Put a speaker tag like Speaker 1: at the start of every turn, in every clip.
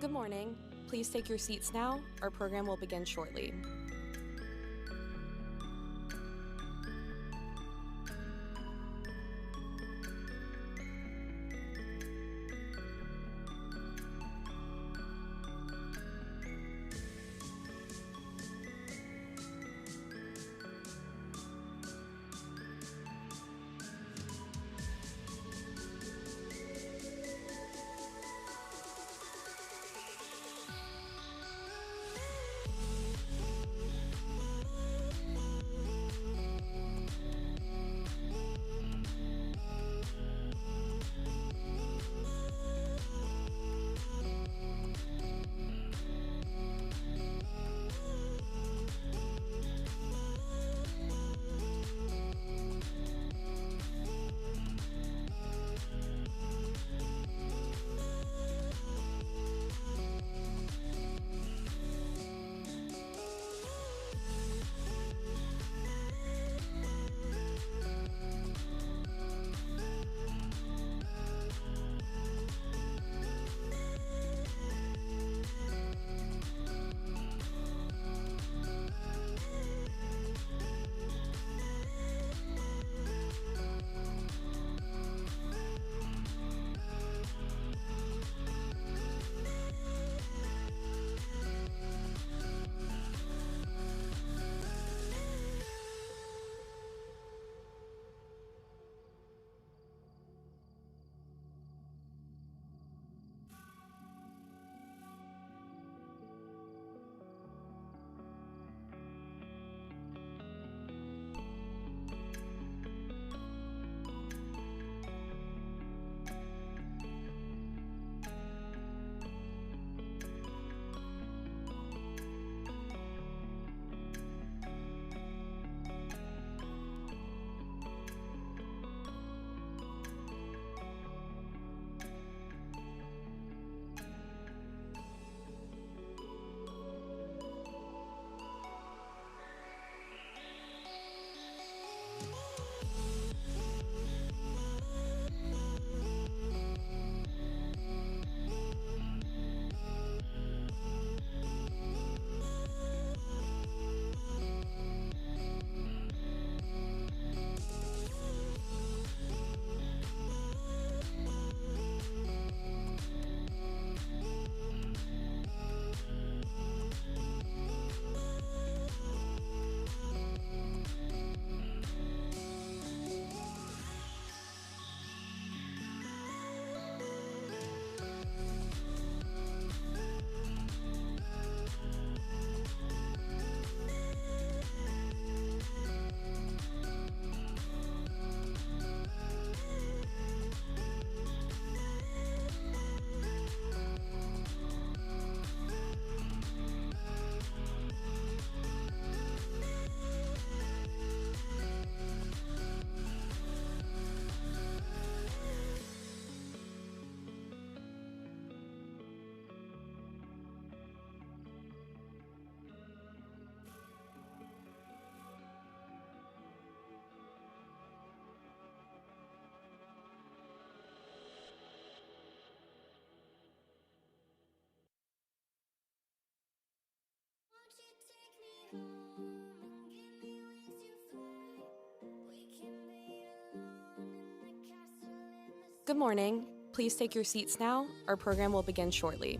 Speaker 1: Good morning. Please take your seats now. Our program will begin shortly. Good morning. Please take your seats now. Our program will begin shortly.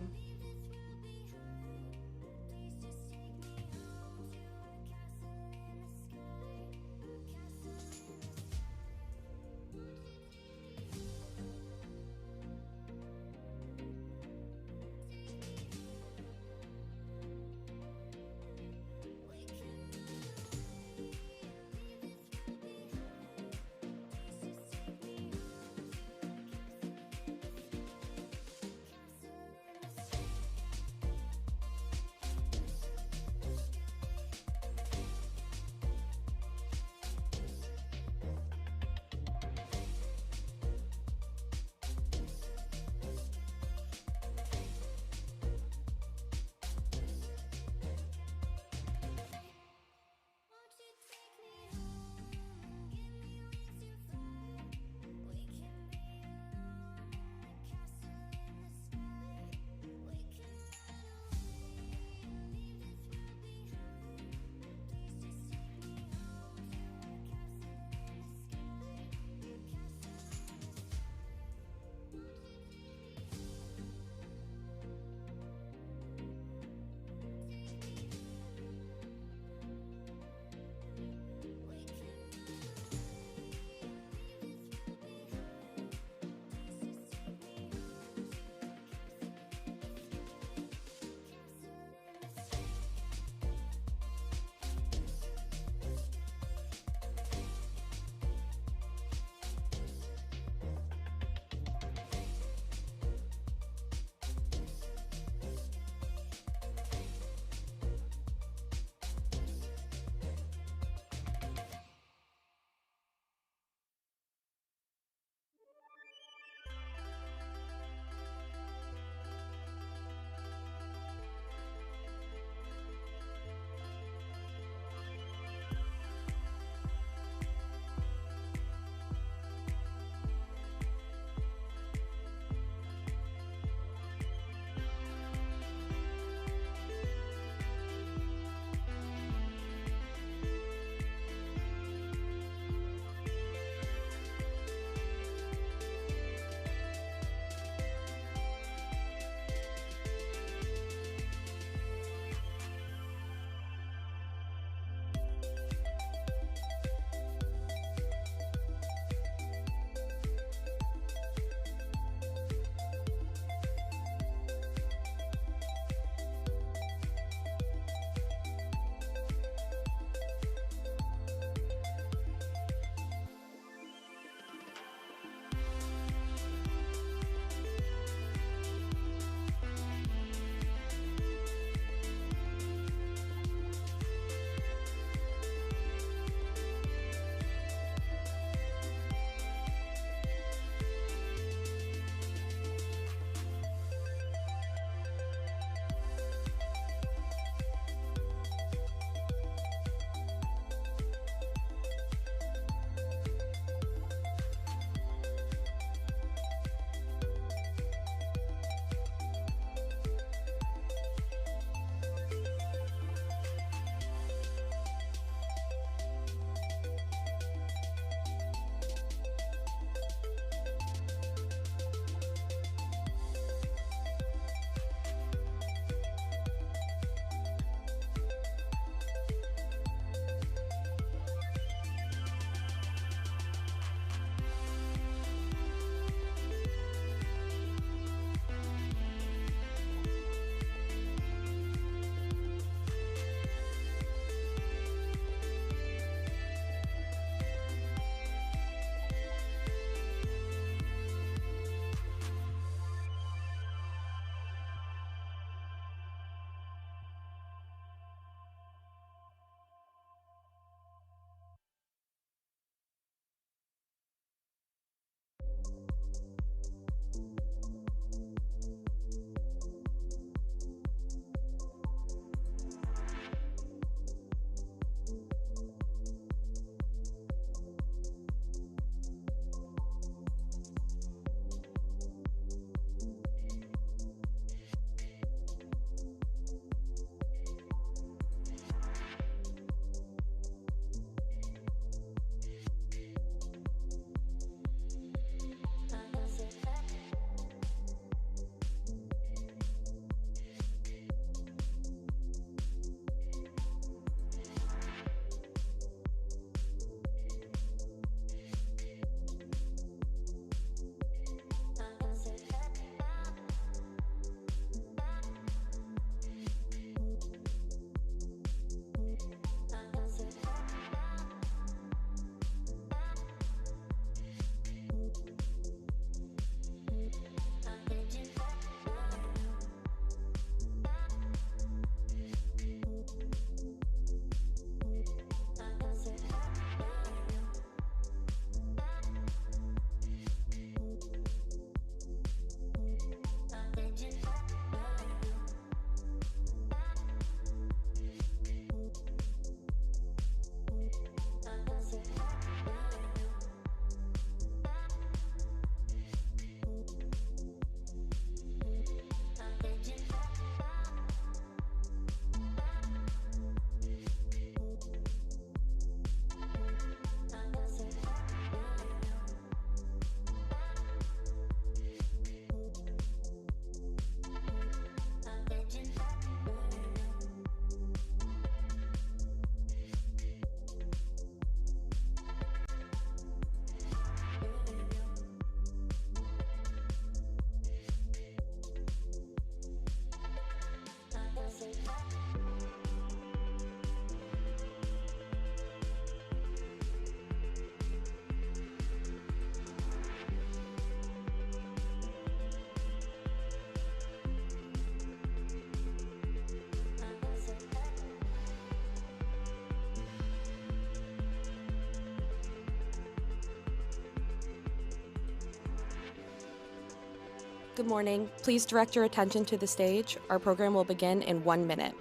Speaker 1: Good morning. Please direct your attention to the stage. Our program will begin in 1 minute.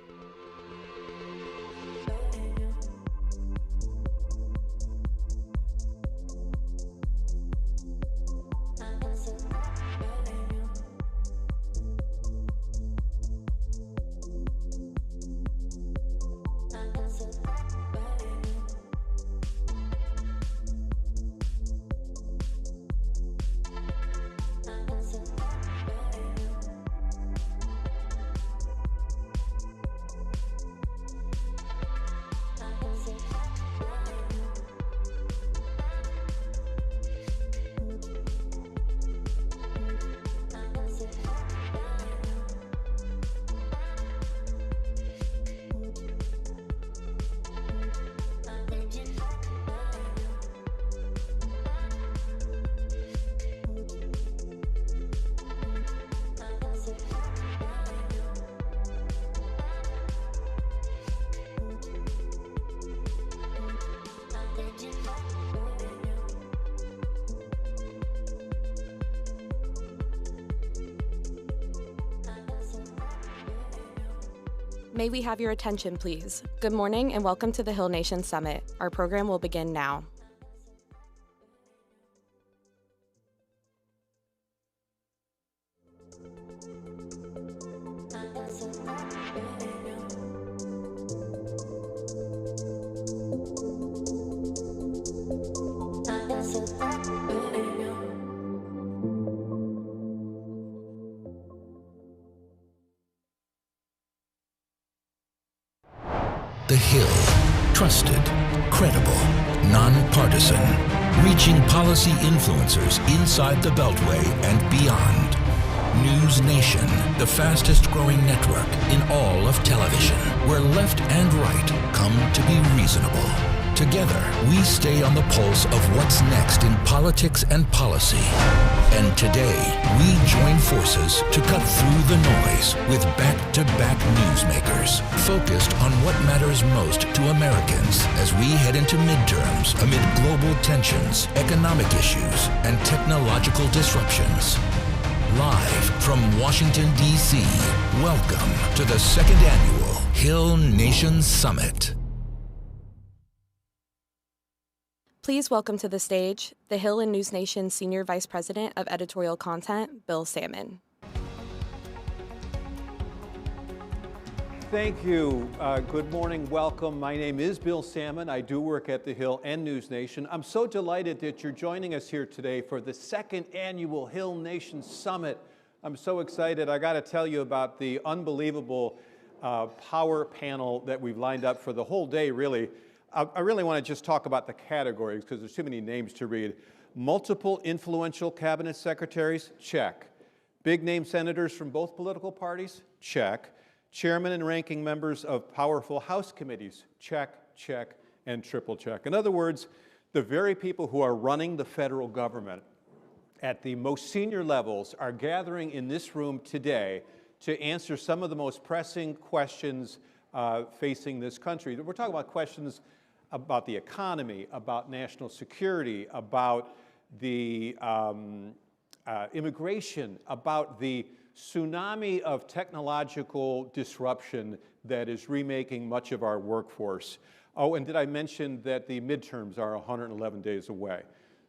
Speaker 1: May we have your attention, please? Good morning and welcome to the Hill Nation Summit. Our program will begin now.
Speaker 2: The Hill. Trusted, credible, nonpartisan, reaching policy influencers inside the Beltway and beyond. NewsNation, the fastest growing network in all of television, where left and right come to be reasonable. Together, we stay on the pulse of what's next in politics and policy. And today, we join forces to cut through the noise with back-to-back newsmakers focused on what matters most to Americans as we head into midterms amid global tensions, economic issues, and technological disruptions. Live from Washington, D.C., welcome to the second annual Hill Nation Summit.
Speaker 1: Please welcome to the stage the Hill and NewsNation Senior Vice President of Editorial Content, Bill Salmon.
Speaker 3: Thank you. Good morning. Welcome. My name is Bill Salmon. I do work at the Hill and NewsNation. I'm so delighted that you're joining us here today for the second annual Hill Nation Summit. I'm so excited. I got to tell you about the unbelievable power panel that we've lined up for the whole day, really. I really want to just talk about the categories because there's too many names to read. Multiple influential cabinet secretaries, check. Big name senators from both political parties, check. Chairman and ranking members of powerful House committees, check, check, and triple check. In other words, the very people who are running the federal government at the most senior levels are gathering in this room today to answer some of the most pressing questions facing this country. We're talking about questions about the economy, about national security, about the immigration, about the tsunami of technological disruption that is remaking much of our workforce. Oh, and did I mention that the midterms are 111 days away?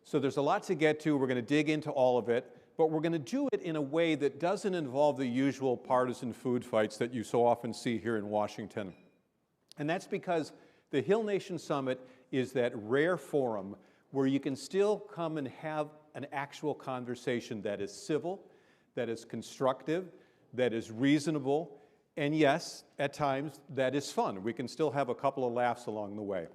Speaker 3: So there's a lot to get to. We're going to dig into all of it, but we're going to do it in a way that doesn't involve the usual partisan food fights that you so often see here in Washington. And that's because the Hill Nation Summit is that rare forum where you can still come and have an actual conversation that is civil, that is constructive, that is reasonable, and yes, at times, that is fun. We can still have a couple of laughs along the way.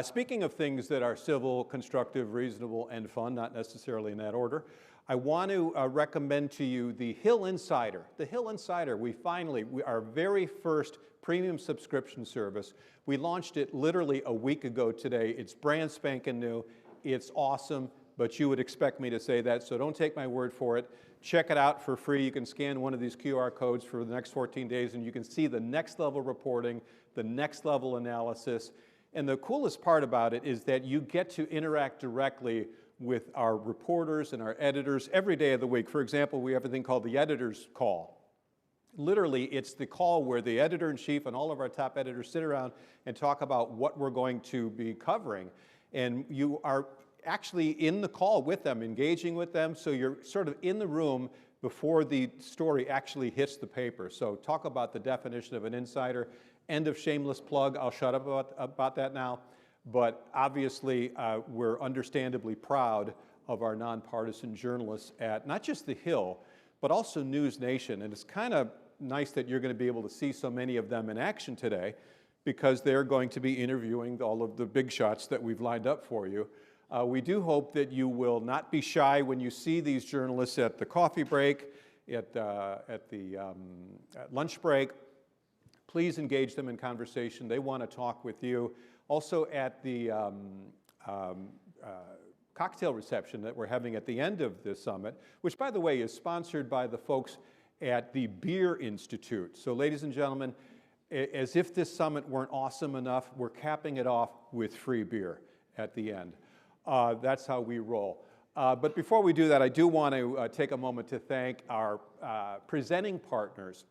Speaker 3: Speaking of things that are civil, constructive, reasonable, and fun, not necessarily in that order, I want to recommend to you the Hill Insider. The Hill Insider, our very first premium subscription service. We launched it literally a week ago today. It's brand spanking new. It's awesome, but you would expect me to say that, so don't take my word for it. Check it out for free. You can scan one of these QR codes for the next 14 days, and you can see the next level reporting, the next level analysis. And the coolest part about it is that you get to interact directly with our reporters and our editors every day of the week. For example, we have a thing called the editor's call. Literally, it's the call where the editor-in-chief and all of our top editors sit around and talk about what we're going to be covering. And you are actually in the call with them, engaging with them, so you're sort of in the room before the story actually hits the paper. So talk about the definition of an insider. End of shameless plug. I'll shut up about that now. But obviously, we're understandably proud of our nonpartisan journalists at not just The Hill, but also NewsNation. And it's kind of nice that you're going to be able to see so many of them in action today, because they're going to be interviewing all of the big shots that we've lined up for you. We do hope that you will not be shy when you see these journalists at the coffee break, at lunch break. Please engage them in conversation. They want to talk with you. Also at the cocktail reception that we're having at the end of this summit, which, by the way, is sponsored by the folks at the Beer Institute. So, ladies and gentlemen, as if this summit weren't awesome enough, we're capping it off with free beer at the end. That's how we roll. But before we do that, I do want to take a moment to thank our presenting partners,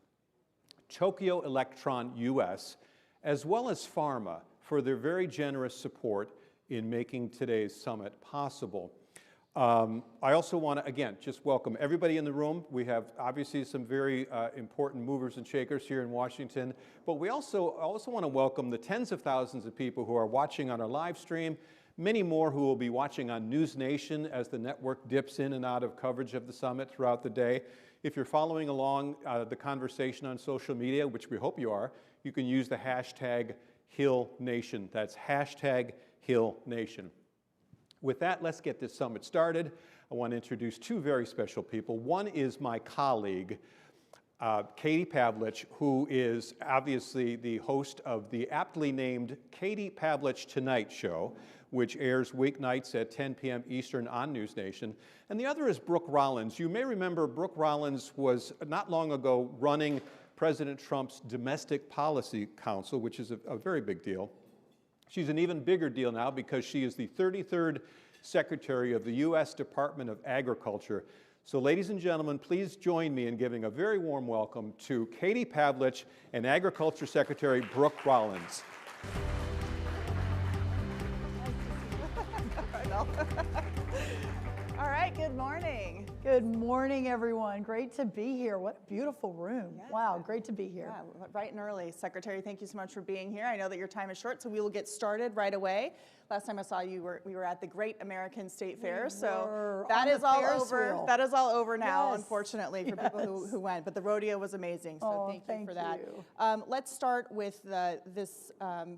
Speaker 3: Tokyo Electron US, as well as Pharma, for their very generous support in making today's summit possible. I also want to, again, just welcome everybody in the room. We have obviously some very important movers and shakers here in Washington, but we also want to welcome the tens of thousands of people who are watching on our live stream, many more who will be watching on NewsNation as the network dips in and out of coverage of the summit throughout the day. If you're following along the conversation on social media, which we hope you are, you can use the hashtag HillNation. That's hashtag HillNation. With that, let's get this summit started. I want to introduce two very special people. One is my colleague, Katie Pavlich, who is obviously the host of the aptly named Katie Pavlich Tonight Show, which airs weeknights at 10 p.m. Eastern on NewsNation. And the other is Brooke Rollins. You may remember Brooke Rollins was not long ago running President Trump's Domestic Policy Council, which is a very big deal. She's an even bigger deal now because she is the 33rd Secretary of the U.S. Department of Agriculture. So, ladies and gentlemen, please join me in giving a very warm welcome to Katie Pavlich and Agriculture Secretary Brooke Rollins.
Speaker 4: All right, good morning.
Speaker 5: Good morning, everyone. Great to be here. What a beautiful room. Yeah. Wow, great to be here.
Speaker 4: Yeah, bright and early. Secretary, thank you so much for being here. I know that your time is short, so we will get started right away. Last time I saw you, we were at the Great American State Fair, so that is all over. That is all over now, yes. Unfortunately, for people who went. But the rodeo was amazing, so thank you for that. Let's start with this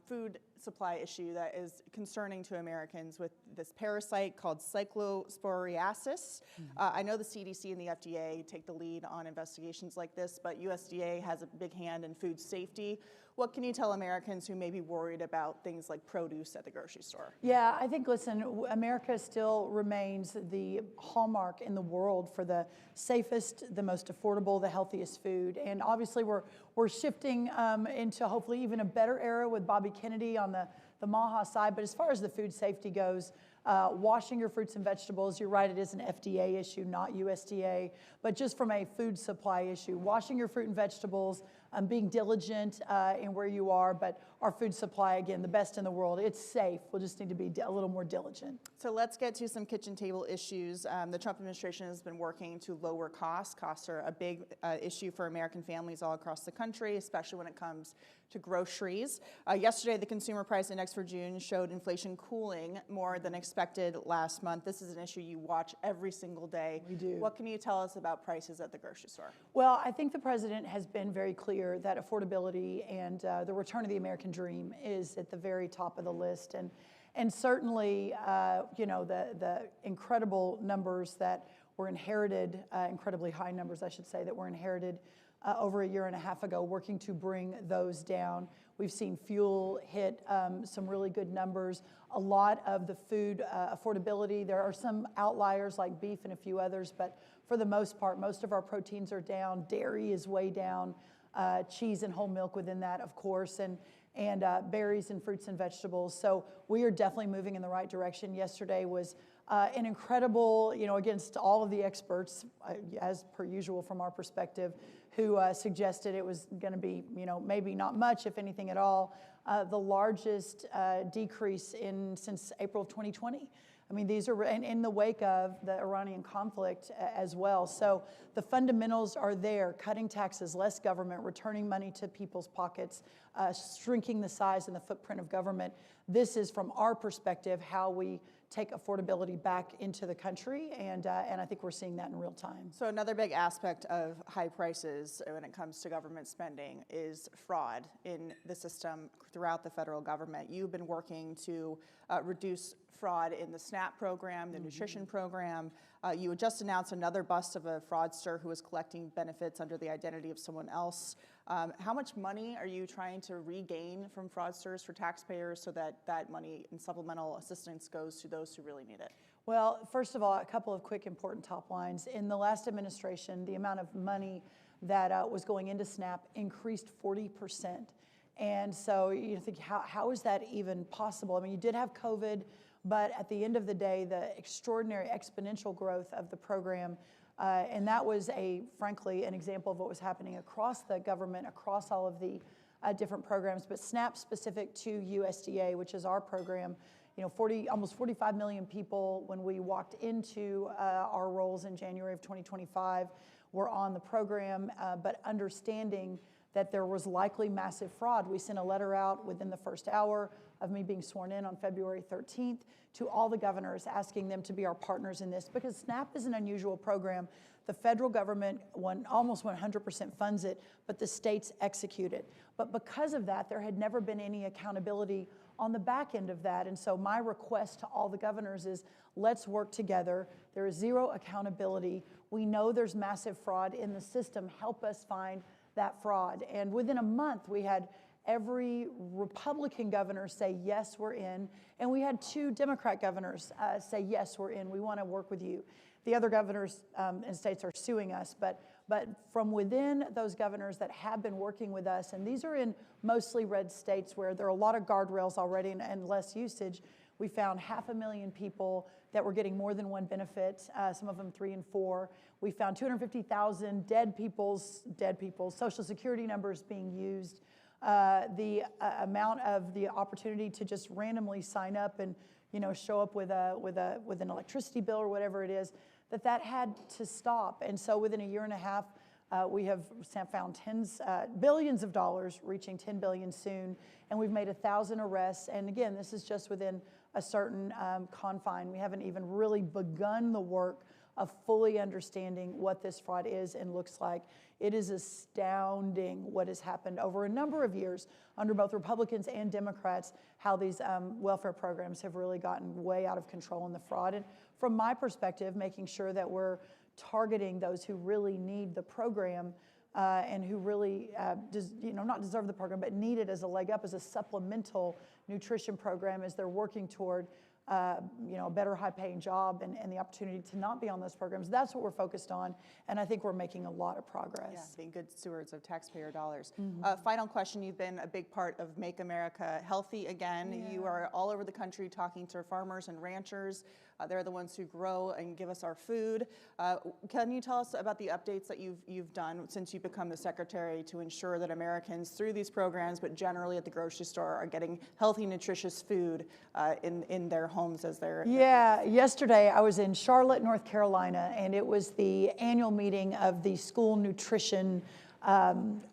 Speaker 4: food supply issue that is concerning to Americans with this parasite called cyclosporiasis. I know the CDC and the FDA take the lead on investigations like this, but USDA has a big hand in food safety. What can you tell Americans who may be worried about things like produce at the grocery store?
Speaker 5: Yeah, I think, listen, America still remains the hallmark in the world for the safest, the most affordable, the healthiest food. And obviously we're shifting into hopefully even a better era with Bobby Kennedy on the MAHA side. But as far as the food safety goes, washing your fruits and vegetables, you're right, it is an FDA issue, not USDA. But just from a food supply issue, washing your fruit and vegetables, being diligent in where you are, but our food supply, again, the best in the world. It's safe. We'll just need to be a little more diligent.
Speaker 4: So let's get to some kitchen table issues. The Trump administration has been working to lower costs. Costs are a big issue for American families all across the country, especially when it comes to groceries. Yesterday, the Consumer Price Index for June showed inflation cooling more than expected last month. This is an issue you watch every single day.
Speaker 5: We do.
Speaker 4: What can you tell us about prices at the grocery store?
Speaker 5: Well, I think the president has been very clear that affordability and the return of the American dream is at the very top of the list. And certainly, you know, the incredible numbers that were inherited, incredibly high numbers, I should say, that were inherited over a year and a half ago, working to bring those down. We've seen fuel hit some really good numbers. A lot of the food affordability, there are some outliers like beef and a few others, but for the most part, most of our proteins are down. Dairy is way down. Cheese and whole milk within that, of course, and berries and fruits and vegetables. So we are definitely moving in the right direction. Yesterday was an incredible, against all of the experts, as per usual from our perspective, who suggested it was going to be, maybe not much, if anything at all, the largest decrease since April of 2020. I mean, these are in the wake of the Iranian conflict as well. So the fundamentals are there: cutting taxes, less government, returning money to people's pockets, shrinking the size and the footprint of government. This is, from our perspective, how we take affordability back into the country, and I think we're seeing that in real time.
Speaker 4: So another big aspect of high prices when it comes to government spending is fraud in the system throughout the federal government. You've been working to reduce fraud in the SNAP program, the nutrition program. You just announced another bust of a fraudster who was collecting benefits under the identity of someone else. How much money are you trying to regain from fraudsters for taxpayers so that that money and supplemental assistance goes to those who really need it?
Speaker 5: Well, first of all, a couple of quick important top lines. In the last administration, the amount of money that was going into SNAP increased 40%. And so you think, how is that even possible? I mean, you did have COVID, but at the end of the day, the extraordinary exponential growth of the program, and that was frankly, an example of what was happening across the government, across all of the different programs, but SNAP specific to USDA, which is our program. Almost 45 million people, when we walked into our roles in January of 2025, were on the program, but understanding that there was likely massive fraud. We sent a letter out within the first hour of me being sworn in on February 13th to all the governors, asking them to be our partners in this, because SNAP is an unusual program. The federal government almost 100% funds it, but the states execute it. But because of that, there had never been any accountability on the back end of that. And so my request to all the governors is, let's work together. There is zero accountability. We know there's massive fraud in the system. Help us find that fraud. And within a month, we had every Republican governor say, yes, we're in. And we had 2 Democrat governors say, yes, we're in. We want to work with you. The other governors and states are suing us. But from within those governors that have been working with us, and these are in mostly red states where there are a lot of guardrails already and less usage, we found 500,000 people that were getting more than one benefit, some of them 3 and 4. We found 250,000 dead people's Social Security numbers being used. The amount of the opportunity to just randomly sign up and show up with an electricity bill or whatever it is, that had to stop. And so within a year and a half, we have found billions of dollars, reaching 10 billion soon, and we've made 1,000 arrests. And again, this is just within a certain confine. We haven't even really begun the work of fully understanding what this fraud is and looks like. It is astounding what has happened over a number of years under both Republicans and Democrats, how these welfare programs have really gotten way out of control in the fraud. And from my perspective, making sure that we're targeting those who really need the program and who really not deserve the program, but need it as a leg up, as a supplemental nutrition program, as they're working toward a better high-paying job and the opportunity to not be on those programs. That's what we're focused on, and I think we're making a lot of progress.
Speaker 4: Yeah, being good stewards of taxpayer dollars. Final question, you've been a big part of Make America Healthy Again. Yeah. You are all over the country talking to farmers and ranchers. They're the ones who grow and give us our food. Can you tell us about the updates that you've done since you've become the secretary to ensure that Americans, through these programs, but generally at the grocery store, are getting healthy, nutritious food in their homes as they're...
Speaker 5: Yeah, yesterday I was in Charlotte, North Carolina, and it was the annual meeting of the school nutrition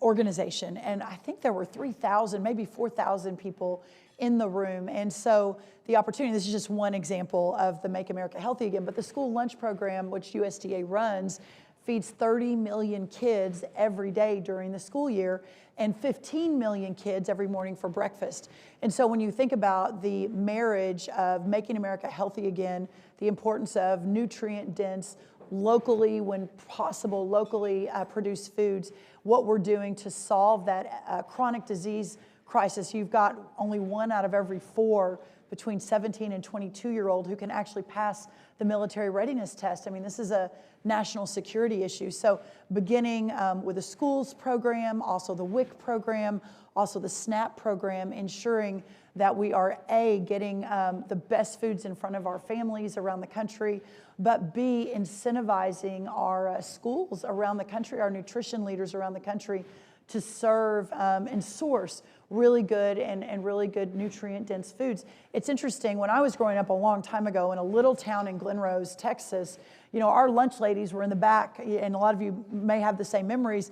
Speaker 5: organization. And I think there were 3,000, maybe 4,000 people in the room. And so the opportunity, this is just one example of the Make America Healthy Again, but the school lunch program, which USDA runs, feeds 30 million kids every day during the school year and 15 million kids every morning for breakfast. And so when you think about the marriage of making America healthy again, the importance of nutrient-dense, locally, when possible, locally produced foods, what we're doing to solve that chronic disease crisis. You've got only 1 out of every 4 between 17 and 22-year-old who can actually pass the military readiness test. I mean, this is a national security issue. So beginning with the schools program, also the WIC program, also the SNAP program, ensuring that we are A, getting the best foods in front of our families around the country, but B, incentivizing our schools around the country, our nutrition leaders around the country to serve and source really good and really good nutrient-dense foods. It's interesting, when I was growing up a long time ago in a little town in Glen Rose, Texas, you know, our lunch ladies were in the back, and a lot of you may have the same memories,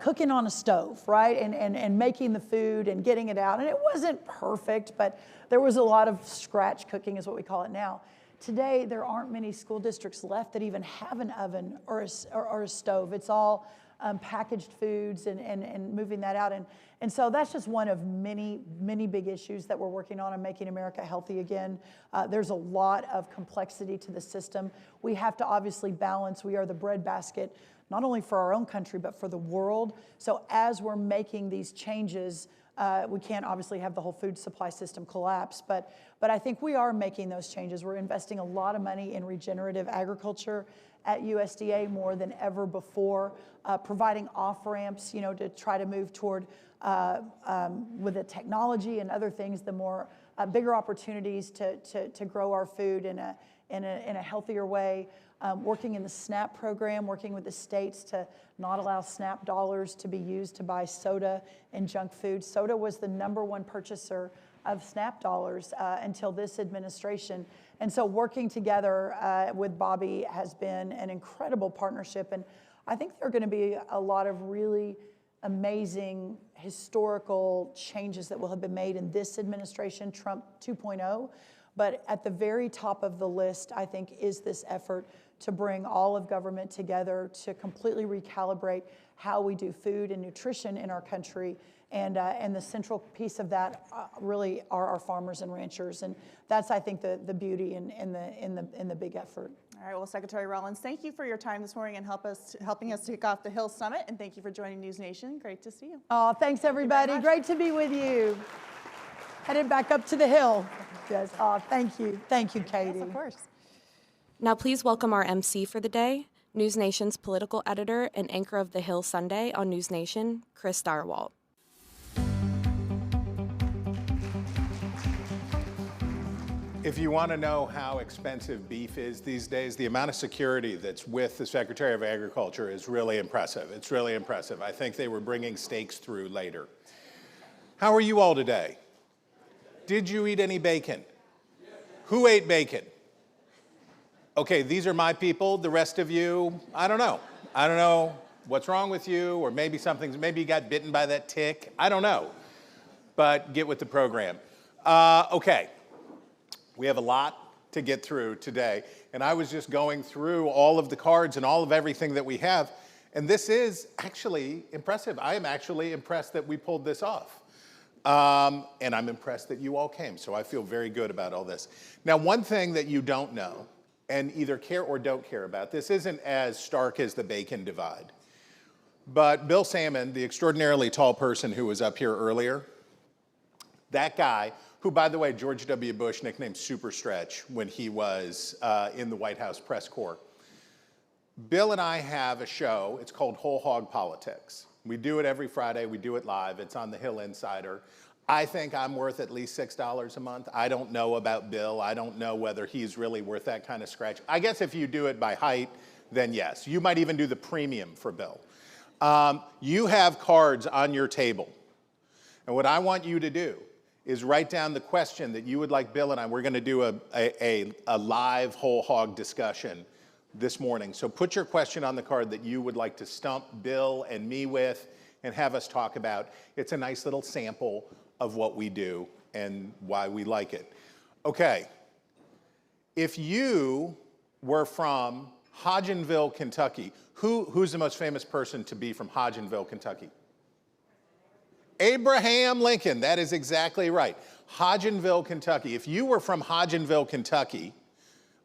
Speaker 5: cooking on a stove, right? And making the food and getting it out. And it wasn't perfect, but there was a lot of scratch cooking is what we call it now. Today, there aren't many school districts left that even have an oven or a stove. It's all packaged foods and moving that out. And so that's just one of many, many big issues that we're working on making America healthy again. There's a lot of complexity to the system. We have to obviously balance. We are the breadbasket, not only for our own country, but for the world. So as we're making these changes, we can't obviously have the whole food supply system collapse, but I think we are making those changes. We're investing a lot of money in regenerative agriculture at USDA more than ever before, providing off-ramps, you know, to try to move toward, with the technology and other things, the more bigger opportunities to grow our food in a healthier way. Working in the SNAP program, working with the states to not allow SNAP dollars to be used to buy soda and junk food. Soda was the #1 purchaser of SNAP dollars until this administration. And so working together with Bobby has been an incredible partnership. And I think there are going to be a lot of really amazing historical changes that will have been made in this administration, Trump 2.0. But at the very top of the list, I think, is this effort to bring all of government together to completely recalibrate how we do food and nutrition in our country. And the central piece of that really are our farmers and ranchers. And that's, I think, the beauty in the big effort.
Speaker 4: All right, well, Secretary Rollins, thank you for your time this morning and helping us kick off the Hill Summit. And thank you for joining News Nation. Great to see you.
Speaker 5: Oh, thanks, everybody. Great to be with you. Headed back up to the Hill. Yes. Oh, thank you. Thank you, Katie.
Speaker 4: Yes, of course.
Speaker 1: Now please welcome our MC for the day, News Nation's political editor and anchor of the Hill Sunday on News Nation, Chris Darwalt.
Speaker 6: If you want to know how expensive beef is these days, the amount of security that's with the Secretary of Agriculture is really impressive. It's really impressive. I think they were bringing steaks through later. How are you all today? Did you eat any bacon? Who ate bacon? Okay, these are my people. The rest of you, I don't know. I don't know what's wrong with you, or maybe you got bitten by that tick. I don't know. But get with the program. Okay, we have a lot to get through today. And I was just going through all of the cards and all of everything that we have. And this is actually impressive. I am actually impressed that we pulled this off. And I'm impressed that you all came, so I feel very good about all this. Now, one thing that you don't know, and either care or don't care about, this isn't as stark as the bacon divide, but Bill Salmon, the extraordinarily tall person who was up here earlier, that guy, who, by the way, George W. Bush nicknamed Super Stretch when he was in the White House press corps. Bill and I have a show, it's called Whole Hog Politics. We do it every Friday, we do it live, it's on the Hill Insider. I think I'm worth at least $6 a month. I don't know about Bill, I don't know whether he's really worth that kind of scratch. I guess if you do it by height, then yes. You might even do the premium for Bill. You have cards on your table. And what I want you to do is write down the question that you would like Bill and I, we're gonna do a live whole hog discussion this morning. So put your question on the card that you would like to stump Bill and me with and have us talk about. It's a nice little sample of what we do and why we like it. Okay, if you were from Hodgenville, Kentucky, who's the most famous person to be from Hodgenville, Kentucky? Abraham Lincoln, that is exactly right. Hodgenville, Kentucky. If you were from Hodgenville, Kentucky,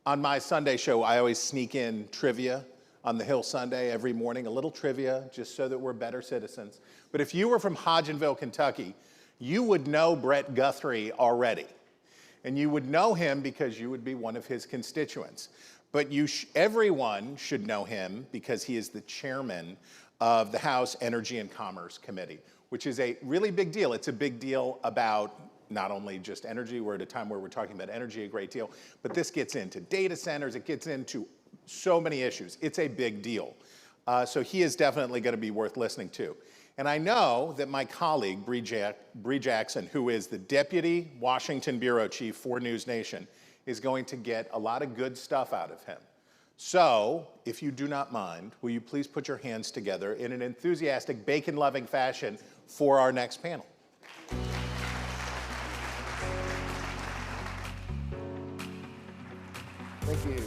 Speaker 6: on my Sunday show, I always sneak in trivia on the Hill Sunday every morning, a little trivia, just so that we're better citizens. But if you were from Hodgenville, Kentucky, you would know Brett Guthrie already. And you would know him because you would be one of his constituents. But everyone should know him because he is the chairman of the House Energy and Commerce Committee, which is a really big deal. It's a big deal about not only just energy, we're at a time where we're talking about energy a great deal, but this gets into data centers, it gets into so many issues. It's a big deal. So he is definitely going to be worth listening to. And I know that my colleague, Bree Jackson, who is the Deputy Washington Bureau Chief for NewsNation, is going to get a lot of good stuff out of him. So, if you do not mind, will you please put your hands together in an enthusiastic, bacon-loving fashion for our next panel?
Speaker 7: Thank you.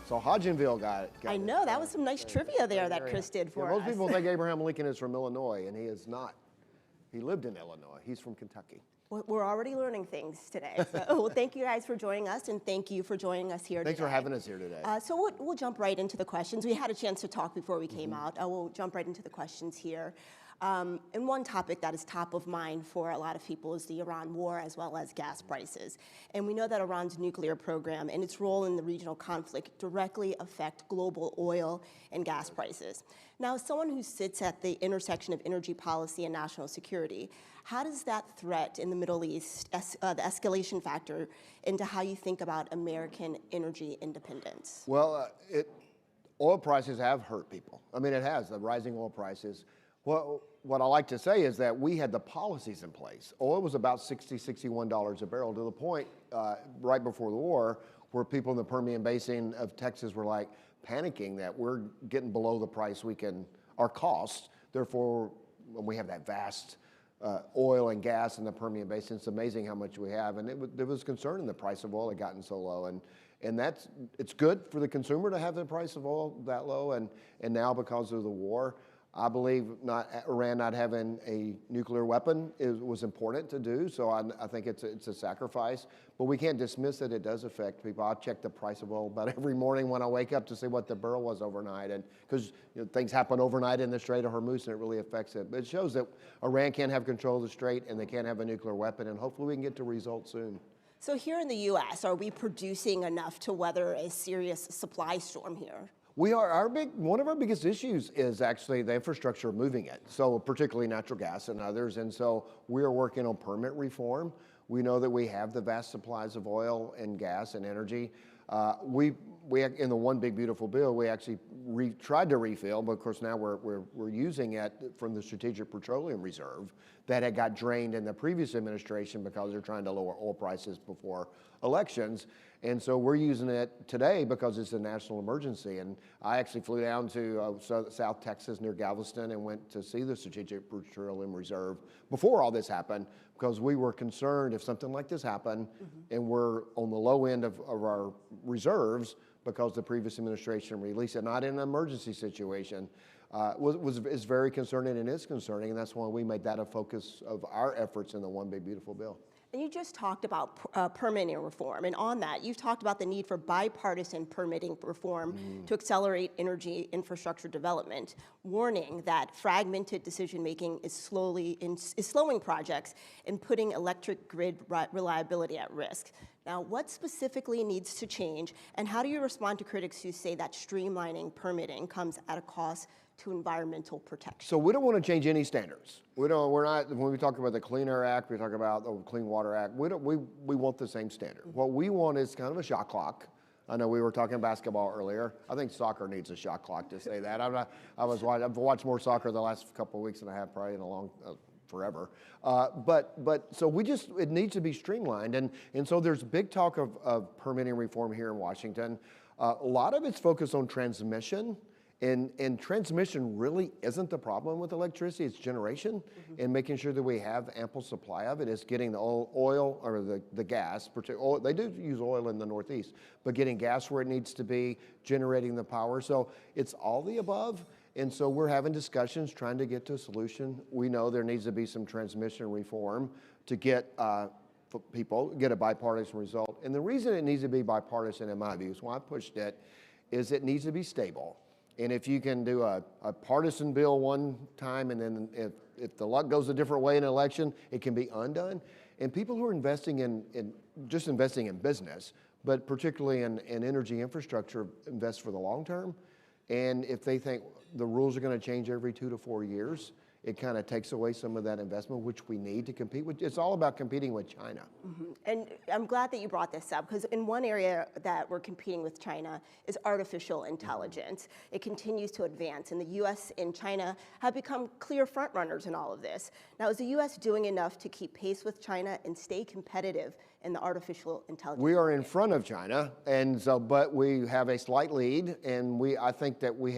Speaker 7: So Hodgenville got it.
Speaker 8: I know, that was some nice trivia there that Chris did for us.
Speaker 7: Most people think Abraham Lincoln is from Illinois, and he is not. He lived in Illinois. He's from Kentucky.
Speaker 8: We're already learning things today. So well, thank you guys for joining us, and thank you for joining us here
Speaker 7: Thanks
Speaker 8: today.
Speaker 7: for having us here today.
Speaker 8: So we'll jump right into the questions. We had a chance to talk before we came out. We'll jump right into the questions here. And one topic that is top of mind for a lot of people is the Iran war as well as gas prices. And we know that Iran's nuclear program and its role in the regional conflict directly affect global oil and gas prices. Now, as someone who sits at the intersection of energy policy and national security, how does that threat in the Middle East, the escalation factor, into how you think about American energy independence?
Speaker 7: Well, oil prices have hurt people. I mean, it has, the rising oil prices. Well, what I like to say is that we had the policies in place. Oil was about $60, $61 a barrel to the point right before the war where people in the Permian Basin of Texas were like panicking that we're getting below the price our costs. Therefore, when we have that vast oil and gas in the Permian Basin, it's amazing how much we have. And there was concern in the price of oil had gotten so low. And it's good for the consumer to have the price of oil that low. And now because of the war, I believe Iran not having a nuclear weapon was important to do, so I think it's a sacrifice. But we can't dismiss that it does affect people. I check the price of oil about every morning when I wake up to see what the barrel was overnight, and because things happen overnight in the Strait of Hormuz and it really affects it. But it shows that Iran can't have control of the Strait and they can't have a nuclear weapon, and hopefully we can get to results soon.
Speaker 8: So here in the U.S., are we producing enough to weather a serious supply storm here?
Speaker 7: We are. One of our biggest issues is actually the infrastructure of moving it, so particularly natural gas and others. And so we are working on permit reform. We know that we have the vast supplies of oil and gas and energy. We in the One Big Beautiful Bill, we actually tried to refill, but of course now we're using it from the Strategic Petroleum Reserve that had got drained in the previous administration because they're trying to lower oil prices before elections. And so we're using it today because it's a national emergency. And I actually flew down to South Texas near Galveston and went to see the Strategic Petroleum Reserve before all this happened, because we were concerned if something like this happened and we're on the low end of our reserves because the previous administration released it, not in an emergency situation, is very concerning and is concerning. And that's why we made that a focus of our efforts in the One Big Beautiful Bill.
Speaker 8: And you just talked about permitting reform, and on that, you've talked about the need for bipartisan permitting reform to accelerate energy infrastructure development, warning that fragmented decision-making is slowing projects and putting electric grid reliability at risk. Now, what specifically needs to change, and how do you respond to critics who say that streamlining permitting comes at a cost to environmental protection?
Speaker 7: So we don't want to change any standards. We're not, when we talk about the Clean Air Act, we talk about the Clean Water Act, we want the same standard. What we want is kind of a shot clock. I know we were talking basketball earlier. I think soccer needs a shot clock to say that. I've watched more soccer the last couple of weeks than I have probably in a long, forever. So it needs to be streamlined. And so there's big talk of permitting reform here in Washington. A lot of it's focused on transmission. And transmission really isn't the problem with electricity, it's generation and making sure that we have ample supply of it. It's getting the oil or the gas, they do use oil in the Northeast, but getting gas where it needs to be, generating the power. So it's all the above. And so we're having discussions trying to get to a solution. We know there needs to be some transmission reform to get a bipartisan result. And the reason it needs to be bipartisan, in my view, is why I pushed it, is it needs to be stable. And if you can do a partisan bill one time and then if if the luck goes a different way in an election, it can be undone. And people who are investing in just investing in business, but particularly in energy infrastructure, invest for the long term. And if they think the rules are going to change every 2 to 4 years, it kind of takes away some of that investment, which we need to compete with. It's all about competing with China.
Speaker 8: And I'm glad that you brought this up, because in one area that we're competing with China is artificial intelligence. It continues to advance, and the U.S. and China have become clear front runners in all of this. Now, is the U.S. doing enough to keep pace with China and stay competitive in the artificial intelligence?
Speaker 7: We are in front of China, and so, but we have a slight lead, and I think that we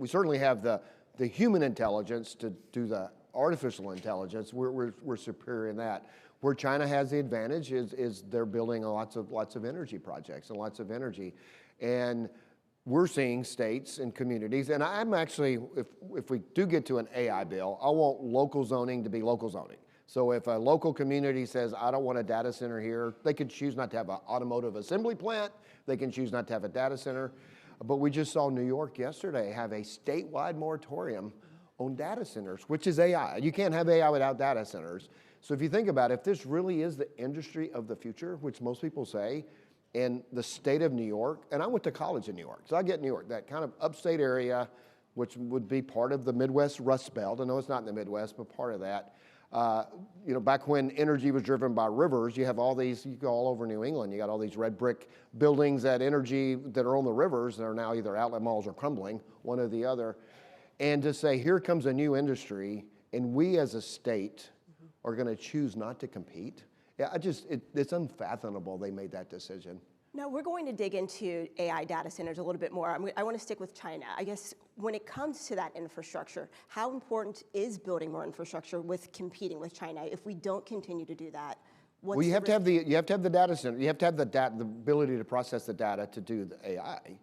Speaker 7: certainly have the human intelligence to do the artificial intelligence. We're superior in that. Where China has the advantage is they're building lots of energy projects and lots of energy. And we're seeing states and communities, and I'm actually, if we do get to an AI bill, I want local zoning to be local zoning. So if a local community says, I don't want a data center here, they could choose not to have an automotive assembly plant, they can choose not to have a data center. But we just saw New York yesterday have a statewide moratorium on data centers, which is AI. You can't have AI without data centers. So if you think about it, if this really is the industry of the future, which most people say, in the state of New York, and I went to college in New York, so I get New York, that kind of upstate area, which would be part of the Midwest Rust Belt. I know it's not in the Midwest, but part of that. You know, back when energy was driven by rivers, you have all these, you go all over New England, you got all these red brick buildings that are on the rivers that are now either outlet malls or crumbling, one or the other. And to say, here comes a new industry, and we as a state are going to choose not to compete. Yeah, it's unfathomable they made that decision.
Speaker 8: Now, we're going to dig into AI data centers a little bit more. I want to stick with China. I guess when it comes to that infrastructure, how important is building more infrastructure with competing with China? If we don't continue to do that,
Speaker 7: well, you have to have the data center. You have to have the ability to process the data to do the AI.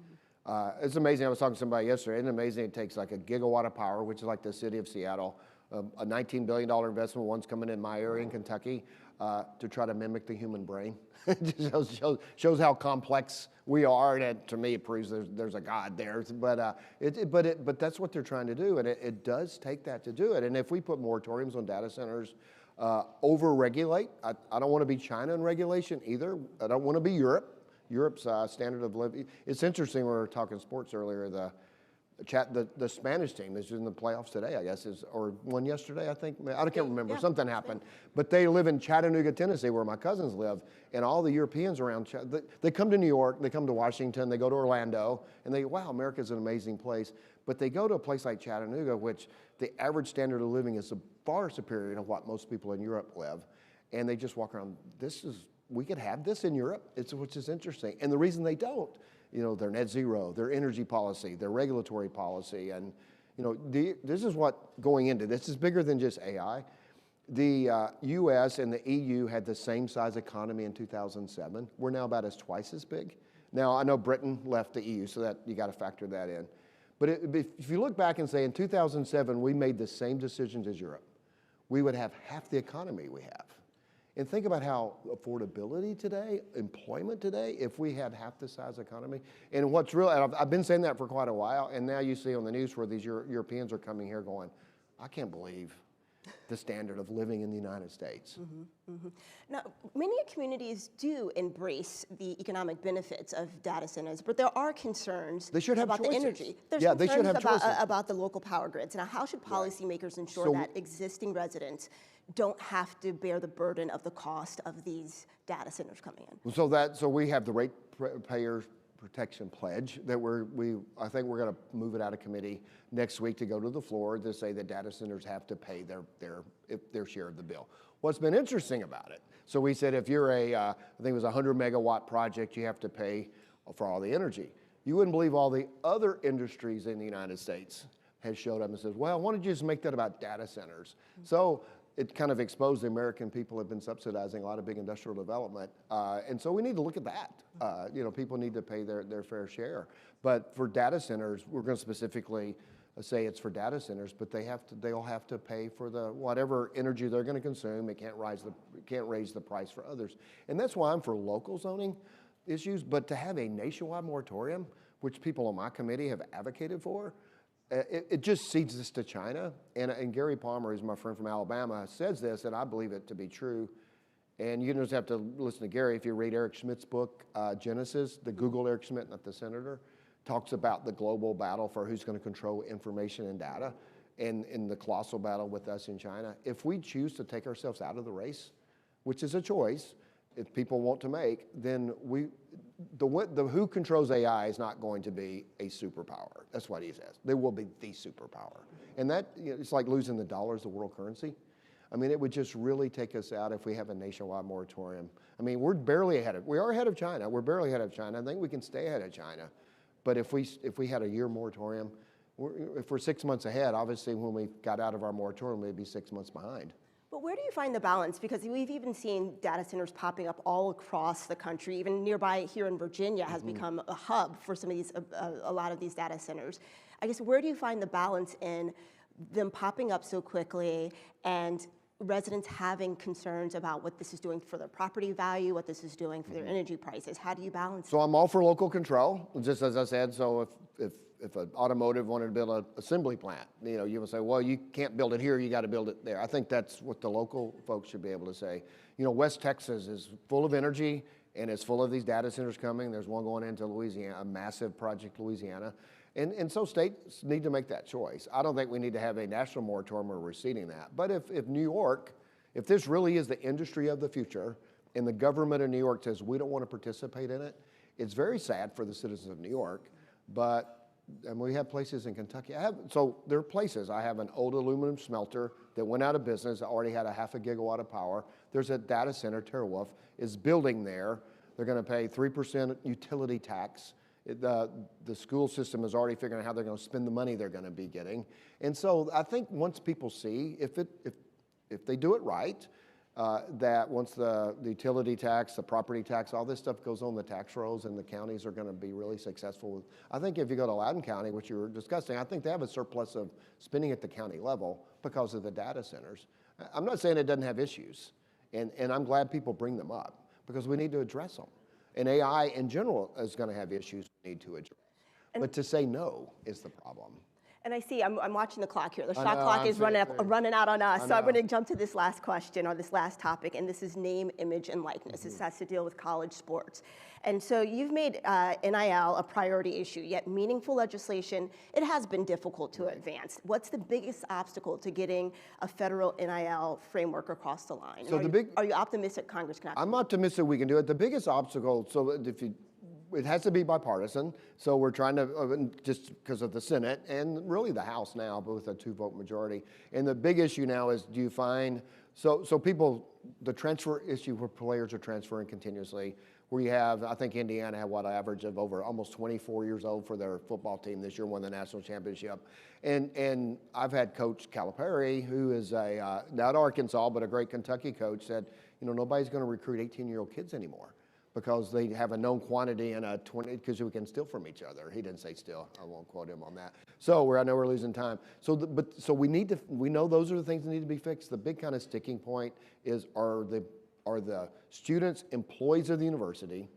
Speaker 7: It's amazing. I was talking to somebody yesterday. It's amazing. It takes like a gigawatt of power, which is like the city of Seattle, a $19 billion investment. One's coming in my area in Kentucky to try to mimic the human brain. It just shows how complex we are, and to me, it proves there's a God there. But that's what they're trying to do, and it does take that to do it. And if we put moratoriums on data centers, over-regulate, I don't want to be China in regulation either. I don't want to be Europe. Europe's standard of living. It's interesting. We were talking sports earlier. The Spanish team is in the playoffs today, I guess, or won yesterday, I think. I can't remember. Yeah. Something happened. But they live in Chattanooga, Tennessee, where my cousins live, and all the Europeans around, they come to New York, they come to Washington, they go to Orlando, and they go, wow, America's an amazing place. But they go to a place like Chattanooga, which the average standard of living is far superior to what most people in Europe live, and they just walk around, we could have this in Europe, which is interesting. And the reason they don't, you know, their net zero, their energy policy, their regulatory policy, and you know, this is what going into this is bigger than just AI. The U.S. and the EU had the same size economy in 2007. We're now about twice as big. Now I know Britain left the EU, so that you got to factor that in. But if you look back and say in 2007 we made the same decisions as Europe, we would have half the economy we have. And think about how affordability today, employment today, if we had half the size economy. And what's real, and I've been saying that for quite a while, and now you see on the news where these Europeans are coming here going, I can't believe the standard of living in the United States.
Speaker 8: Mm-hmm, mm-hmm. Now, many communities do embrace the economic benefits of data centers, but there are concerns about the energy. There's concerns about the local power grids. Now, how should policymakers ensure that existing residents don't have to bear the burden of the cost of these data centers coming in?
Speaker 7: So we have the ratepayer protection pledge that I think we're going to move it out of committee next week to go to the floor to say that data centers have to pay their share of the bill. What's been interesting about it, so we said if you're I think it was a 100 megawatt project, you have to pay for all the energy. You wouldn't believe all the other industries in the United States has showed up and says, well, why don't you just make that about data centers? Mm-hmm. So it kind of exposed the American people have been subsidizing a lot of big industrial development. And so we need to look at that. You know, people need to pay their fair share. But for data centers, we're going to specifically say it's for data centers, but they'll have to pay for whatever energy they're going to consume. It can't raise the price for others. And that's why I'm for local zoning issues, but to have a nationwide moratorium, which people on my committee have advocated for, it just cedes this to China. And Gary Palmer, who's my friend from Alabama, says this, and I believe it to be true. And you just have to listen to Gary. If you read Eric Schmidt's book, Genesis, the Google Eric Schmidt, not the senator, talks about the global battle for who's going to control information and data, and in the colossal battle with us in China. If we choose to take ourselves out of the race, which is a choice if people want to make, then the who controls AI is not going to be a superpower. That's what he says. They will be the superpower. And that, it's like losing the dollar as the world currency. I mean, it would just really take us out if we have a nationwide moratorium. I mean, we are ahead of China. We're barely ahead of China. I think we can stay ahead of China. But if we had a year moratorium, if we're 6 months ahead, obviously when we got out of our moratorium, we'd be 6 months behind.
Speaker 8: But where do you find the balance? Because we've even seen data centers popping up all across the country. Even nearby here in Virginia has become a hub for some of these, a lot of these data centers. I guess where do you find the balance in them popping up so quickly and residents having concerns about what this is doing for their property value, what this is doing for their energy prices? How do you balance
Speaker 7: So I'm all for local control, just as I said. So if an automotive wanted to build an assembly plant, you would say, well, you can't build it here, you got to build it there. I think that's what the local folks should be able to say. West Texas is full of energy and it's full of these data centers coming. There's one going into Louisiana, a massive project, Louisiana. And so states need to make that choice. I don't think we need to have a national moratorium where we're seeding that. But if New York, if this really is the industry of the future and the government of New York says we don't want to participate in it, it's very sad for the citizens of New York. And we have places in Kentucky. So there are places. I have an old aluminum smelter that went out of business, already had a 0.5 gigawatt of power. There's a data center, TeraWulf, is building there. They're going to pay 3% utility tax. The school system is already figuring out how they're going to spend the money they're going to be getting. And so I think once people see, if they do it right, that once the utility tax, the property tax, all this stuff goes on the tax rolls and the counties are going to be really successful. I think if you go to Loudoun County, which you were discussing, I think they have a surplus of spending at the county level because of the data centers. I'm not saying it doesn't have issues, and I'm glad people bring them up because we need to address them. And AI in general is going to have issues we need to address. But to say no is the problem.
Speaker 8: And I see, I'm watching the clock here. The shot clock is running out on us. So I'm going to jump to this last question or this last topic, and this is name, image, and likeness. This has to deal with college sports. And so you've made NIL a priority issue, yet meaningful legislation, it has been difficult to advance. What's the biggest obstacle to getting a federal NIL framework across the line? So are you optimistic Congress can actually?
Speaker 7: I'm optimistic we can do it. The biggest obstacle, it has to be bipartisan, so we're trying to, just because of the Senate and really the House now, but with a 2-vote majority. And the big issue now is, do you find, so people, the transfer issue where players are transferring continuously, where you have, I think Indiana had an average of over almost 24 years old for their football team this year, won the national championship. And I've had Coach Calipari, who is not Arkansas, but a great Kentucky coach, said, nobody's going to recruit 18-year-old kids anymore, because they have a known quantity and a 20, because we can steal from each other. He didn't say steal, I won't quote him on that. So I know we're losing time. So we know those are the things that need to be fixed. The big kind of sticking point is, are the students employees of the university?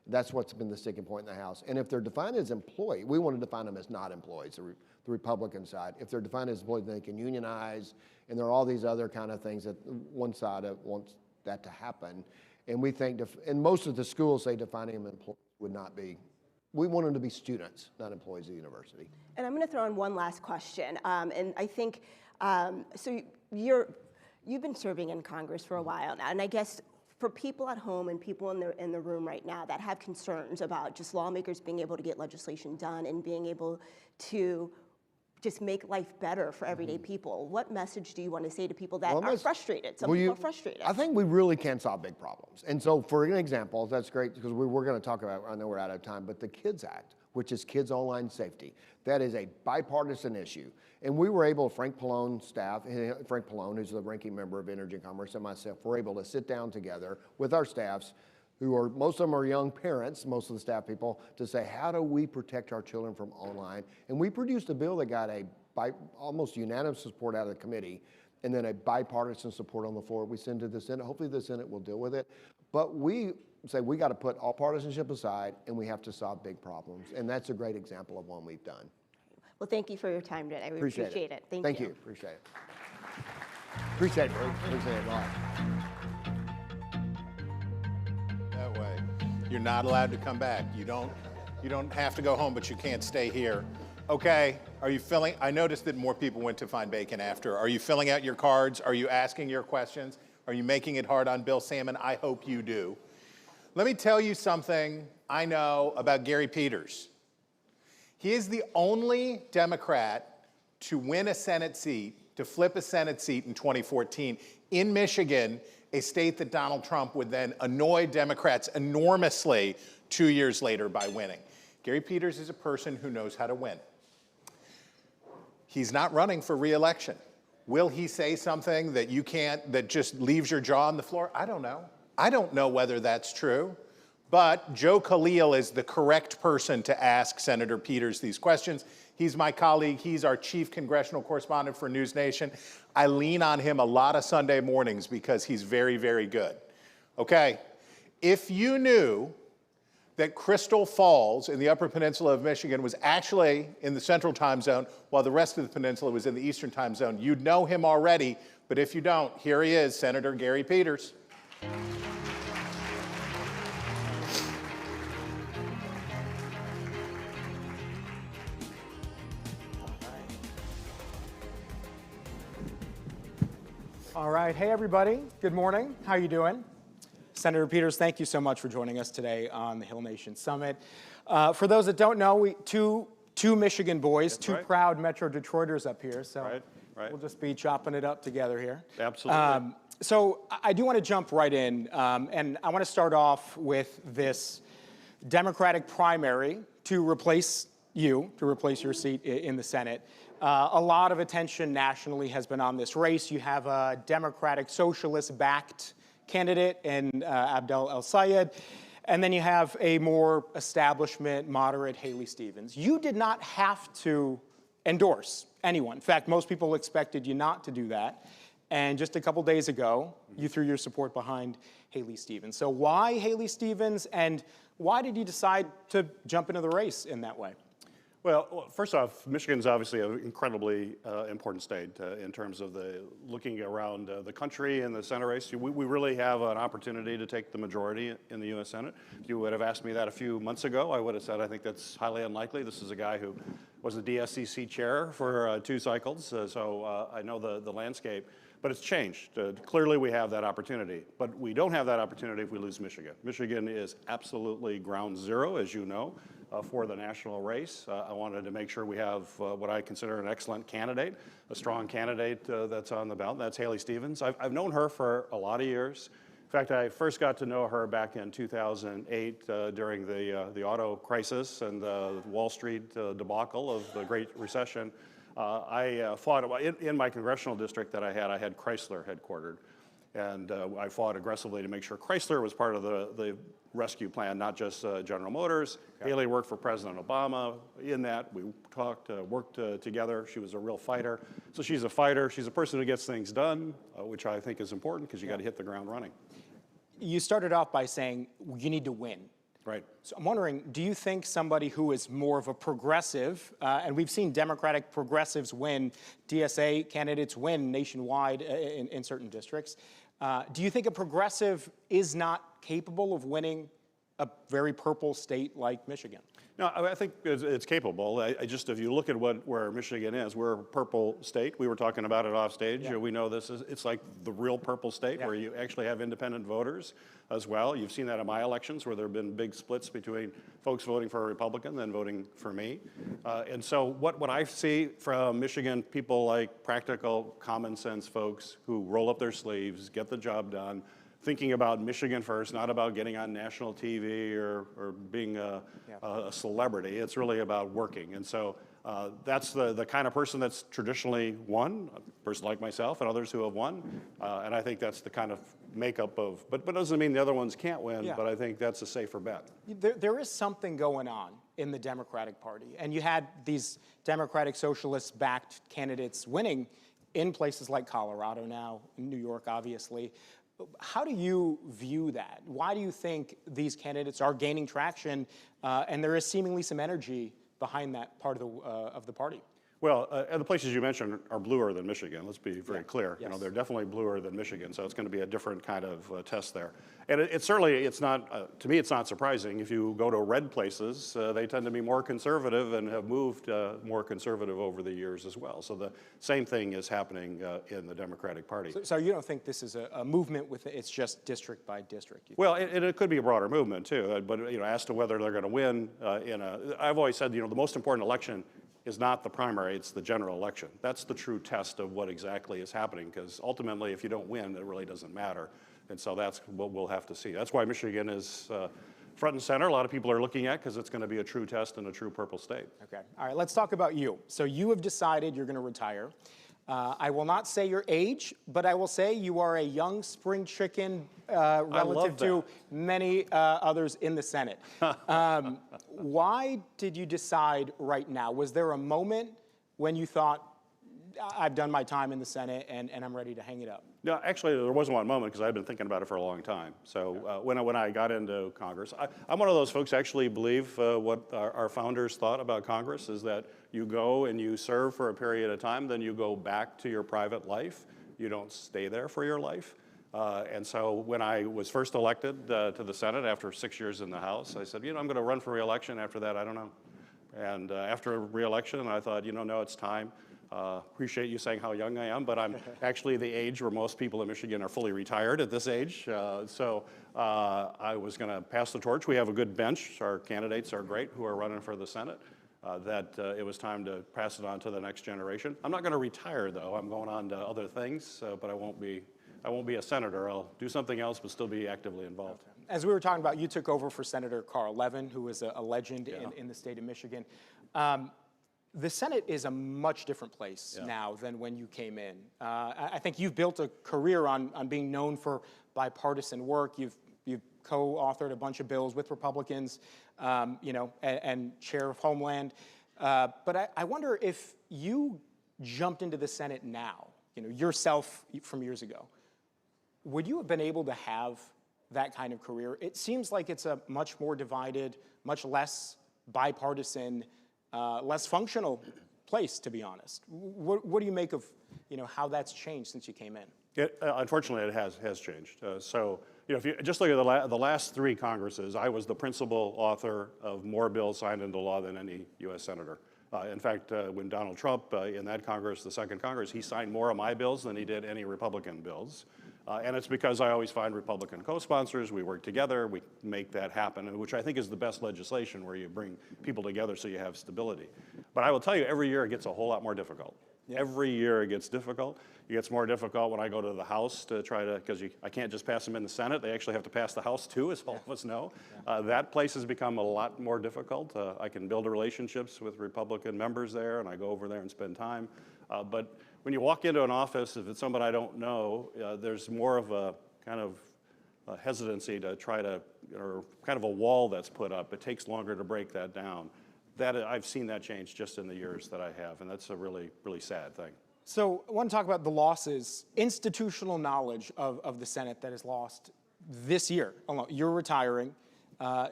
Speaker 7: That's what's been the sticking point in the House. And if they're defined as employee, we want to define them as not employees, the Republican side. If they're defined as employees, they can unionize, and there are all these other kind of things that one side wants that to happen. And we think, and most of the schools say defining them employees would not be, we want them to be students, not employees of the university.
Speaker 8: And I'm going to throw in one last question. And I think, so you've been serving in Congress for a while now, and I guess for people at home and people in the room right now that have concerns about just lawmakers being able to get legislation done and being able to just make life better for everyday people, what message do you want to say to people that are frustrated? Some people are frustrated.
Speaker 7: I think we really can solve big problems. And so for an example, that's great, because we're going to talk about, I know we're out of time, but the KIDS Act, which is Kids Online Safety, that is a bipartisan issue. And we were able, Frank Pallone staff, Frank Pallone, who's the ranking member of Energy and Commerce, and myself, were able to sit down together with our staffs, most of them are young parents, most of the staff people, to say, how do we protect our children from online? And we produced a bill that got almost unanimous support out of the committee, and then a bipartisan support on the floor. We send to the Senate. Hopefully the Senate will deal with it. But we say we got to put all partisanship aside, and we have to solve big problems. And that's a great example of one we've done.
Speaker 8: Well, thank you for your time today. We appreciate it.
Speaker 7: Thank you. Appreciate it. Appreciate it. Appreciate it a lot.
Speaker 6: That way. You're not allowed to come back. You don't have to go home, but you can't stay here. Okay, are you filling? I noticed that more people went to find bacon after. Are you filling out your cards? Are you asking your questions? Are you making it hard on Bill Salmon? I hope you do. Let me tell you something I know about Gary Peters. He is the only Democrat to win a Senate seat, to flip a Senate seat in 2014 in Michigan, a state that Donald Trump would then annoy Democrats enormously 2 years later by winning. Gary Peters is a person who knows how to win. He's not running for re-election. Will he say something that you can't, that just leaves your jaw on the floor? I don't know. I don't know whether that's true. But Joe Khalil is the correct person to ask Senator Peters these questions. He's my colleague. He's our chief congressional correspondent for NewsNation. I lean on him a lot of Sunday mornings because he's very, very good. Okay, if you knew that Crystal Falls in the Upper Peninsula of Michigan was actually in the Central Time Zone while the rest of the peninsula was in the Eastern Time Zone, you'd know him already. But if you don't, here he is, Senator Gary Peters.
Speaker 9: All right. Hey, everybody. Good morning. How you doing? Senator Peters, thank you so much for joining us today on the Hill Nation Summit. For those that don't know, two Michigan boys, two proud Metro Detroiters up here, so we'll just be chopping it up together here.
Speaker 10: Absolutely.
Speaker 9: So I do want to jump right in, and I want to start off with this Democratic primary to replace you, to replace your seat in the Senate. A lot of attention nationally has been on this race. You have a Democratic socialist-backed candidate in Abdel El-Sayed, and then you have a more establishment, moderate Haley Stevens. You did not have to endorse anyone. In fact, most people expected you not to do that. And just a couple days ago, you threw your support behind Haley Stevens. So why Haley Stevens, and why did you decide to jump into the race in that way?
Speaker 10: Well, first off, Michigan's obviously an incredibly important state in terms of looking around the country in the Senate race. We really have an opportunity to take the majority in the U.S. Senate. If you would have asked me that a few months ago, I would have said I think that's highly unlikely. This is a guy who was the DSCC chair for 2 cycles, so I know the landscape. But it's changed. Clearly, we have that opportunity. But we don't have that opportunity if we lose Michigan. Michigan is absolutely ground zero, as you know, for the national race. I wanted to make sure we have what I consider an excellent candidate, a strong candidate that's on the ballot. That's Haley Stevens. I've known her for a lot of years. In fact, I first got to know her back in 2008 during the auto crisis and the Wall Street debacle of the Great Recession. I fought in my congressional district that I had Chrysler headquartered, and I fought aggressively to make sure Chrysler was part of the rescue plan, not just General Motors. Okay. Haley worked for President Obama in that. We worked together. She was a real fighter. So she's a fighter. She's a person who gets things done, which I think is important because you got to hit the ground running.
Speaker 9: You started off by saying you need to win.
Speaker 10: Right.
Speaker 9: So I'm wondering, do you think somebody who is more of a progressive, and we've seen Democratic progressives win, DSA candidates win nationwide in certain districts, do you think a progressive is not capable of winning a very purple state like Michigan?
Speaker 10: No, I think it's capable. If you look at where Michigan is, we're a purple state. We were talking about it off stage. Yeah. We know it's like the real purple state where you actually have independent voters as well. You've seen that in my elections where there have been big splits between folks voting for a Republican and voting for me. And so what I see from Michigan, people like practical, common sense folks who roll up their sleeves, get the job done, thinking about Michigan first, not about getting on national TV or being a celebrity. It's really about working. And so that's the kind of person that's traditionally won, a person like myself and others who have won. And I think that's the kind of makeup of, but it doesn't mean the other ones can't win, but I think that's a safer bet.
Speaker 9: There is something going on in the Democratic Party. And you had these Democratic Socialist-backed candidates winning in places like Colorado now, New York, obviously. How do you view that? Why do you think these candidates are gaining traction and there is seemingly some energy behind that part of the party?
Speaker 10: Well, and the places you mentioned are bluer than Michigan. Let's be very clear.
Speaker 9: Yes.
Speaker 10: You know, they're definitely bluer than Michigan, so it's going to be a different kind of test there. And it certainly, it's not, to me, it's not surprising. If you go to red places, they tend to be more conservative and have moved more conservative over the years as well. So the same thing is happening in the Democratic Party.
Speaker 9: So you don't think this is a movement with, it's just district by district?
Speaker 10: Well, it could be a broader movement too, but you know, as to whether they're going to win I've always said, you know, the most important election is not the primary, it's the general election. That's the true test of what exactly is happening, because ultimately, if you don't win, it really doesn't matter. And so that's what we'll have to see. That's why Michigan is front and center. A lot of people are looking at, because it's going to be a true test in a true purple state.
Speaker 9: Okay, all right, let's talk about you. So you have decided you're going to retire. I will not say your age, but I will say you are a young spring chicken relative to many others in the Senate. Why did you decide right now? Was there a moment when you thought, I've done my time in the Senate and I'm ready to hang it up?
Speaker 10: No, actually, there wasn't one moment, because I've been thinking about it for a long time. So when I got into Congress, I'm one of those folks who actually believe what our founders thought about Congress is that you go and you serve for a period of time, then you go back to your private life. You don't stay there for your life. And so when I was first elected to the Senate after 6 years in the House, I said, you know, I'm going to run for re-election. After that, I don't know. And after re-election, I thought, you know, no, it's time. Appreciate you saying how young I am, but I'm actually the age where most people in Michigan are fully retired at this age. So I was going to pass the torch. We have a good bench. Our candidates are great who are running for the Senate. It was time to pass it on to the next generation. I'm not going to retire, though. I'm going on to other things, but I won't be a senator. I'll do something else, but still be actively involved.
Speaker 9: As we were talking about, you took over for Senator Carl Levin, who is a legend in the state of Michigan. The Senate is a much different place now than when you came in. I think you've built a career on being known for bipartisan work. You've co-authored a bunch of bills with Republicans, you know, and chair of Homeland. But I wonder if you jumped into the Senate now, you know, yourself from years ago, would you have been able to have that kind of career? It seems like it's a much more divided, much less bipartisan, less functional place, to be honest. What do you make of, you know, how that's changed since you came in?
Speaker 10: Unfortunately, it has changed. So, you know, if you just look at the last 3 Congresses, I was the principal author of more bills signed into law than any U.S. senator. In fact, when Donald Trump, in that Congress, the second Congress, he signed more of my bills than he did any Republican bills. And it's because I always find Republican co-sponsors, we work together, we make that happen, which I think is the best legislation, where you bring people together so you have stability. But I will tell you, every year it gets a whole lot more difficult. Every year it gets difficult. It gets more difficult when I go to the House to try to, because I can't just pass them in the Senate, they actually have to pass the House too, as all of us know. That place has become a lot more difficult. I can build relationships with Republican members there, and I go over there and spend time. But when you walk into an office, if it's someone I don't know, there's more of a kind of hesitancy to try to, or kind of a wall that's put up. It takes longer to break that down. I've seen that change just in the years that I have, and that's a really, really sad thing.
Speaker 9: So I want to talk about the losses, institutional knowledge of the Senate that is lost this year alone. You're retiring.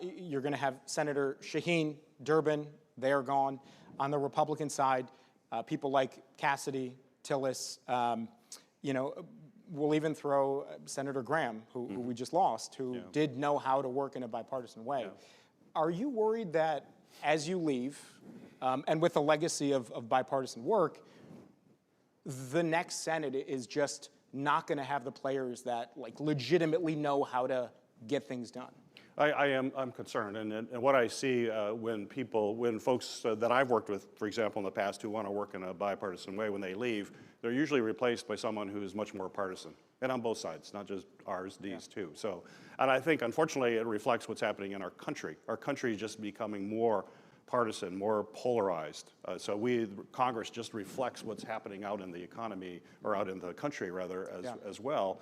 Speaker 9: You're going to have Senator Shaheen, Durbin, they're gone. On the Republican side, people like Cassidy, Tillis, you know, we'll even throw Senator Graham, who we just lost, who did know how to work in a bipartisan way. Are you worried that as you leave, and with a legacy of bipartisan work, the next Senate is just not going to have the players that like legitimately know how to get things done?
Speaker 10: I'm concerned, and what I see when folks that I've worked with, for example, in the past, who want to work in a bipartisan way, when they leave, they're usually replaced by someone who's much more partisan, and on both sides, not just ours, D's too. So, and I think, unfortunately, it reflects what's happening in our country. Our country is just becoming more partisan, more polarized. So Congress just reflects what's happening out in the economy, or out in the country rather, as well.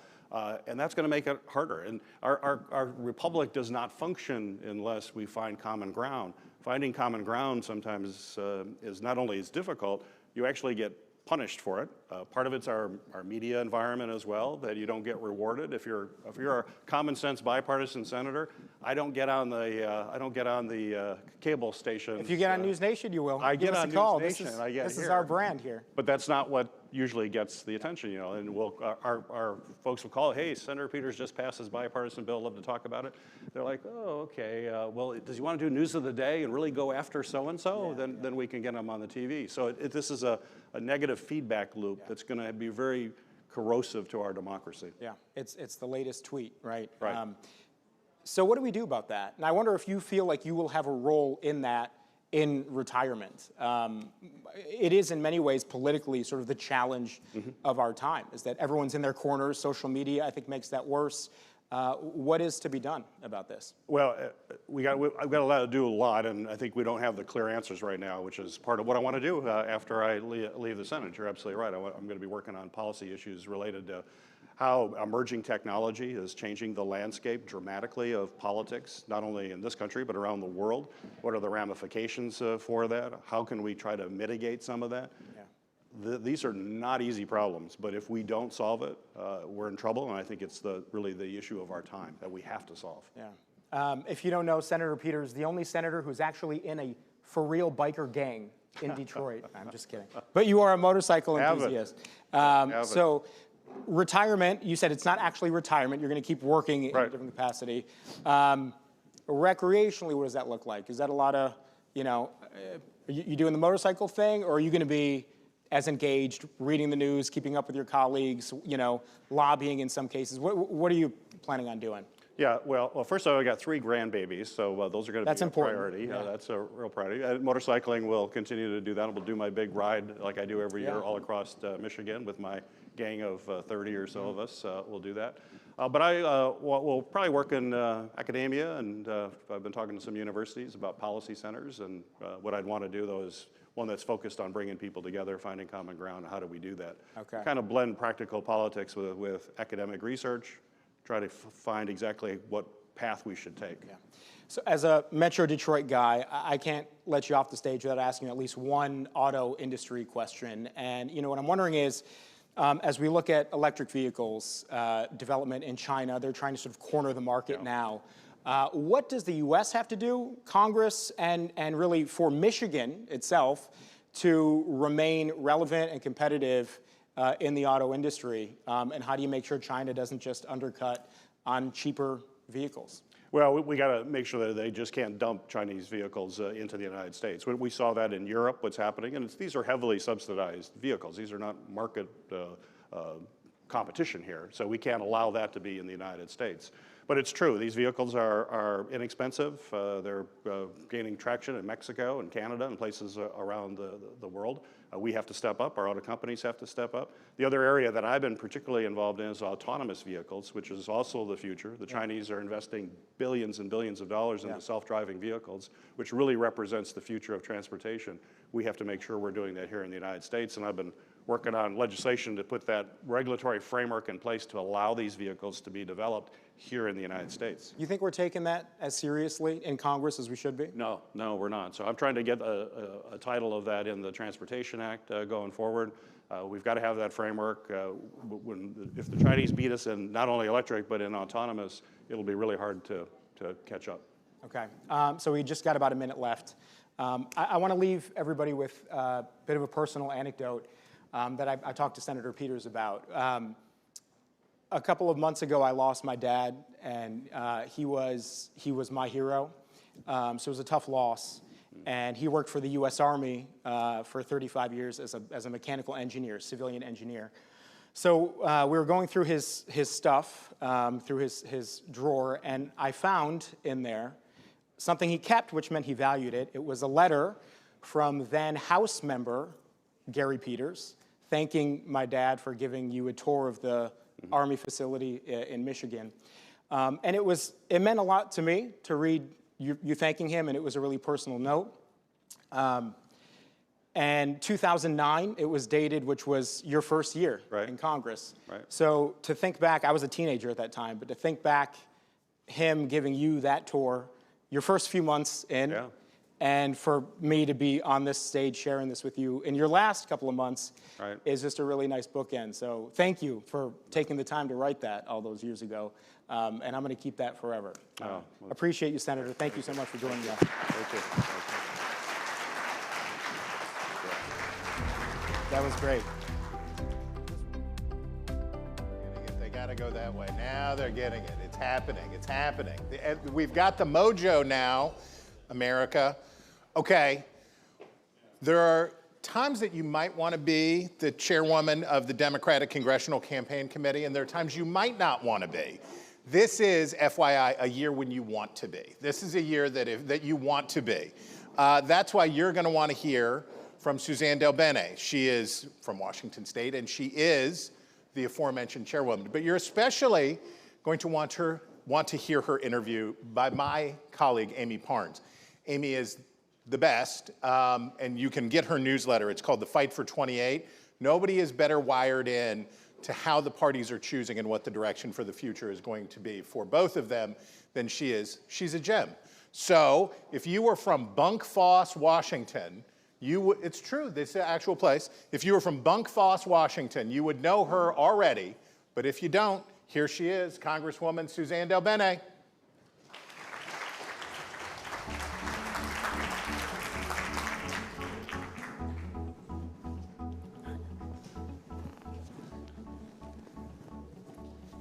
Speaker 10: And that's going to make it harder. And our republic does not function unless we find common ground. Finding common ground sometimes is not only is difficult, you actually get punished for it. Part of it's our media environment as well, that you don't get rewarded. If you're a common sense bipartisan senator, I don't get on the cable station.
Speaker 9: If you get on NewsNation, you will.
Speaker 10: I
Speaker 9: Give
Speaker 10: get
Speaker 9: us
Speaker 10: on
Speaker 9: a call.
Speaker 10: NewsNation.
Speaker 9: This is our brand here.
Speaker 10: But that's not what usually gets the attention, you know. And our folks will call, hey, Senator Peters just passed his bipartisan bill. Love to talk about it. They're like, oh, okay. Well, does he want to do news of the day and really go after so and so? Then we can get him on the TV. So this is a negative feedback loop that's going to be very corrosive to our democracy.
Speaker 9: Yeah, it's the latest tweet, right?
Speaker 10: Right.
Speaker 9: So what do we do about that? And I wonder if you feel like you will have a role in that in retirement. It is in many ways politically sort of the challenge of our time, is that everyone's in their corners. Social media, I think, makes that worse. What is to be done about this?
Speaker 10: Well, I've got to do a lot, and I think we don't have the clear answers right now, which is part of what I want to do after I leave the Senate. You're absolutely right. I'm going to be working on policy issues related to how emerging technology is changing the landscape dramatically of politics, not only in this country, but around the world. What are the ramifications for that? How can we try to mitigate some of that? These are not easy problems, but if we don't solve it, we're in trouble, and I think it's really the issue of our time that we have to solve.
Speaker 9: Yeah. If you don't know, Senator Peters, the only senator who's actually in a for-real biker gang in Detroit. I'm just kidding. But you are a motorcycle enthusiast. So retirement, you said it's not actually retirement. You're going to keep working in a different capacity. Recreationally, what does that look like? Is that a lot of, you doing the motorcycle thing, or are you going to be as engaged, reading the news, keeping up with your colleagues, lobbying in some cases? What are you planning on doing?
Speaker 10: Yeah, well, first of all, I got 3 grandbabies, so those are going to be a priority.
Speaker 9: Yeah.
Speaker 10: That's a real priority. Motorcycling will continue to do that. We'll do my big ride like I do every year all across Michigan with my gang of 30 or so of us. We'll do that. But I will probably work in academia, and I've been talking to some universities about policy centers, and what I'd want to do, though, is one that's focused on bringing people together, finding common ground. How do we do that?
Speaker 9: Okay.
Speaker 10: Kind of blend practical politics with academic research, try to find exactly what path we should take.
Speaker 9: Yeah. So as a Metro Detroit guy, I can't let you off the stage without asking you at least one auto industry question. And what I'm wondering is, as we look at electric vehicles development in China, they're trying to sort of corner the market now. What does the U.S. have to do, Congress, and really for Michigan itself, to remain relevant and competitive in the auto industry? And how do you make sure China doesn't just undercut on cheaper vehicles?
Speaker 10: Well, we got to make sure that they just can't dump Chinese vehicles into the United States. We saw that in Europe, what's happening, and these are heavily subsidized vehicles. These are not market competition here, so we can't allow that to be in the United States. But it's true, these vehicles are inexpensive. They're gaining traction in Mexico and Canada and places around the world. We have to step up, our auto companies have to step up. The other area that I've been particularly involved in is autonomous vehicles, which is also the future. The Chinese are investing billions and billions of dollars into self-driving vehicles, which really represents the future of transportation. We have to make sure we're doing that here in the United States, and I've been working on legislation to put that regulatory framework in place to allow these vehicles to be developed here in the United States.
Speaker 9: You think we're taking that as seriously in Congress as we should be?
Speaker 10: No, we're not. So I'm trying to get a title of that in the Transportation Act going forward. We've got to have that framework. If the Chinese beat us in not only electric, but in autonomous, it'll be really hard to catch up.
Speaker 9: Okay, so we just got about a minute left. I want to leave everybody with a bit of a personal anecdote that I talked to Senator Peters about. A couple of months ago, I lost my dad, and he was my hero. So it was a tough loss. And he worked for the U.S. Army for 35 years as a mechanical engineer, civilian engineer. So we were going through his stuff, through his drawer, and I found in there something he kept, which meant he valued it. It was a letter from then House member Gary Peters, thanking my dad for giving you a tour of the Army facility in Michigan. And it meant a lot to me to read you thanking him, and it was a really personal note. And 2009, it was dated, which was your first year in Congress.
Speaker 10: Right.
Speaker 9: So to think back, I was a teenager at that time, but to think back him giving you that tour, your first few months in, and for me to be on this stage sharing this with you in your last couple of months is just a really nice bookend. So thank you for taking the time to write that all those years ago, and I'm going to keep that forever. Appreciate you, Senator. Thank you so much for joining us.
Speaker 6: Thank you.
Speaker 9: That was great.
Speaker 6: They got to go that way. Now they're getting it. It's happening. It's happening. We've got the mojo now, America. Okay. There are times that you might want to be the chairwoman of the Democratic Congressional Campaign Committee, and there are times you might not want to be. This is, FYI, a year when you want to be. This is a year that you want to be. That's why you're going to want to hear from Suzanne DelBene. She is from Washington State, and she is the aforementioned chairwoman. But you're especially going to want to hear her interview by my colleague, Amy Parnes. Amy is the best, and you can get her newsletter. It's called The Fight for 28. Nobody is better wired in to how the parties are choosing and what the direction for the future is going to be for both of them than she is. She's a gem. So if you were from Bunk Foss, Washington, it's true, this is an actual place. If you were from Bunk Foss, Washington, you would know her already. But if you don't, here she is, Congresswoman Suzanne DelBene.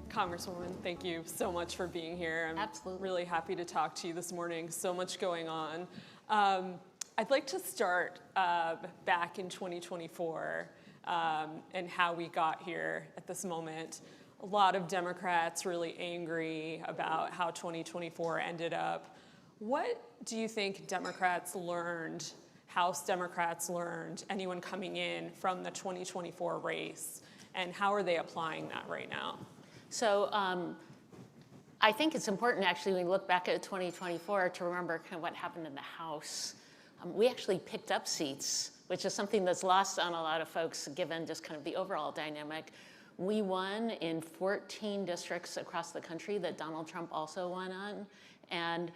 Speaker 11: Congresswoman, thank you so much for being here. I'm
Speaker 12: Absolutely.
Speaker 11: Really happy to talk to you this morning. So much going on. I'd like to start back in 2024 and how we got here at this moment. A lot of Democrats really angry about how 2024 ended up. What do you think Democrats learned, House Democrats learned, anyone coming in from the 2024 race, and how are they applying that right now?
Speaker 12: So I think it's important, actually, when we look back at 2024 to remember kind of what happened in the House. We actually picked up seats, which is something that's lost on a lot of folks given just kind of the overall dynamic. We won in 14 districts across the country that Donald Trump also won on. And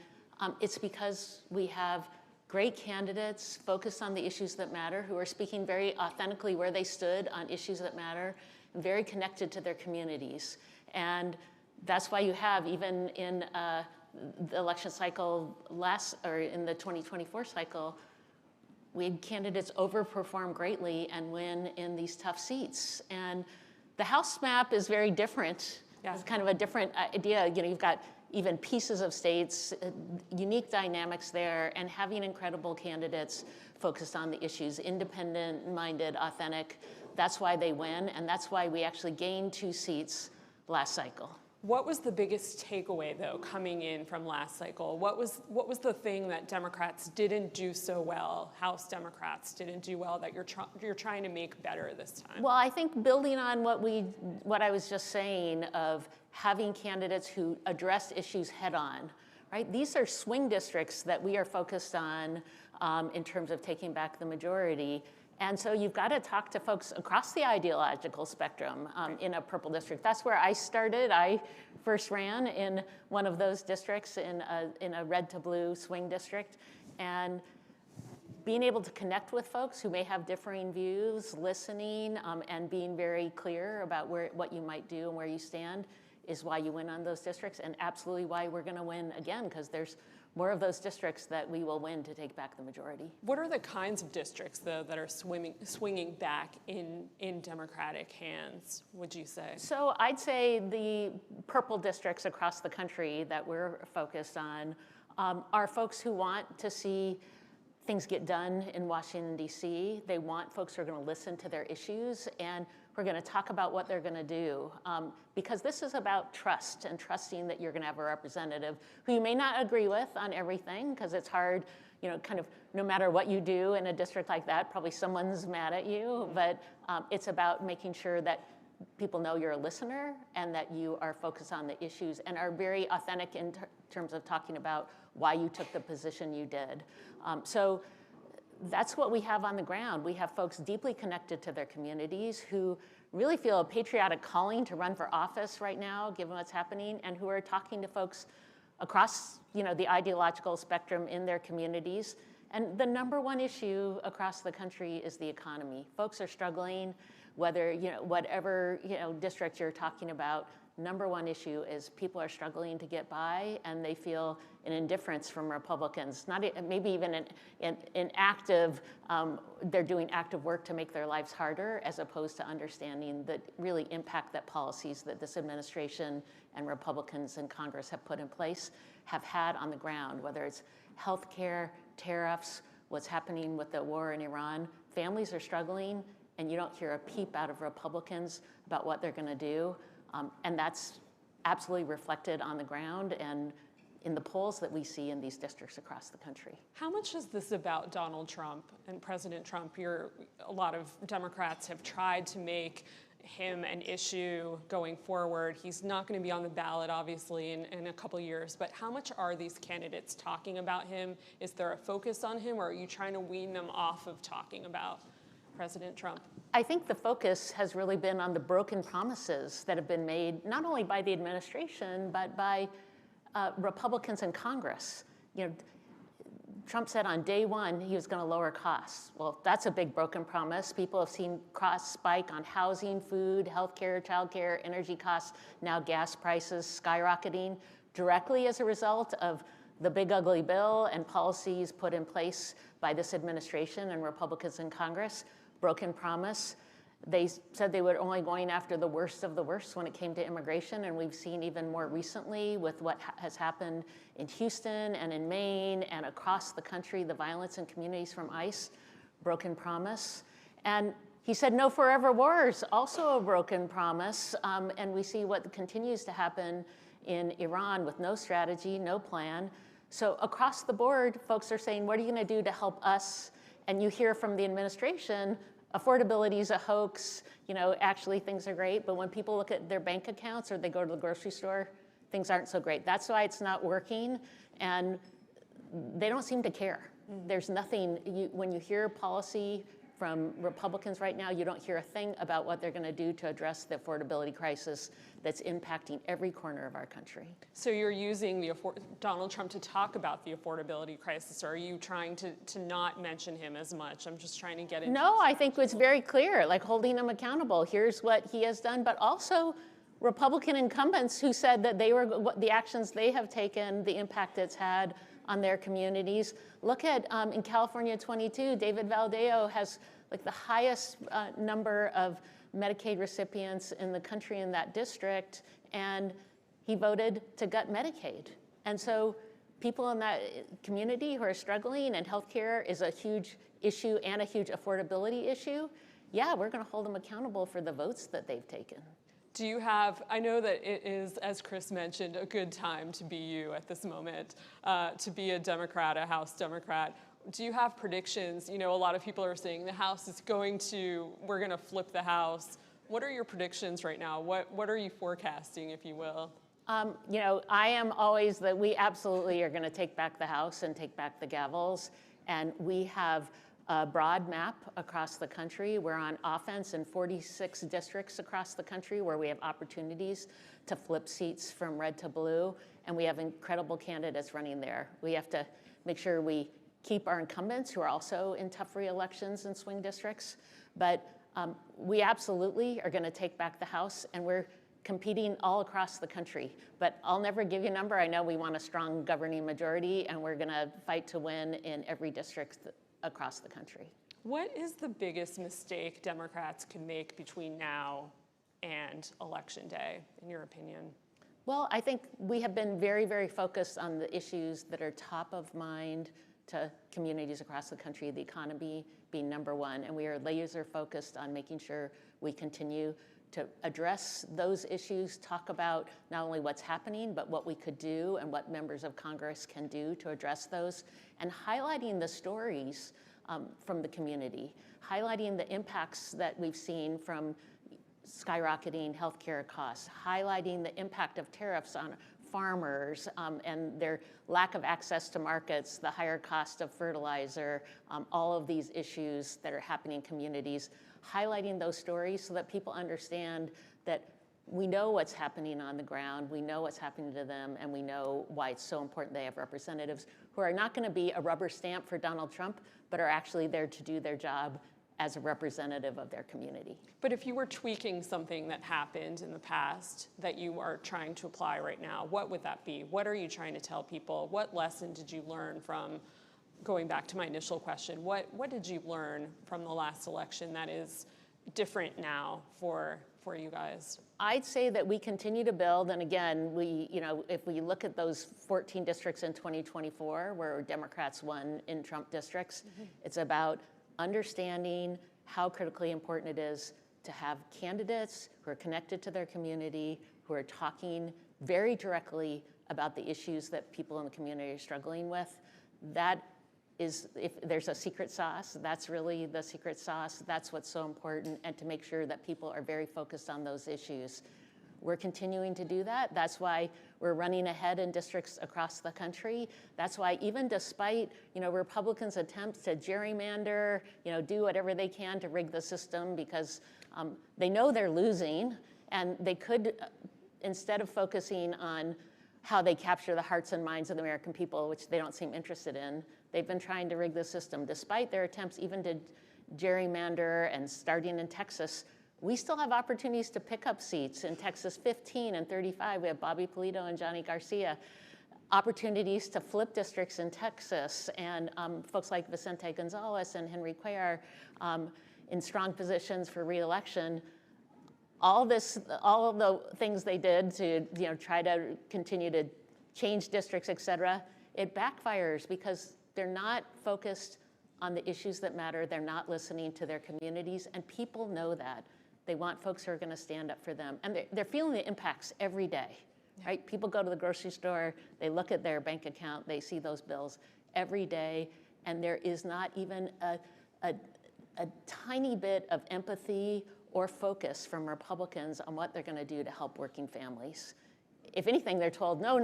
Speaker 12: it's because we have great candidates focused on the issues that matter, who are speaking very authentically where they stood on issues that matter, and very connected to their communities. And that's why you have, even in the election cycle in the 2024 cycle, we had candidates overperform greatly and win in these tough seats. And the House map is very different. Yeah. It's kind of a different idea. You know, you've got even pieces of states, unique dynamics there, and having incredible candidates focused on the issues, independent-minded, authentic. That's why they win, and that's why we actually gained 2 seats last cycle.
Speaker 11: What was the biggest takeaway, though, coming in from last cycle? What was the thing that Democrats didn't do so well, House Democrats didn't do well, that you're trying to make better this time?
Speaker 12: Well, I think building on what I was just saying of having candidates who address issues head on, right? These are swing districts that we are focused on in terms of taking back the majority. And so you've got to talk to folks across the ideological spectrum in a purple district. That's where I started. I first ran in one of those districts in a red to blue swing district. And being able to connect with folks who may have differing views, listening, and being very clear about what you might do and where you stand is why you win on those districts, and absolutely why we're going to win again, because there's more of those districts that we will win to take back the majority.
Speaker 11: What are the kinds of districts, though, that are swinging back in Democratic hands, would you say?
Speaker 12: So I'd say the purple districts across the country that we're focused on are folks who want to see things get done in Washington, D.C. They want folks who are going to listen to their issues, and we're going to talk about what they're going to do, because this is about trust and trusting that you're going to have a representative who you may not agree with on everything, because it's hard, you know, kind of no matter what you do in a district like that, probably someone's mad at you, but it's about making sure that people know you're a listener and that you are focused on the issues and are very authentic in terms of talking about why you took the position you did. So that's what we have on the ground. We have folks deeply connected to their communities who really feel a patriotic calling to run for office right now, given what's happening, and who are talking to folks across, you know, the ideological spectrum in their communities And the number one issue across the country is the economy. Folks are struggling, whether, whatever, district you're talking about. Number one issue is people are struggling to get by, and they feel an indifference from Republicans. Not maybe even an active, they're doing active work to make their lives harder, as opposed to understanding the really impact that policies that this administration and Republicans in Congress have put in place have had on the ground, whether it's healthcare, tariffs, what's happening with the war in Iran. Families are struggling, and you don't hear a peep out of Republicans about what they're going to do. And that's absolutely reflected on the ground and in the polls that we see in these districts across the country.
Speaker 11: How much is this about Donald Trump and President Trump? A lot of Democrats have tried to make him an issue going forward. He's not going to be on the ballot, obviously, in a couple years, but how much are these candidates talking about him? Is there a focus on him, or are you trying to wean them off of talking about President Trump?
Speaker 12: I think the focus has really been on the broken promises that have been made, not only by the administration, but by Republicans in Congress. Trump said on day one he was going to lower costs. Well, that's a big broken promise. People have seen costs spike on housing, food, healthcare, childcare, energy costs, now gas prices skyrocketing directly as a result of the big ugly bill and policies put in place by this administration and Republicans in Congress. Broken promise. They said they were only going after the worst of the worst when it came to immigration, and we've seen even more recently with what has happened in Houston and in Maine and across the country, the violence in communities from ICE. Broken promise. And he said no forever wars, also a broken promise, and we see what continues to happen in Iran with no strategy, no plan. So across the board, folks are saying, what are you going to do to help us? And you hear from the administration, affordability is a hoax, actually things are great, but when people look at their bank accounts or they go to the grocery store, things aren't so great. That's why it's not working, and they don't seem to care. There's nothing, when you hear policy from Republicans right now, you don't hear a thing about what they're going to do to address the affordability crisis that's impacting every corner of our country.
Speaker 11: So you're using Donald Trump to talk about the affordability crisis, or are you trying to not mention him as much? I'm just trying to get into
Speaker 12: No, I think it's very clear, like holding him accountable. Here's what he has done, but also Republican incumbents who said that the actions they have taken, the impact it's had on their communities. Look at, in California 22, David Valdeo has like the highest number of Medicaid recipients in the country in that district, and he voted to gut Medicaid. And so people in that community who are struggling, and healthcare is a huge issue and a huge affordability issue, yeah, we're going to hold them accountable for the votes that they've taken.
Speaker 11: Do you have, I know that it is, as Chris mentioned, a good time to be you at this moment, to be a Democrat, a House Democrat. Do you have predictions? A lot of people are saying the House is we're going to flip the House. What are your predictions right now? What are you forecasting, if you will?
Speaker 12: I am always that we absolutely are going to take back the House and take back the gavels. And we have a broad map across the country. We're on offense in 46 districts across the country where we have opportunities to flip seats from red to blue. And we have incredible candidates running there. We have to make sure we keep our incumbents who are also in tough re-elections in swing districts. But we absolutely are going to take back the House, and we're competing all across the country. But I'll never give you a number. I know we want a strong governing majority, and we're going to fight to win in every district across the country.
Speaker 11: What is the biggest mistake Democrats can make between now and Election Day, in your opinion?
Speaker 12: Well, I think we have been very, very focused on the issues that are top of mind to communities across the country, the economy being number one, and we are laser focused on making sure we continue to address those issues, talk about not only what's happening, but what we could do and what members of Congress can do to address those, and highlighting the stories from the community, highlighting the impacts that we've seen from skyrocketing healthcare costs, highlighting the impact of tariffs on farmers and their lack of access to markets, the higher cost of fertilizer, all of these issues that are happening in communities, highlighting those stories so that people understand that we know what's happening on the ground, we know what's happening to them, and we know why it's so important they have representatives who are not going to be a rubber stamp for Donald Trump, but are actually there to do their job as a representative of their community.
Speaker 11: But if you were tweaking something that happened in the past that you are trying to apply right now, what would that be? What are you trying to tell people? What lesson did you learn from, going back to my initial question, what did you learn from the last election that is different now for you guys?
Speaker 12: I'd say that we continue to build, and again, if we look at those 14 districts in 2024 where Democrats won in Trump districts, it's about understanding how critically important it is to have candidates who are connected to their community, who are talking very directly about the issues that people in the community are struggling with. That is, if there's a secret sauce, that's really the secret sauce. That's what's so important, and to make sure that people are very focused on those issues. We're continuing to do that. That's why we're running ahead in districts across the country. That's why even despite, Republicans' attempts to gerrymander, do whatever they can to rig the system because they know they're losing, and they could, instead of focusing on how they capture the hearts and minds of the American people, which they don't seem interested in, they've been trying to rig the system. Despite their attempts even to gerrymander, and starting in Texas, we still have opportunities to pick up seats. In Texas 15 and 35, we have Bobby Polito and Johnny Garcia. Opportunities to flip districts in Texas, and folks like Vicente Gonzalez and Henry Cuellar in strong positions for re-election. All of the things they did to try to continue to change districts, et cetera, it backfires because they're not focused on the issues that matter. They're not listening to their communities, and people know that. They want folks who are going to stand up for them. And they're feeling the impacts every day, right? People go to the grocery store, they look at their bank account, they see those bills every day, and there is not even a tiny bit of empathy or focus from Republicans on what they're going to do to help working families. If anything, they're told, no,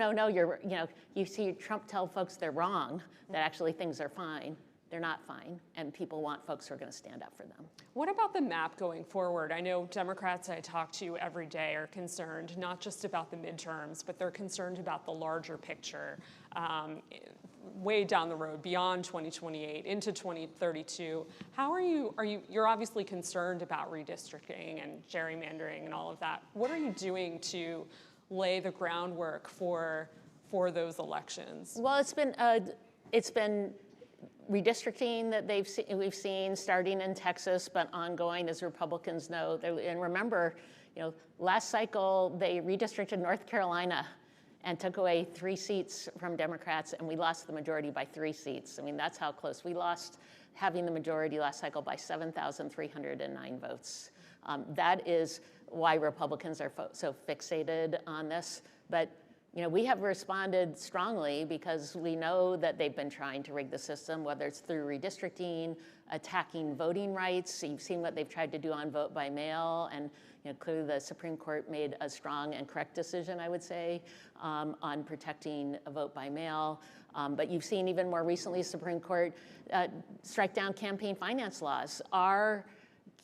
Speaker 12: you see Trump tell folks they're wrong, that actually things are fine. They're not fine, and people want folks who are going to stand up for them.
Speaker 11: What about the map going forward? I know Democrats I talk to every day are concerned not just about the midterms, but they're concerned about the larger picture, way down the road, beyond 2028, into 2032. How are you're obviously concerned about redistricting and gerrymandering and all of that. What are you doing to lay the groundwork for those elections?
Speaker 12: Well, it's been redistricting that we've seen starting in Texas, but ongoing, as Republicans know. And remember, last cycle they redistricted North Carolina and took away 3 seats from Democrats, and we lost the majority by 3 seats. I mean, that's how close. We lost having the majority last cycle by 7,309 votes. That is why Republicans are so fixated on this. But we have responded strongly because we know that they've been trying to rig the system, whether it's through redistricting, attacking voting rights. You've seen what they've tried to do on vote by mail, and clearly the Supreme Court made a strong and correct decision, I would say, on protecting a vote by mail. But you've seen even more recently, Supreme Court strike down campaign finance laws. Our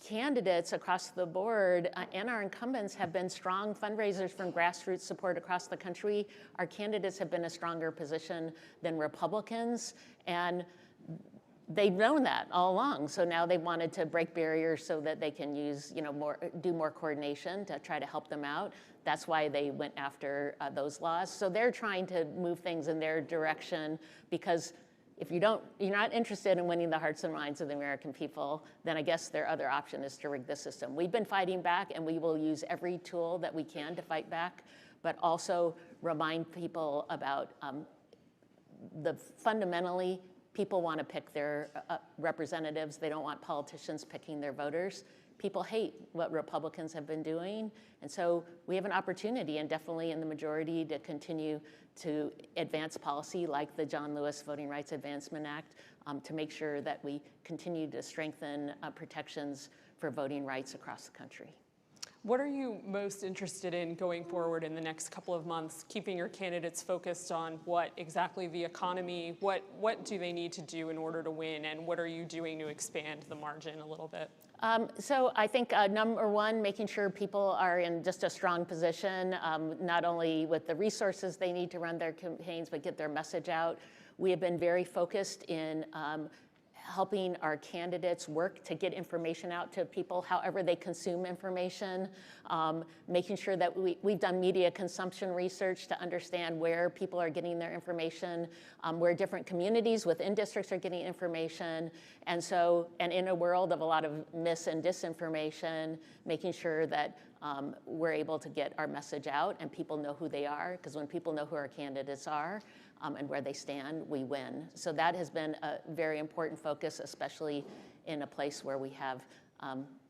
Speaker 12: candidates across the board and our incumbents have been strong fundraisers from grassroots support across the country. Our candidates have been a stronger position than Republicans, and they've known that all along. So now they wanted to break barriers so that they can use, do more coordination to try to help them out. That's why they went after those laws. So they're trying to move things in their direction, because if you're not interested in winning the hearts and minds of the American people, then I guess their other option is to rig the system. We've been fighting back, and we will use every tool that we can to fight back, but also remind people about fundamentally, people want to pick their representatives. They don't want politicians picking their voters. People hate what Republicans have been doing, and so we have an opportunity, and definitely in the majority, to continue to advance policy like the John Lewis Voting Rights Advancement Act, to make sure that we continue to strengthen protections for voting rights across the country.
Speaker 11: What are you most interested in going forward in the next couple of months, keeping your candidates focused on what exactly the economy, what do they need to do in order to win, and what are you doing to expand the margin a little bit?
Speaker 12: So I think number one, making sure people are in just a strong position, not only with the resources they need to run their campaigns, but get their message out. We have been very focused in helping our candidates work to get information out to people however they consume information, making sure that we've done media consumption research to understand where people are getting their information, where different communities within districts are getting information. And in a world of a lot of mis and disinformation, making sure that we're able to get our message out and people know who they are, because when people know who our candidates are, and where they stand, we win. So that has been a very important focus, especially in a place where we have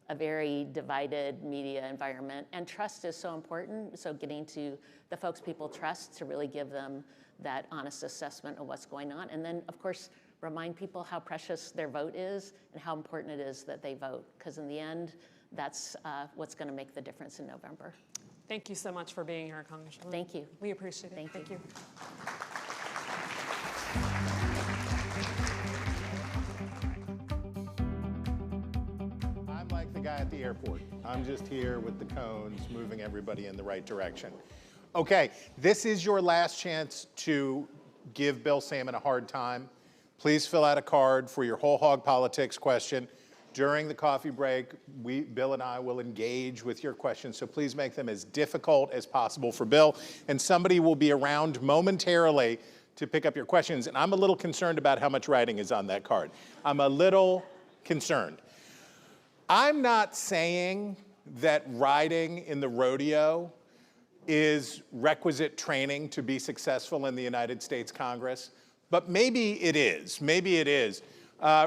Speaker 12: a very divided media environment. And trust is so important, so getting to the folks people trust to really give them that honest assessment of what's going on. And then, of course, remind people how precious their vote is and how important it is that they vote, because in the end, that's what's gonna make the difference in November.
Speaker 11: Thank you so much for being here, Congresswoman.
Speaker 12: Thank you.
Speaker 11: We appreciate it.
Speaker 12: Thank you.
Speaker 6: I'm like the guy at the airport. I'm just here with the cones, moving everybody in the right direction. Okay, this is your last chance to give Bill Salmon a hard time. Please fill out a card for your whole hog politics question. During the coffee break, Bill and I will engage with your questions, so please make them as difficult as possible for Bill. And somebody will be around momentarily to pick up your questions. And I'm a little concerned about how much writing is on that card. I'm a little concerned. I'm not saying that riding in the rodeo is requisite training to be successful in the United States Congress, but maybe it is. Maybe it is.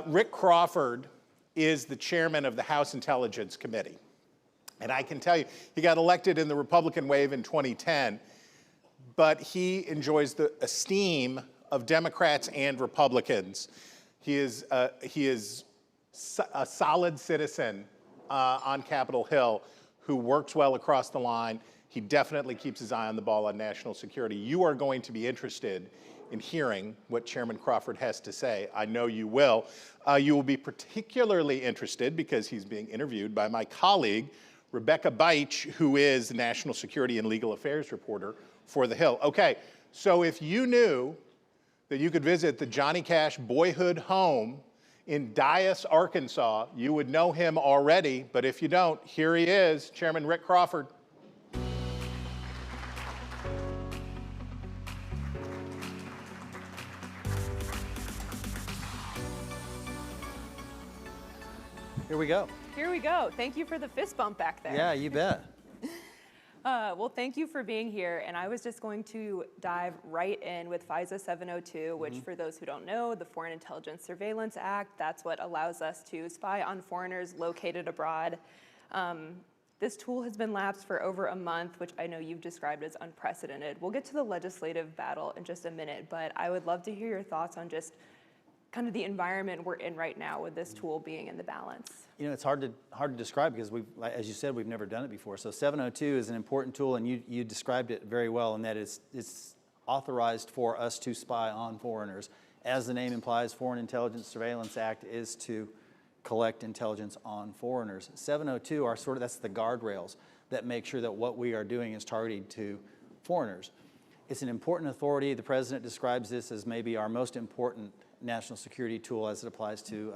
Speaker 6: Rick Crawford is the chairman of the House Intelligence Committee. And I can tell you, he got elected in the Republican wave in 2010, but he enjoys the esteem of Democrats and Republicans. He is a solid citizen on Capitol Hill who works well across the line. He definitely keeps his eye on the ball on national security. You are going to be interested in hearing what Chairman Crawford has to say. I know you will. You will be particularly interested because he's being interviewed by my colleague, Rebecca Beich, who is the National Security and Legal Affairs reporter for The Hill. Okay, so if you knew that you could visit the Johnny Cash boyhood home in Dyess, Arkansas, you would know him already, but if you don't, here he is, Chairman Rick Crawford.
Speaker 13: Here we go.
Speaker 14: Here we go. Thank you for the fist bump back there.
Speaker 13: Yeah, you bet.
Speaker 14: Well, thank you for being here. And I was just going to dive right in with FISA 702, which for those who don't know, the Foreign Intelligence Surveillance Act, that's what allows us to spy on foreigners located abroad. This tool has been lapsed for over a month, which I know you've described as unprecedented. We'll get to the legislative battle in just a minute, but I would love to hear your thoughts on just kind of the environment we're in right now with this tool being in the balance.
Speaker 13: You know, it's hard to describe because as you said, we've never done it before. So 702 is an important tool, and you described it very well, in that it's authorized for us to spy on foreigners. As the name implies, Foreign Intelligence Surveillance Act is to collect intelligence on foreigners. 702 are that's the guardrails that make sure that what we are doing is targeted to foreigners. It's an important authority. The president describes this as maybe our most important national security tool as it applies to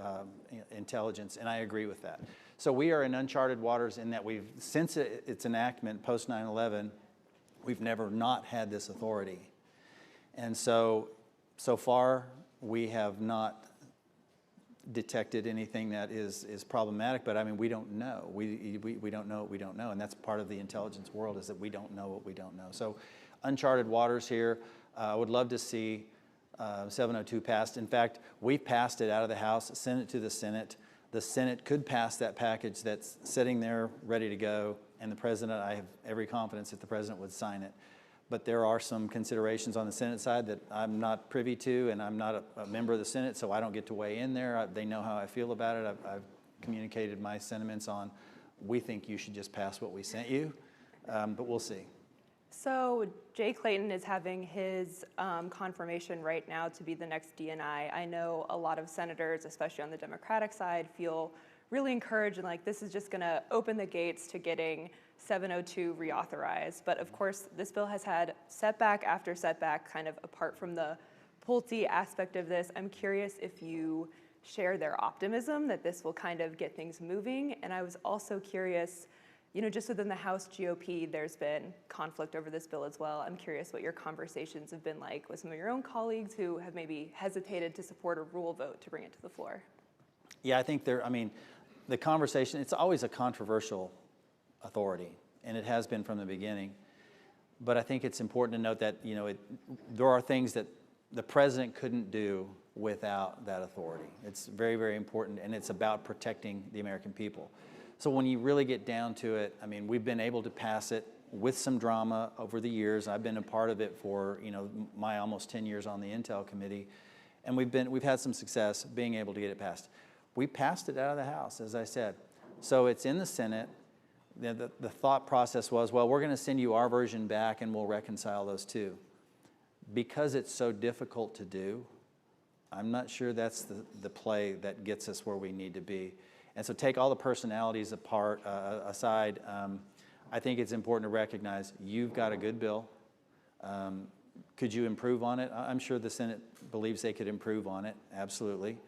Speaker 13: intelligence, and I agree with that. So we are in uncharted waters in that since its enactment post 9/11, we've never not had this authority. And so far, we have not detected anything that is problematic, but I mean, we don't know. We don't know what we don't know, and that's part of the intelligence world, is that we don't know what we don't know. So uncharted waters here. I would love to see 702 passed. In fact, we passed it out of the House, sent it to the Senate. The Senate could pass that package that's sitting there ready to go, and the president, I have every confidence that the president would sign it. But there are some considerations on the Senate side that I'm not privy to, and I'm not a member of the Senate, so I don't get to weigh in there. They know how I feel about it. I've communicated my sentiments on we think you should just pass what we sent you, but we'll see.
Speaker 14: So Jay Clayton is having his confirmation right now to be the next DNI. I know a lot of senators, especially on the Democratic side, feel really encouraged and like this is just going to open the gates to getting 702 reauthorized. But of course, this bill has had setback after setback, kind of apart from the Pulte aspect of this. I'm curious if you share their optimism that this will kind of get things moving. And I was also curious, you know, just within the House GOP, there's been conflict over this bill as well. I'm curious what your conversations have been like with some of your own colleagues who have maybe hesitated to support a rule vote to bring it to the floor.
Speaker 13: Yeah, I think the conversation, it's always a controversial authority, and it has been from the beginning. But I think it's important to note that, you know, there are things that the president couldn't do without that authority. It's very, very important, and it's about protecting the American people. So when you really get down to it, I mean, we've been able to pass it with some drama over the years. I've been a part of it for, you know, my almost 10 years on the Intel Committee, and we've had some success being able to get it passed. We passed it out of the House, as I said. So it's in the Senate. The thought process was, well, we're going to send you our version back and we'll reconcile those two. Because it's so difficult to do, I'm not sure that's the play that gets us where we need to be. And so take all the personalities aside, I think it's important to recognize you've got a good bill. Could you improve on it? I'm sure the Senate believes they could improve on it, absolutely.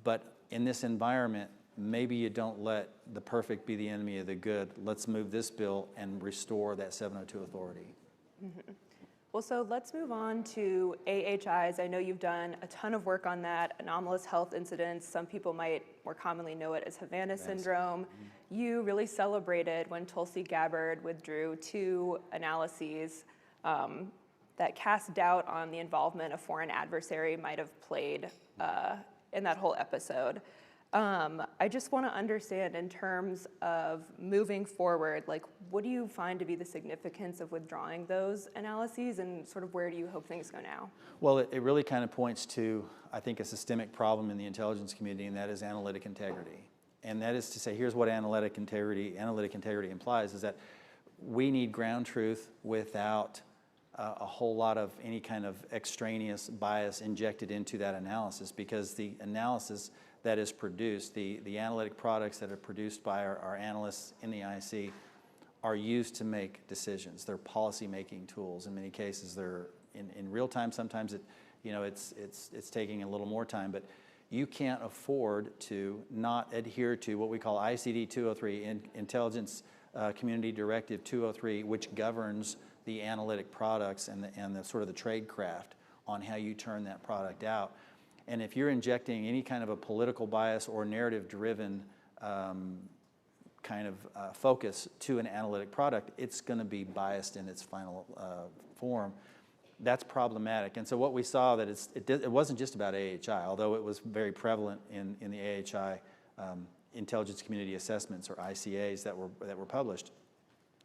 Speaker 13: But in this environment, maybe you don't let the perfect be the enemy of the good. Let's move this bill and restore that 702 authority.
Speaker 14: Mm-hmm. Well, so let's move on to AHIs. I know you've done a ton of work on that, anomalous health incidents. Some people might more commonly know it as Havana syndrome. Mm-hmm. You really celebrated when Tulsi Gabbard withdrew 2 analyses that cast doubt on the involvement a foreign adversary might have played in that whole episode. I just want to understand in terms of moving forward, like what do you find to be the significance of withdrawing those analyses and sort of where do you hope things go now?
Speaker 13: Well, it really kind of points to, I think, a systemic problem in the intelligence community, and that is analytic integrity. And that is to say, here's what analytic integrity implies, is that we need ground truth without a whole lot of any kind of extraneous bias injected into that analysis, because the analysis that is produced, the analytic products that are produced by our analysts in the IC are used to make decisions. They're policy-making tools. In many cases, they're in real time. Sometimes it's taking a little more time, but you can't afford to not adhere to what we call ICD 203, Intelligence Community Directive 203, which governs the analytic products and the sort of the trade craft on how you turn that product out. And if you're injecting any kind of a political bias or narrative-driven kind of focus to an analytic product, it's going to be biased in its final form. That's problematic. And so what we saw that it wasn't just about AHI, although it was very prevalent in the AHI intelligence community assessments, or ICAs, that were published.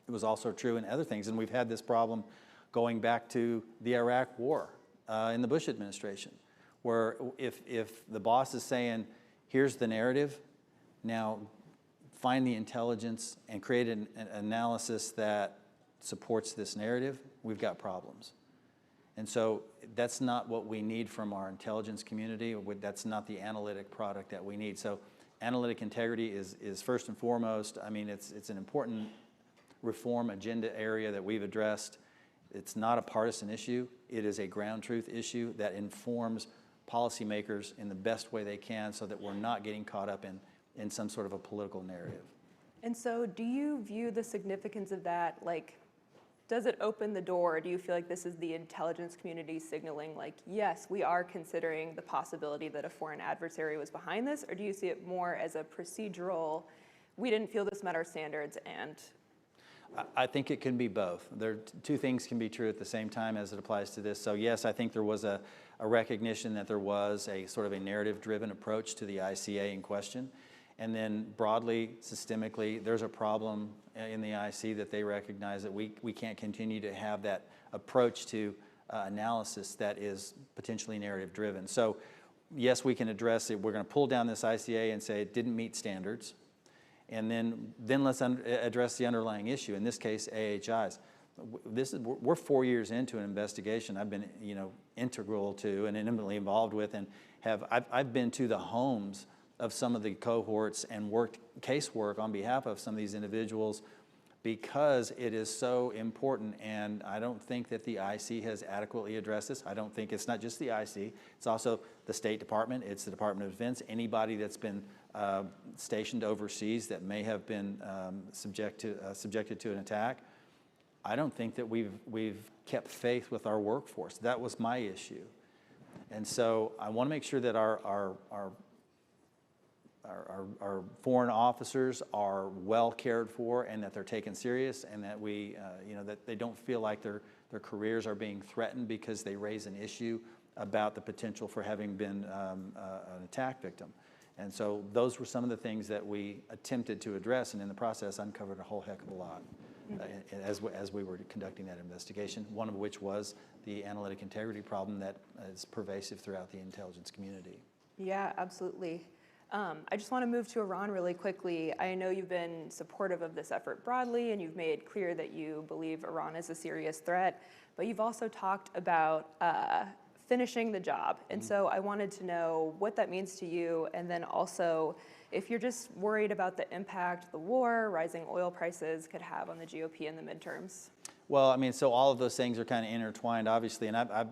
Speaker 13: It was also true in other things, and we've had this problem going back to the Iraq War in the Bush administration, where if the boss is saying, here's the narrative, now find the intelligence and create an analysis that supports this narrative, we've got problems. And so that's not what we need from our intelligence community. That's not the analytic product that we need. So analytic integrity is first and foremost. I mean, it's an important reform agenda area that we've addressed. It's not a partisan issue. It is a ground truth issue that informs policymakers in the best way they can so that we're not getting caught up in some sort of a political narrative.
Speaker 14: And so do you view the significance of that, like, does it open the door? Do you feel like this is the intelligence community signaling, like, yes, we are considering the possibility that a foreign adversary was behind this? Or do you see it more as a procedural, we didn't feel this met our standards, and...
Speaker 13: I think it can be both. Two things can be true at the same time as it applies to this. So yes, I think there was a recognition that there was a sort of a narrative-driven approach to the ICA in question. And then broadly, systemically, there's a problem in the IC that they recognize that we can't continue to have that approach to analysis that is potentially narrative-driven. So yes, we can address it. We're going to pull down this ICA and say it didn't meet standards. And then let's address the underlying issue, in this case, AHIs. We're 4 years into an investigation I've been, integral to and intimately involved with, and I've been to the homes of some of the cohorts and worked casework on behalf of some of these individuals because it is so important. And I don't think that the IC has adequately addressed this. I don't think it's not just the IC, it's also the State Department, it's the Department of Defense, anybody that's been stationed overseas that may have been subjected to an attack. I don't think that we've kept faith with our workforce. That was my issue. And so I want to make sure that our foreign officers are well cared for and that they're taken serious, and that that they don't feel like their careers are being threatened because they raise an issue about the potential for having been an attack victim. And so those were some of the things that we attempted to address, and in the process uncovered a whole heck of a lot as we were conducting that investigation, one of which was the analytic integrity problem that is pervasive throughout the intelligence community.
Speaker 14: Yeah, absolutely. I just want to move to Iran really quickly. I know you've been supportive of this effort broadly, and you've made clear that you believe Iran is a serious threat, but you've also talked about finishing the job. And so I wanted to know what that means to you, and then also if you're just worried about the impact the war, rising oil prices could have on the GOP in the midterms.
Speaker 13: Well, I mean, so all of those things are kind of intertwined, obviously, and I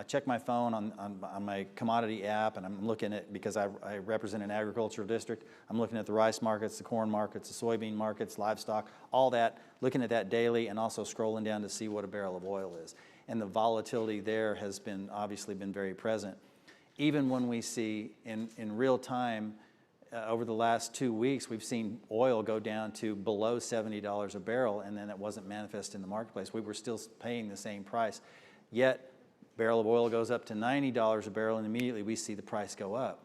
Speaker 13: check my phone on my commodity app, and I'm looking at, because I represent an agricultural district, I'm looking at the rice markets, the corn markets, the soybean markets, livestock, all that, looking at that daily, and also scrolling down to see what a barrel of oil is. And the volatility there has obviously been very present. Even when we see in real time, over the last 2 weeks, we've seen oil go down to below $70 a barrel, and then it wasn't manifest in the marketplace. We were still paying the same price. Yet, barrel of oil goes up to $90 a barrel, and immediately we see the price go up.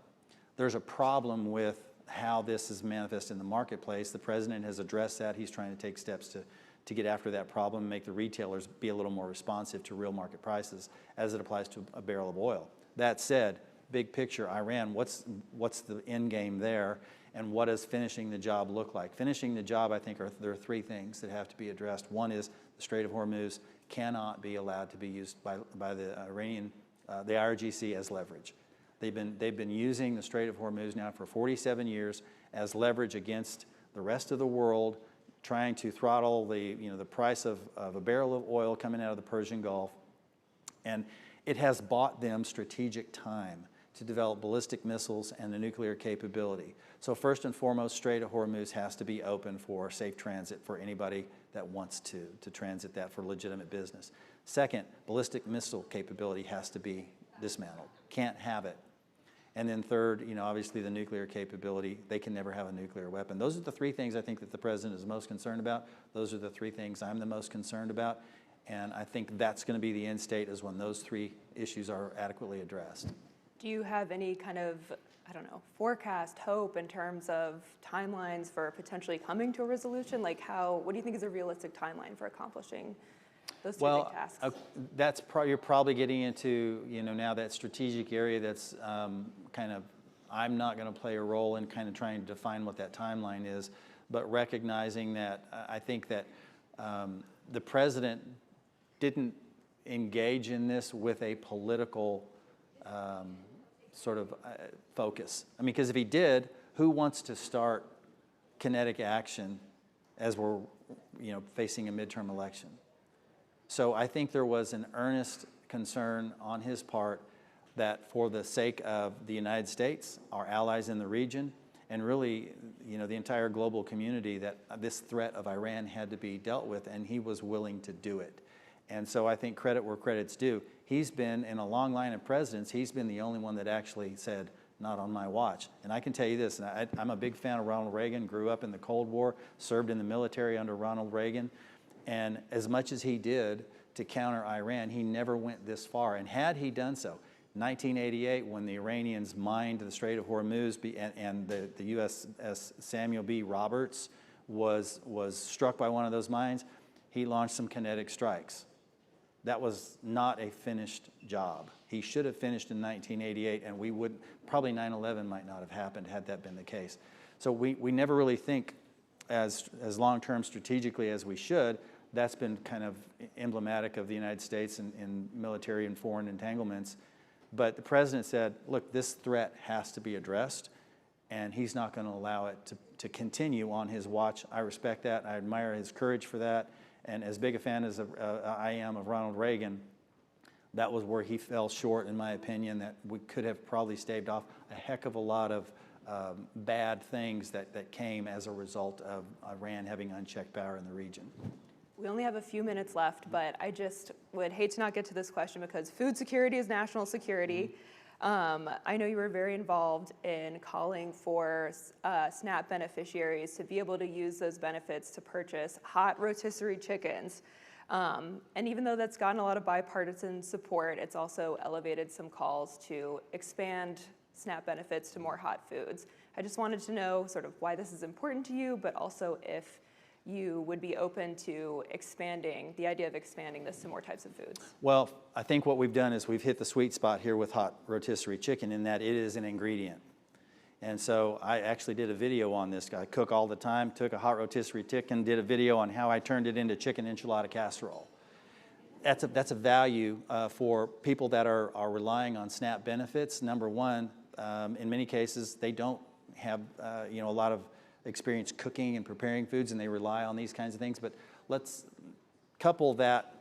Speaker 13: There's a problem with how this is manifest in the marketplace. The president has addressed that. He's trying to take steps to get after that problem and make the retailers be a little more responsive to real market prices as it applies to a barrel of oil. That said, big picture, Iran, what's the end game there, and what does finishing the job look like? Finishing the job, I think, there are three things that have to be addressed. One is the Strait of Hormuz cannot be allowed to be used by the Iranian, the IRGC as leverage. They've been using the Strait of Hormuz now for 47 years as leverage against the rest of the world, trying to throttle the price of a barrel of oil coming out of the Persian Gulf, and it has bought them strategic time to develop ballistic missiles and the nuclear capability. So first and foremost, Strait of Hormuz has to be open for safe transit for anybody that wants to transit that for legitimate business. Second, ballistic missile capability has to be dismantled. Can't have it. And then third, obviously the nuclear capability, they can never have a nuclear weapon. Those are the three things I think that the president is most concerned about. Those are the three things I'm the most concerned about. And I think that's going to be the end state, is when those three issues are adequately addressed.
Speaker 14: Do you have any kind of, forecast, hope in terms of timelines for potentially coming to a resolution? Like what do you think is a realistic timeline for accomplishing those two big tasks?
Speaker 13: You're probably getting into, now that strategic area that's I'm not going to play a role in kind of trying to define what that timeline is, but recognizing that I think that the president didn't engage in this with a political focus. I mean, because if he did, who wants to start kinetic action as we're facing a midterm election? So I think there was an earnest concern on his part that for the sake of the United States, our allies in the region, and really the entire global community, that this threat of Iran had to be dealt with, and he was willing to do it. And so I think credit where credit's due. He's been, in a long line of presidents, he's been the only one that actually said, not on my watch. And I can tell you this, and I'm a big fan of Ronald Reagan, grew up in the Cold War, served in the military under Ronald Reagan, and as much as he did to counter Iran, he never went this far. And had he done so, 1988, when the Iranians mined the Strait of Hormuz and the USS Samuel B. Roberts was struck by one of those mines, he launched some kinetic strikes. That was not a finished job. He should have finished in 1988, and probably 9/11 might not have happened had that been the case. So we never really think as long-term strategically as we should. That's been kind of emblematic of the United States in military and foreign entanglements. But the president said, look, this threat has to be addressed, and he's not going to allow it to continue on his watch. I respect that. I admire his courage for that. And as big a fan as I am of Ronald Reagan, that was where he fell short, in my opinion, that we could have probably staved off a heck of a lot of bad things that came as a result of Iran having unchecked power in the region.
Speaker 14: We only have a few minutes left, but I just would hate to not get to this question because food security is national security. I know you were very involved in calling for SNAP beneficiaries to be able to use those benefits to purchase hot rotisserie chickens. And even though that's gotten a lot of bipartisan support, it's also elevated some calls to expand SNAP benefits to more hot foods. I just wanted to know sort of why this is important to you, but also if you would be open to the idea of expanding this to more types of foods.
Speaker 13: Well, I think what we've done is we've hit the sweet spot here with hot rotisserie chicken in that it is an ingredient. And so I actually did a video on this. I cook all the time, took a hot rotisserie chicken, did a video on how I turned it into chicken enchilada casserole. That's a value for people that are relying on SNAP benefits. Number one, in many cases, they don't have a lot of experience cooking and preparing foods, and they rely on these kinds of things. But let's couple that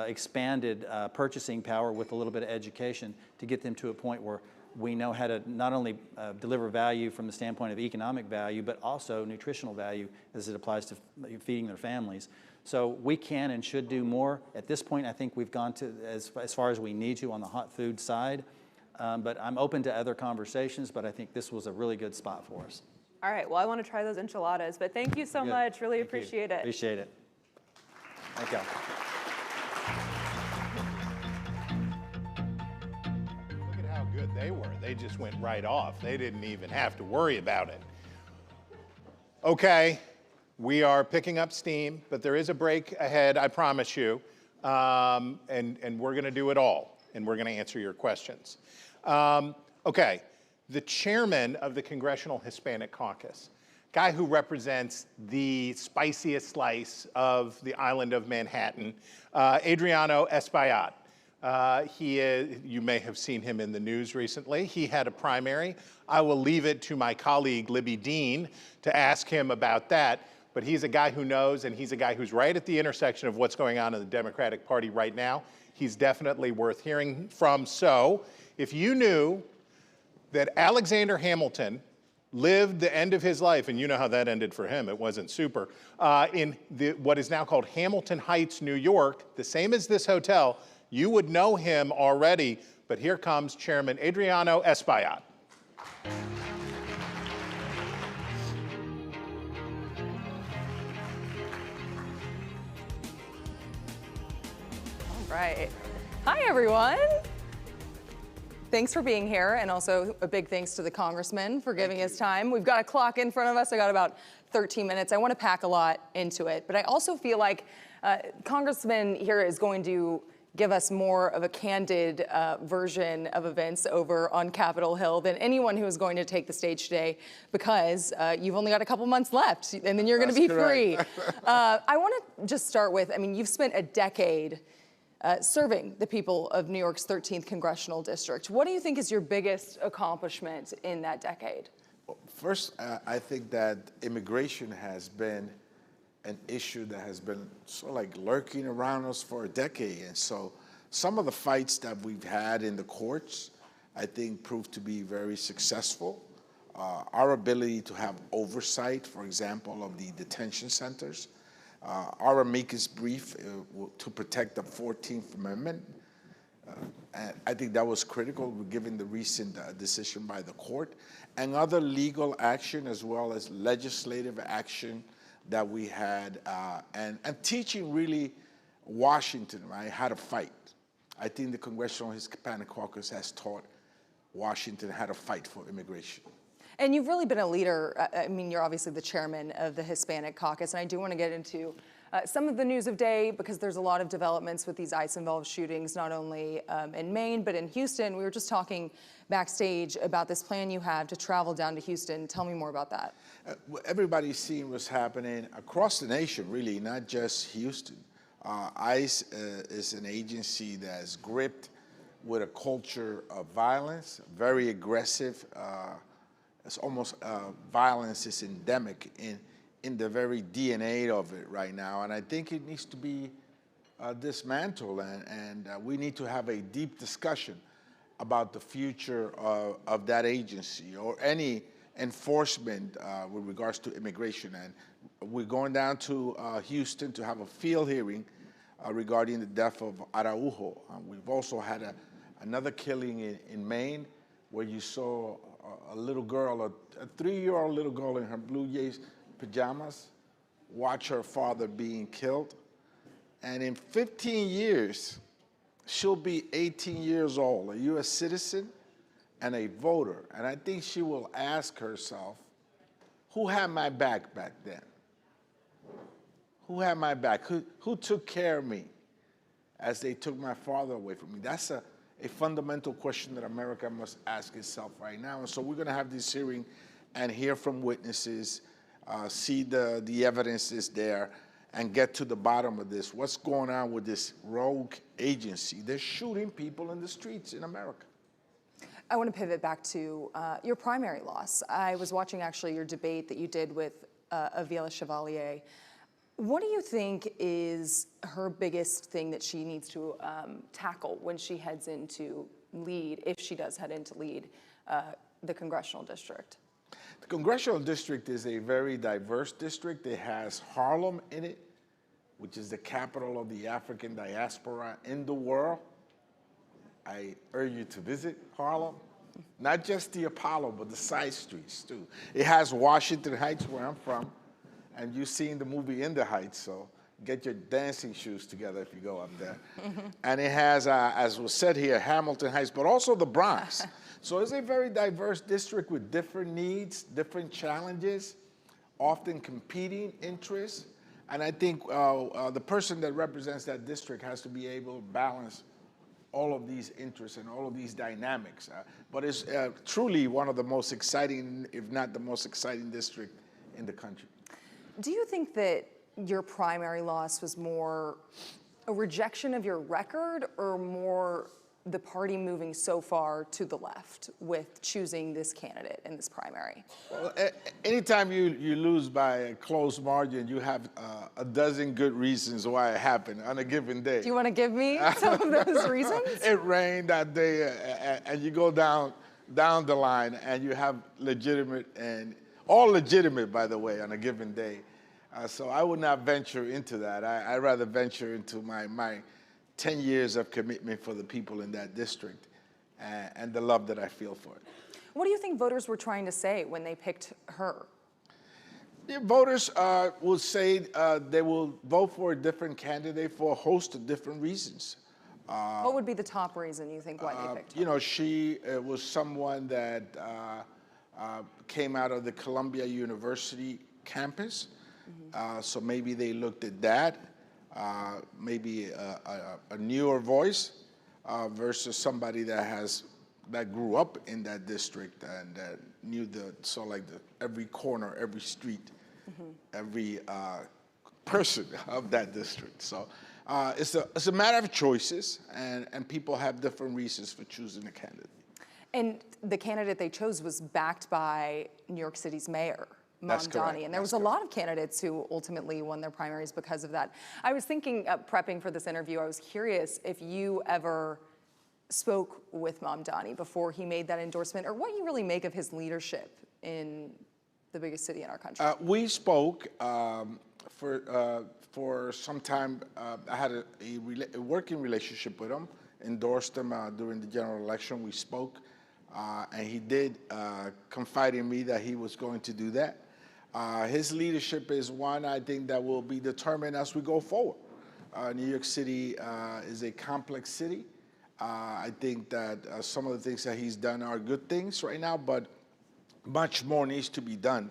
Speaker 13: expanded purchasing power with a little bit of education to get them to a point where we know how to not only deliver value from the standpoint of economic value, but also nutritional value as it applies to feeding their families. So we can and should do more. At this point, I think we've gone to as far as we need to on the hot food side. But I'm open to other conversations, but I think this was a really good spot for us.
Speaker 14: All right, well, I want to try those enchiladas, but thank you so much. Really appreciate it.
Speaker 13: Appreciate it. Thank you.
Speaker 6: Look at how good they were. They just went right off. They didn't even have to worry about it. Okay, we are picking up steam, but there is a break ahead, I promise you. And we're going to do it all, and we're going to answer your questions. Okay. The chairman of the Congressional Hispanic Caucus, guy who represents the spiciest slice of the island of Manhattan, Adriano Espaillat. You may have seen him in the news recently. He had a primary. I will leave it to my colleague, Libby Dean, to ask him about that. But he's a guy who knows, and he's a guy who's right at the intersection of what's going on in the Democratic Party right now. He's definitely worth hearing from. So if you knew that Alexander Hamilton lived the end of his life, and you know how that ended for him, it wasn't super, in what is now called Hamilton Heights, New York, the same as this hotel, you would know him already, but here comes Chairman Adriano Espaillat.
Speaker 15: All right. Hi, everyone. Thanks for being here, and also a big thanks to the congressman for giving his time. We've got a clock in front of us. I got about 13 minutes. I want to pack a lot into it, but I also feel like Congressman here is going to give us more of a candid version of events over on Capitol Hill than anyone who is going to take the stage today, because you've only got a couple months left, and then you're going to be free. I want to just start with, you've spent a decade serving the people of New York's 13th congressional district. What do you think is your biggest accomplishment in that decade?
Speaker 16: Well, first, I think that immigration has been an issue that has been sort of like lurking around us for a decade. And so some of the fights that we've had in the courts, I think, proved to be very successful. Our ability to have oversight, for example, of the detention centers, our amicus brief to protect the 14th Amendment. I think that was critical given the recent decision by the court, and other legal action as well as legislative action that we had, and teaching really Washington, right, how to fight. I think the Congressional Hispanic Caucus has taught Washington how to fight for immigration.
Speaker 15: And you've really been a leader. You're obviously the chairman of the Hispanic Caucus, and I do want to get into some of the news of day, because there's a lot of developments with these ICE-involved shootings, not only in Maine, but in Houston. We were just talking backstage about this plan you have to travel down to Houston. Tell me more about that.
Speaker 16: Everybody's seeing what's happening across the nation, really, not just Houston. ICE is an agency that's gripped with a culture of violence, very aggressive. It's almost violence is endemic in the very DNA of it right now, and I think it needs to be dismantled, and we need to have a deep discussion about the future of that agency or any enforcement with regards to immigration. And we're going down to Houston to have a field hearing regarding the death of Araujo. We've also had another killing in Maine where you saw a little girl, a 3-year-old little girl in her Blue Jays pajamas, watch her father being killed. And in 15 years, she'll be 18 years old, a U.S. citizen and a voter. And I think she will ask herself, who had my back then? Who had my back? Who took care of me as they took my father away from me? That's a fundamental question that America must ask itself right now. And so we're going to have this hearing and hear from witnesses, see the evidence is there, and get to the bottom of this. What's going on with this rogue agency? They're shooting people in the streets in America.
Speaker 15: I want to pivot back to your primary loss. I was watching actually your debate that you did with Avila Chevalier. What do you think is her biggest thing that she needs to tackle when she heads into lead, if she does head into lead, the congressional district?
Speaker 16: The congressional district is a very diverse district. It has Harlem in it, which is the capital of the African diaspora in the world. I urge you to visit Harlem, not just the Apollo, but the side streets too. It has Washington Heights, where I'm from, and you've seen the movie In the Heights, so get your dancing shoes together if you go up there. And it has, as was said here, Hamilton Heights, but also the Bronx. So it's a very diverse district with different needs, different challenges, often competing interests. And I think the person that represents that district has to be able to balance all of these interests and all of these dynamics. But it's truly one of the most exciting, if not the most exciting district in the country.
Speaker 15: Do you think that your primary loss was more a rejection of your record or more the party moving so far to the left with choosing this candidate in this primary?
Speaker 16: Well, anytime you lose by a close margin, you have a dozen good reasons why it happened on a given day.
Speaker 15: Do you want to give me some of those reasons?
Speaker 16: It rained that day, and you go down the line, and you have legitimate, and all legitimate, by the way, on a given day. So I would not venture into that. I'd rather venture into my 10 years of commitment for the people in that district and the love that I feel for it.
Speaker 15: What do you think voters were trying to say when they picked her?
Speaker 16: Yeah, voters will say they will vote for a different candidate for a host of different reasons.
Speaker 15: What would be the top reason you think why they picked her?
Speaker 16: You know, she was someone that came out of the Columbia University campus. So maybe they looked at that. Maybe a newer voice versus somebody that grew up in that district and that knew every corner, every street, every person of that district. So it's a matter of choices, and people have different reasons for choosing a candidate.
Speaker 15: And the candidate they chose was backed by New York City's mayor, Mamdani, and there was a lot of candidates who ultimately won their primaries because of that. I was thinking, prepping for this interview, I was curious if you ever spoke with Mamdani before he made that endorsement, or what you really make of his leadership in the biggest city in our country.
Speaker 16: We spoke for some time. I had a working relationship with him, endorsed him during the general election. We spoke, and he did confide in me that he was going to do that. His leadership is one, I think, that will be determined as we go forward. New York City is a complex city. I think that some of the things that he's done are good things right now, but much more needs to be done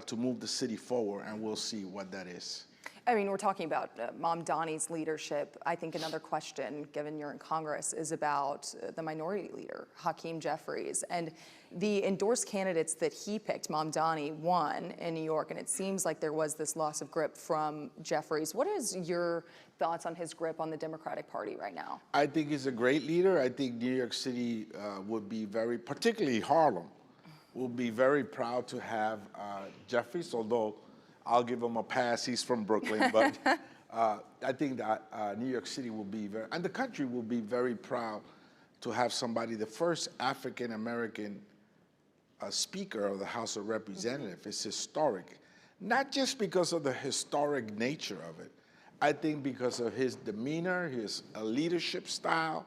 Speaker 16: to move the city forward, and we'll see what that is.
Speaker 15: I mean, we're talking about Mamdani's leadership. I think another question, given you're in Congress, is about the minority leader, Hakeem Jeffries. And the endorsed candidates that he picked, Mamdani won in New York, and it seems like there was this loss of grip from Jeffries. What is your thoughts on his grip on the Democratic Party right now?
Speaker 16: I think he's a great leader. I think New York City would be particularly Harlem, will be very proud to have Jeffries, although I'll give him a pass, he's from Brooklyn, but I think that New York City will be and the country will be very proud to have somebody, the first African-American Speaker of the House of Representatives. It's historic, not just because of the historic nature of it. I think because of his demeanor, his leadership style.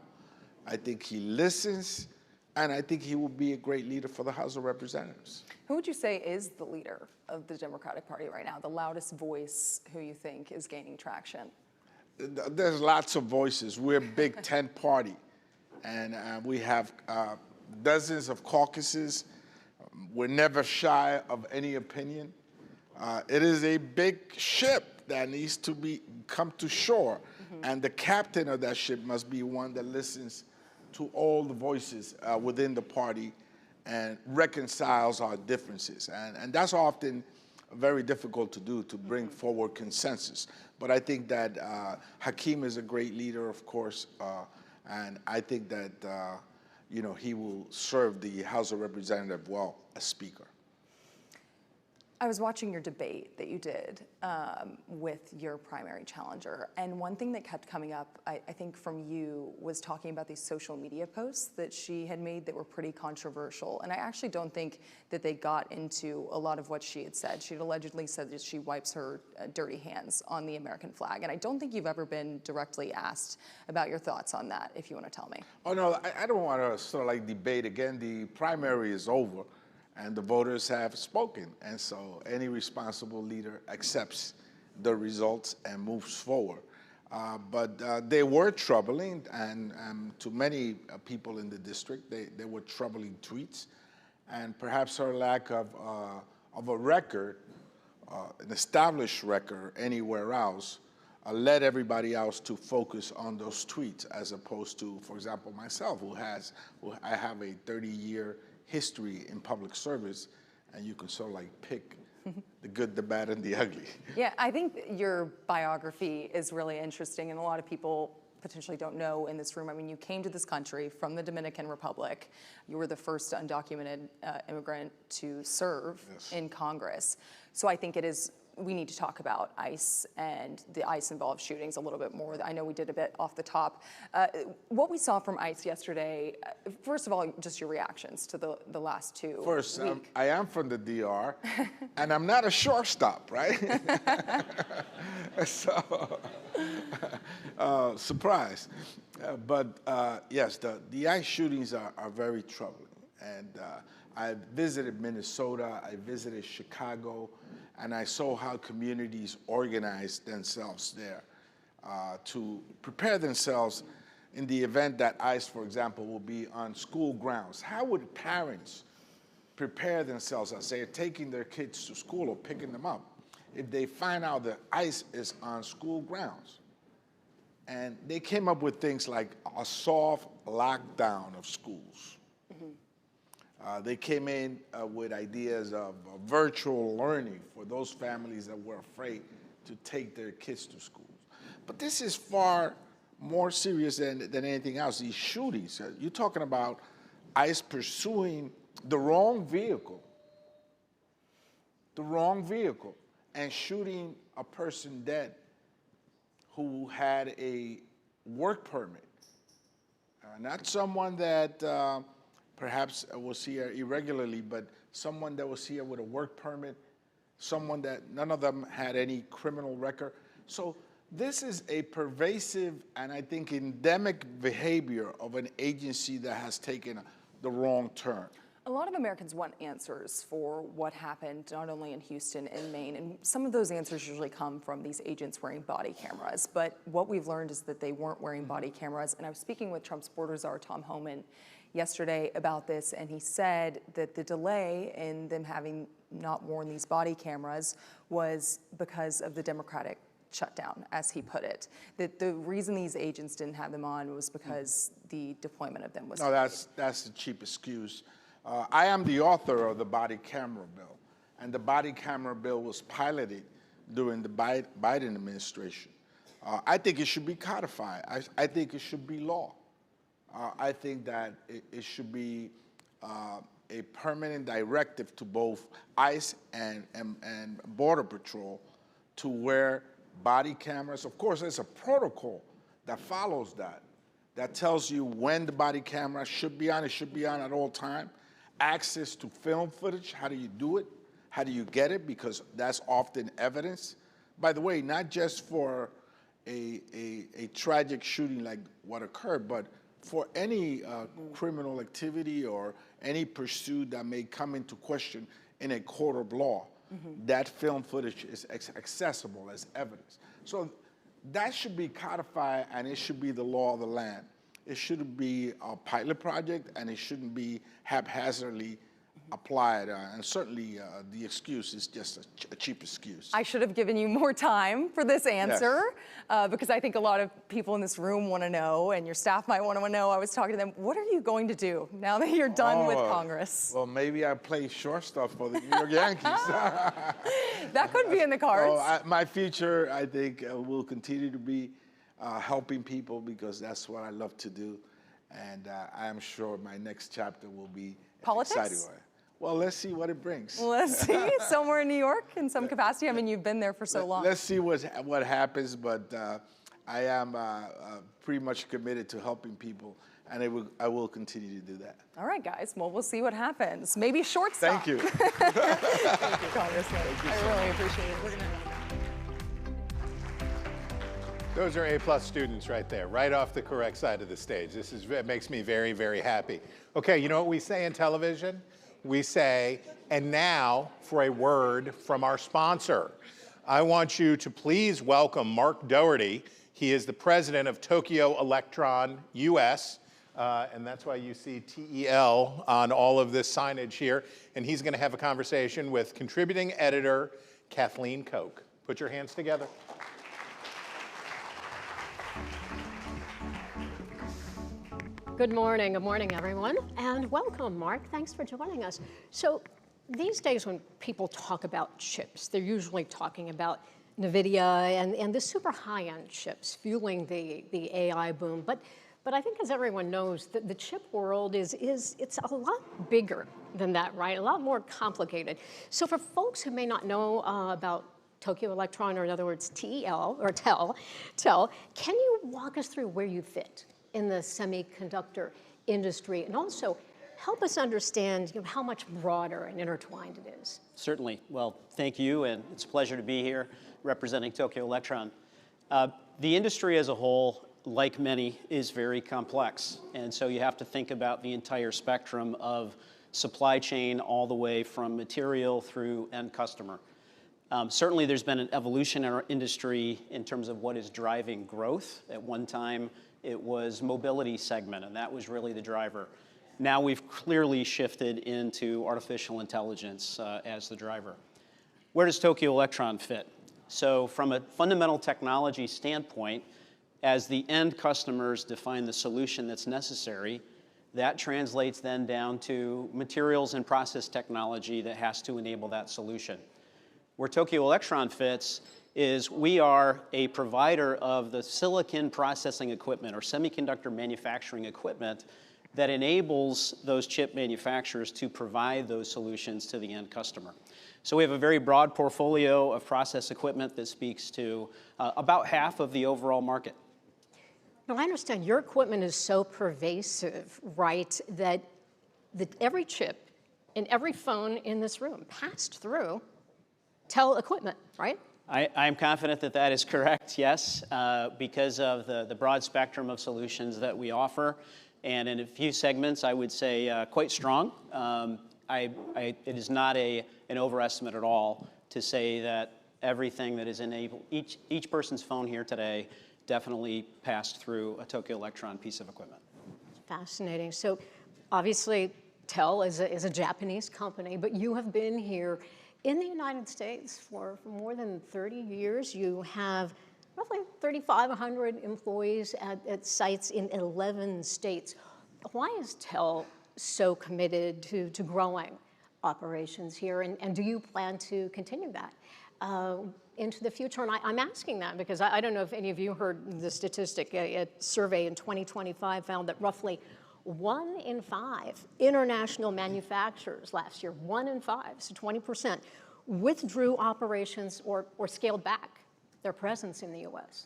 Speaker 16: I think he listens, and I think he will be a great leader for the House of Representatives.
Speaker 15: Who would you say is the leader of the Democratic Party right now, the loudest voice who you think is gaining traction?
Speaker 16: There's lots of voices. We're a big tent party, and we have dozens of caucuses. We're never shy of any opinion. It is a big ship that needs to come to shore, and the captain of that ship must be one that listens to all the voices within the party and reconciles our differences. And that's often very difficult to do, to bring forward consensus. But I think that Hakeem is a great leader, of course, and I think that he will serve the House of Representatives well as Speaker.
Speaker 15: I was watching your debate that you did with your primary challenger, and one thing that kept coming up, I think from you, was talking about these social media posts that she had made that were pretty controversial, and I actually don't think that they got into a lot of what she had said. She had allegedly said that she wipes her dirty hands on the American flag, and I don't think you've ever been directly asked about your thoughts on that, if you want to tell me.
Speaker 16: Oh, no, I don't want to sort of like debate again. The primary is over, and the voters have spoken. And so any responsible leader accepts the results and moves forward. But they were troubling, and to many people in the district, they were troubling tweets. And perhaps her lack of a record, an established record anywhere else, led everybody else to focus on those tweets, as opposed to, for example, myself, I have a 30-year history in public service, and you can sort of like pick the good, the bad, and the ugly.
Speaker 15: Yeah, I think your biography is really interesting, and a lot of people potentially don't know in this room. I mean, you came to this country from the Dominican Republic. You were the first undocumented immigrant to serve in Congress. So I think we need to talk about ICE and the ICE-involved shootings a little bit more. I know we did a bit off the top. What we saw from ICE yesterday, first of all, just your reactions to the last two
Speaker 16: First,
Speaker 15: weeks.
Speaker 16: I am from the DR, and I'm not a shortstop, right? So, surprise. But yes, the ICE shootings are very troubling. And I visited Minnesota, I visited Chicago, and I saw how communities organize themselves there to prepare themselves in the event that ICE, for example, will be on school grounds. How would parents prepare themselves as they're taking their kids to school or picking them up if they find out that ICE is on school grounds? And they came up with things like a soft lockdown of schools. They came in with ideas of virtual learning for those families that were afraid to take their kids to schools. But this is far more serious than anything else. These shootings, you're talking about ICE pursuing the wrong vehicle, and shooting a person dead who had a work permit. Not someone that perhaps was here irregularly, but someone that was here with a work permit, someone that none of them had any criminal record. So this is a pervasive and I think endemic behavior of an agency that has taken the wrong turn.
Speaker 15: A lot of Americans want answers for what happened, not only in Houston and Maine, and some of those answers usually come from these agents wearing body cameras. But what we've learned is that they weren't wearing body cameras. And I was speaking with Trump's border czar, Tom Homan, yesterday about this, and he said that the delay in them having not worn these body cameras was because of the Democratic shutdown, as he put it. That the reason these agents didn't have them on was because the deployment of them was
Speaker 16: No, that's the cheap excuse. I am the author of the body camera bill, and the body camera bill was piloted during the Biden administration. I think it should be codified. I think it should be law. I think that it should be a permanent directive to both ICE and Border Patrol to wear body cameras. Of course, there's a protocol that follows that tells you when the body camera should be on. It should be on at all time. Access to film footage, how do you do it? How do you get it? Because that's often evidence. By the way, not just for a tragic shooting like what occurred, but for any criminal activity or any pursuit that may come into question in a court of law, that film footage is accessible as evidence. So that should be codified, and it should be the law of the land. It shouldn't be a pilot project, and it shouldn't be haphazardly applied. And certainly the excuse is just a cheap excuse.
Speaker 15: I should have given you more time for this answer because I think a lot of people in this room want to know, and your staff might want to know. I was talking to them, what are you going to do now that you're done with Congress?
Speaker 16: Well, maybe I play shortstop for the New York Yankees.
Speaker 15: That could be in the cards.
Speaker 16: My future, I think, will continue to be helping people, because that's what I love to do. And I am sure my next chapter will be
Speaker 15: politics.
Speaker 16: Exciting. Well, let's see what it brings.
Speaker 15: Let's see. Somewhere in New York in some capacity. I mean, you've been there for so long.
Speaker 16: Let's see what happens, but I am pretty much committed to helping people, and I will continue to do that.
Speaker 15: All right, guys. Well, we'll see what happens. Maybe shortstop.
Speaker 16: Thank you.
Speaker 15: Thank you, Congressman. I really appreciate it. We're gonna...
Speaker 3: Those are A-plus students right there, right off the correct side of the stage. It makes me very, very happy. Okay, you know what we say in television? We say, and now for a word from our sponsor. I want you to please welcome Mark Doherty. He is the president of Tokyo Electron US, and that's why you see TEL on all of this signage here. And he's going to have a conversation with contributing editor Kathleen Koch. Put your hands together.
Speaker 17: Good morning, everyone, and welcome, Mark. Thanks for joining us. So these days when people talk about chips, they're usually talking about NVIDIA and the super high-end chips fueling the AI boom. But I think, as everyone knows, the chip world it's a lot bigger than that, right? A lot more complicated. So for folks who may not know about Tokyo Electron, or in other words, TEL, or TEL, can you walk us through where you fit in the semiconductor industry, and also help us understand how much broader and intertwined it is?
Speaker 18: Certainly. Well, thank you, and it's a pleasure to be here representing Tokyo Electron. The industry as a whole, like many, is very complex, and so you have to think about the entire spectrum of supply chain all the way from material through end customer. Certainly there's been an evolution in our industry in terms of what is driving growth. At one time, it was mobility segment, and that was really the driver. Now we've clearly shifted into artificial intelligence as the driver. Where does Tokyo Electron fit? So from a fundamental technology standpoint, as the end customers define the solution that's necessary, that translates then down to materials and process technology that has to enable that solution. Where Tokyo Electron fits is we are a provider of the silicon processing equipment or semiconductor manufacturing equipment that enables those chip manufacturers to provide those solutions to the end customer. So we have a very broad portfolio of process equipment that speaks to about half of the overall market.
Speaker 17: Now, I understand your equipment is so pervasive, right, that every chip in every phone in this room passed through TEL equipment, right?
Speaker 18: I'm confident that that is correct, yes, because of the broad spectrum of solutions that we offer. And in a few segments, I would say quite strong. It is not an overestimate at all to say that everything that is enabled, each person's phone here today definitely passed through a Tokyo Electron piece of equipment.
Speaker 17: Fascinating. So obviously, TEL is a Japanese company, but you have been here In the United States, for more than 30 years, you have roughly 3,500 employees at sites in 11 states. Why is TEL so committed to growing operations here, and do you plan to continue that into the future? And I'm asking that because I don't know if any of you heard the statistic. A survey in 2025 found that roughly 1 in 5 international manufacturers last year, 1 in 5, so 20%, withdrew operations or scaled back their presence in the U.S.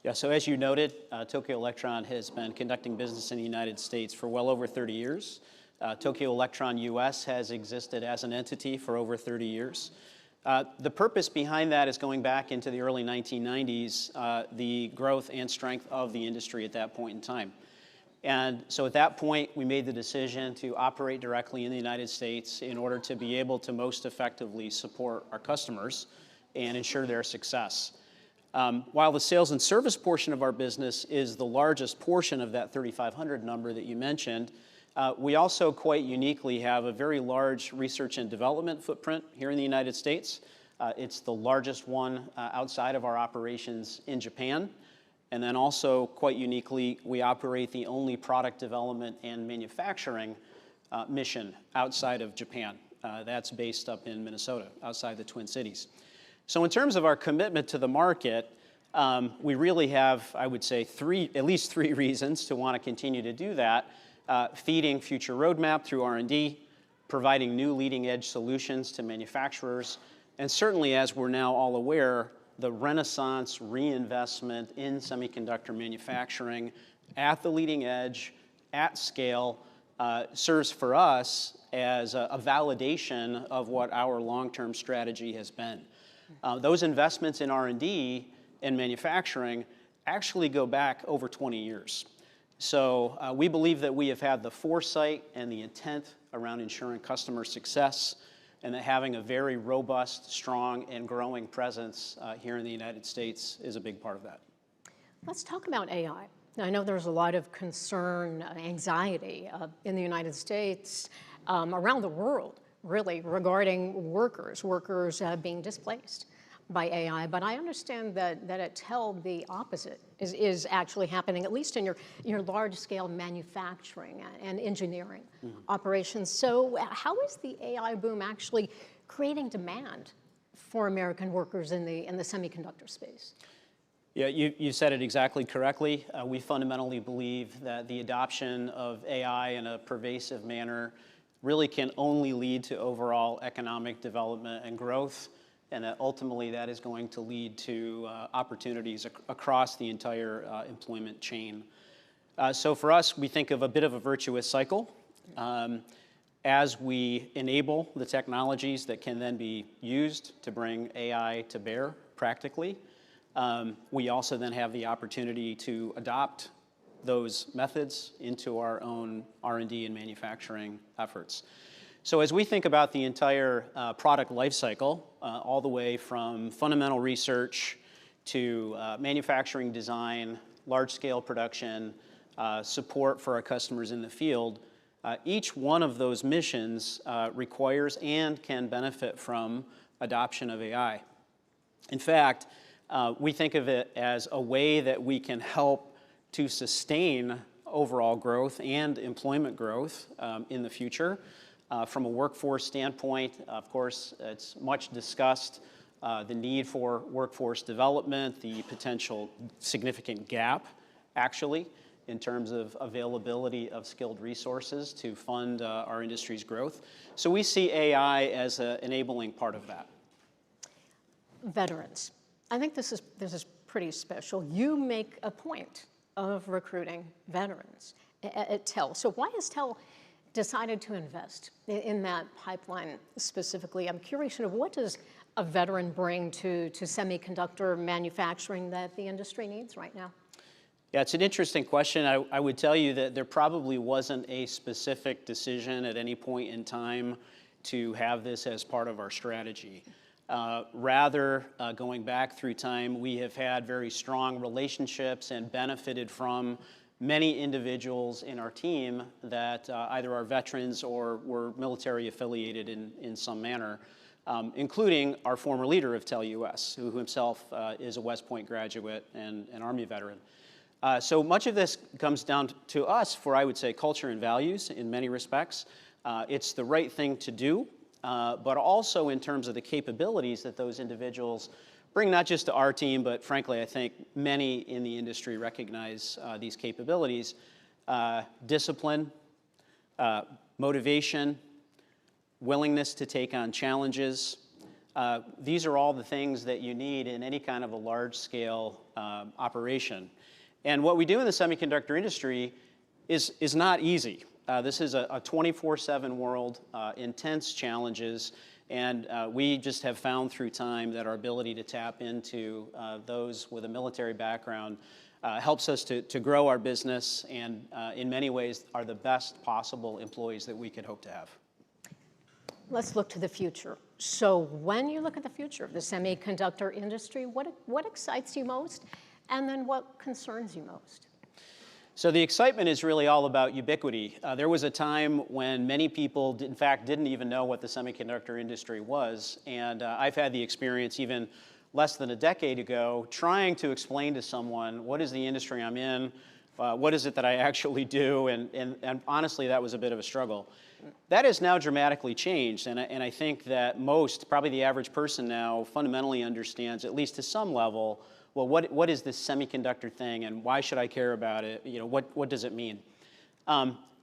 Speaker 18: Yeah, so as you noted, Tokyo Electron has been conducting business in the United States for well over 30 years. Tokyo Electron US has existed as an entity for over 30 years. The purpose behind that is going back into the early 1990s, the growth and strength of the industry at that point in time. And so at that point, we made the decision to operate directly in the United States in order to be able to most effectively support our customers and ensure their success. While the sales and service portion of our business is the largest portion of that 3,500 number that you mentioned, we also quite uniquely have a very large research and development footprint here in the United States. It's the largest one outside of our operations in Japan. And then also, quite uniquely, we operate the only product development and manufacturing mission outside of Japan. That's based up in Minnesota, outside the Twin Cities. So in terms of our commitment to the market, we really have, I would say, at least three reasons to want to continue to do that. Feeding future roadmap through R&D, providing new leading-edge solutions to manufacturers, and certainly, as we're now all aware, the renaissance reinvestment in semiconductor manufacturing at the leading edge, at scale, serves for us as a validation of what our long-term strategy has been. Those investments in R&D and manufacturing actually go back over 20 years. So we believe that we have had the foresight and the intent around ensuring customer success, and that having a very robust, strong, and growing presence here in the United States is a big part of that.
Speaker 17: Let's talk about AI. Now, I know there's a lot of concern, anxiety in the United States, around the world, really, regarding workers being displaced by AI. But I understand that at TEL, the opposite is actually happening, at least in your large-scale manufacturing and engineering operations. So how is the AI boom actually creating demand for American workers in the semiconductor space?
Speaker 18: Yeah, you said it exactly correctly. We fundamentally believe that the adoption of AI in a pervasive manner really can only lead to overall economic development and growth, and that ultimately that is going to lead to opportunities across the entire employment chain. So for us, we think of a bit of a virtuous cycle. As we enable the technologies that can then be used to bring AI to bear practically, we also then have the opportunity to adopt those methods into our own R&D and manufacturing efforts. So as we think about the entire product lifecycle, all the way from fundamental research to manufacturing design, large-scale production, support for our customers in the field, each one of those missions requires and can benefit from adoption of AI. In fact, we think of it as a way that we can help to sustain overall growth and employment growth in the future. From a workforce standpoint, of course, it's much discussed, the need for workforce development, the potential significant gap, actually, in terms of availability of skilled resources to fund our industry's growth. So we see AI as an enabling part of that.
Speaker 17: Veterans. I think this is pretty special. You make a point of recruiting veterans at TEL. So why has TEL decided to invest in that pipeline specifically? I'm curious, what does a veteran bring to semiconductor manufacturing that the industry needs right now?
Speaker 18: Yeah, it's an interesting question. I would tell you that there probably wasn't a specific decision at any point in time to have this as part of our strategy. Rather, going back through time, we have had very strong relationships and benefited from many individuals in our team that either are veterans or were military affiliated in some manner. including our former leader of TELUS, who himself is a West Point graduate and an Army veteran. So much of this comes down to us for, I would say, culture and values in many respects. It's the right thing to do, but also in terms of the capabilities that those individuals bring, not just to our team, but frankly, I think many in the industry recognize these capabilities. Discipline, motivation, willingness to take on challenges. These are all the things that you need in any kind of a large-scale operation. And what we do in the semiconductor industry is not easy. This is a 24/7 world, intense challenges, and we just have found through time that our ability to tap into those with a military background helps us to grow our business, and in many ways are the best possible employees that we could hope to have.
Speaker 17: Let's look to the future. So when you look at the future of the semiconductor industry, what excites you most? And then what concerns you most?
Speaker 18: So the excitement is really all about ubiquity. There was a time when many people, in fact, didn't even know what the semiconductor industry was. And I've had the experience even less than a decade ago trying to explain to someone, what is the industry I'm in? What is it that I actually do? And honestly, that was a bit of a struggle. That has now dramatically changed. And I think that most, probably the average person now, fundamentally understands, at least to some level, well, what is this semiconductor thing, and why should I care about it? You know, what does it mean?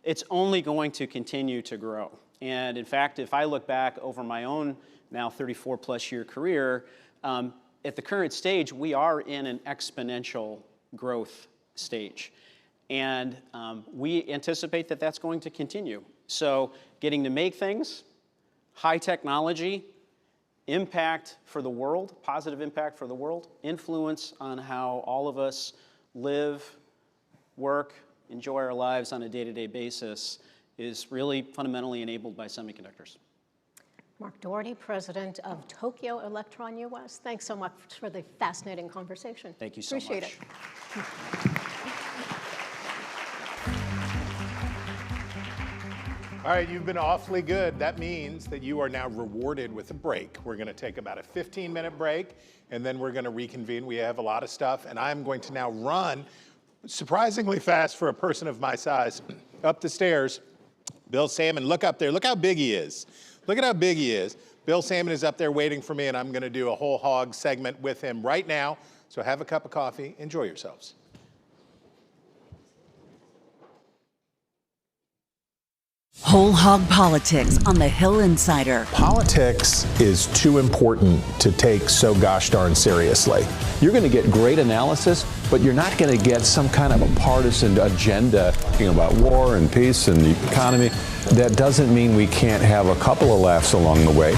Speaker 18: It's only going to continue to grow. And in fact, if I look back over my own now 34-plus year career, at the current stage, we are in an exponential growth stage. And we anticipate that that's going to continue. So getting to make things, high technology, impact for the world, positive impact for the world, influence on how all of us live, work, enjoy our lives on a day-to-day basis is really fundamentally enabled by semiconductors.
Speaker 17: Mark Doherty, president of Tokyo Electron US. Thanks so much for the fascinating conversation.
Speaker 18: Thank you so much.
Speaker 17: Appreciate it.
Speaker 6: All right, you've been awfully good. That means that you are now rewarded with a break. We're going to take about a 15-minute break, and then we're going to reconvene. We have a lot of stuff, and I'm going to now run surprisingly fast for a person of my size up the stairs. Bill Salmon, look up there. Look how big he is. Look at how big he is. Bill Salmon is up there waiting for me, and I'm going to do a whole hog segment with him right now. So have a cup of coffee. Enjoy yourselves.
Speaker 19: Whole Hog Politics on the Hill Insider.
Speaker 6: Politics is too important to take so gosh darn seriously.
Speaker 20: You're going to get great analysis, but you're not going to get some kind of a partisan agenda talking about war and peace and the economy. That doesn't mean we can't have a couple of laughs along the way.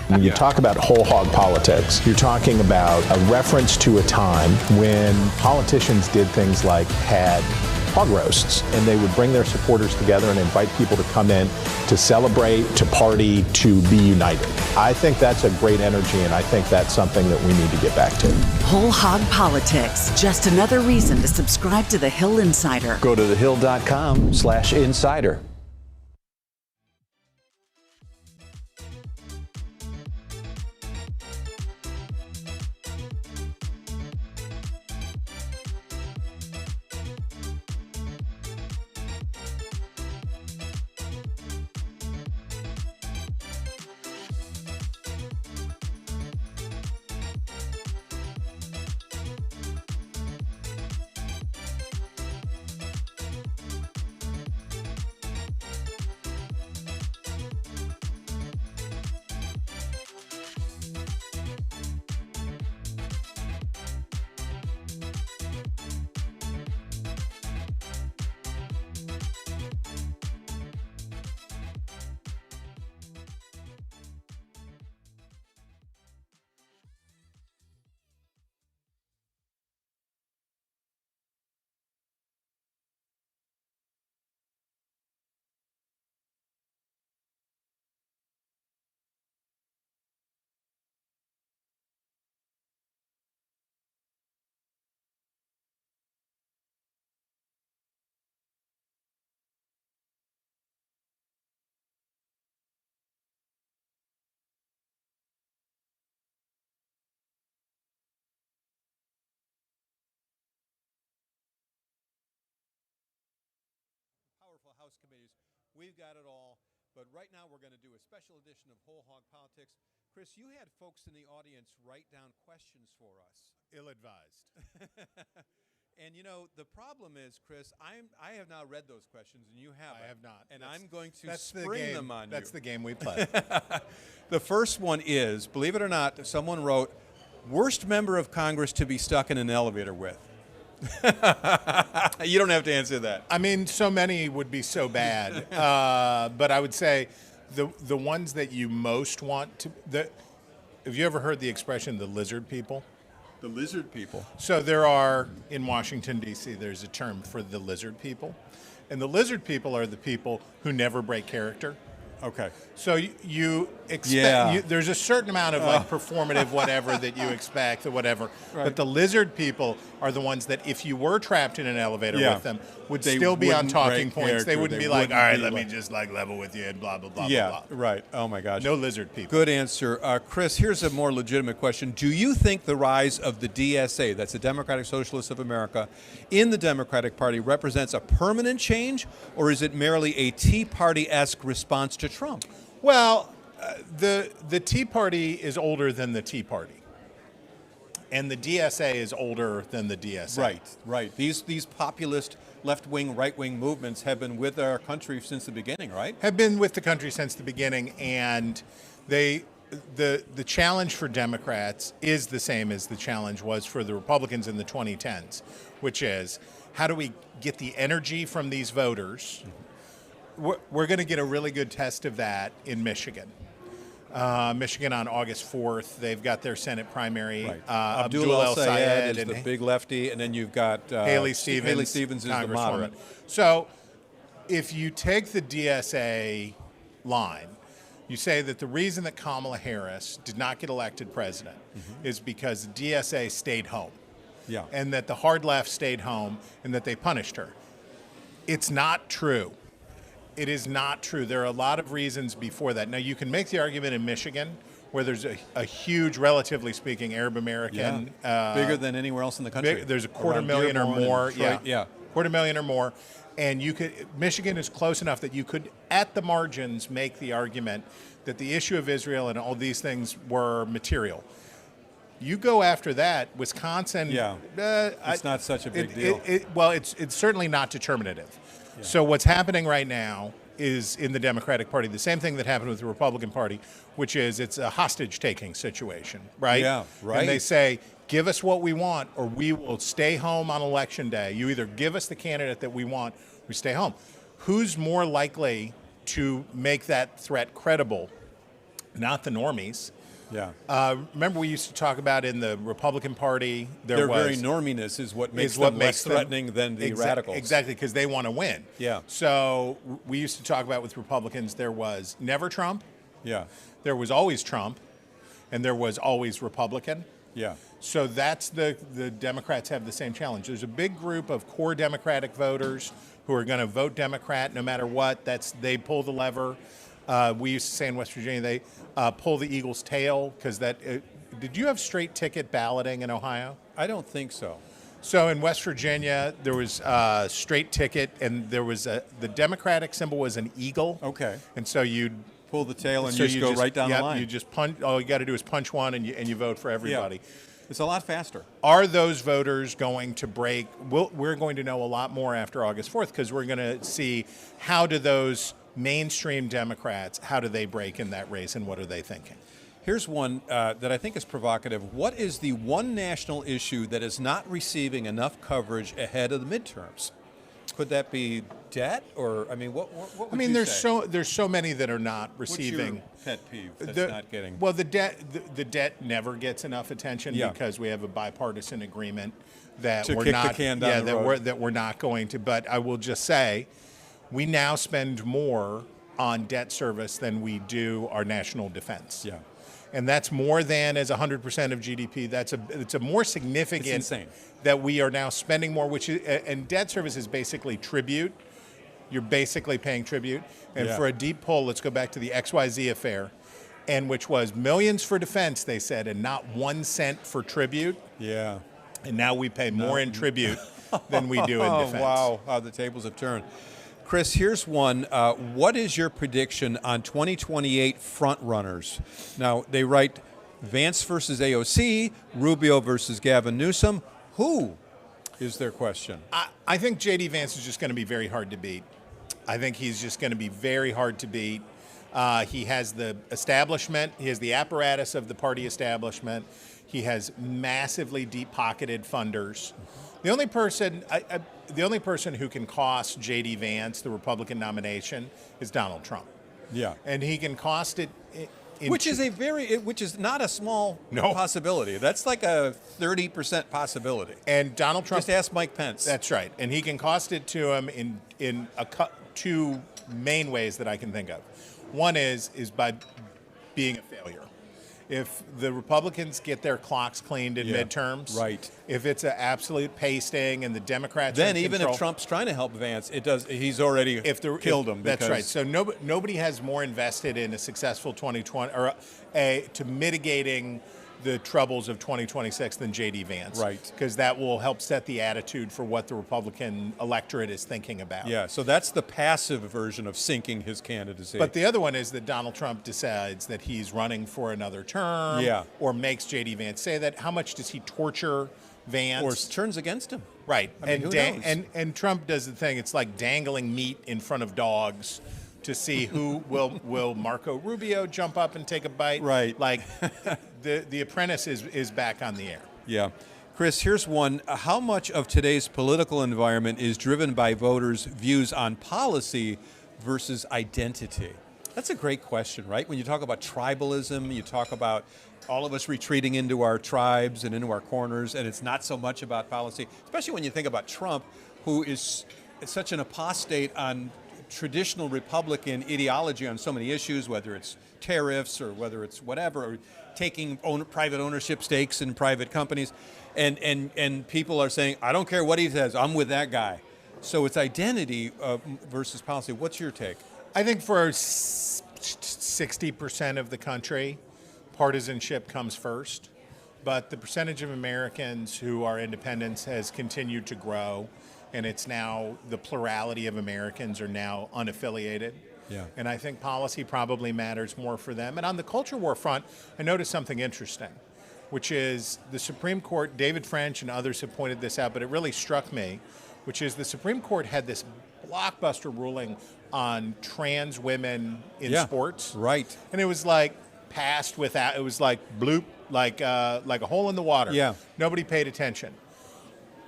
Speaker 6: When you talk about whole hog politics, you're talking about a reference to a time when politicians did things like had hog roasts, and they would bring their supporters together and invite people to come in to celebrate, to party, to be united. I think that's a great energy, and I think that's something that we need to get back to.
Speaker 19: Whole Hog Politics, just another reason to subscribe to the Hill Insider.
Speaker 20: Go to thehill.com/insider.
Speaker 3: House committees. We've got it all. But right now we're going to do a special edition of Whole Hog Politics. Chris, you had folks in the audience write down questions for us.
Speaker 6: Ill-advised.
Speaker 3: And you know, the problem is, Chris, I have now read those questions, and you haven't.
Speaker 6: I have not.
Speaker 3: And I'm going to
Speaker 6: that's the
Speaker 3: spring
Speaker 6: game.
Speaker 3: them on you.
Speaker 6: That's the game we play.
Speaker 3: The first one is, believe it or not, someone wrote, worst member of Congress to be stuck in an elevator with. You don't have to answer that.
Speaker 6: I mean, so many would be so bad. But I would say the ones that you most want to... have you ever heard the expression, the lizard people?
Speaker 3: The lizard people.
Speaker 6: So there are, in Washington, D.C., there's a term for the lizard people. And the lizard people are the people who never break character.
Speaker 3: Okay.
Speaker 6: So you expect, there's a certain amount of like performative whatever that you expect or whatever.
Speaker 3: Right.
Speaker 6: But the lizard people are the ones that if you were trapped in an elevator with them, would
Speaker 3: They
Speaker 6: still be on
Speaker 3: wouldn't
Speaker 6: talking
Speaker 3: break
Speaker 6: points. They
Speaker 3: character.
Speaker 6: wouldn't
Speaker 3: They
Speaker 6: be like,
Speaker 3: wouldn't
Speaker 6: all right,
Speaker 3: be
Speaker 6: let me
Speaker 3: like-
Speaker 6: just like level with you and blah, blah, blah,
Speaker 3: Yeah,
Speaker 6: blah, blah.
Speaker 3: right. Oh my gosh.
Speaker 6: No lizard people.
Speaker 3: Good answer. Chris, here's a more legitimate question. Do you think the rise of the DSA, that's the Democratic Socialists of America, in the Democratic Party represents a permanent change, or is it merely a Tea Party-esque response to Trump?
Speaker 6: Well, the Tea Party is older than the Tea Party. And the DSA is older than the DSA.
Speaker 3: Right, right. These populist left-wing, right-wing movements have been with our country since the beginning, right?
Speaker 6: Have been with the country since the beginning, and the challenge for Democrats is the same as the challenge was for the Republicans in the 2010s, which is how do we get the energy from these voters? We're going to get a really good test of that in Michigan. Michigan on August 4th, they've got their Senate primary.
Speaker 3: Right.
Speaker 6: Abdul El-Sayed
Speaker 3: is the big lefty, and then you've got
Speaker 6: Haley Stevens.
Speaker 3: Haley Stevens is the moderate.
Speaker 6: So if you take the DSA line, you say that the reason that Kamala Harris did not get elected president is because the DSA stayed home.
Speaker 3: Yeah.
Speaker 6: And that the hard left stayed home and that they punished her. It's not true. It is not true. There are a lot of reasons before that. Now, you can make the argument in Michigan, where there's a huge, relatively speaking, Arab American.
Speaker 3: Bigger than anywhere else in the country.
Speaker 6: There's a quarter
Speaker 3: Around
Speaker 6: million or
Speaker 3: Dearborn
Speaker 6: more.
Speaker 3: and Detroit.
Speaker 6: Quarter million or more. And Michigan is close enough that you could, at the margins, make the argument that the issue of Israel and all these things were material. You go after that, Wisconsin.
Speaker 3: It's not such a big deal.
Speaker 6: Well, it's certainly not determinative. So what's happening right now is in the Democratic Party the same thing that happened with the Republican Party, which is it's a hostage-taking situation, right?
Speaker 3: Yeah, right.
Speaker 6: And they say, give us what we want, or we will stay home on Election Day. You either give us the candidate that we want, or we stay home. Who's more likely to make that threat credible? Not the normies.
Speaker 3: Yeah.
Speaker 6: Remember we used to talk about in the Republican Party,
Speaker 3: Their very norminess is what makes them less threatening than the radicals.
Speaker 6: Exactly, because they want to win.
Speaker 3: Yeah.
Speaker 6: So we used to talk about with Republicans, there was never Trump.
Speaker 3: Yeah.
Speaker 6: There was always Trump, and there was always Republican.
Speaker 3: Yeah.
Speaker 6: So that's the Democrats have the same challenge. There's a big group of core Democratic voters who are going to vote Democrat no matter what. They pull the lever. We used to say in West Virginia, they pull the eagle's tail because did you have straight ticket balloting in Ohio?
Speaker 3: I don't think so.
Speaker 6: So in West Virginia, there was straight ticket, and there was the Democratic symbol was an eagle.
Speaker 3: Okay.
Speaker 6: And so you'd
Speaker 3: pull the tail and you just go right down the line.
Speaker 6: You just punch. All you got to do is punch one, and you vote for everybody.
Speaker 3: Yeah. It's a lot faster.
Speaker 6: Are those voters going to break? We're going to know a lot more after August 4th because we're going to see how do those mainstream Democrats, how do they break in that race, and what are they thinking?
Speaker 3: Here's one that I think is provocative. What is the one national issue that is not receiving enough coverage ahead of the midterms? Could that be debt, or I mean, what would you say?
Speaker 6: there's so many that are not receiving.
Speaker 3: What's your pet peeve that's not getting?
Speaker 6: Well, the debt never gets enough attention because we have a bipartisan agreement that
Speaker 3: to
Speaker 6: we're
Speaker 3: kick
Speaker 6: not
Speaker 3: the can down the road.
Speaker 6: that we're not going to. But I will just say, we now spend more on debt service than we do our national defense.
Speaker 3: Yeah.
Speaker 6: And that's more than as 100% of GDP. It's a more significant.
Speaker 3: It's insane.
Speaker 6: That we are now spending more, and debt service is basically tribute. You're basically paying tribute. And for a deep poll, let's go back to the XYZ affair, and which was millions for defense, they said, and not 1 cent for tribute.
Speaker 3: Yeah.
Speaker 6: And now we pay more in tribute than we do in defense.
Speaker 3: Wow, how the tables have turned. Chris, here's one. What is your prediction on 2028 frontrunners? Now, they write Vance versus AOC, Rubio versus Gavin Newsom. Who is their question?
Speaker 6: I think J.D. Vance is just going to be very hard to beat. I think he's just going to be very hard to beat. He has the establishment. He has the apparatus of the party establishment. He has massively deep-pocketed funders. The only person who can cost J.D. Vance the Republican nomination is Donald Trump.
Speaker 3: Yeah,
Speaker 6: and he can cost it.
Speaker 3: Which is not a small possibility. That's like a 30% possibility.
Speaker 6: And Donald Trump.
Speaker 3: Just ask Mike Pence.
Speaker 6: That's right, and he can cost it to him in two main ways that I can think of. One is by being a failure. If the Republicans get their clocks cleaned in midterms,
Speaker 3: right?
Speaker 6: If it's an absolute pasting and the Democrats
Speaker 3: then
Speaker 6: are in
Speaker 3: even
Speaker 6: control,
Speaker 3: if Trump's trying to help Vance, he's already killed him.
Speaker 6: That's right. So nobody has more invested in a successful 2020 or to mitigating the troubles of 2026 than J.D. Vance.
Speaker 3: Right.
Speaker 6: Because that will help set the attitude for what the Republican electorate is thinking about.
Speaker 3: Yeah, so that's the passive version of sinking his candidacy.
Speaker 6: But the other one is that Donald Trump decides that he's running for another term or makes J.D. Vance say that. How much does he torture Vance?
Speaker 3: Or turns against him.
Speaker 6: Right.
Speaker 3: I mean, who knows?
Speaker 6: And Trump does the thing, it's like dangling meat in front of dogs to see who will Marco Rubio jump up and take a bite.
Speaker 3: Right.
Speaker 6: Like the apprentice is back on the air.
Speaker 3: Yeah. Chris, here's one. How much of today's political environment is driven by voters' views on policy versus identity? That's a great question, right? When you talk about tribalism, you talk about all of us retreating into our tribes and into our corners, and it's not so much about policy, especially when you think about Trump, who is such an apostate on traditional Republican ideology on so many issues, whether it's tariffs or whether it's whatever, or taking private ownership stakes in private companies. And people are saying, I don't care what he says, I'm with that guy. So it's identity versus policy. What's your take?
Speaker 6: I think for 60% of the country, partisanship comes first. But the percentage of Americans who are independents has continued to grow. And it's now the plurality of Americans are now unaffiliated.
Speaker 3: Yeah.
Speaker 6: And I think policy probably matters more for them. And on the culture war front, I noticed something interesting, which is the Supreme Court, David French and others have pointed this out, but it really struck me, which is the Supreme Court had this blockbuster ruling on trans women in sports.
Speaker 3: Right.
Speaker 6: And it was like passed without, it was like bloop, like a hole in the water.
Speaker 3: Yeah.
Speaker 6: Nobody paid attention.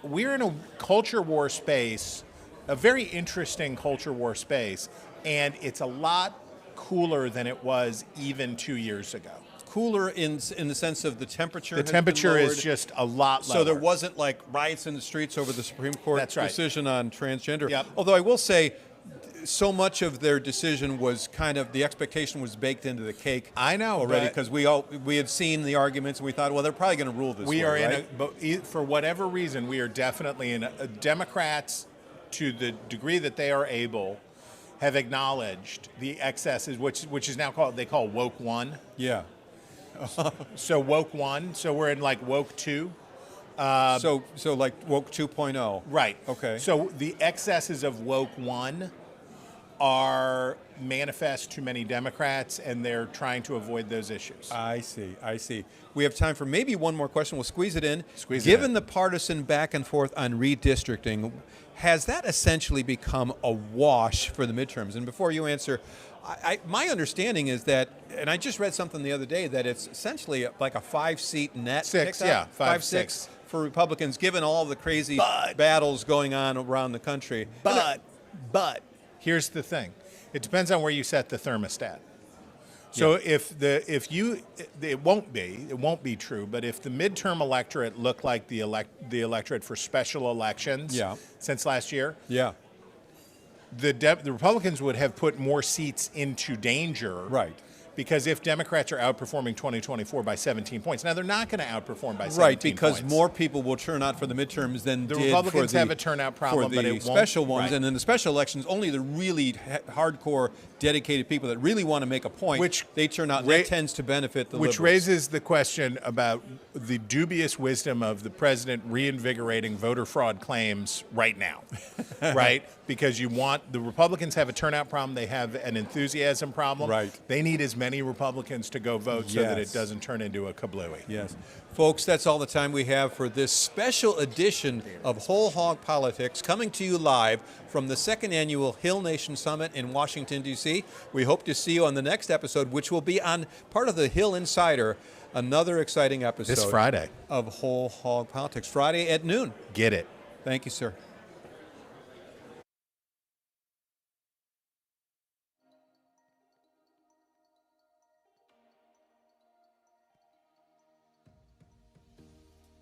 Speaker 6: We're in a culture war space, a very interesting culture war space, and it's a lot cooler than it was even 2 years ago.
Speaker 3: Cooler in the sense of the temperature.
Speaker 6: The temperature is just a lot lower.
Speaker 3: So there wasn't like riots in the streets over the Supreme Court decision on transgender.
Speaker 6: Yep.
Speaker 3: Although I will say, so much of their decision was kind of, the expectation was baked into the cake.
Speaker 6: I know
Speaker 3: already, because we had seen the arguments and we thought, well, they're probably going to rule this way, right?
Speaker 6: But for whatever reason, we are definitely in a Democrats, to the degree that they are able, have acknowledged the excesses, which is now called, they call woke one.
Speaker 3: Yeah.
Speaker 6: So woke one. So we're in like woke two.
Speaker 3: So like woke 2.0.
Speaker 6: Right.
Speaker 3: Okay.
Speaker 6: So the excesses of woke one are manifest to many Democrats, and they're trying to avoid those issues.
Speaker 3: I see. We have time for maybe one more question. We'll squeeze it in.
Speaker 6: Given
Speaker 3: the partisan back and forth on redistricting, has that essentially become a wash for the midterms? And before you answer, my understanding is that, and I just read something the other day, that it's essentially like a 5-seat net.
Speaker 6: Six,
Speaker 3: pickup,
Speaker 6: yeah,
Speaker 3: 5-6 for Republicans, given all the crazy battles going on around the country.
Speaker 6: But here's the thing. It depends on where you set the thermostat. So it won't be true, but if the midterm electorate looked like the electorate for special elections since last year, the Republicans would have put more seats into danger Because if Democrats are outperforming 2024 by 17 points, now they're not going to outperform by 17
Speaker 3: Right, because
Speaker 6: points.
Speaker 3: more people will turn out for the midterms than
Speaker 6: The
Speaker 3: did
Speaker 6: Republicans
Speaker 3: for the,
Speaker 6: have a turnout problem,
Speaker 3: for
Speaker 6: but
Speaker 3: the
Speaker 6: it won't-
Speaker 3: special ones.
Speaker 6: right.
Speaker 3: And in the special elections, only the really hardcore, dedicated people that really want to make a point, they turn out. That tends to benefit the
Speaker 6: Which
Speaker 3: liberals.
Speaker 6: raises the question about the dubious wisdom of the president reinvigorating voter fraud claims right now, right? Because the Republicans have a turnout problem. They have an enthusiasm problem.
Speaker 3: Right.
Speaker 6: They need as many Republicans to go vote so that it
Speaker 3: Yes.
Speaker 6: doesn't turn into a kablooey.
Speaker 3: Yes. Folks, that's all the time we have for this special edition of Whole Hog Politics, coming to you live from the second annual Hill Nation Summit in Washington, D.C. We hope to see you on the next episode, which will be on part of the Hill Insider, another exciting episode.
Speaker 6: This Friday.
Speaker 3: Of Whole Hog Politics. Friday at noon.
Speaker 6: Get it.
Speaker 3: Thank you, sir.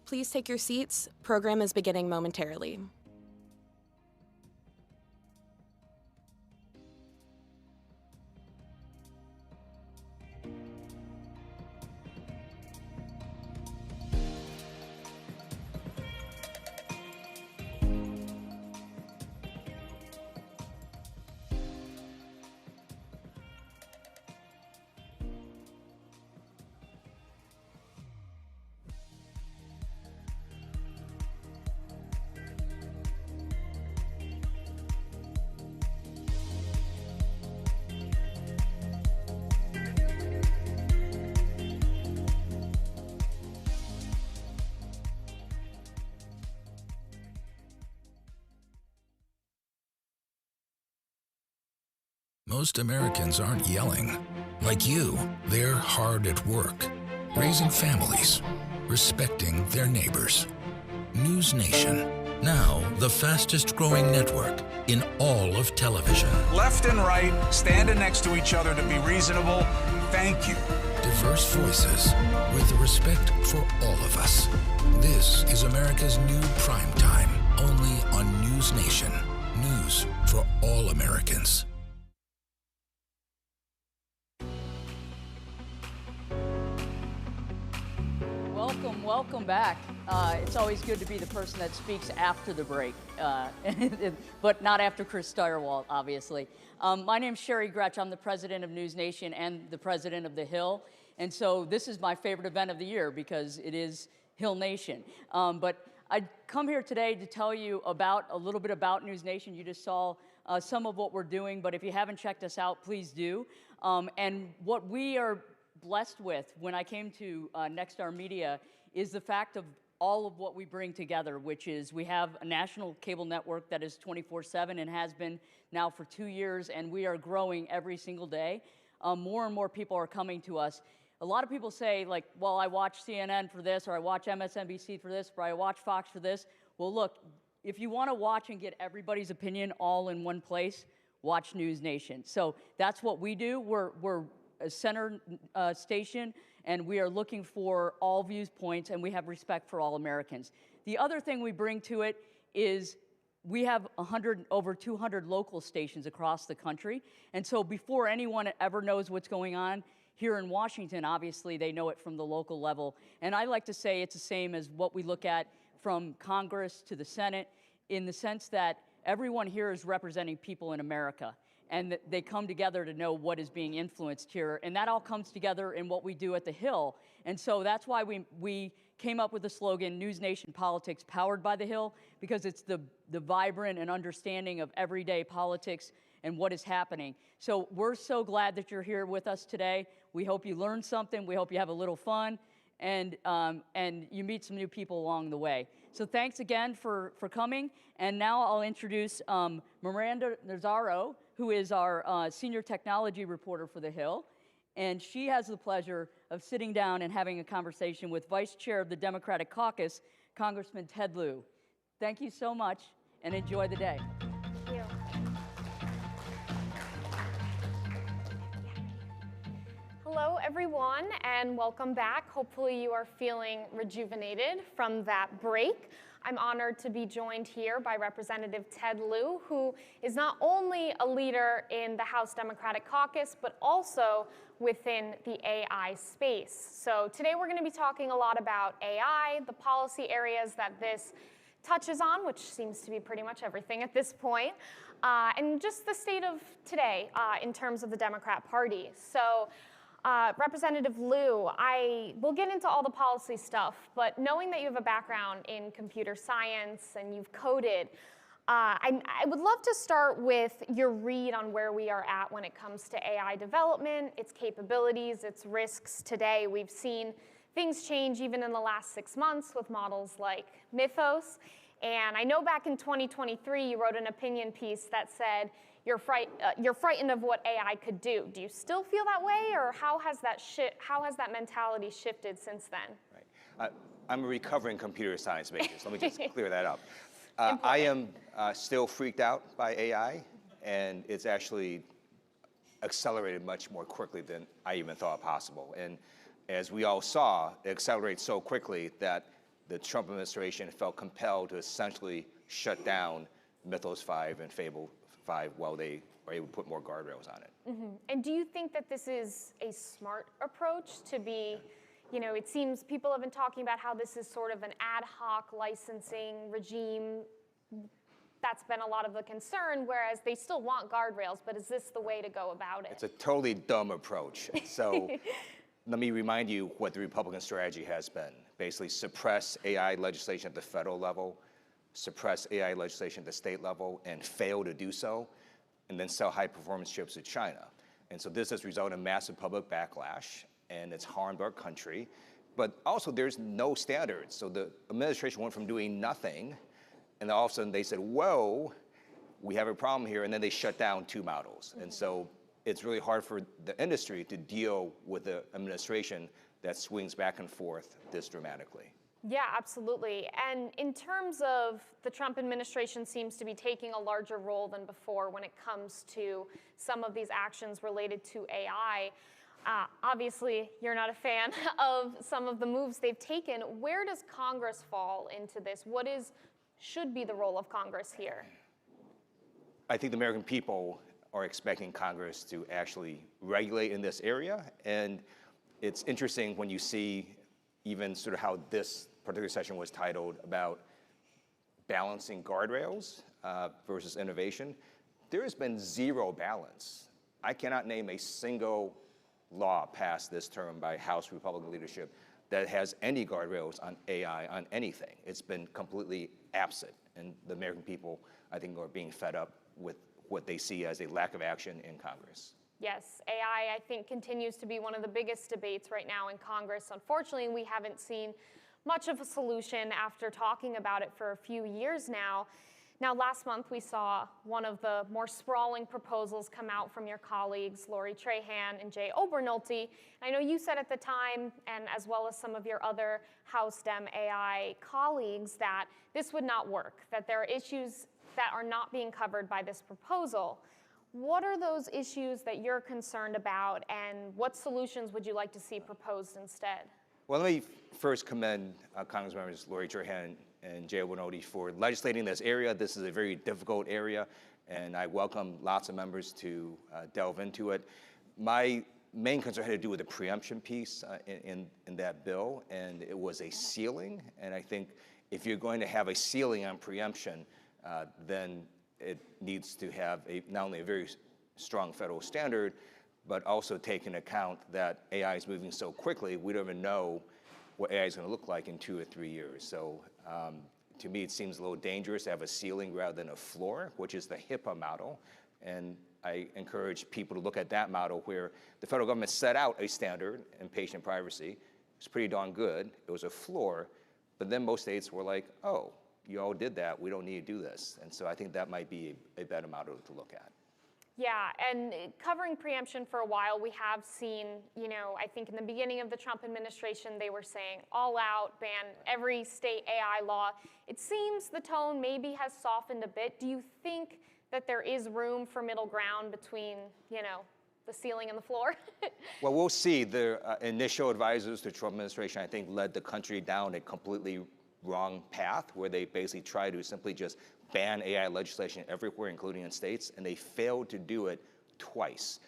Speaker 1: Please take your seats. Program is beginning momentarily.
Speaker 2: Most Americans aren't yelling. Like you, they're hard at work, raising families, respecting their neighbors. News Nation, now the fastest growing network in all of television.
Speaker 21: Left and right, standing next to each other to be reasonable. Thank you.
Speaker 2: Diverse voices with respect for all of us. This is America's new prime time, only on News Nation. News for all Americans.
Speaker 22: Welcome back. It's always good to be the person that speaks after the break, but not after Chris Steyerwalt, obviously. My name's Sherry Gretsch. I'm the president of News Nation and the president of The Hill. And so this is my favorite event of the year because it is Hill Nation. But I come here today to tell you a little bit about News Nation. You just saw some of what we're doing, but if you haven't checked us out, please do. And what we are blessed with when I came to Nexstar Media is the fact of all of what we bring together, which is we have a national cable network that is 24/7 and has been now for 2 years, and we are growing every single day. More and more people are coming to us. A lot of people say, like, well, I watch CNN for this, or I watch MSNBC for this, or I watch Fox for this. Well, look, if you want to watch and get everybody's opinion all in one place, watch News Nation. So that's what we do. We're a center station, and we are looking for all viewpoints, and we have respect for all Americans. The other thing we bring to it is we have over 200 local stations across the country, and so before anyone ever knows what's going on here in Washington, obviously they know it from the local level. And I like to say it's the same as what we look at from Congress to the Senate, in the sense that everyone here is representing people in America, and they come together to know what is being influenced here. And that all comes together in what we do at the Hill. And so that's why we came up with the slogan, News Nation Politics Powered by the Hill, because it's the vibrant and understanding of everyday politics and what is happening. So we're so glad that you're here with us today. We hope you learned something. We hope you have a little fun, and you meet some new people along the way. So thanks again for coming. And now I'll introduce Miranda Nazaro, who is our senior technology reporter for The Hill. And she has the pleasure of sitting down and having a conversation with Vice Chair of the Democratic Caucus, Congressman Ted Lieu. Thank you so much, and enjoy the day.
Speaker 23: Thank you. Hello, everyone, and welcome back. Hopefully you are feeling rejuvenated from that break. I'm honored to be joined here by Representative Ted Lieu, who is not only a leader in the House Democratic Caucus, but also within the AI space. So today we're going to be talking a lot about AI, the policy areas that this touches on, which seems to be pretty much everything at this point, and just the state of today in terms of the Democrat Party. So Representative Lieu, we'll get into all the policy stuff, but knowing that you have a background in computer science and you've coded, I would love to start with your read on where we are at when it comes to AI development, its capabilities, its risks today. We've seen things change even in the last 6 months with models like Mythos. And I know back in 2023, you wrote an opinion piece that said, you're frightened of what AI could do. Do you still feel that way, or how has that mentality shifted since then?
Speaker 4: Right. I'm a recovering computer science major, so let me just clear that up. I am still freaked out by AI, and it's actually accelerated much more quickly than I even thought possible. And as we all saw, it accelerated so quickly that the Trump administration felt compelled to essentially shut down Mythos 5 and Fable 5 while they were able to put more guardrails on it.
Speaker 23: Mm-hmm. And do you think that this is a smart approach to be, it seems people have been talking about how this is sort of an ad hoc licensing regime. That's been a lot of the concern, whereas they still want guardrails, but is this the way to go about it?
Speaker 4: It's a totally dumb approach. So let me remind you what the Republican strategy has been. Basically suppress AI legislation at the federal level, suppress AI legislation at the state level, and fail to do so, and then sell high-performance chips to China. And so this has resulted in massive public backlash, and it's harmed our country. But also, there's no standards. So the administration went from doing nothing, and then all of a sudden they said, whoa, we have a problem here, and then they shut down 2 models. And so it's really hard for the industry to deal with the administration that swings back and forth this dramatically.
Speaker 23: Yeah, absolutely. And in terms of the Trump administration seems to be taking a larger role than before when it comes to some of these actions related to AI. Obviously, you're not a fan of some of the moves they've taken. Where does Congress fall into this? What should be the role of Congress here?
Speaker 4: I think the American people are expecting Congress to actually regulate in this area. And it's interesting when you see even sort of how this particular session was titled about balancing guardrails versus innovation. There has been zero balance. I cannot name a single law passed this term by House Republican leadership that has any guardrails on AI, on anything. It's been completely absent. And the American people, I think, are being fed up with what they see as a lack of action in Congress.
Speaker 23: Yes, AI, I think, continues to be one of the biggest debates right now in Congress. Unfortunately, we haven't seen much of a solution after talking about it for a few years now. Now, last month, we saw one of the more sprawling proposals come out from your colleagues, Lori Trahan and Jay Obernolte. I know you said at the time, and as well as some of your other House Dem AI colleagues, that this would not work, that there are issues that are not being covered by this proposal. What are those issues that you're concerned about, and what solutions would you like to see proposed instead?
Speaker 4: Well, let me first commend Congressmembers Lori Trahan and Jay Obernolte for legislating this area. This is a very difficult area, and I welcome lots of members to delve into it. My main concern had to do with the preemption piece in that bill, and it was a ceiling. And I think if you're going to have a ceiling on preemption, then it needs to have not only a very strong federal standard, but also take into account that AI is moving so quickly, we don't even know what AI is going to look like in 2 or 3 years. So to me, it seems a little dangerous to have a ceiling rather than a floor, which is the HIPAA model. And I encourage people to look at that model where the federal government set out a standard in patient privacy. It's pretty darn good. It was a floor. But then most states were like, oh, you all did that. We don't need to do this. And so I think that might be a better model to look at.
Speaker 23: Yeah, and covering preemption for a while, we have seen, I think in the beginning of the Trump administration, they were saying all out, ban every state AI law. It seems the tone maybe has softened a bit. Do you think that there is room for middle ground between, the ceiling and the floor?
Speaker 4: Well, we'll see. The initial advisors to the Trump administration, I think, led the country down a completely wrong path where they basically try to simply just ban AI legislation everywhere, including in states, and they failed to do it twice.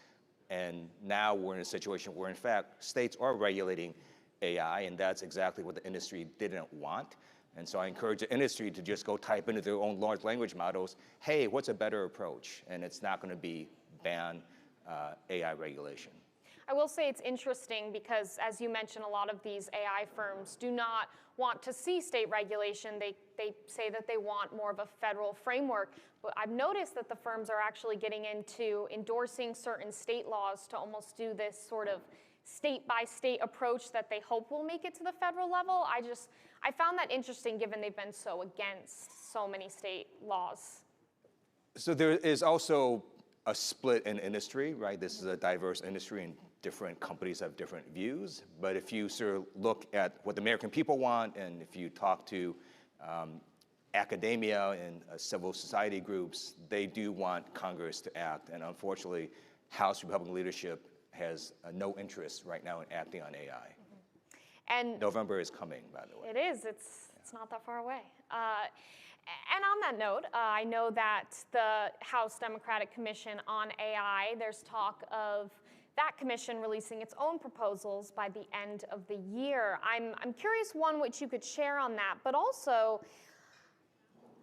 Speaker 4: And now we're in a situation where, in fact, states are regulating AI, and that's exactly what the industry didn't want. And so I encourage the industry to just go type into their own large language models, hey, what's a better approach? And it's not going to be ban AI regulation.
Speaker 23: I will say it's interesting because, as you mentioned, a lot of these AI firms do not want to see state regulation. They say that they want more of a federal framework. But I've noticed that the firms are actually getting into endorsing certain state laws to almost do this sort of state-by-state approach that they hope will make it to the federal level. I found that interesting given they've been so against so many state laws.
Speaker 4: So there is also a split in industry, right? This is a diverse industry and different companies have different views. But if you sort of look at what the American people want, and if you talk to academia and civil society groups, they do want Congress to act. And unfortunately, House Republican leadership has no interest right now in acting on AI.
Speaker 23: And
Speaker 4: November is coming, by the way.
Speaker 23: It is. It's not that far away. And on that note, I know that the House Democratic Commission on AI, there's talk of that commission releasing its own proposals by the end of the year. I'm curious, one, what you could share on that, but also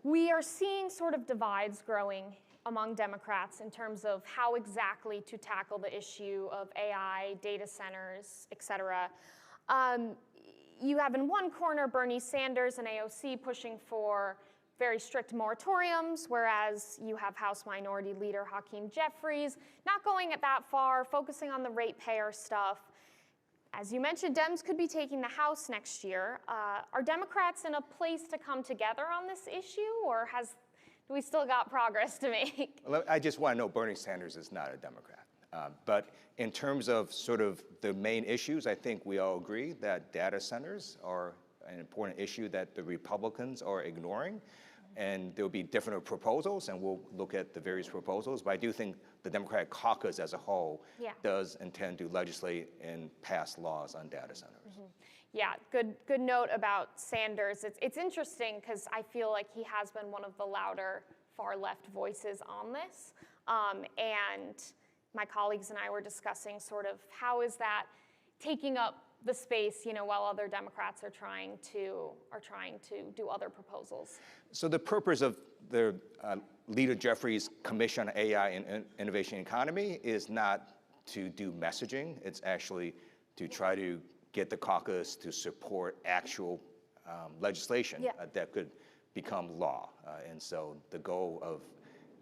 Speaker 23: we are seeing sort of divides growing among Democrats in terms of how exactly to tackle the issue of AI, data centers, et cetera. You have in one corner Bernie Sanders and AOC pushing for very strict moratoriums, whereas you have House Minority Leader Hakeem Jeffries not going at that far, focusing on the ratepayer stuff. As you mentioned, Dems could be taking the House next year. Are Democrats in a place to come together on this issue, or do we still got progress to make?
Speaker 4: Well, I just want to know Bernie Sanders is not a Democrat. But in terms of sort of the main issues, I think we all agree that data centers are an important issue that the Republicans are ignoring. And there will be different proposals, and we'll look at the various proposals. But I do think the Democratic caucus as a whole does intend to legislate and pass laws on data centers.
Speaker 23: Yeah, good note about Sanders. It's interesting because I feel like he has been one of the louder far-left voices on this. And my colleagues and I were discussing sort of how is that taking up the space, while other Democrats are trying to do other proposals.
Speaker 4: So the purpose of the Leader Jeffries Commission on AI and Innovation Economy is not to do messaging. It's actually to try to get the caucus to support actual legislation that could become law. And so the goal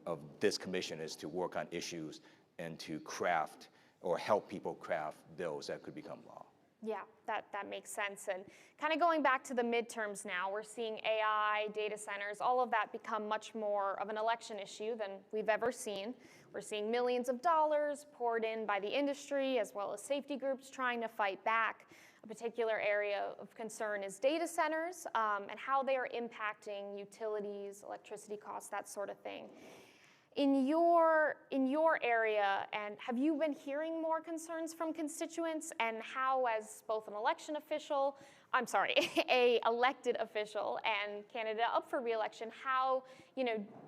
Speaker 4: of this commission is to work on issues and to craft or help people craft bills that could become law.
Speaker 23: Yeah, that makes sense. And kind of going back to the midterms now, we're seeing AI, data centers, all of that become much more of an election issue than we've ever seen. We're seeing millions of dollars poured in by the industry as well as safety groups trying to fight back. A particular area of concern is data centers and how they are impacting utilities, electricity costs, that sort of thing. In your area, and have you been hearing more concerns from constituents, and how, as both an elected official and candidate up for re-election, how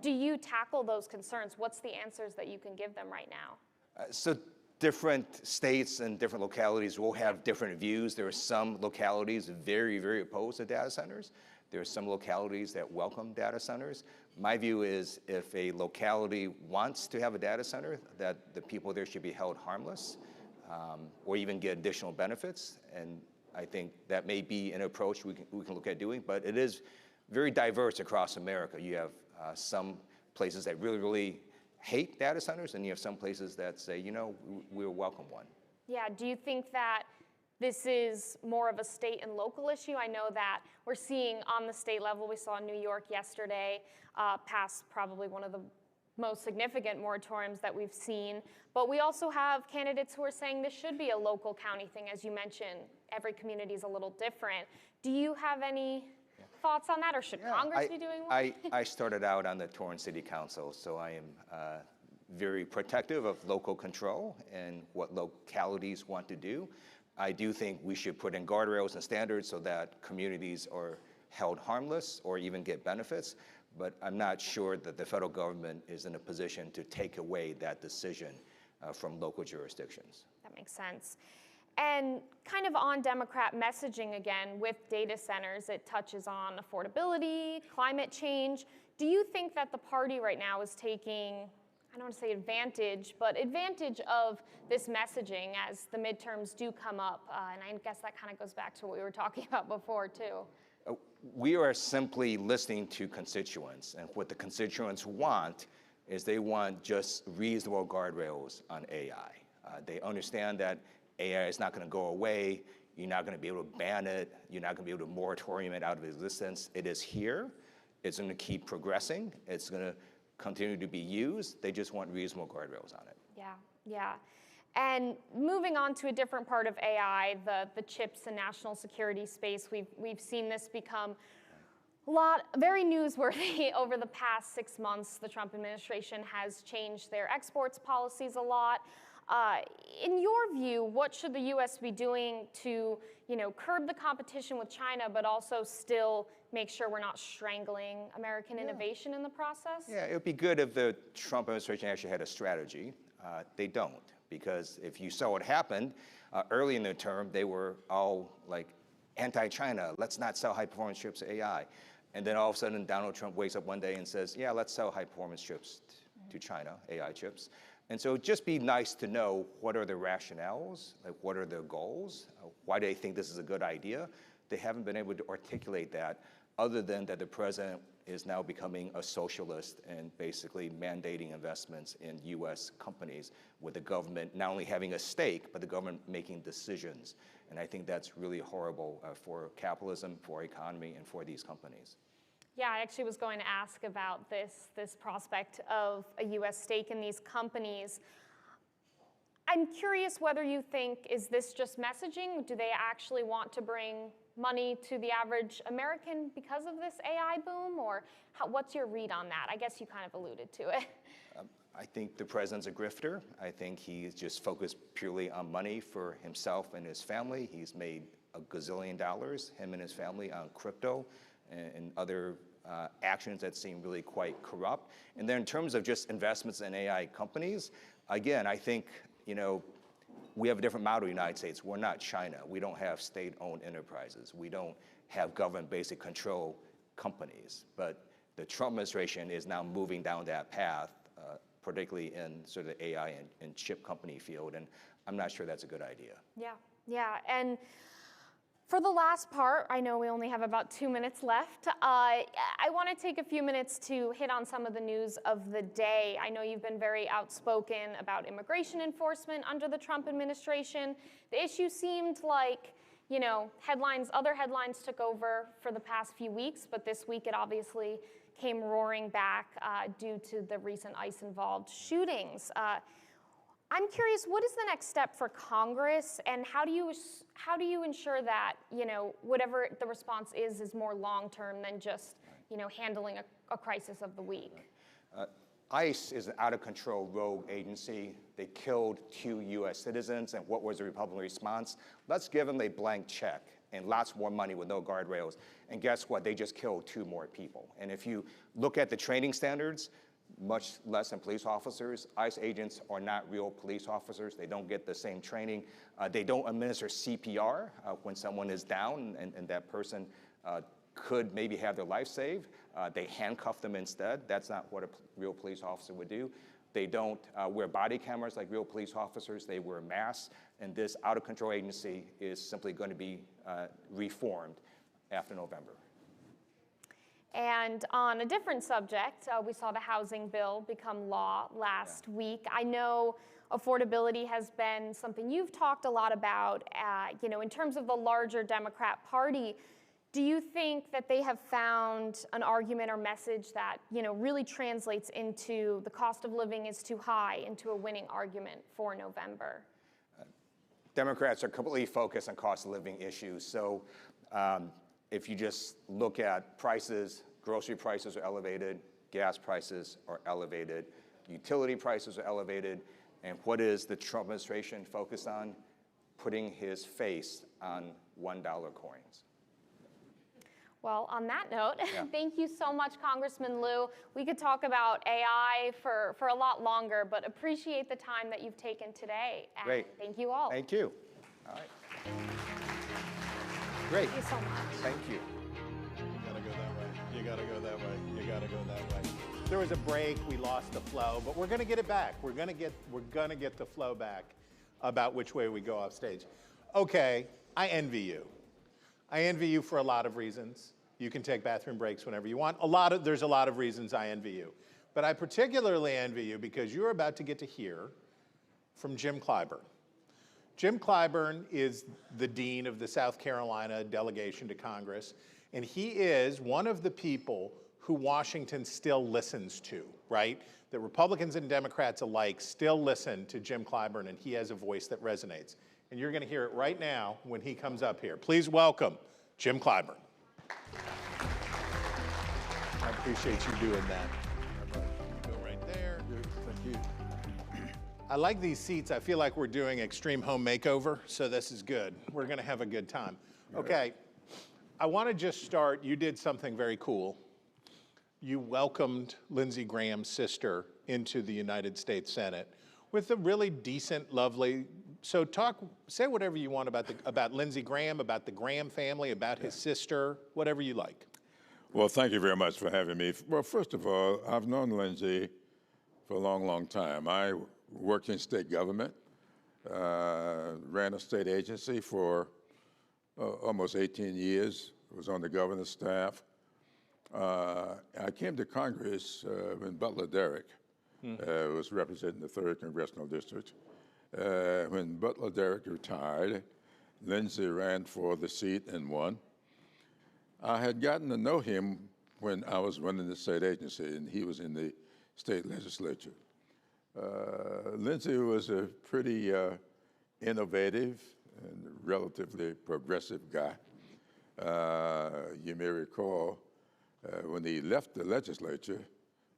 Speaker 23: do you tackle those concerns? What's the answers that you can give them right now?
Speaker 4: So different states and different localities will have different views. There are some localities very, very opposed to data centers. There are some localities that welcome data centers. My view is if a locality wants to have a data center, that the people there should be held harmless or even get additional benefits. And I think that may be an approach we can look at doing, but it is very diverse across America. You have some places that really, really hate data centers, and you have some places that say, we'll welcome one.
Speaker 23: Yeah, do you think that this is more of a state and local issue? I know that we're seeing on the state level, we saw New York yesterday pass probably one of the most significant moratoriums that we've seen. But we also have candidates who are saying this should be a local county thing. As you mentioned, every community is a little different. Do you have any thoughts on that, or should Congress be doing more?
Speaker 4: I started out on the Torrance City Council, so I am very protective of local control and what localities want to do. I do think we should put in guardrails and standards so that communities are held harmless or even get benefits, but I'm not sure that the federal government is in a position to take away that decision from local jurisdictions.
Speaker 23: That makes sense. And kind of on Democrat messaging again, with data centers, it touches on affordability, climate change. Do you think that the party right now is taking, I don't want to say advantage, but advantage of this messaging as the midterms do come up? And I guess that kind of goes back to what we were talking about before, too.
Speaker 4: We are simply listening to constituents, and what the constituents want is they want just reasonable guardrails on AI. They understand that AI is not going to go away. You're not going to be able to ban it. You're not going to be able to moratorium it out of existence. It is here. It's going to keep progressing. It's going to continue to be used. They just want reasonable guardrails on it.
Speaker 23: Yeah, yeah. And moving on to a different part of AI, the chips and national security space, we've seen this become very newsworthy over the past 6 months. The Trump administration has changed their exports policies a lot. In your view, what should the U.S. be doing to, curb the competition with China, but also still make sure we're not strangling American innovation in the process?
Speaker 4: Yeah, it would be good if the Trump administration actually had a strategy. They don't, because if you saw what happened early in their term, they were all like anti-China. Let's not sell high-performance chips to AI. And then all of a sudden, Donald Trump wakes up one day and says, yeah, let's sell high-performance chips to China, AI chips. And so it'd just be nice to know what are the rationales, like what are their goals, why do they think this is a good idea. They haven't been able to articulate that, other than that the president is now becoming a socialist and basically mandating investments in US companies, with the government not only having a stake, but the government making decisions. And I think that's really horrible for capitalism, for our economy, and for these companies.
Speaker 23: Yeah, I actually was going to ask about this prospect of a U.S. stake in these companies. I'm curious whether you think, is this just messaging? Do they actually want to bring money to the average American because of this AI boom? Or what's your read on that? I guess you kind of alluded to it.
Speaker 4: I think the president's a grifter. I think he's just focused purely on money for himself and his family. He's made a gazillion dollars, him and his family, on crypto and other actions that seem really quite corrupt. And then in terms of just investments in AI companies, again, I think, we have a different model in the United States. We're not China. We don't have state-owned enterprises. We don't have government-basic control companies. But the Trump administration is now moving down that path, particularly in sort of the AI and chip company field, and I'm not sure that's a good idea.
Speaker 23: Yeah, and for the last part, I know we only have about 2 minutes left. I want to take a few minutes to hit on some of the news of the day. I know you've been very outspoken about immigration enforcement under the Trump administration. The issue seemed like, other headlines took over for the past few weeks, but this week it obviously came roaring back due to the recent ICE-involved shootings. I'm curious, what is the next step for Congress, and how do you ensure that whatever the response is more long-term than just handling a crisis of the week?
Speaker 4: ICE is an out-of-control rogue agency. They killed 2 U.S. citizens, and what was the Republican response? Let's give them a blank check and lots more money with no guardrails. And guess what? They just killed 2 more people. And if you look at the training standards, much less than police officers. ICE agents are not real police officers. They don't get the same training. They don't administer CPR when someone is down and that person could maybe have their life saved. They handcuff them instead. That's not what a real police officer would do. They don't wear body cameras like real police officers. They wear masks. And this out-of-control agency is simply going to be reformed after November.
Speaker 23: And on a different subject, we saw the housing bill become law last week. I know affordability has been something you've talked a lot about. In terms of the larger Democrat Party, do you think that they have found an argument or message that really translates into the cost of living is too high, into a winning argument for November?
Speaker 4: Democrats are completely focused on cost of living issues. So if you just look at prices, grocery prices are elevated, gas prices are elevated, utility prices are elevated, and what is the Trump administration focused on? Putting his face on $1 coins.
Speaker 23: Well, on that note, thank you so much, Congressman Liu. We could talk about AI for a lot longer, but appreciate the time that you've taken today. And
Speaker 6: Great.
Speaker 23: thank you all.
Speaker 6: Thank you. All right. Great.
Speaker 23: Thank you so much.
Speaker 6: Thank you. You gotta go that way. You gotta go that way. You gotta go that way. There was a break. We lost the flow, but we're gonna get it back. We're gonna get the flow back about which way we go off stage. Okay, I envy you. I envy you for a lot of reasons. You can take bathroom breaks whenever you want. There's a lot of reasons I envy you. But I particularly envy you because you're about to get to hear from Jim Clyburn. Jim Clyburn is the dean of the South Carolina delegation to Congress, and he is one of the people who Washington still listens to, right? The Republicans and Democrats alike still listen to Jim Clyburn, and he has a voice that resonates. And you're going to hear it right now when he comes up here. Please welcome Jim Clyburn. I appreciate you doing that. Go right there. Thank you. I like these seats. I feel like we're doing Extreme Home Makeover, so this is good. We're going to have a good time. Okay, I want to just start. You did something very cool. You welcomed Lindsey Graham's sister into the United States Senate with a really decent, lovely. So say whatever you want about Lindsey Graham, about the Graham family, about his sister, whatever you like.
Speaker 5: Well, thank you very much for having me. Well, first of all, I've known Lindsey for a long, long time. I worked in state government, ran a state agency for almost 18 years, was on the governor's staff. I came to Congress when Butler Derrick was representing the 3rd Congressional District. When Butler Derrick retired, Lindsey ran for the seat and won. I had gotten to know him when I was running the state agency, and he was in the state legislature. Lindsey was a pretty innovative and relatively progressive guy. You may recall when he left the legislature,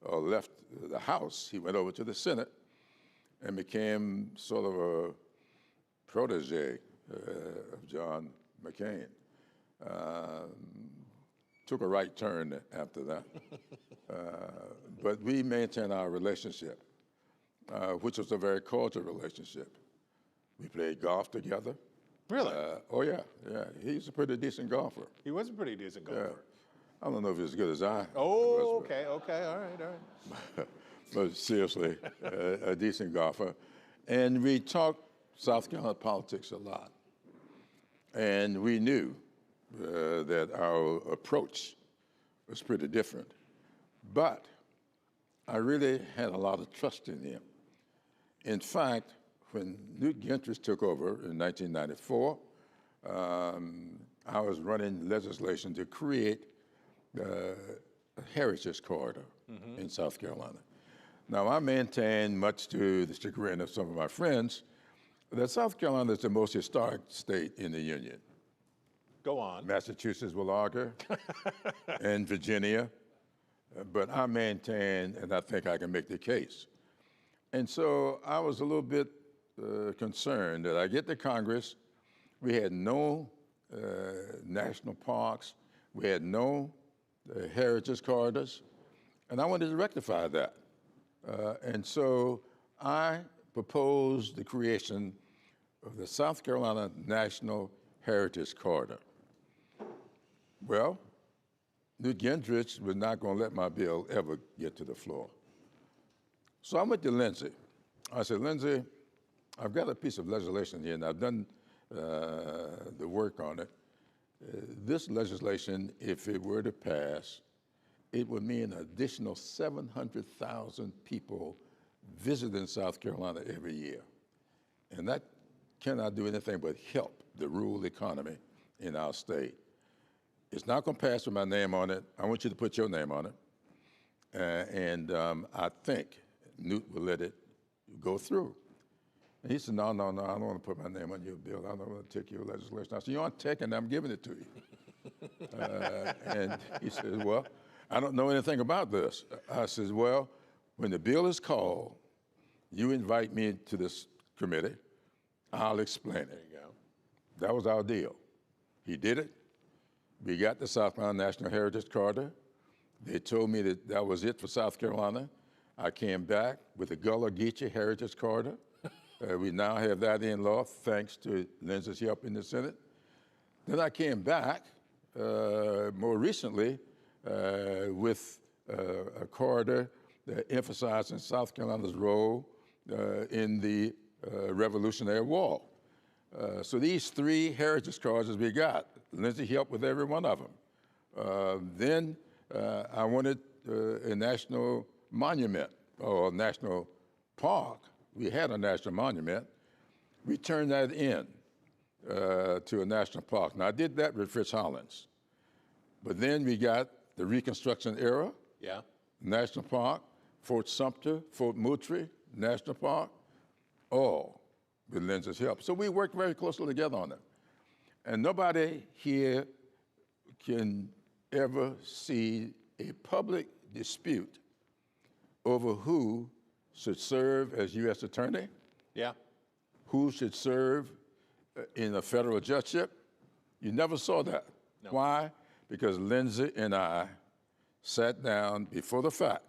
Speaker 5: or left the House, he went over to the Senate and became sort of a protege of John McCain. Took a right turn after that. But we maintained our relationship, which was a very cordial relationship. We played golf together.
Speaker 6: Really?
Speaker 5: Oh, yeah. He's a pretty decent golfer.
Speaker 6: He was a pretty decent golfer.
Speaker 5: I don't know if he's as good as I.
Speaker 6: Oh, okay, all right.
Speaker 5: But seriously, a decent golfer. And we talked South Carolina politics a lot. And we knew that our approach was pretty different. But I really had a lot of trust in him. In fact, when Newt Gingrich took over in 1994, I was running legislation to create a heritage corridor in South Carolina. Now, I maintain, much to the chagrin of some of my friends, that South Carolina is the most historic state in the Union.
Speaker 6: Go on.
Speaker 5: Massachusetts will argue, and Virginia, but I maintain, and I think I can make the case. And so I was a little bit concerned that I get to Congress, we had no national parks, we had no heritage corridors, and I wanted to rectify that. And so I proposed the creation of the South Carolina National Heritage Corridor. Well, Newt Gingrich was not going to let my bill ever get to the floor. So I went to Lindsey. I said, Lindsey, I've got a piece of legislation here, and I've done the work on it. This legislation, if it were to pass, it would mean an additional 700,000 people visiting South Carolina every year. And that cannot do anything but help the rural economy in our state. It's not going to pass with my name on it. I want you to put your name on it. I think Newt will let it go through. And he said, no, I don't want to put my name on your bill. I don't want to take your legislation. I said, you aren't taking it, I'm giving it to you. And he said, well, I don't know anything about this. I said, well, when the bill is called, you invite me to this committee, I'll explain it.
Speaker 6: There you go.
Speaker 5: That was our deal. He did it. We got the South Carolina National Heritage Corridor. They told me that that was it for South Carolina. I came back with the Gullah Geechee Heritage Corridor. We now have that in law thanks to Lindsay's help in the Senate. Then I came back more recently with a corridor that emphasizing South Carolina's role in the Revolutionary War. So these 3 heritage corridors we got, Lindsay helped with every one of them. Then I wanted a national monument or a national park. We had a national monument. We turned that in to a national park. Now I did that with Fritz Hollins. But then we got the Reconstruction era, national park, Fort Sumter, Fort Moultrie, national park, all with Lindsay's help. So we worked very closely together on it. And nobody here can ever see a public dispute over who should serve as U.S. attorney, who should serve in a federal judgeship. You never saw that. No. Why? Because Lindsay and I sat down before the fact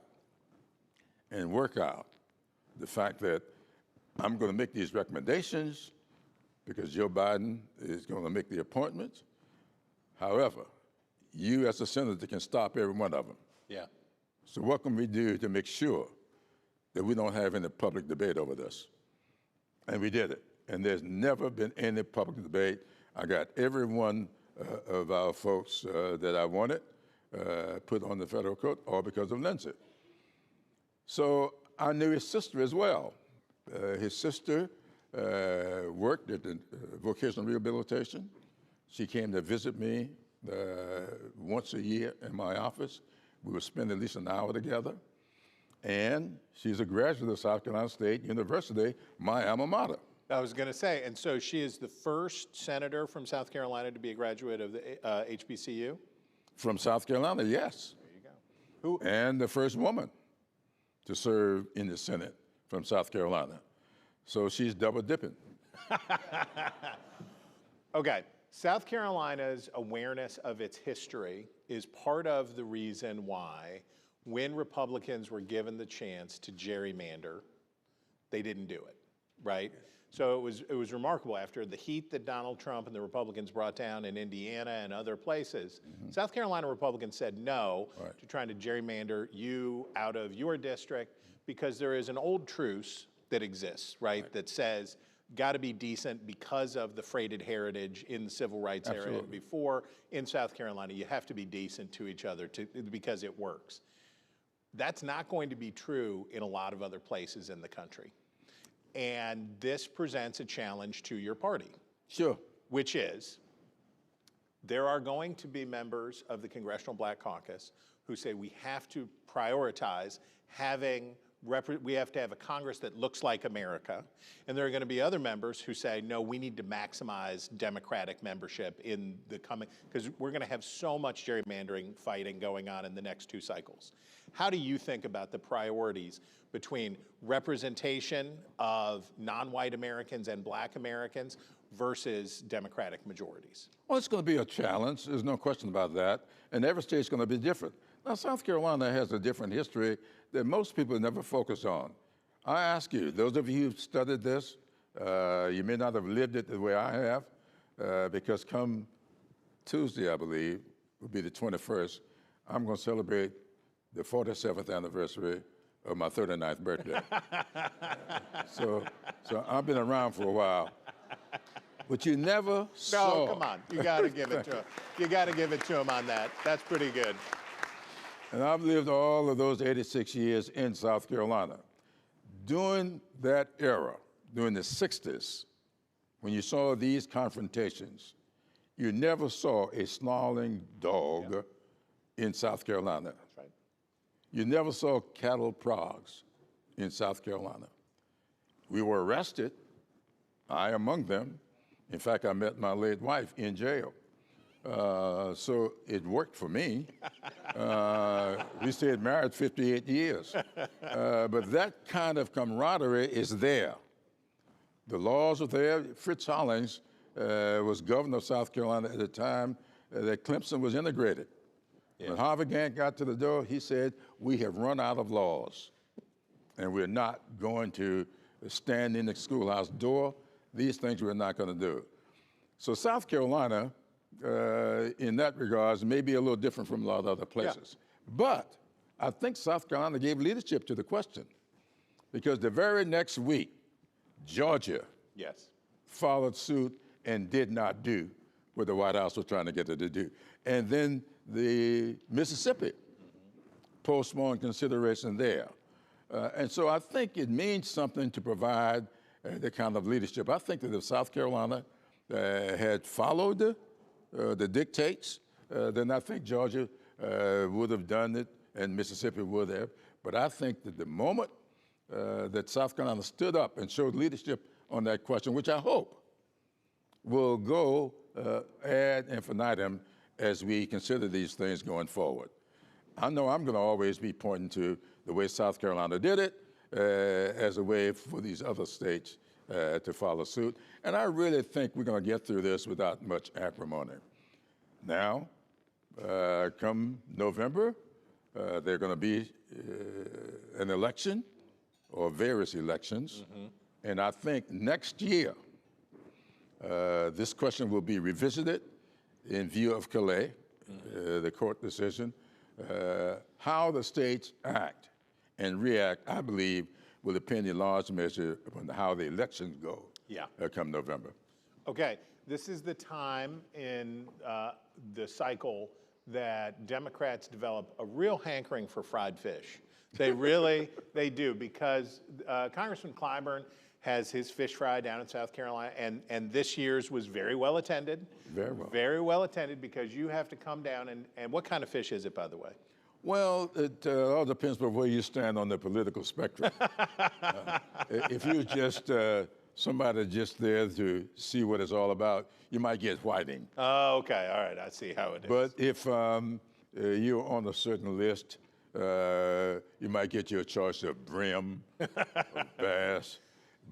Speaker 5: and work out the fact that I'm going to make these recommendations because Joe Biden is going to make the appointments. However, you as a senator can stop every one of them. So what can we do to make sure that we don't have any public debate over this? And we did it. And there's never been any public debate. I got every one of our folks that I wanted put on the federal court, all because of Lindsay. So I knew his sister as well. His sister worked at the vocational rehabilitation. She came to visit me once a year in my office. We would spend at least an hour together. And she's a graduate of South Carolina State University, my alma mater.
Speaker 6: I was going to say, and so she is the first senator from South Carolina to be a graduate of the HBCU?
Speaker 5: From South Carolina, yes.
Speaker 6: There you go.
Speaker 5: And the first woman to serve in the Senate from South Carolina. So she's double dipping.
Speaker 6: Okay, South Carolina's awareness of its history is part of the reason why when Republicans were given the chance to gerrymander, they didn't do it, right? So it was remarkable after the heat that Donald Trump and the Republicans brought down in Indiana and other places. South Carolina Republicans said no to trying to gerrymander you out of your district because there is an old truce that exists, right? That says got to be decent because of the freighted heritage in the civil rights era and before. In South Carolina, you have to be decent to each other because it works. That's not going to be true in a lot of other places in the country. And this presents a challenge to your party.
Speaker 5: Sure.
Speaker 6: Which is, there are going to be members of the Congressional Black Caucus who say we have to prioritize we have to have a Congress that looks like America. And there are going to be other members who say, no, we need to maximize Democratic membership in the coming, because we're going to have so much gerrymandering fighting going on in the next 2 cycles. How do you think about the priorities between representation of non-white Americans and Black Americans versus Democratic majorities?
Speaker 5: Well, it's going to be a challenge. There's no question about that. And every state's going to be different. Now, South Carolina has a different history that most people never focus on. I ask you, those of you who've studied this, you may not have lived it the way I have, because come Tuesday, I believe, will be the 21st, I'm going to celebrate the 47th anniversary of my 39th birthday. So I've been around for a while. But you never saw.
Speaker 6: No, come on. You got to give it to him. You got to give it to him on that. That's pretty good.
Speaker 5: And I've lived all of those 86 years in South Carolina. During that era, during the 60s, when you saw these confrontations, you never saw a snarling dog in South Carolina.
Speaker 6: That's right.
Speaker 5: You never saw cattle prods in South Carolina. We were arrested, I among them. In fact, I met my late wife in jail. So it worked for me. We stayed married 58 years. But that kind of camaraderie is there. The laws are there. Fritz Hollins was governor of South Carolina at the time that Clemson was integrated. When Harvey Gantt got to the door, he said, we have run out of laws, and we're not going to stand in the schoolhouse door. These things we're not going to do. So South Carolina, in that regards, may be a little different from a lot of other places. But I think South Carolina gave leadership to the question, because the very next week, Georgia followed suit and did not do what the White House was trying to get it to do. And then the Mississippi postponed consideration there. And so I think it means something to provide the kind of leadership. I think that if South Carolina had followed the dictates, then I think Georgia would have done it and Mississippi would have. But I think that the moment that South Carolina stood up and showed leadership on that question, which I hope will go ad infinitum as we consider these things going forward. I know I'm going to always be pointing to the way South Carolina did it as a way for these other states to follow suit. And I really think we're going to get through this without much acrimony. Now, come November, there's going to be an election or various elections. And I think next year, this question will be revisited in view of Calais, the court decision. How the states act and react, I believe, will depend in large measure upon how the elections go come November.
Speaker 6: Okay, this is the time in the cycle that Democrats develop a real hankering for fried fish. They really, they do, because Congressman Clyburn has his fish fry down in South Carolina, and this year's was very well attended.
Speaker 5: Very well.
Speaker 6: Very well attended, because you have to come down, and what kind of fish is it, by the way?
Speaker 5: Well, it all depends on where you stand on the political spectrum. If you're just somebody just there to see what it's all about, you might get whiting.
Speaker 6: Oh, okay, all right, I see how it is.
Speaker 5: But if you're on a certain list, you might get your choice of brim, of bass,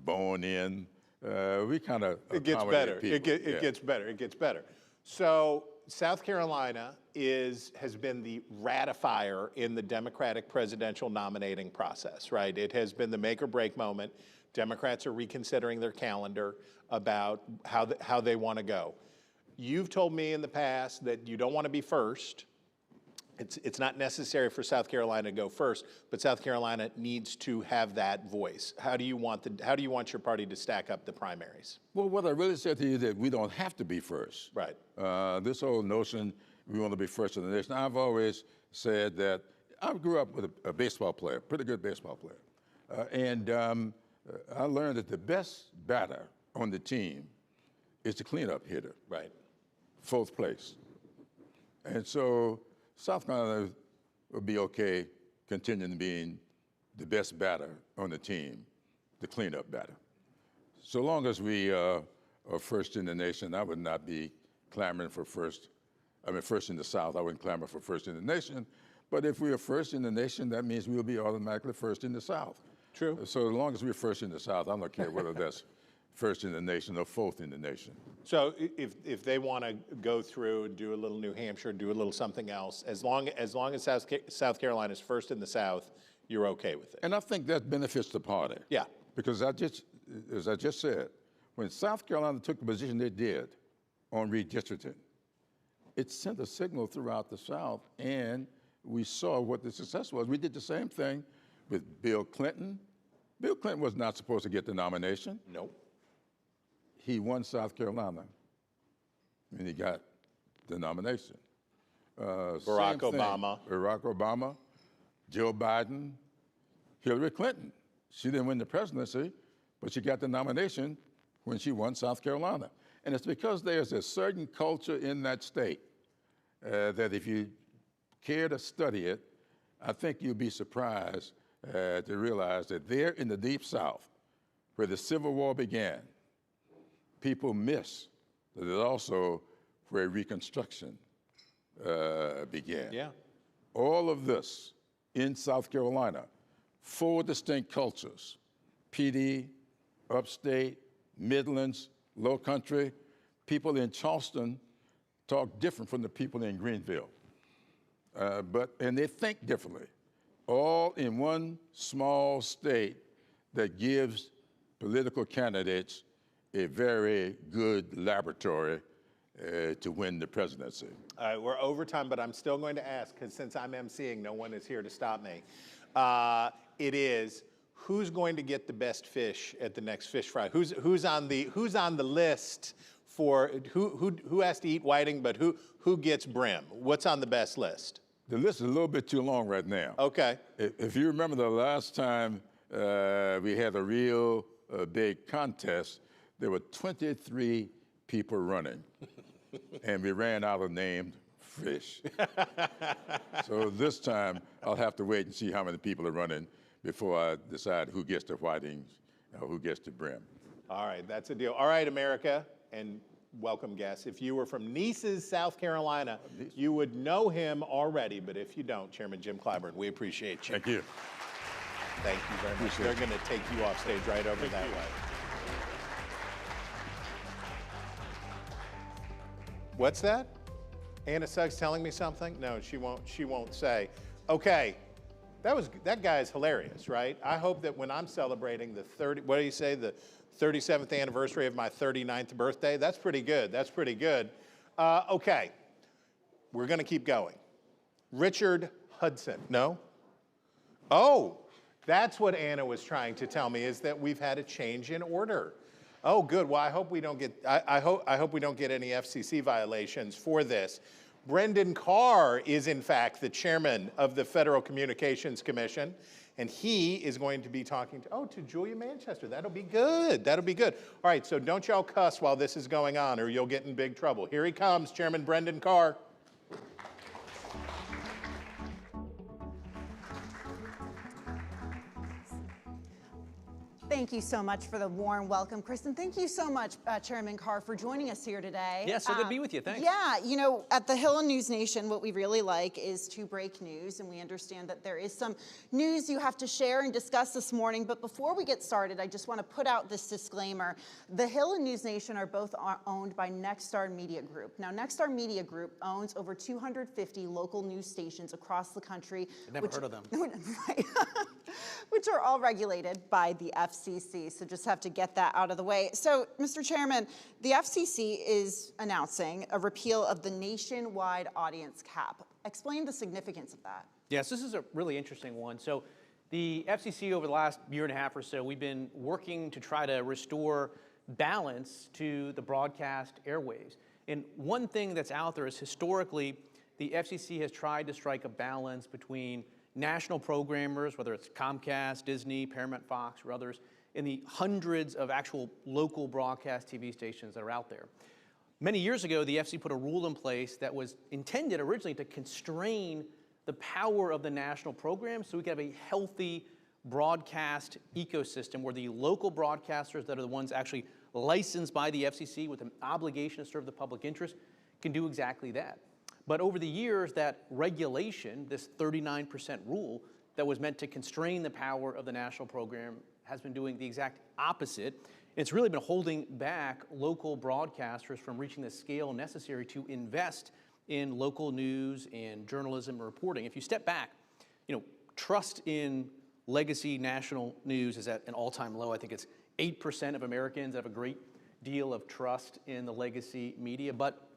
Speaker 5: bone-in. We kind of
Speaker 6: It gets better. It gets better. It gets better. So South Carolina has been the ratifier in the Democratic presidential nominating process, right? It has been the make or break moment. Democrats are reconsidering their calendar about how they want to go. You've told me in the past that you don't want to be first. It's not necessary for South Carolina to go first, but South Carolina needs to have that voice. How do you want your party to stack up the primaries?
Speaker 5: Well, what I really said to you is that we don't have to be first.
Speaker 6: Right.
Speaker 5: This whole notion we want to be first in the nation. I've always said that I grew up with a baseball player, pretty good baseball player, and I learned that the best batter on the team is the cleanup hitter.
Speaker 6: Right.
Speaker 5: Fourth place. And so South Carolina will be okay continuing being the best batter on the team, the cleanup batter. So long as we are first in the nation, I would not be clamoring for first. I mean, first in the South, I wouldn't clamor for first in the nation. But if we are first in the nation, that means we'll be automatically first in the South.
Speaker 6: True.
Speaker 5: So as long as we're first in the South, I don't care whether that's first in the nation or fourth in the nation.
Speaker 6: So if they want to go through and do a little New Hampshire, do a little something else, as long as South Carolina is first in the South, you're okay with it.
Speaker 5: And I think that benefits the party.
Speaker 6: Yeah.
Speaker 5: Because as I just said, when South Carolina took the position they did on redistricting, it sent a signal throughout the South, and we saw what the success was. We did the same thing with Bill Clinton. Bill Clinton was not supposed to get the nomination.
Speaker 6: Nope.
Speaker 5: He won South Carolina, and he got the nomination.
Speaker 6: Barack
Speaker 5: Obama, Joe Biden, Hillary Clinton. She didn't win the presidency, but she got the nomination when she won South Carolina. And it's because there's a certain culture in that state that if you care to study it, I think you'll be surprised to realize that there in the Deep South, where the Civil War began, people miss that it's also where Reconstruction began.
Speaker 6: Yeah.
Speaker 5: All of this in South Carolina, 4 distinct cultures, PD, upstate, Midlands, Low Country. People in Charleston talk different from the people in Greenville. And they think differently, all in one small state that gives political candidates a very good laboratory to win the presidency.
Speaker 6: All right, we're over time, but I'm still going to ask, because since I'm emceeing, no one is here to stop me. It is, who's going to get the best fish at the next fish fry? Who's on the list for who has to eat whiting, but who gets brim? What's on the best list?
Speaker 5: The list is a little bit too long right now.
Speaker 6: Okay.
Speaker 5: If you remember the last time we had a real big contest, there were 23 people running, and we ran out of named fish. So this time, I'll have to wait and see how many people are running before I decide who gets the whitings, who gets the brim.
Speaker 6: All right, that's a deal. All right, America, and welcome guests. If you were from Nices, South Carolina, you would know him already, but if you don't, Chairman Jim Clyburn, we appreciate you.
Speaker 5: Thank you.
Speaker 6: Thank you very much. They're going to take you off stage right over that way. What's that? Anna Suggs telling me something? No, she won't say. Okay, that guy is hilarious, right? I hope that when I'm celebrating the 37th anniversary of my 39th birthday, that's pretty good. That's pretty good. Okay, we're going to keep going. Richard Hudson. No? Oh, that's what Anna was trying to tell me, is that we've had a change in order. Oh, good. Well, I hope we don't get. I hope we don't get any FCC violations for this. Brendan Carr is, in fact, the chairman of the Federal Communications Commission, and he is going to be talking to Julia Manchester. That'll be good. That'll be good. All right. So don't y'all cuss while this is going on, or you'll get in big trouble. Here he comes, Chairman Brendan Carr.
Speaker 7: Thank you so much for the warm welcome, Kristen. Thank you so much, Chairman Carr, for joining us here today.
Speaker 8: Yeah, so good to be with you. Thanks.
Speaker 7: Yeah, you know, at the Hill and NewsNation, what we really like is to break news, and we understand that there is some news you have to share and discuss this morning. But before we get started, I just want to put out this disclaimer. The Hill and NewsNation are both owned by Nexstar Media Group. Now, Nexstar Media Group owns over 250 local news stations across the country.
Speaker 8: I've never heard of them.
Speaker 7: Right. Which are all regulated by the FCC, so just have to get that out of the way. So, Mr. Chairman, the FCC is announcing a repeal of the nationwide audience cap. Explain the significance of that.
Speaker 8: Yes, this is a really interesting one. So the FCC over the last year and a half or so, we've been working to try to restore balance to the broadcast airwaves. And one thing that's out there is historically, the FCC has tried to strike a balance between national programmers, whether it's Comcast, Disney, Paramount, Fox, or others, and the hundreds of actual local broadcast TV stations that are out there. Many years ago, the FCC put a rule in place that was intended originally to constrain the power of the national program so we could have a healthy broadcast ecosystem where the local broadcasters that are the ones actually licensed by the FCC with an obligation to serve the public interest can do exactly that. But over the years, that regulation, this 39% rule that was meant to constrain the power of the national program, has been doing the exact opposite. It's really been holding back local broadcasters from reaching the scale necessary to invest in local news and journalism and reporting. If you step back, trust in legacy national news is at an all-time low. I think it's 8% of Americans have a great deal of trust in the legacy media, but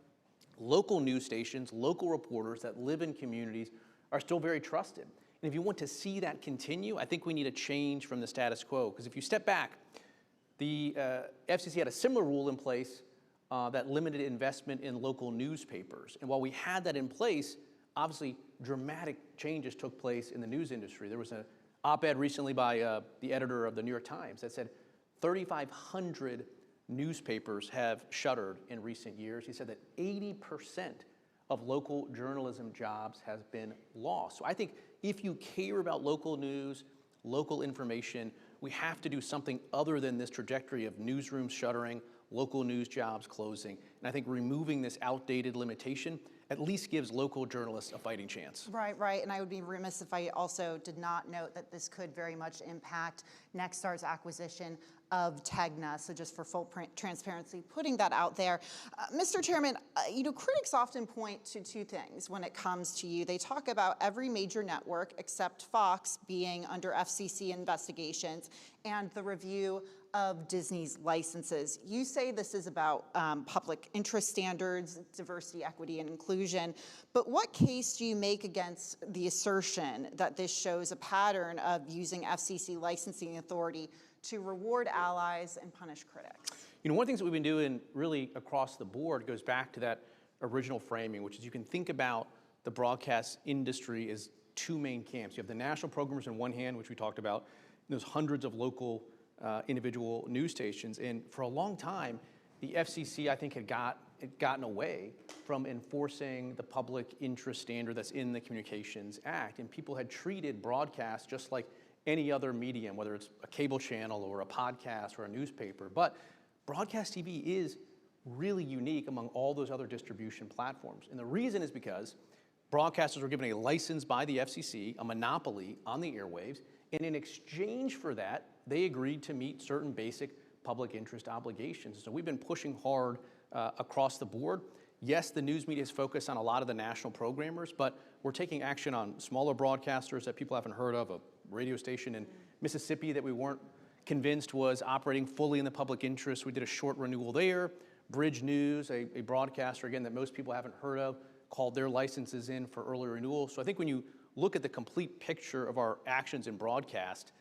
Speaker 8: local news stations, local reporters that live in communities are still very trusted. And if you want to see that continue, I think we need a change from the status quo. Because if you step back, the FCC had a similar rule in place that limited investment in local newspapers. And while we had that in place, obviously dramatic changes took place in the news industry. There was an op-ed recently by the editor of the New York Times that said 3,500 newspapers have shuttered in recent years. He said that 80% of local journalism jobs has been lost. So I think if you care about local news, local information, we have to do something other than this trajectory of newsrooms shuttering, local news jobs closing. And I think removing this outdated limitation at least gives local journalists a fighting chance.
Speaker 7: Right, right. And I would be remiss if I also did not note that this could very much impact Nexstar's acquisition of TEGNA, so just for full transparency, putting that out there. Mr. Chairman, critics often point to two things when it comes to you. They talk about every major network except Fox being under FCC investigations and the review of Disney's licenses. You say this is about public interest standards, diversity, equity, and inclusion, but what case do you make against the assertion that this shows a pattern of using FCC licensing authority to reward allies and punish critics?
Speaker 8: One of the things that we've been doing really across the board goes back to that original framing, which is you can think about the broadcast industry as two main camps. You have the national programmers on one hand, which we talked about, and there's hundreds of local individual news stations. And for a long time, the FCC, I think, had gotten away from enforcing the public interest standard that's in the Communications Act. And people had treated broadcast just like any other medium, whether it's a cable channel or a podcast or a newspaper. But broadcast TV is really unique among all those other distribution platforms. And the reason is because broadcasters were given a license by the FCC, a monopoly on the airwaves, and in exchange for that, they agreed to meet certain basic public interest obligations. So we've been pushing hard across the board. Yes, the news media is focused on a lot of the national programmers, but we're taking action on smaller broadcasters that people haven't heard of, a radio station in Mississippi that we weren't convinced was operating fully in the public interest. We did a short renewal there. Bridge News, a broadcaster, again, that most people haven't heard of, called their licenses in for early renewal. So I think when you look at the complete picture of our actions in broadcast,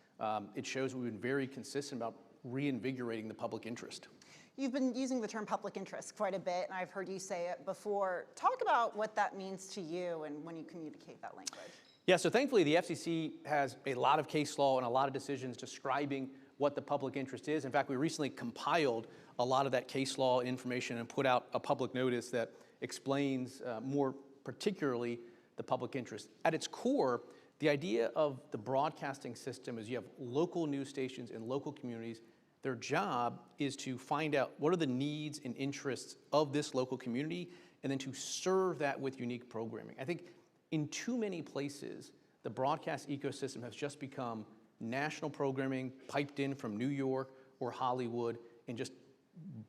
Speaker 8: it shows we've been very consistent about reinvigorating the public interest.
Speaker 7: You've been using the term public interest quite a bit, and I've heard you say it before. Talk about what that means to you and when you communicate that language.
Speaker 8: Yeah, so thankfully the FCC has a lot of case law and a lot of decisions describing what the public interest is. In fact, we recently compiled a lot of that case law information and put out a public notice that explains more particularly the public interest. At its core, the idea of the broadcasting system is you have local news stations in local communities. Their job is to find out what are the needs and interests of this local community and then to serve that with unique programming. I think in too many places, the broadcast ecosystem has just become national programming piped in from New York or Hollywood and just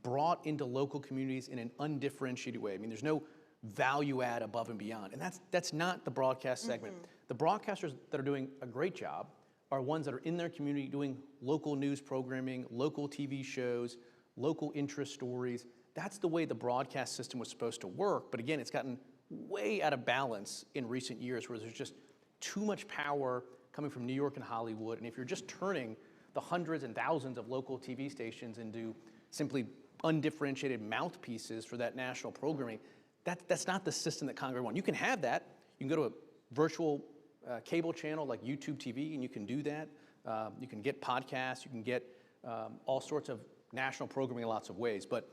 Speaker 8: brought into local communities in an undifferentiated way. I mean, there's no value add above and beyond. And that's not the broadcast segment. The broadcasters that are doing a great job are ones that are in their community doing local news programming, local TV shows, local interest stories. That's the way the broadcast system was supposed to work. But again, it's gotten way out of balance in recent years where there's just too much power coming from New York and Hollywood. And if you're just turning the hundreds and thousands of local TV stations into simply undifferentiated mouthpieces for that national programming, that's not the system that Congress wants. You can have that. You can go to a virtual cable channel like YouTube TV, and you can do that. You can get podcasts. You can get all sorts of national programming in lots of ways. But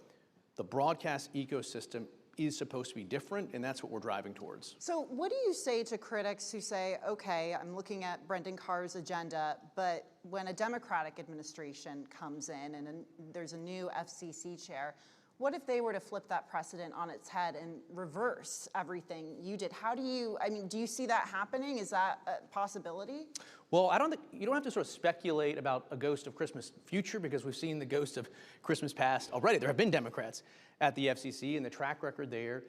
Speaker 8: the broadcast ecosystem is supposed to be different, and that's what we're driving towards.
Speaker 7: So what do you say to critics who say, okay, I'm looking at Brendan Carr's agenda, but when a Democratic administration comes in and there's a new FCC chair, what if they were to flip that precedent on its head and reverse everything you did? How do you, do you see that happening? Is that a possibility?
Speaker 8: Well, I don't think, you don't have to sort of speculate about a ghost of Christmas future because we've seen the ghost of Christmas past already. There have been Democrats at the FCC, and the track record there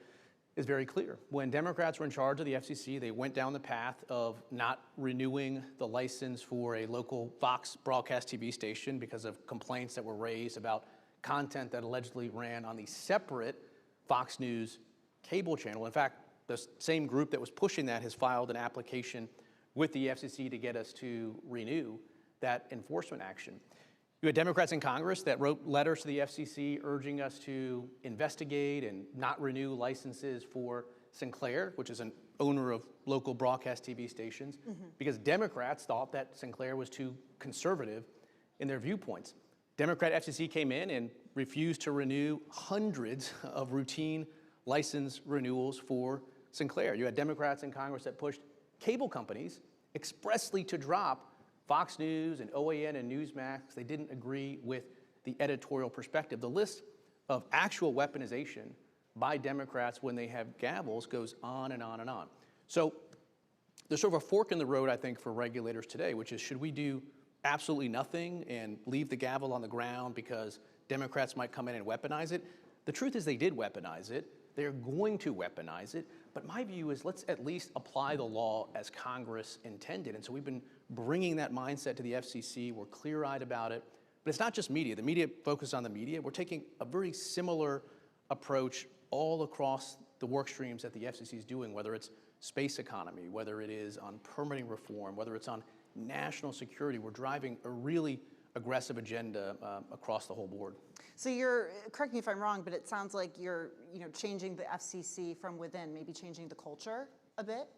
Speaker 8: is very clear. When Democrats were in charge of the FCC, they went down the path of not renewing the license for a local Fox broadcast TV station because of complaints that were raised about content that allegedly ran on the separate Fox News cable channel. In fact, the same group that was pushing that has filed an application with the FCC to get us to renew that enforcement action. You had Democrats in Congress that wrote letters to the FCC urging us to investigate and not renew licenses for Sinclair, which is an owner of local broadcast TV stations, because Democrats thought that Sinclair was too conservative in their viewpoints. Democrat FCC came in and refused to renew hundreds of routine license renewals for Sinclair. You had Democrats in Congress that pushed cable companies expressly to drop Fox News and OAN and Newsmax. They didn't agree with the editorial perspective. The list of actual weaponization by Democrats when they have gavels goes on and on and on. So there's sort of a fork in the road, I think, for regulators today, which is should we do absolutely nothing and leave the gavel on the ground because Democrats might come in and weaponize it. The truth is they did weaponize it. They're going to weaponize it. But my view is let's at least apply the law as Congress intended. And so we've been bringing that mindset to the FCC. We're clear-eyed about it. But it's not just media. The media focuses on the media. We're taking a very similar approach all across the work streams that the FCC is doing, whether it's space economy, whether it is on permitting reform, whether it's on national security. We're driving a really aggressive agenda across the whole board.
Speaker 7: So you're, correct me if I'm wrong, but it sounds like you're changing the FCC from within, maybe changing the culture a bit?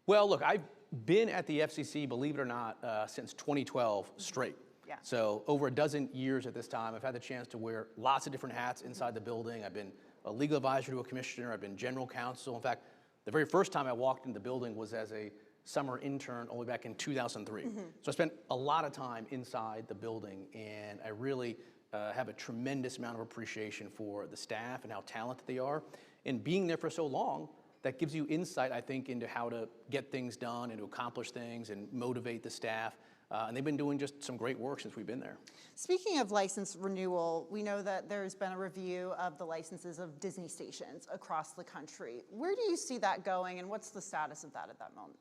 Speaker 8: Well, look, I've been at the FCC, believe it or not, since 2012 straight.
Speaker 7: Yeah.
Speaker 8: So over a dozen years at this time, I've had the chance to wear lots of different hats inside the building. I've been a legal advisor to a commissioner. I've been general counsel. In fact, the very first time I walked into the building was as a summer intern all the way back in 2003. So I spent a lot of time inside the building, and I really have a tremendous amount of appreciation for the staff and how talented they are. And being there for so long, that gives you insight, I think, into how to get things done and to accomplish things and motivate the staff. And they've been doing just some great work since we've been there.
Speaker 7: Speaking of license renewal, we know that there's been a review of the licenses of Disney stations across the country. Where do you see that going, and what's the status of that at this moment?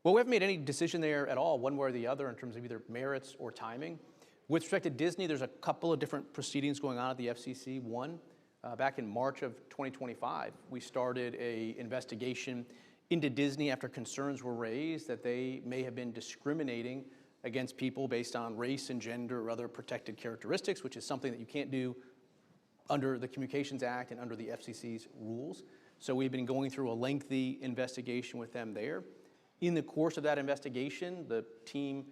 Speaker 8: Well, we haven't made any decision there at all, one way or the other, in terms of either merits or timing. With respect to Disney, there's a couple of different proceedings going on at the FCC. One, back in March of 2025, we started an investigation into Disney after concerns were raised that they may have been discriminating against people based on race and gender or other protected characteristics, which is something that you can't do under the Communications Act and under the FCC's rules. So we've been going through a lengthy investigation with them there. In the course of that investigation, the team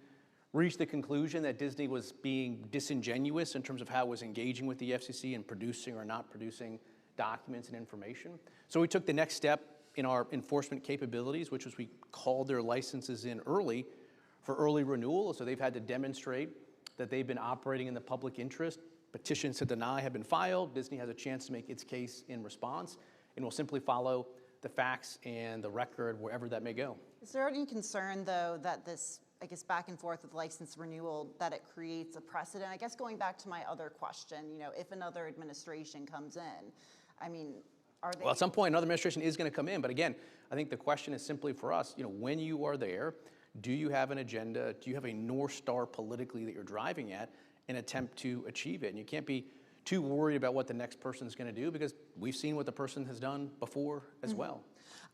Speaker 8: reached the conclusion that Disney was being disingenuous in terms of how it was engaging with the FCC and producing or not producing documents and information. So we took the next step in our enforcement capabilities, which was we called their licenses in early for early renewal. So they've had to demonstrate that they've been operating in the public interest. Petitions to deny have been filed. Disney has a chance to make its case in response, and will simply follow the facts and the record wherever that may go.
Speaker 7: Is there any concern, though, that this, I guess, back and forth with license renewal, that it creates a precedent? I guess going back to my other question, if another administration comes in, I mean, are they?
Speaker 8: Well, at some point, another administration is going to come in. But again, I think the question is simply for us, when you are there, do you have an agenda? Do you have a North Star politically that you're driving at and attempt to achieve it? And you can't be too worried about what the next person is going to do, because we've seen what the person has done before as well.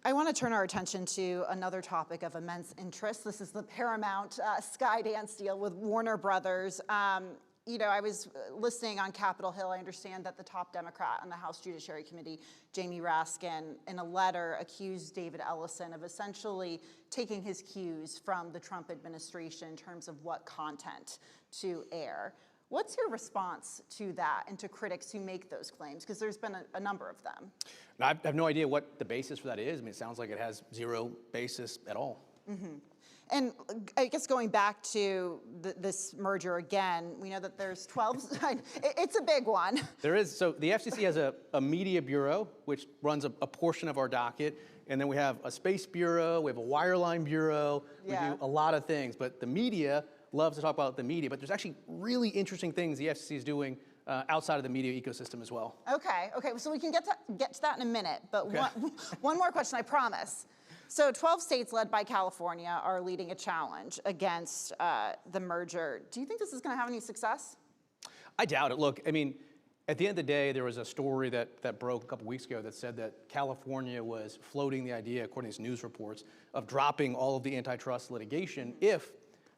Speaker 7: I want to turn our attention to another topic of immense interest. This is the Paramount Skydance deal with Warner Brothers. I was listening on Capitol Hill. I understand that the top Democrat on the House Judiciary Committee, Jamie Raskin, in a letter accused David Ellison of essentially taking his cues from the Trump administration in terms of what content to air. What's your response to that and to critics who make those claims? Because there's been a number of them.
Speaker 8: I have no idea what the basis for that is. I mean, it sounds like it has zero basis at all.
Speaker 7: And I guess going back to this merger again, we know that there's 12, it's a big one.
Speaker 8: There is, so the FCC has a media bureau, which runs a portion of our docket, and then we have a space bureau, we have a wireline bureau, we do a lot of things, but the media loves to talk about the media, but there's actually really interesting things the FCC is doing outside of the media ecosystem as well.
Speaker 7: Okay, so we can get to that in a minute, but one more question, I promise. So 12 states led by California are leading a challenge against the merger. Do you think this is going to have any success?
Speaker 8: I doubt it. Look, I mean, at the end of the day, there was a story that broke a couple weeks ago that said that California was floating the idea, according to news reports, of dropping all of the antitrust litigation if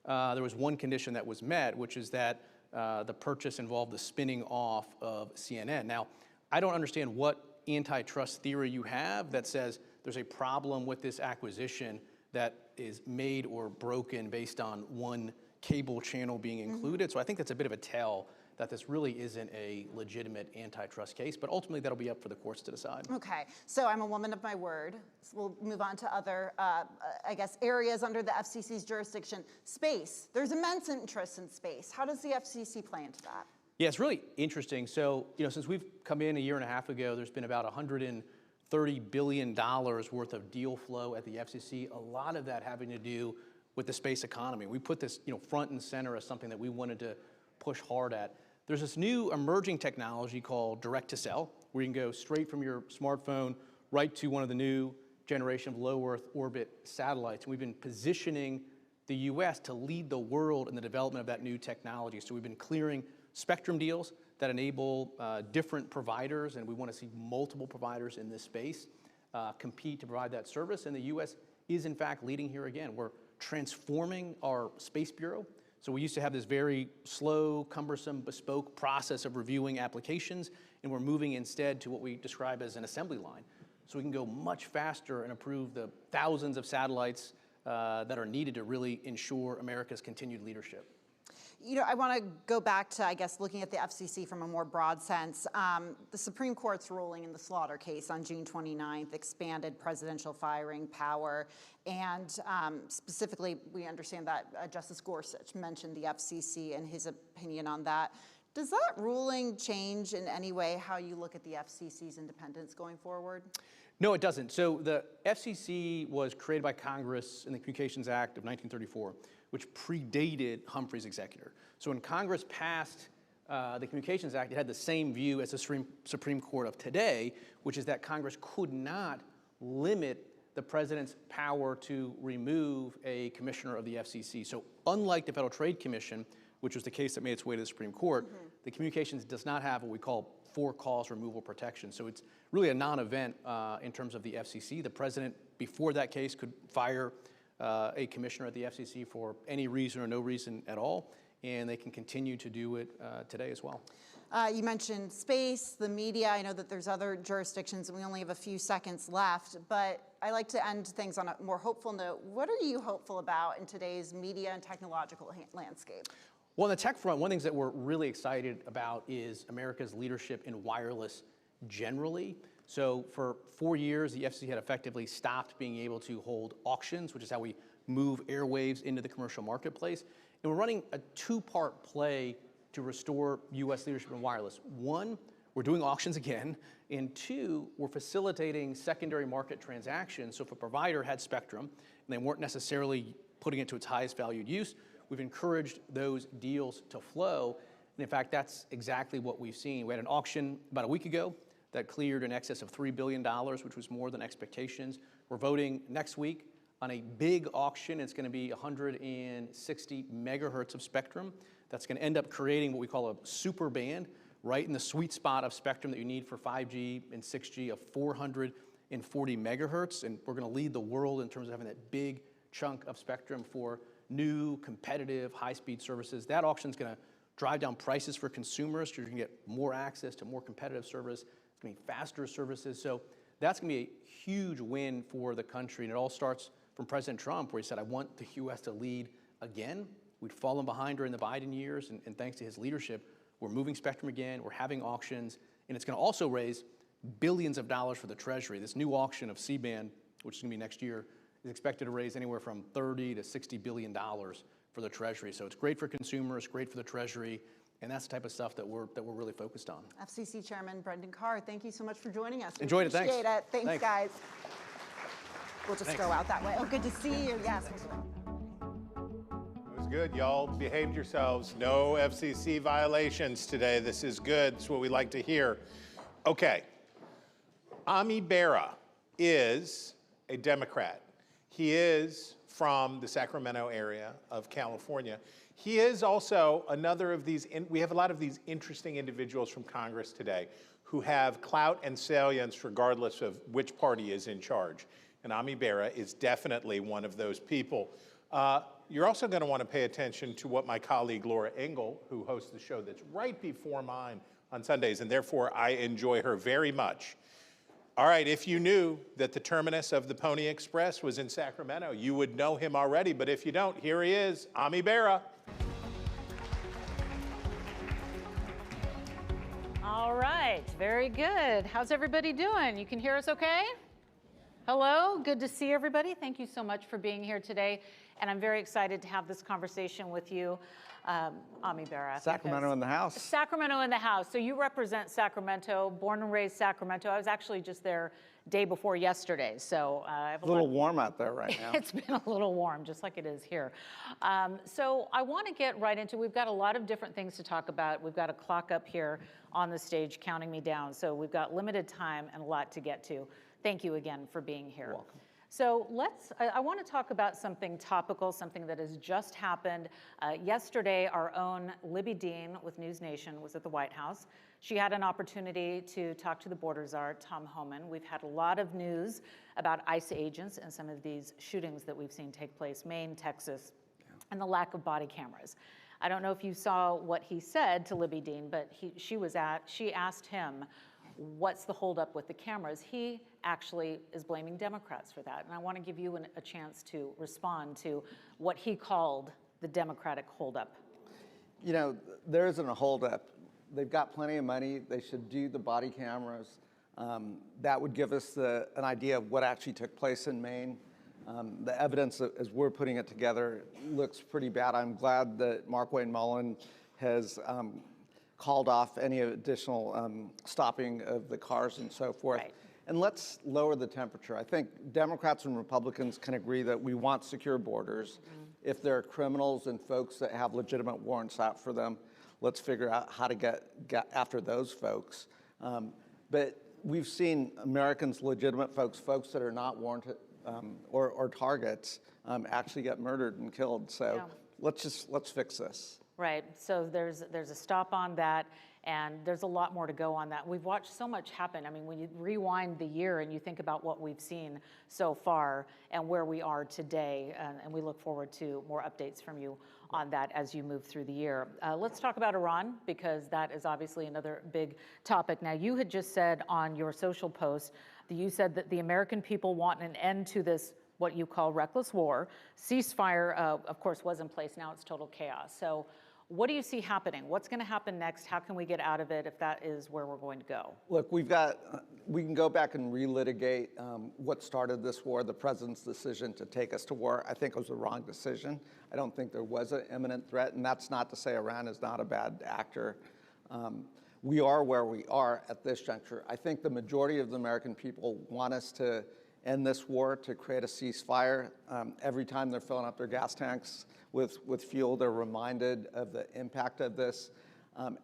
Speaker 8: there was one condition that was met, which is that the purchase involved the spinning off of CNN. Now, I don't understand what antitrust theory you have that says there's a problem with this acquisition that is made or broken based on one cable channel being included. So I think that's a bit of a tell that this really isn't a legitimate antitrust case, but ultimately that'll be up for the courts to decide.
Speaker 7: Okay, so I'm a woman of my word. So we'll move on to other, I guess, areas under the FCC's jurisdiction. Space, there's immense interest in space. How does the FCC play into that?
Speaker 8: Yeah, it's really interesting. So, since we've come in a year and a half ago, there's been about $130 billion worth of deal flow at the FCC, a lot of that having to do with the space economy. We put this front and center as something that we wanted to push hard at. There's this new emerging technology called direct-to-cell, where you can go straight from your smartphone right to one of the new generation of low Earth orbit satellites. And we've been positioning the US to lead the world in the development of that new technology. So we've been clearing spectrum deals that enable different providers, and we want to see multiple providers in this space compete to provide that service. And the US is in fact leading here again. We're transforming our Space Bureau. So we used to have this very slow, cumbersome, bespoke process of reviewing applications, and we're moving instead to what we describe as an assembly line. So we can go much faster and approve the thousands of satellites that are needed to really ensure America's continued leadership.
Speaker 7: I want to go back to, I guess, looking at the FCC from a more broad sense. The Supreme Court's ruling in the Slaughter case on June 29th expanded presidential firing power. And specifically, we understand that Justice Gorsuch mentioned the FCC and his opinion on that. Does that ruling change in any way how you look at the FCC's independence going forward?
Speaker 8: No, it doesn't. So the FCC was created by Congress in the Communications Act of 1934, which predated Humphrey's executor. So when Congress passed the Communications Act, it had the same view as the Supreme Court of today, which is that Congress could not limit the president's power to remove a commissioner of the FCC. So unlike the Federal Trade Commission, which was the case that made its way to the Supreme Court, the Communications does not have what we call for-cause removal protection. So it's really a non-event in terms of the FCC. The president, before that case, could fire a commissioner at the FCC for any reason or no reason at all, and they can continue to do it today as well.
Speaker 7: You mentioned space, the media. I know that there's other jurisdictions, and we only have a few seconds left, but I like to end things on a more hopeful note. What are you hopeful about in today's media and technological landscape?
Speaker 8: Well, on the tech front, one of the things that we're really excited about is America's leadership in wireless generally. So for 4 years, the FCC had effectively stopped being able to hold auctions, which is how we move airwaves into the commercial marketplace. And we're running a two-part play to restore U.S. leadership in wireless. One, we're doing auctions again. And two, we're facilitating secondary market transactions. So if a provider had spectrum and they weren't necessarily putting it to its highest valued use, we've encouraged those deals to flow. And in fact, that's exactly what we've seen. We had an auction about a week ago that cleared in excess of $3 billion, which was more than expectations. We're voting next week on a big auction. It's going to be 160 megahertz of spectrum. That's going to end up creating what we call a super band, right in the sweet spot of spectrum that you need for 5G and 6G of 440 megahertz. And we're going to lead the world in terms of having that big chunk of spectrum for new, competitive, high-speed services. That auction is going to drive down prices for consumers so you can get more access to more competitive service. It's going to be faster services. So that's going to be a huge win for the country. And it all starts from President Trump, where he said, I want the U.S. to lead again. We'd fallen behind during the Biden years, and thanks to his leadership, we're moving spectrum again, we're having auctions, and it's going to also raise billions of dollars for the Treasury. This new auction of C-band, which is going to be next year, is expected to raise anywhere from $30 to $60 billion for the Treasury. So it's great for consumers, great for the Treasury, and that's the type of stuff that we're really focused on.
Speaker 7: FCC Chairman Brendan Carr, thank you so much for joining us.
Speaker 8: Enjoyed it, thanks.
Speaker 7: Appreciate it. Thanks, guys. We'll just go out that way. Oh, good to see you. Yes.
Speaker 6: It was good. Y'all behaved yourselves. No FCC violations today. This is good. It's what we like to hear. Okay. Ami Bera is a Democrat. He is from the Sacramento area of California. He is also another of these, we have a lot of these interesting individuals from Congress today who have clout and salience regardless of which party is in charge. And Ami Bera is definitely one of those people. You're also going to want to pay attention to what my colleague Laura Engel, who hosts the show that's right before mine on Sundays, and therefore I enjoy her very much. All right, if you knew that the terminus of the Pony Express was in Sacramento, you would know him already, but if you don't, here he is, Ami Bera.
Speaker 9: All right, very good. How's everybody doing? You can hear us okay? Hello, good to see everybody. Thank you so much for being here today, and I'm very excited to have this conversation with you. Ami Berra.
Speaker 10: Sacramento in the house.
Speaker 9: Sacramento in the house. So you represent Sacramento, born and raised Sacramento. I was actually just there day before yesterday, so I have
Speaker 10: a little warm out there right now.
Speaker 9: It's been a little warm, just like it is here. So I want to get right into, we've got a lot of different things to talk about. We've got a clock up here on the stage counting me down, so we've got limited time and a lot to get to. Thank you again for being here.
Speaker 10: You're welcome.
Speaker 9: So I want to talk about something topical, something that has just happened. Yesterday, our own Libby Dean with NewsNation was at the White House. She had an opportunity to talk to the border czar, Tom Homan. We've had a lot of news about ICE agents and some of these shootings that we've seen take place, Maine, Texas, and the lack of body cameras. I don't know if you saw what he said to Libby Dean, but she asked him, what's the holdup with the cameras? He actually is blaming Democrats for that. And I want to give you a chance to respond to what he called the Democratic holdup.
Speaker 10: You know, there isn't a holdup. They've got plenty of money. They should do the body cameras. That would give us an idea of what actually took place in Maine. The evidence, as we're putting it together, looks pretty bad. I'm glad that Mark Wayne Mullen has called off any additional stopping of the cars and so forth.
Speaker 9: Right.
Speaker 10: And let's lower the temperature. I think Democrats and Republicans can agree that we want secure borders. If there are criminals and folks that have legitimate warrants out for them, let's figure out how to get after those folks. But we've seen Americans, legitimate folks that are not warranted or targets, actually get murdered and killed. So let's fix this.
Speaker 9: Right, so there's a stop on that, and there's a lot more to go on that. We've watched so much happen. I mean, when you rewind the year and you think about what we've seen so far and where we are today, and we look forward to more updates from you on that as you move through the year. Let's talk about Iran, because that is obviously another big topic. Now, you had just said on your social post that you said that the American people want an end to this, what you call reckless war. Ceasefire, of course, was in place. Now it's total chaos. So what do you see happening? What's going to happen next? How can we get out of it if that is where we're going to go?
Speaker 10: Look, we can go back and relitigate what started this war. The president's decision to take us to war, I think, was the wrong decision. I don't think there was an imminent threat, and that's not to say Iran is not a bad actor. We are where we are at this juncture. I think the majority of the American people want us to end this war, to create a ceasefire. Every time they're filling up their gas tanks with fuel, they're reminded of the impact of this.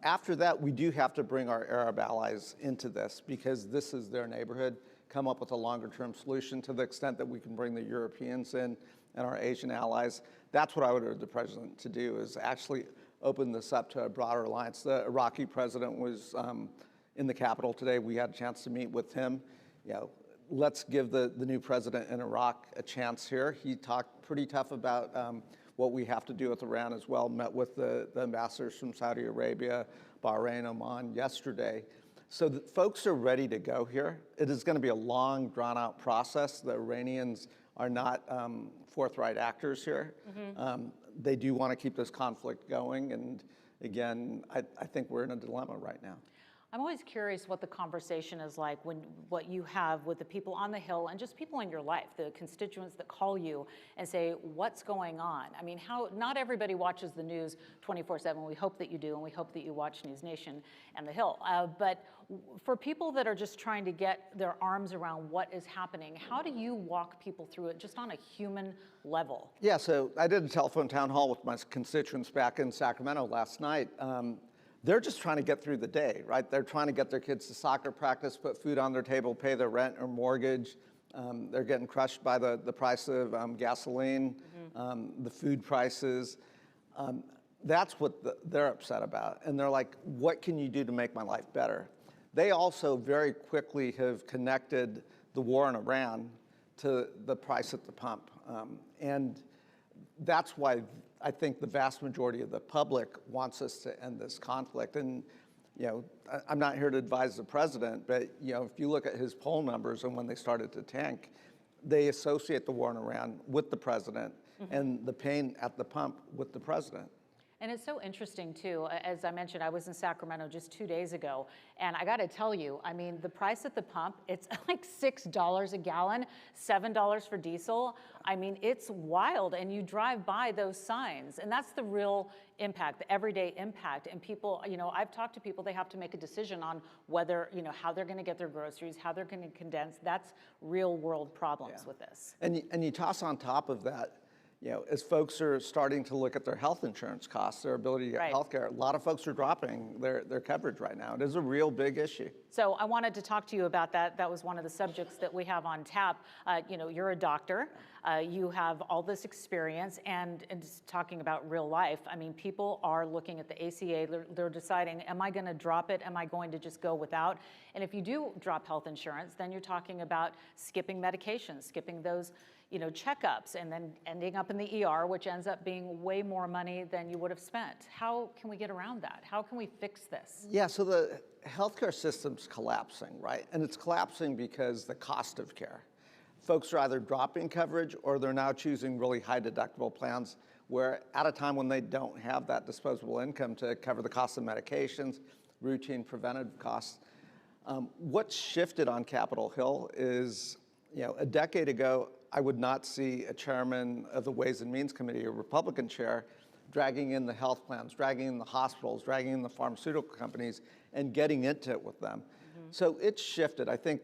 Speaker 10: After that, we do have to bring our Arab allies into this, because this is their neighborhood, come up with a longer-term solution to the extent that we can bring the Europeans in and our Asian allies. That's what I would urge the president to do, is actually open this up to a broader alliance. The Iraqi president was in the Capitol today. We had a chance to meet with him. You know, let's give the new president in Iraq a chance here. He talked pretty tough about what we have to do with Iran as well, met with the ambassadors from Saudi Arabia, Bahrain, Oman yesterday. So the folks are ready to go here. It is going to be a long, drawn-out process. The Iranians are not forthright actors here. They do want to keep this conflict going, and again, I think we're in a dilemma right now.
Speaker 9: I'm always curious what the conversation is like when what you have with the people on the Hill and just people in your life, the constituents that call you and say, what's going on? I mean, not everybody watches the news 24/7. We hope that you do, and we hope that you watch NewsNation and the Hill. But for people that are just trying to get their arms around what is happening, how do you walk people through it just on a human level?
Speaker 10: Yeah, so I did a telephone town hall with my constituents back in Sacramento last night. They're just trying to get through the day, right? They're trying to get their kids to soccer practice, put food on their table, pay their rent or mortgage. They're getting crushed by the price of gasoline, the food prices. That's what they're upset about. And they're like, what can you do to make my life better? They also very quickly have connected the war in Iran to the price at the pump. And that's why I think the vast majority of the public wants us to end this conflict. And, you know, I'm not here to advise the president, but, you know, if you look at his poll numbers and when they started to tank, they associate the war in Iran with the president and the pain at the pump with the president.
Speaker 9: And it's so interesting too, as I mentioned, I was in Sacramento just 2 days ago, and I gotta tell you, I mean, the price at the pump, it's like $6 a gallon, $7 for diesel. I mean, it's wild, and you drive by those signs, and that's the real impact, the everyday impact. And people, you know, I've talked to people, they have to make a decision on whether, you know, how they're gonna get their groceries, how they're gonna condense. That's real world problems with this.
Speaker 10: And you toss on top of that, you know, as folks are starting to look at their health insurance costs, their ability to get health care, a lot of folks are dropping their coverage right now. It is a real big issue.
Speaker 9: So I wanted to talk to you about that. That was one of the subjects that we have on tap. You know, you're a doctor. You have all this experience, and just talking about real life. I mean, people are looking at the ACA. They're deciding, am I going to drop it? Am I going to just go without? And if you do drop health insurance, then you're talking about skipping medications, skipping those, you know, checkups, and then ending up in the ER, which ends up being way more money than you would have spent. How can we get around that? How can we fix this?
Speaker 10: Yeah, so the healthcare system's collapsing, right? And it's collapsing because the cost of care. Folks are either dropping coverage or they're now choosing really high deductible plans where at a time when they don't have that disposable income to cover the cost of medications, routine preventative costs. What's shifted on Capitol Hill is, you know, a decade ago, I would not see a chairman of the Ways and Means Committee, a Republican chair, dragging in the health plans, dragging in the hospitals, dragging in the pharmaceutical companies, and getting into it with them. So it's shifted. I think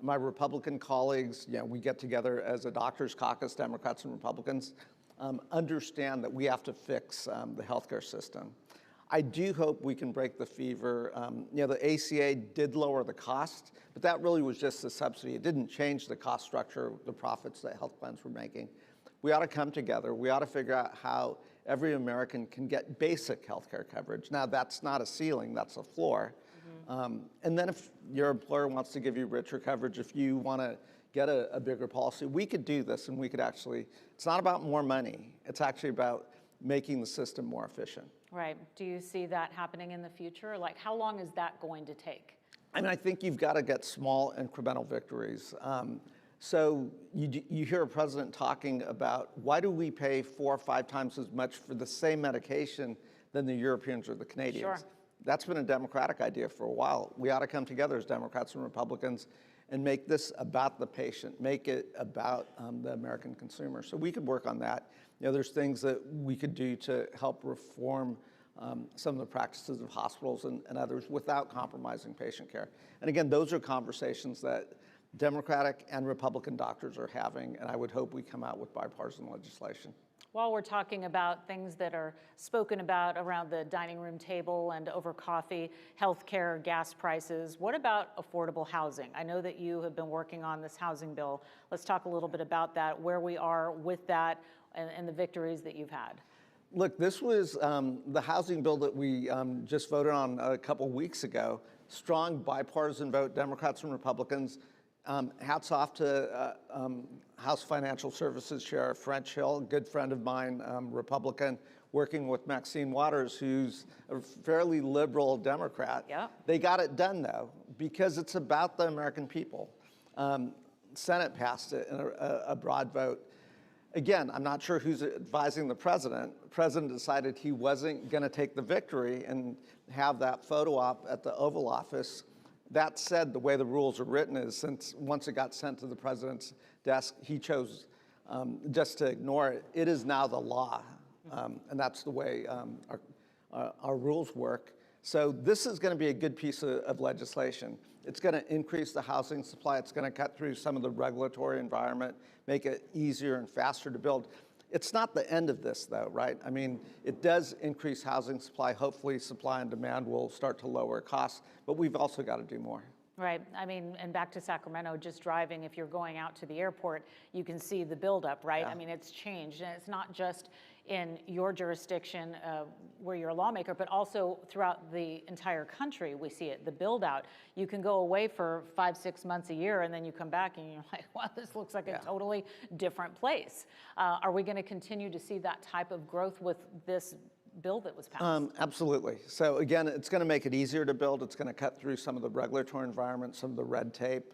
Speaker 10: my Republican colleagues, you know, we get together as a doctors caucus, Democrats and Republicans, understand that we have to fix the healthcare system. I do hope we can break the fever. You know, the ACA did lower the cost, but that really was just a subsidy. It didn't change the cost structure, the profits that health plans were making. We ought to come together. We ought to figure out how every American can get basic health care coverage. Now, that's not a ceiling, that's a floor. And then if your employer wants to give you richer coverage, if you want to get a bigger policy, we could do this, and we could actually, it's not about more money, it's actually about making the system more efficient.
Speaker 9: Right. Do you see that happening in the future? Like, how long is that going to take?
Speaker 10: I mean, I think you've got to get small incremental victories. So you hear a president talking about, why do we pay 4 or 5 times as much for the same medication than the Europeans or the Canadians?
Speaker 9: Sure.
Speaker 10: That's been a Democratic idea for a while. We ought to come together as Democrats and Republicans and make this about the patient, make it about the American consumer. So we could work on that. You know, there's things that we could do to help reform some of the practices of hospitals and others without compromising patient care. And again, those are conversations that Democratic and Republican doctors are having, and I would hope we come out with bipartisan legislation.
Speaker 9: While we're talking about things that are spoken about around the dining room table and over coffee, healthcare, gas prices, what about affordable housing? I know that you have been working on this housing bill. Let's talk a little bit about that, where we are with that, and the victories that you've had.
Speaker 10: Look, this was the housing bill that we just voted on a couple weeks ago. Strong bipartisan vote, Democrats and Republicans. Hats off to House Financial Services Chair French Hill, a good friend of mine, Republican, working with Maxine Waters, who's a fairly liberal Democrat.
Speaker 9: Yeah.
Speaker 10: They got it done, though, because it's about the American people. Senate passed it in a broad vote. Again, I'm not sure who's advising the president. The president decided he wasn't going to take the victory and have that photo op at the Oval Office. That said, the way the rules are written is, since once it got sent to the president's desk, he chose just to ignore it. It is now the law, and that's the way our rules work. So this is going to be a good piece of legislation. It's going to increase the housing supply. It's going to cut through some of the regulatory environment, make it easier and faster to build. It's not the end of this, though, right? I mean, it does increase housing supply. Hopefully, supply and demand will start to lower costs, but we've also got to do more.
Speaker 9: Right. I mean, and back to Sacramento, just driving, if you're going out to the airport, you can see the buildup, right?
Speaker 10: Yeah.
Speaker 9: I mean, it's changed. And it's not just in your jurisdiction where you're a lawmaker, but also throughout the entire country, we see it, the build out. You can go away for 5-6 months a year, and then you come back and you're like, wow, this looks like a totally different place. Are we going to continue to see that type of growth with this bill that was passed.
Speaker 10: Absolutely. So again, it's going to make it easier to build. It's going to cut through some of the regulatory environment, some of the red tape.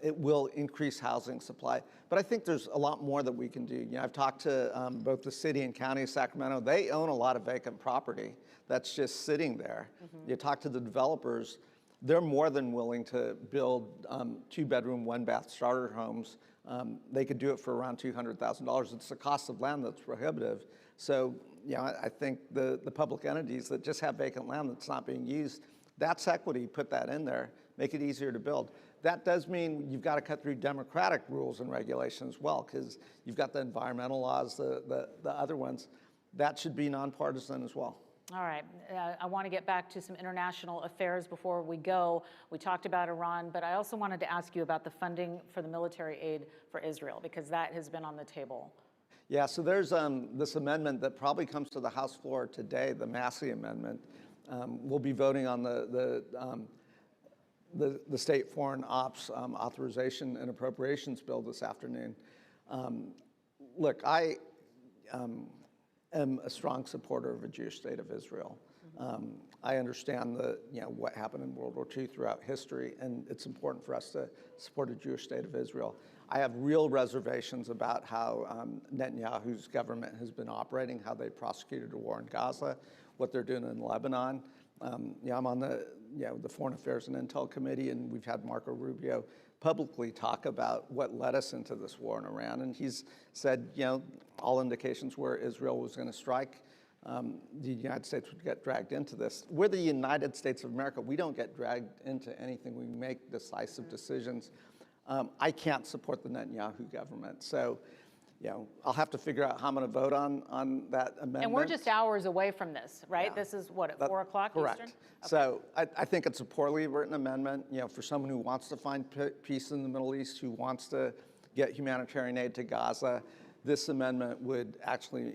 Speaker 10: It will increase housing supply. But I think there's a lot more that we can do. You know, I've talked to both the city and county of Sacramento. They own a lot of vacant property that's just sitting there. You talk to the developers, they're more than willing to build 2-bedroom, 1-bath starter homes. They could do it for around $200,000. It's the cost of land that's prohibitive. So, you know, I think the public entities that just have vacant land that's not being used, that's equity. Put that in there, make it easier to build. That does mean you've got to cut through democratic rules and regulations as well, because you've got the environmental laws, the other ones. That should be nonpartisan as well.
Speaker 9: All right, I want to get back to some international affairs before we go. We talked about Iran, but I also wanted to ask you about the funding for the military aid for Israel, because that has been on the table.
Speaker 10: Yeah, so there's this amendment that probably comes to the House floor today, the Massey Amendment. We'll be voting on the State Foreign Ops Authorization and Appropriations Bill this afternoon. Look, I am a strong supporter of a Jewish state of Israel. I understand what happened in World War II throughout history, and it's important for us to support a Jewish state of Israel. I have real reservations about how Netanyahu's government has been operating, how they prosecuted a war in Gaza, what they're doing in Lebanon. I'm on the Foreign Affairs and Intel Committee, and we've had Marco Rubio publicly talk about what led us into this war in Iran, and he's said, all indications were Israel was going to strike. The United States would get dragged into this. We're the United States of America. We don't get dragged into anything. We make decisive decisions. I can't support the Netanyahu government. So, I'll have to figure out how I'm going to vote on that amendment.
Speaker 9: And we're just hours away from this, right? Yeah. This is what, at 4 o'clock
Speaker 10: correct.
Speaker 9: Eastern? Okay.
Speaker 10: So I think it's a poorly written amendment, for someone who wants to find peace in the Middle East, who wants to get humanitarian aid to Gaza. This amendment would actually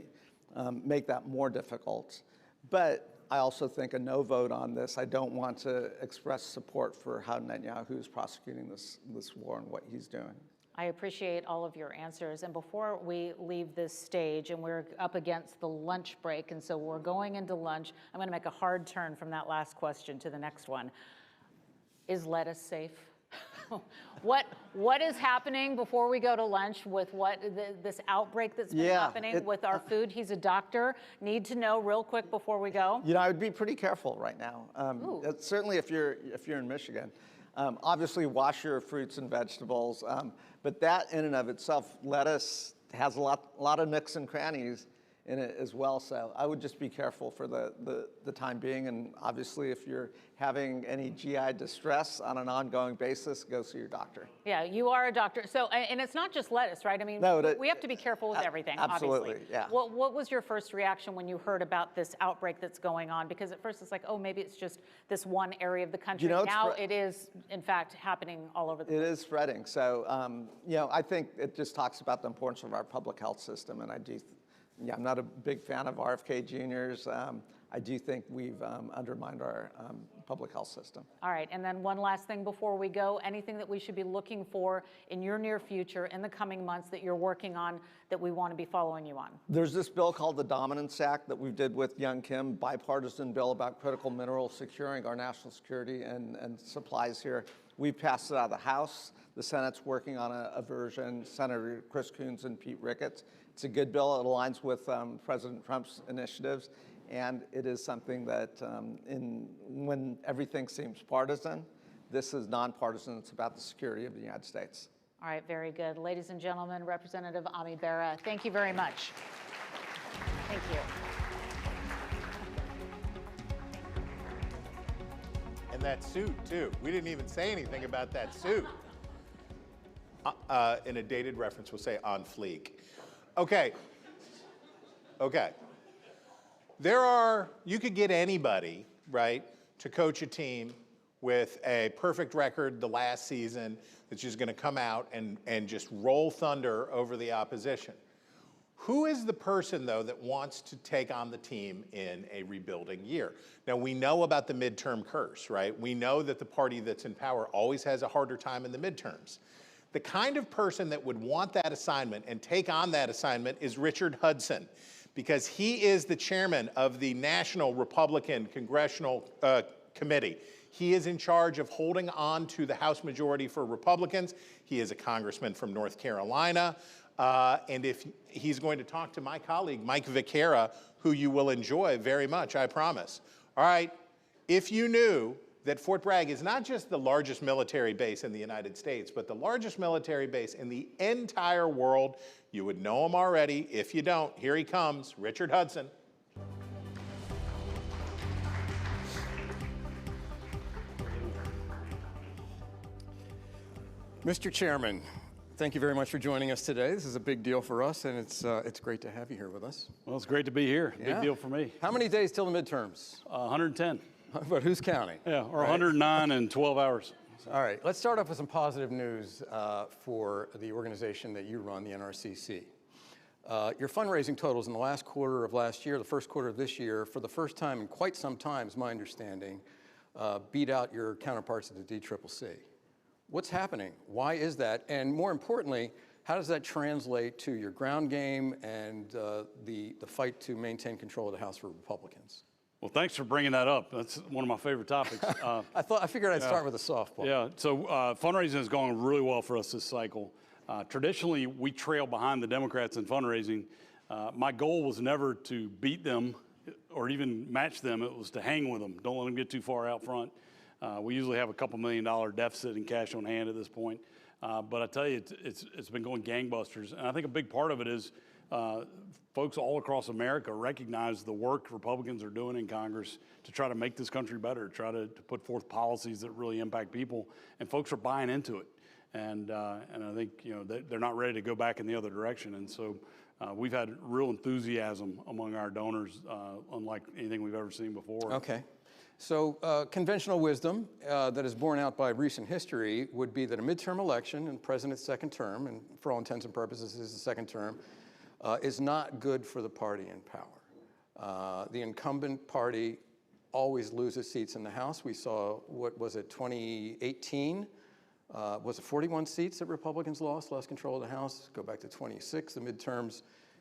Speaker 10: make that more difficult. But I also think a no vote on this, I don't want to express support for how Netanyahu is prosecuting this war and what he's doing.
Speaker 9: I appreciate all of your answers. And before we leave this stage, and we're up against the lunch break, and so we're going into lunch, I'm going to make a hard turn from that last question to the next one. Is lettuce safe? What is happening before we go to lunch with this outbreak that's been happening with our food? He's a doctor. Need to know real quick before we go.
Speaker 10: I would be pretty careful right now. Certainly if you're in Michigan. Obviously wash your fruits and vegetables, but that in and of itself, lettuce has a lot of nooks and crannies in it as well. So I would just be careful for the time being. And obviously if you're having any GI distress on an ongoing basis, go see your doctor.
Speaker 9: Yeah, you are a doctor. So, and it's not just lettuce, right? I mean, we have to be careful with everything,
Speaker 10: absolutely,
Speaker 9: obviously.
Speaker 10: Yeah.
Speaker 9: What was your first reaction when you heard about this outbreak that's going on? Because at first it's like, oh, maybe it's just this one area of the country. Now it is, in fact, happening all over the place.
Speaker 10: It is spreading. So, I think it just talks about the importance of our public health system. And I'm not a big fan of RFK Juniors. I do think we've undermined our public health system.
Speaker 9: All right, and then one last thing before we go, anything that we should be looking for in your near future, in the coming months that you're working on that we want to be following you on?
Speaker 10: There's this bill called the Dominance Act that we did with Young Kim, bipartisan bill about critical minerals securing our national security and supplies here. We passed it out of the House. The Senate's working on a version, Senator Chris Coons and Pete Ricketts. It's a good bill. It aligns with President Trump's initiatives. And it is something that when everything seems partisan, this is nonpartisan. It's about the security of the United States.
Speaker 9: All right, very good. Ladies and gentlemen, Representative Ami Bera, thank you very much. Thank you.
Speaker 6: And that suit, too. We didn't even say anything about that suit. In a dated reference, we'll say on fleek. Okay. You could get anybody, right, to coach a team with a perfect record the last season that's just going to come out and just roll thunder over the opposition. Who is the person, though, that wants to take on the team in a rebuilding year? Now, we know about the midterm curse, right? We know that the party that's in power always has a harder time in the midterms. The kind of person that would want that assignment and take on that assignment is Richard Hudson, because he is the chairman of the National Republican Congressional Committee. He is in charge of holding on to the House majority for Republicans. He is a congressman from North Carolina. And if he's going to talk to my colleague, Mike Viqueira, who you will enjoy very much, I promise. All right, if you knew that Fort Bragg is not just the largest military base in the United States, but the largest military base in the entire world, you would know him already. If you don't, here he comes, Richard Hudson.
Speaker 11: Mr. Chairman, thank you very much for joining us today. This is a big deal for us, and it's great to have you here with us.
Speaker 12: Well, it's great to be here.
Speaker 11: Yeah.
Speaker 12: Big deal for me.
Speaker 11: How many days till the midterms?
Speaker 12: 110.
Speaker 11: But who's counting?
Speaker 12: Yeah, or 109 in 12 hours.
Speaker 11: All right, let's start off with some positive news for the organization that you run, the NRCC. Your fundraising totals in the last quarter of last year, the first quarter of this year, for the first time in quite some time, is my understanding, beat out your counterparts at the DCCC. What's happening? Why is that? And more importantly, how does that translate to your ground game and the fight to maintain control of the House for Republicans?
Speaker 12: Well, thanks for bringing that up. That's one of my favorite topics.
Speaker 11: I figured I'd start with a softball.
Speaker 12: Yeah, so fundraising has gone really well for us this cycle. Traditionally, we trail behind the Democrats in fundraising. My goal was never to beat them or even match them. It was to hang with them. Don't let them get too far out front. We usually have a couple $1 million deficit in cash on hand at this point. But I tell you, it's been going gangbusters. And I think a big part of it is folks all across America recognize the work Republicans are doing in Congress to try to make this country better, try to put forth policies that really impact people, and folks are buying into it. And I think they're not ready to go back in the other direction. And so we've had real enthusiasm among our donors, unlike anything we've ever seen before.
Speaker 11: Okay. So conventional wisdom that is borne out by recent history would be that a midterm election in the president's second term, and for all intents and purposes is the second term, is not good for the party in power. The incumbent party always loses seats in the House. We saw, what was it, 2018? Was it 41 seats that Republicans lost control of the House? Go back to 26, the midterms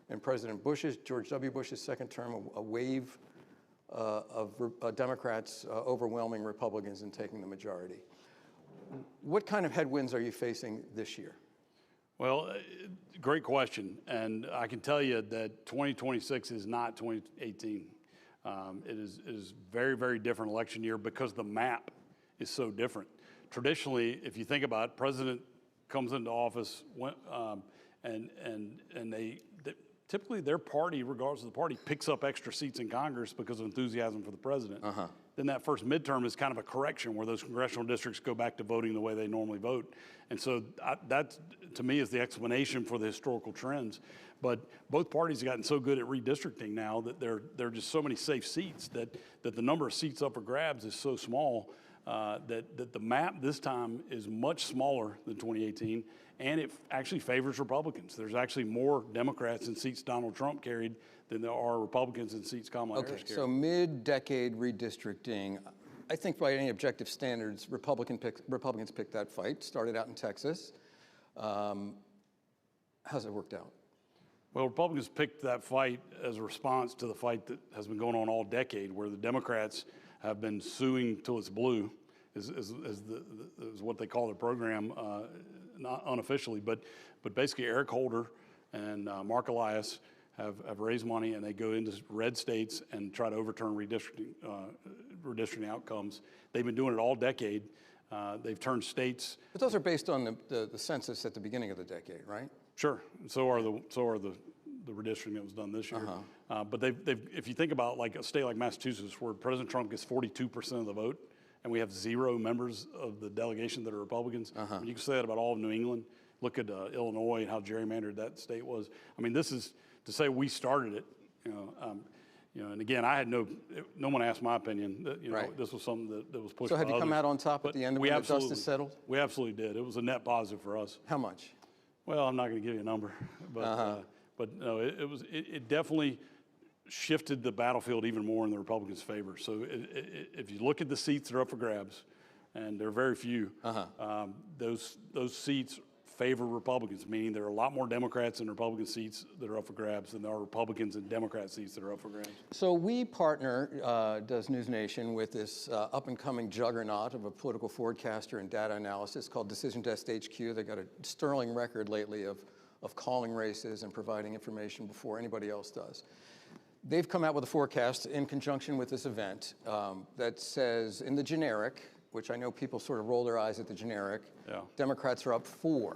Speaker 11: in President Bush's, George W. Bush's second term, a wave of Democrats overwhelming Republicans and taking the majority. What kind of headwinds are you facing this year?
Speaker 12: Well, great question. And I can tell you that 2026 is not 2018. It is very, very different election year because the map is so different. Traditionally, if you think about it, president comes into office and they typically their party, regardless of the party, picks up extra seats in Congress because of enthusiasm for the president. Then that first midterm is kind of a correction where those congressional districts go back to voting the way they normally vote. And so that, to me, is the explanation for the historical trends. But both parties have gotten so good at redistricting now that there are just so many safe seats that the number of seats up for grabs is so small that the map this time is much smaller than 2018, and it actually favors Republicans. There's actually more Democrats in seats Donald Trump carried than there are Republicans in seats Kamala Harris carried.
Speaker 11: So mid-decade redistricting, I think by any objective standards, Republicans picked that fight, started out in Texas. How's it worked out?
Speaker 12: Well, Republicans picked that fight as a response to the fight that has been going on all decade, where the Democrats have been suing till it's blue, is what they call their program, not unofficially, but basically Eric Holder and Mark Elias have raised money, and they go into red states and try to overturn redistricting outcomes. They've been doing it all decade. They've turned states.
Speaker 11: But those are based on the census at the beginning of the decade, right?
Speaker 12: Sure. So are the redistricting that was done this year. But if you think about like a state like Massachusetts, where President Trump gets 42% of the vote, and we have 0 members of the delegation that are Republicans, I mean, you can say that about all of New England. Look at Illinois and how gerrymandered that state was. I mean, this is to say we started it. And again, I had no one asked my opinion. That, this was something that was pushed.
Speaker 11: So had
Speaker 12: by
Speaker 11: you come
Speaker 12: others.
Speaker 11: out on top at the end when the dust is settled?
Speaker 12: We absolutely did. It was a net positive for us.
Speaker 11: How much?
Speaker 12: Well, I'm not going to give you a number, but no, it definitely shifted the battlefield even more in the Republicans' favor. So if you look at the seats that are up for grabs, and there are very few, those seats favor Republicans, meaning there are a lot more Democrats and Republican seats that are up for grabs than there are Republicans and Democrat seats that are up for grabs.
Speaker 11: So we partner, does NewsNation, with this up-and-coming juggernaut of a political forecaster and data analysis called Decision Desk HQ. They got a sterling record lately of calling races and providing information before anybody else does. They've come out with a forecast in conjunction with this event that says, in the generic, which I know people sort of roll their eyes at the generic, Democrats are up 4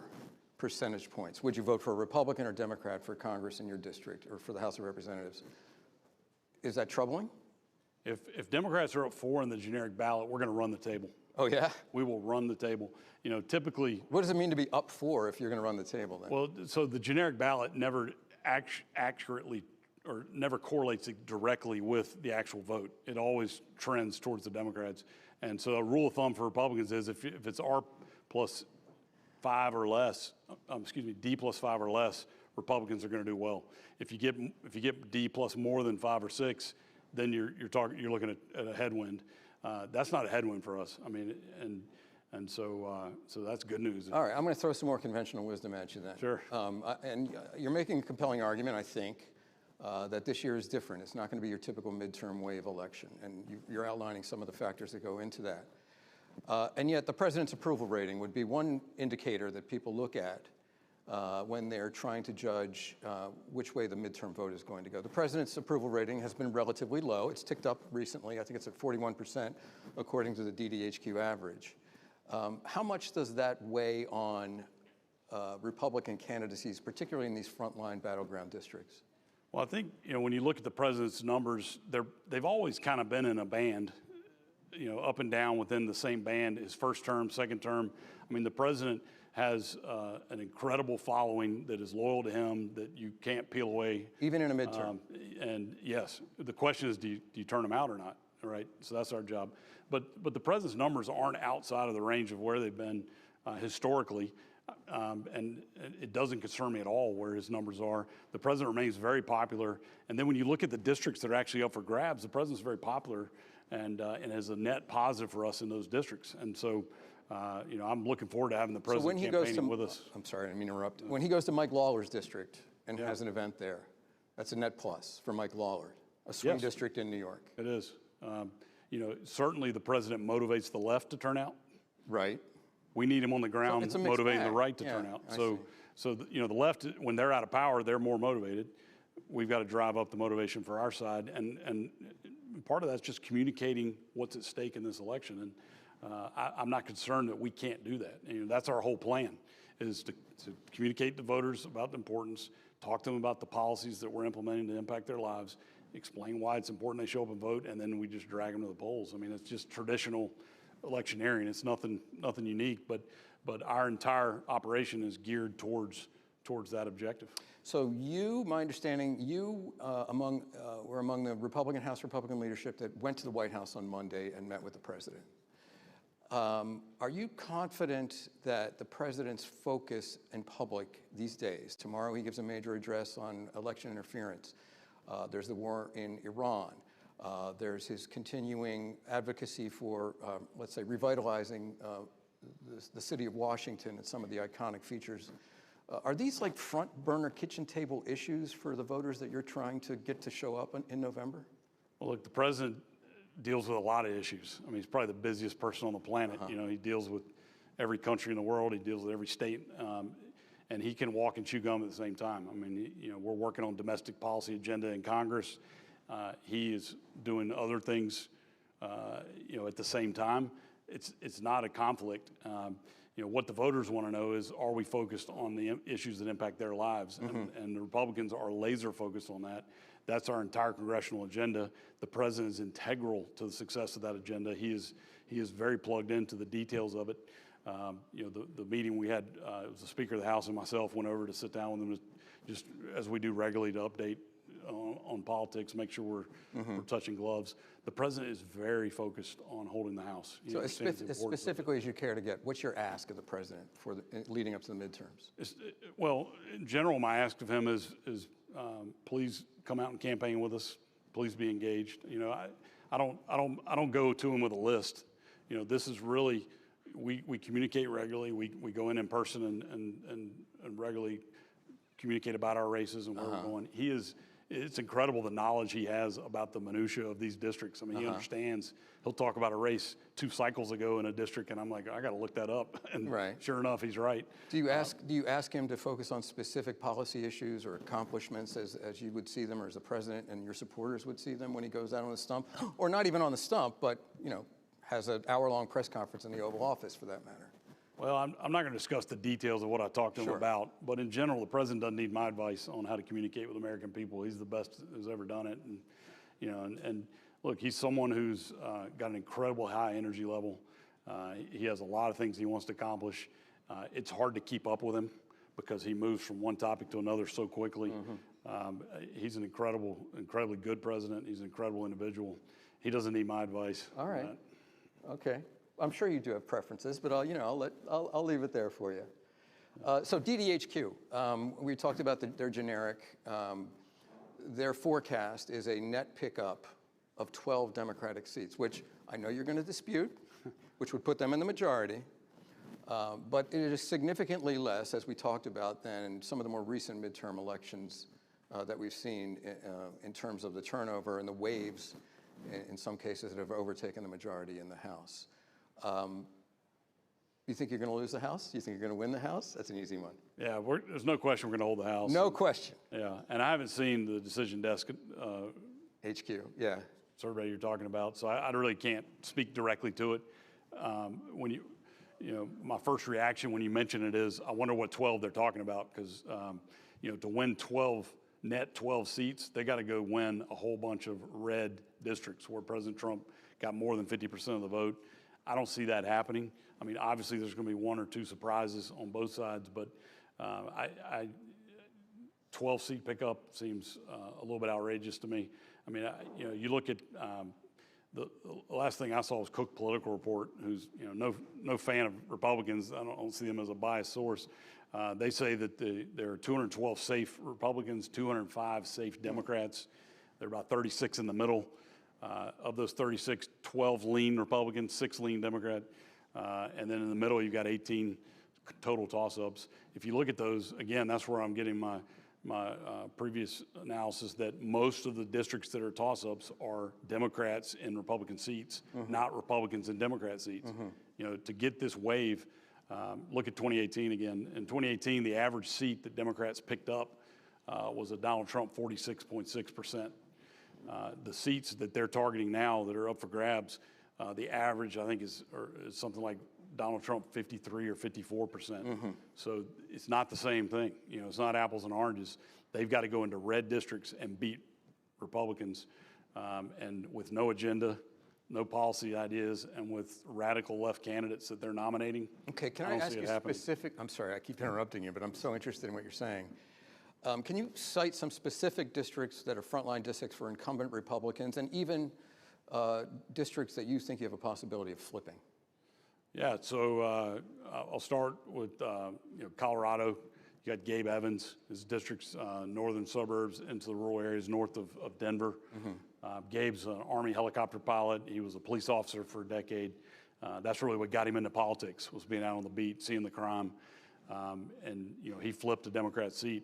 Speaker 11: percentage points. Would you vote for a Republican or Democrat for Congress in your district or for the House of Representatives? Is that troubling?
Speaker 12: If Democrats are up 4 in the generic ballot, we're going to run the table.
Speaker 11: Oh, yeah?
Speaker 12: We will run the table. You know, typically...
Speaker 11: What does it mean to be up 4 if you're going to run the table then?
Speaker 12: Well, so the generic ballot never accurately or never correlates it directly with the actual vote. It always trends towards the Democrats. And so a rule of thumb for Republicans is if it's R plus 5 or less, D plus 5 or less, Republicans are going to do well. If you get D plus more than 5 or 6, then you're looking at a headwind. That's not a headwind for us. I mean, and so that's good news.
Speaker 11: All right, I'm going to throw some more conventional wisdom at you then.
Speaker 12: Sure.
Speaker 11: And you're making a compelling argument, I think, that this year is different. It's not going to be your typical midterm wave election, and you're outlining some of the factors that go into that. And yet the president's approval rating would be one indicator that people look at when they're trying to judge which way the midterm vote is going to go. The president's approval rating has been relatively low. It's ticked up recently. I think it's at 41% according to the DDHQ average. How much does that weigh on Republican candidacies, particularly in these frontline battleground districts?
Speaker 12: Well, I think, you know, when you look at the president's numbers, they've always kind of been in a band, you know, up and down within the same band, his first term, second term. I mean, the president has an incredible following that is loyal to him, that you can't peel away.
Speaker 11: Even in a midterm.
Speaker 12: And yes, the question is, do you turn them out or not? All right, so that's our job. But the president's numbers aren't outside of the range of where they've been historically. And it doesn't concern me at all where his numbers are. The president remains very popular. And then when you look at the districts that are actually up for grabs, the president's very popular and is a net positive for us in those districts. And so, you know, I'm looking forward to having the president campaigning with us.
Speaker 11: I'm sorry, I didn't mean to interrupt. When he goes to Mike Lawler's district and has an event there, that's a net plus for Mike Lawler, a swing district in New York.
Speaker 12: It is. You know, certainly the president motivates the left to turn out.
Speaker 11: Right.
Speaker 12: We need him on the ground motivating the right to turn out. So you know, the left, when they're out of power, they're more motivated. We've got to drive up the motivation for our side. And part of that's just communicating what's at stake in this election. And I'm not concerned that we can't do that. You know, that's our whole plan, is to communicate to voters about the importance, talk to them about the policies that we're implementing to impact their lives, explain why it's important they show up and vote, and then we just drag them to the polls. I mean, it's just traditional electioneering. It's nothing unique, but our entire operation is geared towards that objective.
Speaker 11: So you, my understanding, you were among the House Republican leadership that went to the White House on Monday and met with the president. Are you confident that the president's focus in public these days, tomorrow he gives a major address on election interference, there's the war in Iran, there's his continuing advocacy for, let's say, revitalizing the city of Washington and some of the iconic features. Are these like front burner kitchen table issues for the voters that you're trying to get to show up in November?
Speaker 12: Well, look, the president deals with a lot of issues. I mean, he's probably the busiest person on the planet. You know, he deals with every country in the world. He deals with every state. And he can walk and chew gum at the same time. I mean, you know, we're working on domestic policy agenda in Congress. He is doing other things, you know, at the same time. It's not a conflict. You know, what the voters want to know is, are we focused on the issues that impact their lives? And the Republicans are laser focused on that. That's our entire congressional agenda. The president is integral to the success of that agenda. He is very plugged into the details of it. You know, the meeting we had, it was the Speaker of the House and myself went over to sit down with them, just as we do regularly, to update on politics, make sure we're touching gloves. The president is very focused on holding the House.
Speaker 11: So as specifically as you care to get, what's your ask of the president for leading up to the midterms?
Speaker 12: Well, in general, my ask of him is please come out and campaign with us. Please be engaged. You know, I don't go to him with a list. You know, this is really we communicate regularly. We go in person and regularly communicate about our races and where we're going. It's incredible the knowledge he has about the minutia of these districts. I mean, he understands. He'll talk about a race 2 cycles ago in a district, and I'm like, I got to look that up. And sure enough, he's right.
Speaker 11: Do you ask him to focus on specific policy issues or accomplishments as you would see them, or as the president and your supporters would see them when he goes out on the stump, or not even on the stump, but has an hour-long press conference in the Oval Office for that matter?
Speaker 12: Well, I'm not going to discuss the details of what I talked to him about, but in general, the president doesn't need my advice on how to communicate with American people. He's the best who's ever done it, and look, he's someone who's got an incredible high energy level. He has a lot of things he wants to accomplish. It's hard to keep up with him because he moves from one topic to another so quickly. He's an incredibly good president. He's an incredible individual. He doesn't need my advice.
Speaker 11: All right. Okay. I'm sure you do have preferences, but I'll leave it there for you. So DDHQ, we talked about their generic. Their forecast is a net pickup of 12 Democratic seats, which I know you're going to dispute, which would put them in the majority. But it is significantly less, as we talked about, than some of the more recent midterm elections that we've seen in terms of the turnover and the waves, in some cases, that have overtaken the majority in the House. You think you're going to lose the House? You think you're going to win the House? That's an easy one.
Speaker 12: Yeah, there's no question we're going to hold the House.
Speaker 11: No question.
Speaker 12: Yeah, and I haven't seen the decision desk
Speaker 11: HQ, yeah.
Speaker 12: survey you're talking about, so I really can't speak directly to it. When my first reaction when you mention it is, I wonder what 12 they're talking about, because to win 12 seats, they got to go win a whole bunch of red districts where President Trump got more than 50% of the vote. I don't see that happening. I mean, obviously there's going to be 1 or 2 surprises on both sides, but 12-seat pickup seems a little bit outrageous to me. I mean, you look at the last thing I saw was Cook Political Report, who's no fan of Republicans. I don't see them as a biased source. They say that there are 212 safe Republicans, 205 safe Democrats. There are about 36 in the middle. Of those 36, 12 lean Republicans, 6 lean Democrat, and then in the middle you've got 18 total toss-ups. If you look at those, again, that's where I'm getting my previous analysis that most of the districts that are toss-ups are Democrats in Republican seats, not Republicans in Democrat seats. To get this wave, look at 2018 again. In 2018, the average seat that Democrats picked up was a Donald Trump 46.6%. The seats that they're targeting now that are up for grabs, the average I think is something like Donald Trump 53 or 54%. So it's not the same thing. It's not apples and oranges. They've got to go into red districts and beat Republicans, and with no agenda, no policy ideas, and with radical left candidates that they're nominating.
Speaker 11: Okay, can I ask you specific? I'm sorry, I keep interrupting you, but I'm so interested in what you're saying. Can you cite some specific districts that are frontline districts for incumbent Republicans, and even districts that you think you have a possibility of flipping?
Speaker 12: Yeah, so I'll start with Colorado. You got Gabe Evans, his district's northern suburbs into the rural areas north of Denver. Gabe's an Army helicopter pilot. He was a police officer for a decade. That's really what got him into politics, was being out on the beat, seeing the crime. And he flipped a Democrat seat.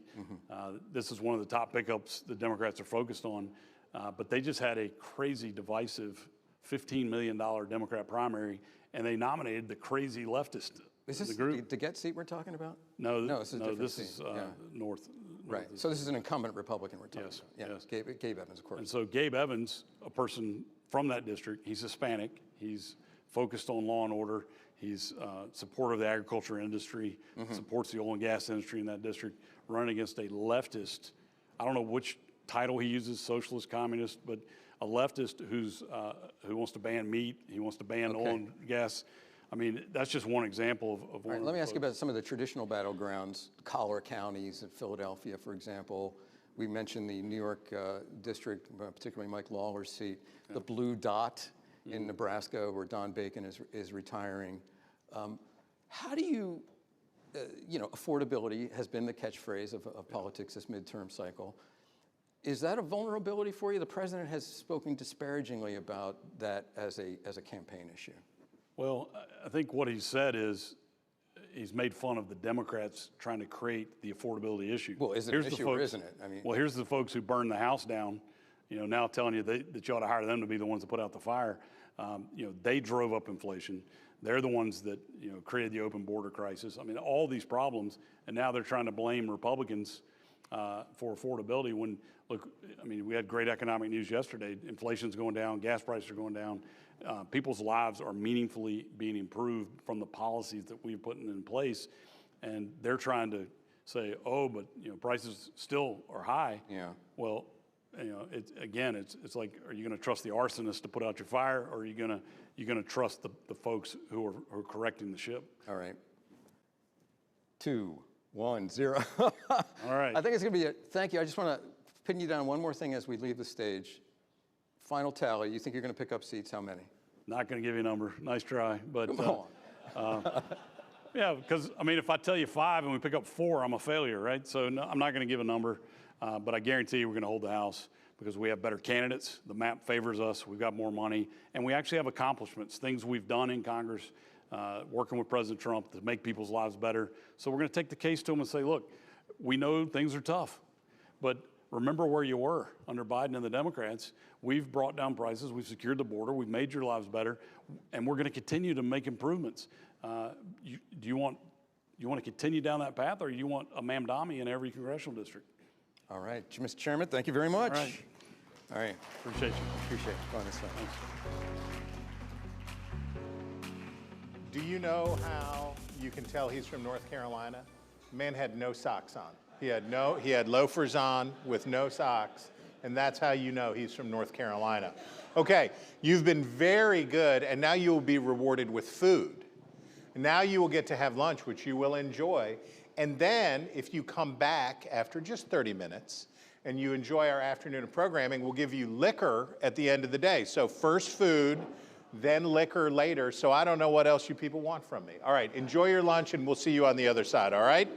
Speaker 12: This is one of the top pickups the Democrats are focused on, but they just had a crazy divisive $15 million Democrat primary, and they nominated the crazy leftist.
Speaker 11: Is this the Get seat we're talking about?
Speaker 12: No,
Speaker 11: this is a different seat.
Speaker 12: north.
Speaker 11: Right. So this is an incumbent Republican we're talking about.
Speaker 12: Yes.
Speaker 11: Gabe Evans, of course.
Speaker 12: And so Gabe Evans, a person from that district, he's Hispanic. He's focused on law and order. He's supportive of the agriculture industry, supports the oil and gas industry in that district, running against a leftist. I don't know which title he uses, socialist, communist, but a leftist who wants to ban meat. He wants to ban oil and gas. I mean, that's just one example of one.
Speaker 11: Right, let me ask you about some of the traditional battlegrounds, collar counties in Philadelphia, for example. We mentioned the New York district, particularly Mike Lawler's seat, the blue dot in Nebraska, where Don Bacon is retiring. How do you, affordability has been the catchphrase of politics this midterm cycle. Is that a vulnerability for you? The president has spoken disparagingly about that as a campaign issue.
Speaker 12: Well, I think what he said is he's made fun of the Democrats trying to create the affordability issue.
Speaker 11: Well, is it an issue or isn't it? I mean,
Speaker 12: well, here's the folks who burned the house down, now telling you that you ought to hire them to be the ones that put out the fire. They drove up inflation. They're the ones that, created the open border crisis. I mean, all these problems, and now they're trying to blame Republicans for affordability when, look, I mean, we had great economic news yesterday. Inflation's going down, gas prices are going down. People's lives are meaningfully being improved from the policies that we've put in place. And they're trying to say, oh, but, prices still are high.
Speaker 11: Yeah.
Speaker 12: Well, it's like, are you going to trust the arsonist to put out your fire, or are you going to trust the folks who are correcting the ship?
Speaker 11: All right. 2, 1, 0.
Speaker 12: All right.
Speaker 11: I think it's going to be thank you. I just want to pin you down one more thing as we leave the stage. Final tally. You think you're going to pick up seats? How many?
Speaker 12: Not going to give you a number. Nice try, but
Speaker 11: Come on.
Speaker 12: yeah, because I mean, if I tell you 5 and we pick up 4, I'm a failure, right? So no, I'm not going to give a number, but I guarantee you we're going to hold the House because we have better candidates. The map favors us. We've got more money, and we actually have accomplishments, things we've done in Congress, working with President Trump to make people's lives better. So we're going to take the case to him and say, look, we know things are tough, but remember where you were under Biden and the Democrats. We've brought down prices. We've secured the border. We've made your lives better, and we're going to continue to make improvements. Do you want to continue down that path, or you want a Mamdani in every congressional district?
Speaker 11: All right, Mr. Chairman, thank you very much.
Speaker 12: All right.
Speaker 11: All right.
Speaker 12: Appreciate you.
Speaker 11: Appreciate it. Go on this side.
Speaker 12: Thanks.
Speaker 6: Do you know how you can tell he's from North Carolina? The man had no socks on. He had loafers on with no socks, and that's how you know he's from North Carolina. Okay, you've been very good, and now you will be rewarded with food. Now you will get to have lunch, which you will enjoy, and then if you come back after just 30 minutes and you enjoy our afternoon of programming, we'll give you liquor at the end of the day. So first food, then liquor later, so I don't know what else you people want from me. All right, enjoy your lunch, and we'll see you on the other side, all right?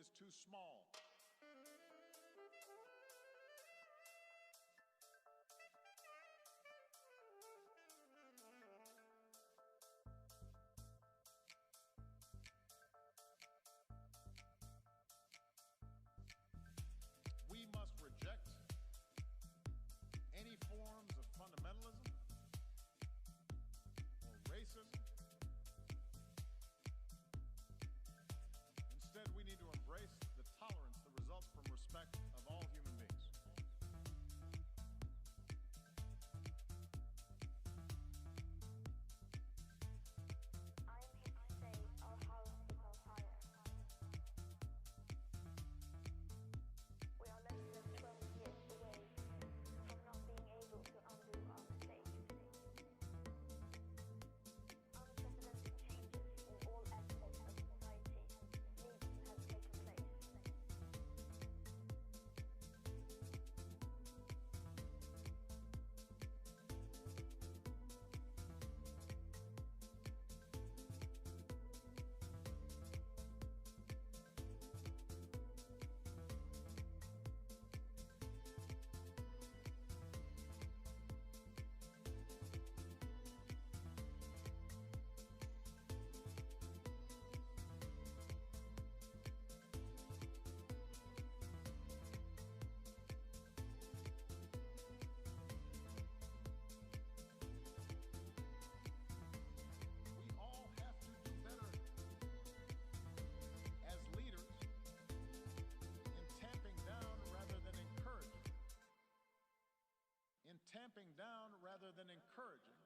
Speaker 13: is too small. We must reject any forms of fundamentalism or racism. Instead, we need to embrace the tolerance that results from respect of all human beings. In tamping down rather than encouraging.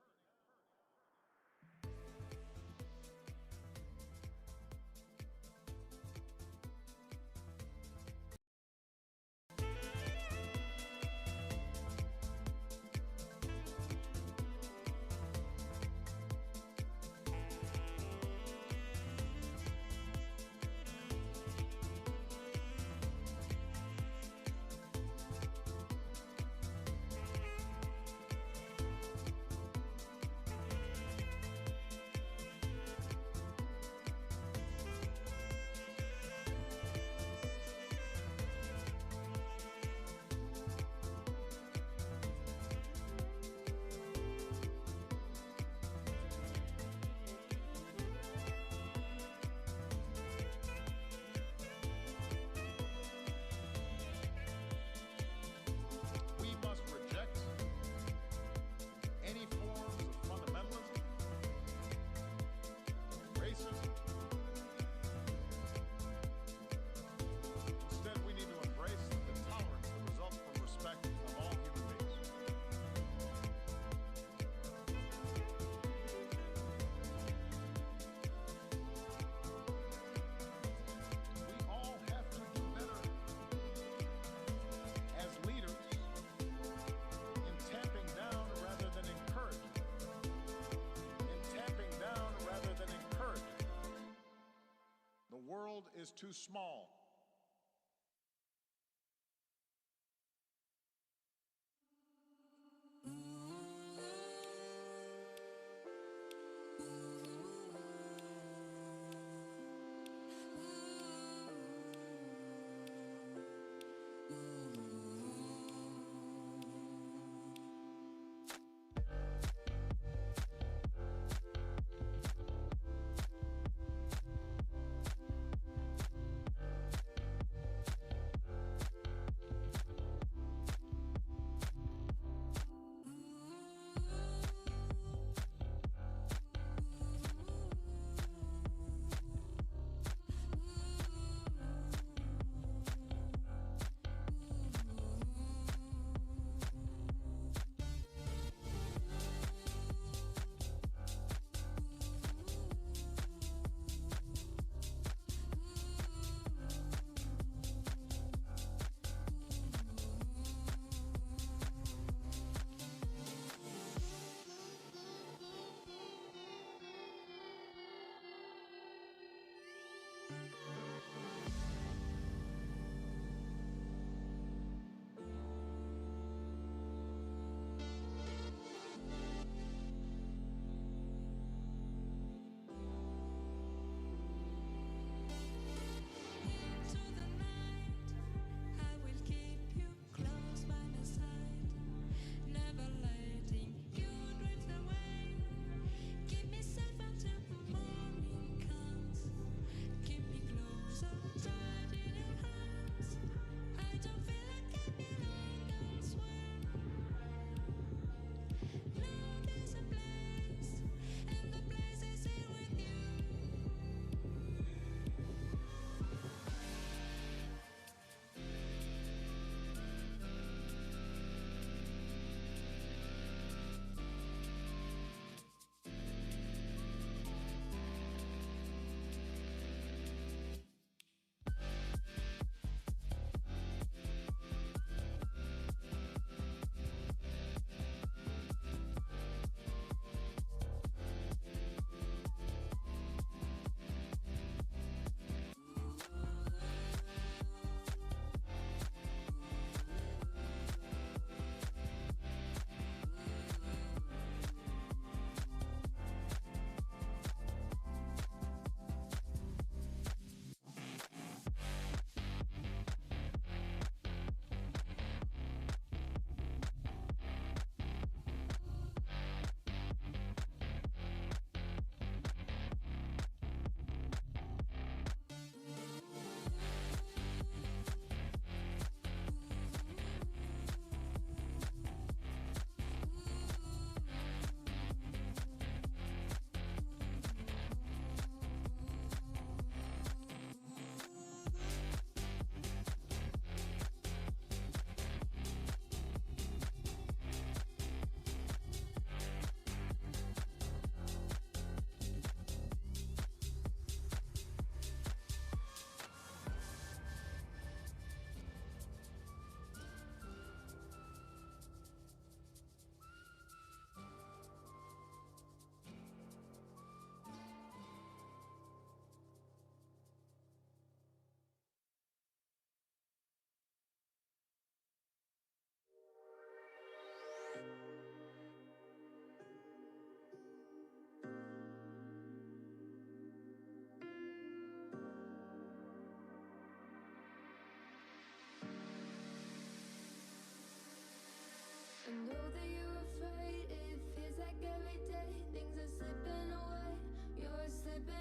Speaker 13: The world is too small.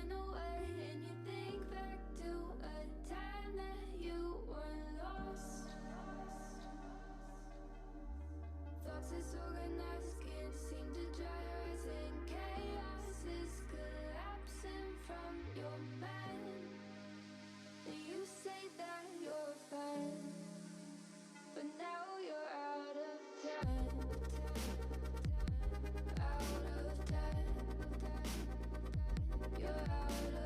Speaker 14: run away and you think back to a time that you were lost. Thoughts disorganized, can't seem to dry your eyes, and chaos is collapsing from your mind. You say that you're fine, but now you're out of time. Out of time. You're out of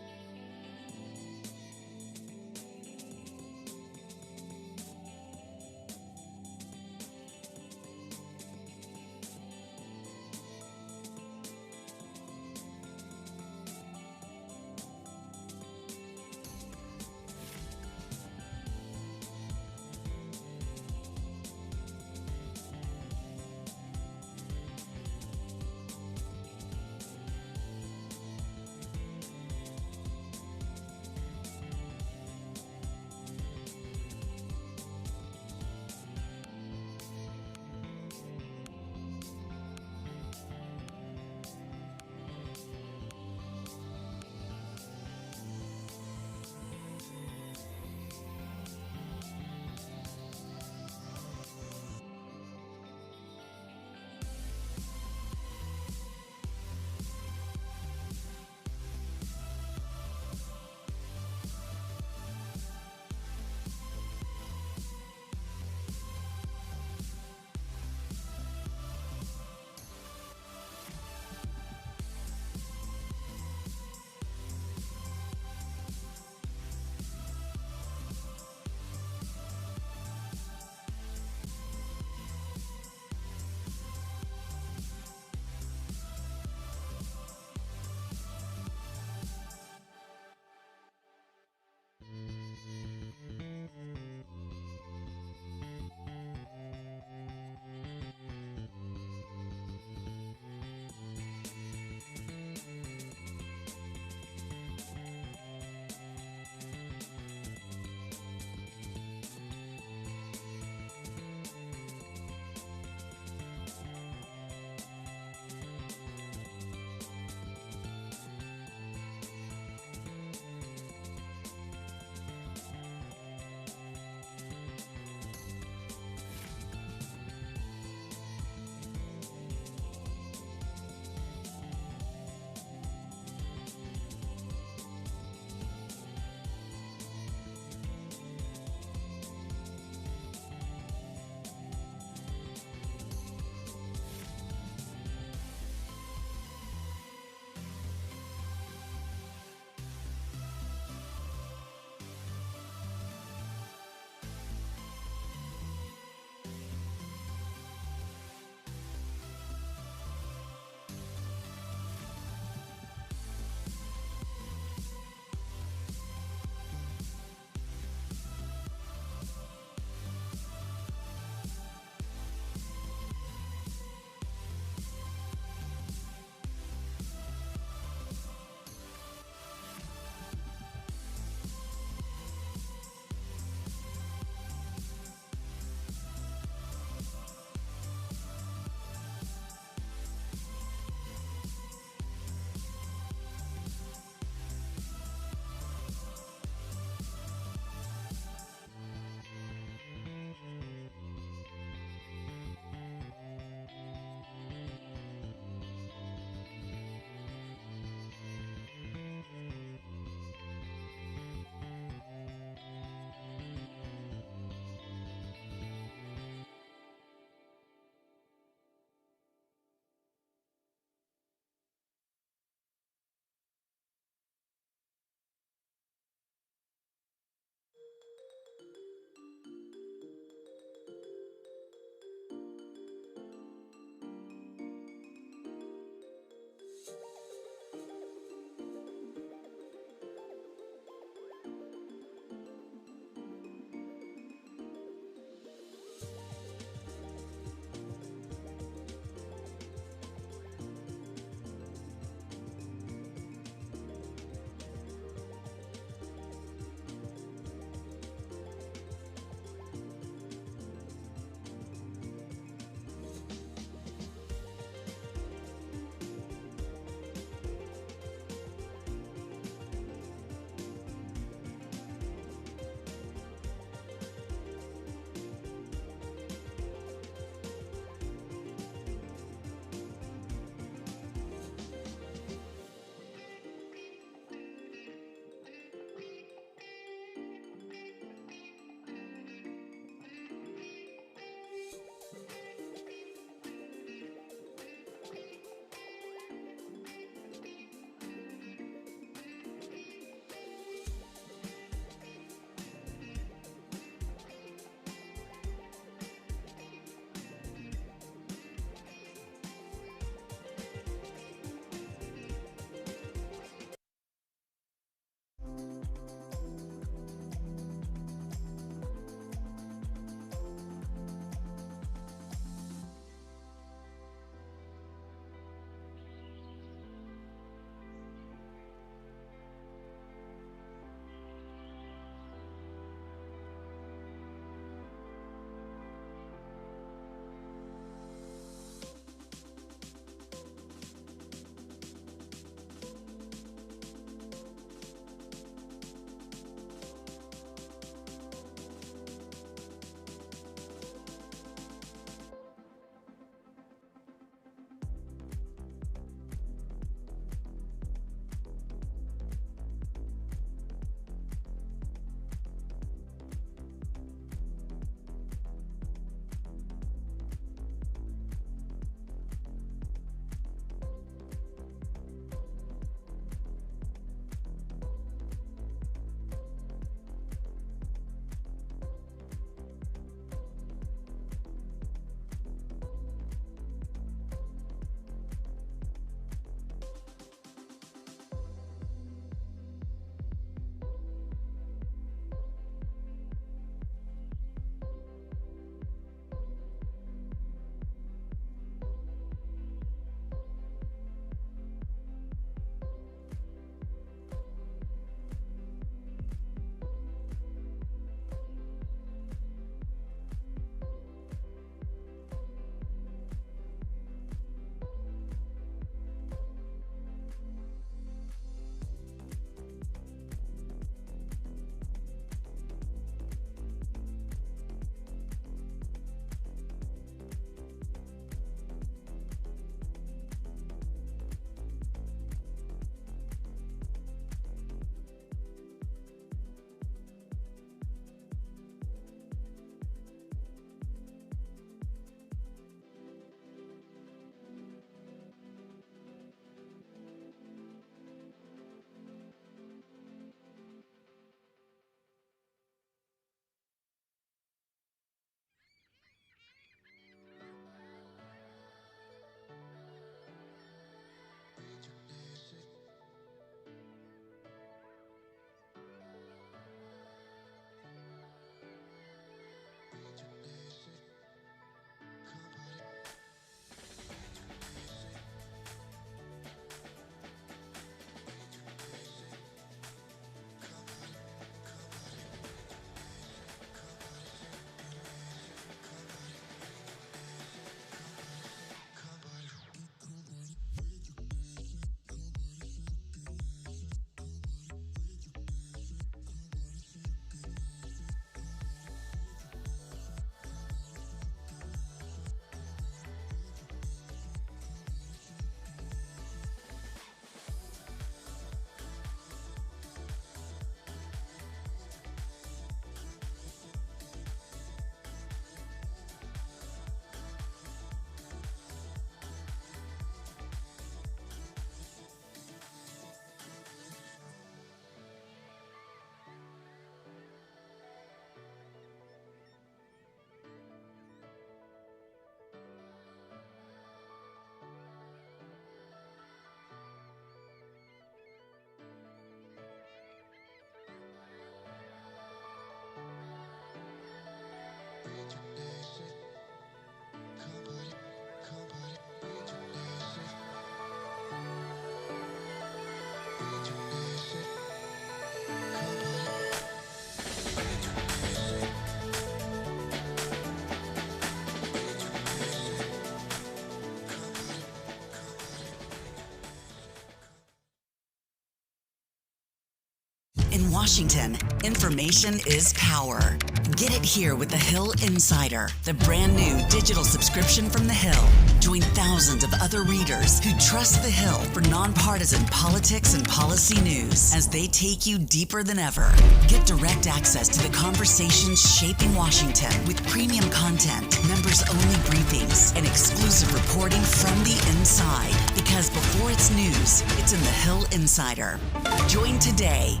Speaker 19: Washington, information is power. Get it here with the Hill Insider, the brand new digital subscription from the Hill. Join thousands of other readers who trust the Hill for nonpartisan politics and policy news as they take you deeper than ever. Get direct access to the conversations shaping Washington with premium content, members-only briefings, and exclusive reporting from the inside. Because before it's news, it's in the Hill Insider. Join today.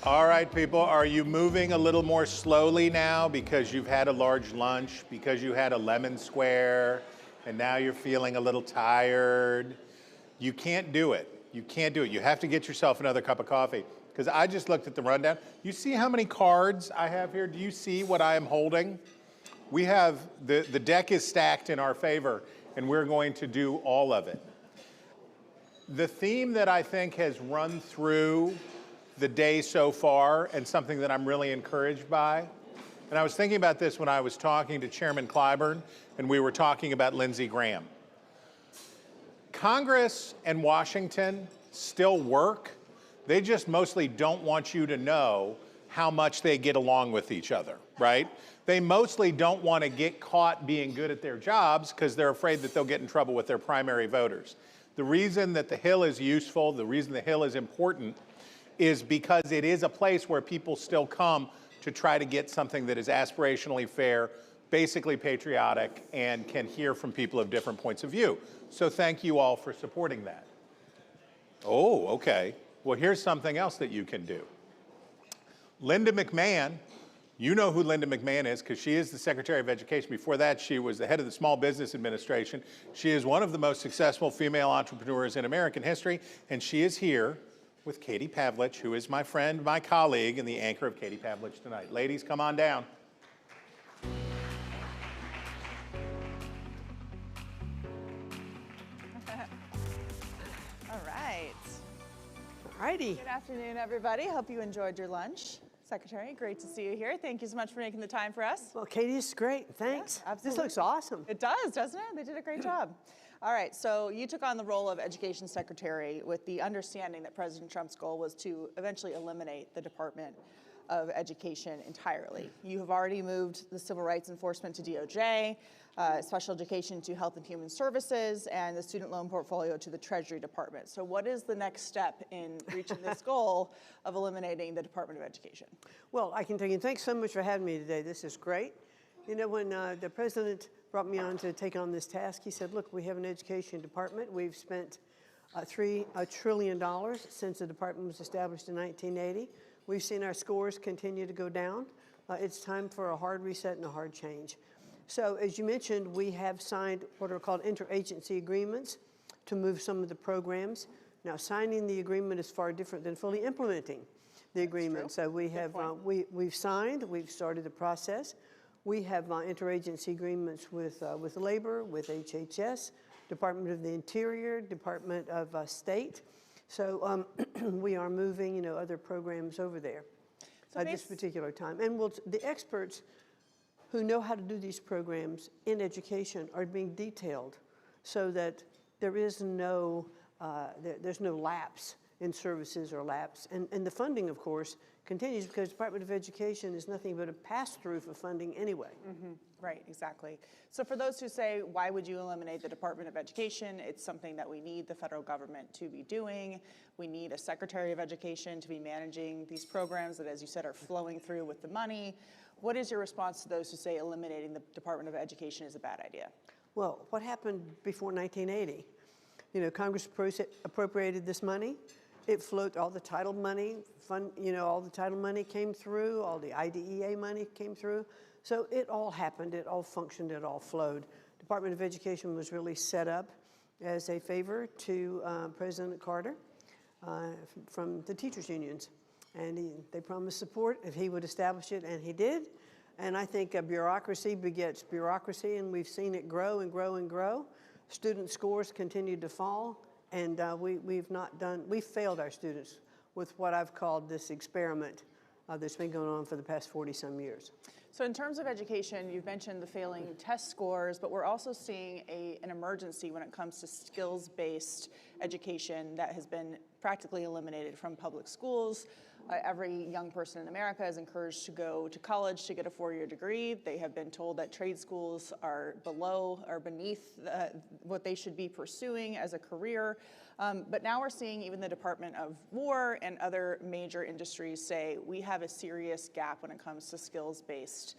Speaker 6: All right, people, are you moving a little more slowly now because you've had a large lunch, because you had a lemon square, and now you're feeling a little tired? You can't do it. You can't do it. You have to get yourself another cup of coffee. Because I just looked at the rundown. You see how many cards I have here? Do you see what I am holding? We have, the deck is stacked in our favor, and we're going to do all of it. The theme that I think has run through the day so far, and something that I'm really encouraged by, and I was thinking about this when I was talking to Chairman Clyburn, and we were talking about Lindsey Graham. Congress and Washington still work. They just mostly don't want you to know how much they get along with each other, right? They mostly don't want to get caught being good at their jobs because they're afraid that they'll get in trouble with their primary voters. The reason that the Hill is useful, the reason the Hill is important, is because it is a place where people still come to try to get something that is aspirationally fair, basically patriotic, and can hear from people of different points of view. So thank you all for supporting that. Oh, okay. Well, here's something else that you can do. Linda McMahon, you know who Linda McMahon is because she is the Secretary of Education. Before that, she was the head of the Small Business Administration. She is one of the most successful female entrepreneurs in American history, and she is here with Katie Pavlich, who is my friend, my colleague, and the anchor of Katie Pavlich Tonight. Ladies, come on down.
Speaker 15: All right.
Speaker 16: All righty.
Speaker 15: Good afternoon, everybody. Hope you enjoyed your lunch. Secretary, great to see you here. Thank you so much for making the time for us.
Speaker 16: Well, Katie, this is great. Thanks.
Speaker 15: Yeah,
Speaker 16: this looks awesome.
Speaker 15: It does, doesn't it? They did a great job. All right, so you took on the role of Education Secretary with the understanding that President Trump's goal was to eventually eliminate the Department of Education entirely. You have already moved the civil rights enforcement to DOJ, special education to Health and Human Services, and the student loan portfolio to the Treasury Department. So what is the next step in reaching this goal of eliminating the Department of Education?
Speaker 16: Well, I can tell you, thanks so much for having me today. This is great. You know, when the president brought me on to take on this task, he said, look, we have an education department. We've spent $3 trillion since the department was established in 1980. We've seen our scores continue to go down. It's time for a hard reset and a hard change. So as you mentioned, we have signed what are called interagency agreements to move some of the programs. Now, signing the agreement is far different than fully implementing the agreement. So we have, we've signed, we've started the process. We have interagency agreements with Labor, with HHS, Department of the Interior, Department of State. So we are moving, you know, other programs over there at this particular time. And the experts who know how to do these programs in education are being detailed so that there is no, there's no lapse in services or lapse. And the funding, of course, continues because Department of Education is nothing but a pass-through for funding anyway.
Speaker 15: Mm-hmm. Right, exactly. So for those who say, why would you eliminate the Department of Education? It's something that we need the federal government to be doing. We need a Secretary of Education to be managing these programs that, as you said, are flowing through with the money. What is your response to those who say eliminating the Department of Education is a bad idea?
Speaker 16: Well, what happened before 1980? You know, Congress appropriated this money. It flowed, all the title money, all the title money came through, all the IDEA money came through. So it all happened, it all functioned, it all flowed. Department of Education was really set up as a favor to President Carter from the teachers unions. And they promised support if he would establish it, and he did. And I think bureaucracy begets bureaucracy, and we've seen it grow and grow and grow. Student scores continued to fall, and we've failed our students with what I've called this experiment that's been going on for the past 40-some years.
Speaker 15: So in terms of education, you've mentioned the failing test scores, but we're also seeing an emergency when it comes to skills-based education that has been practically eliminated from public schools. Every young person in America is encouraged to go to college to get a 4-year degree. They have been told that trade schools are below or beneath what they should be pursuing as a career. But now we're seeing even the Department of War and other major industries say we have a serious gap when it comes to skills-based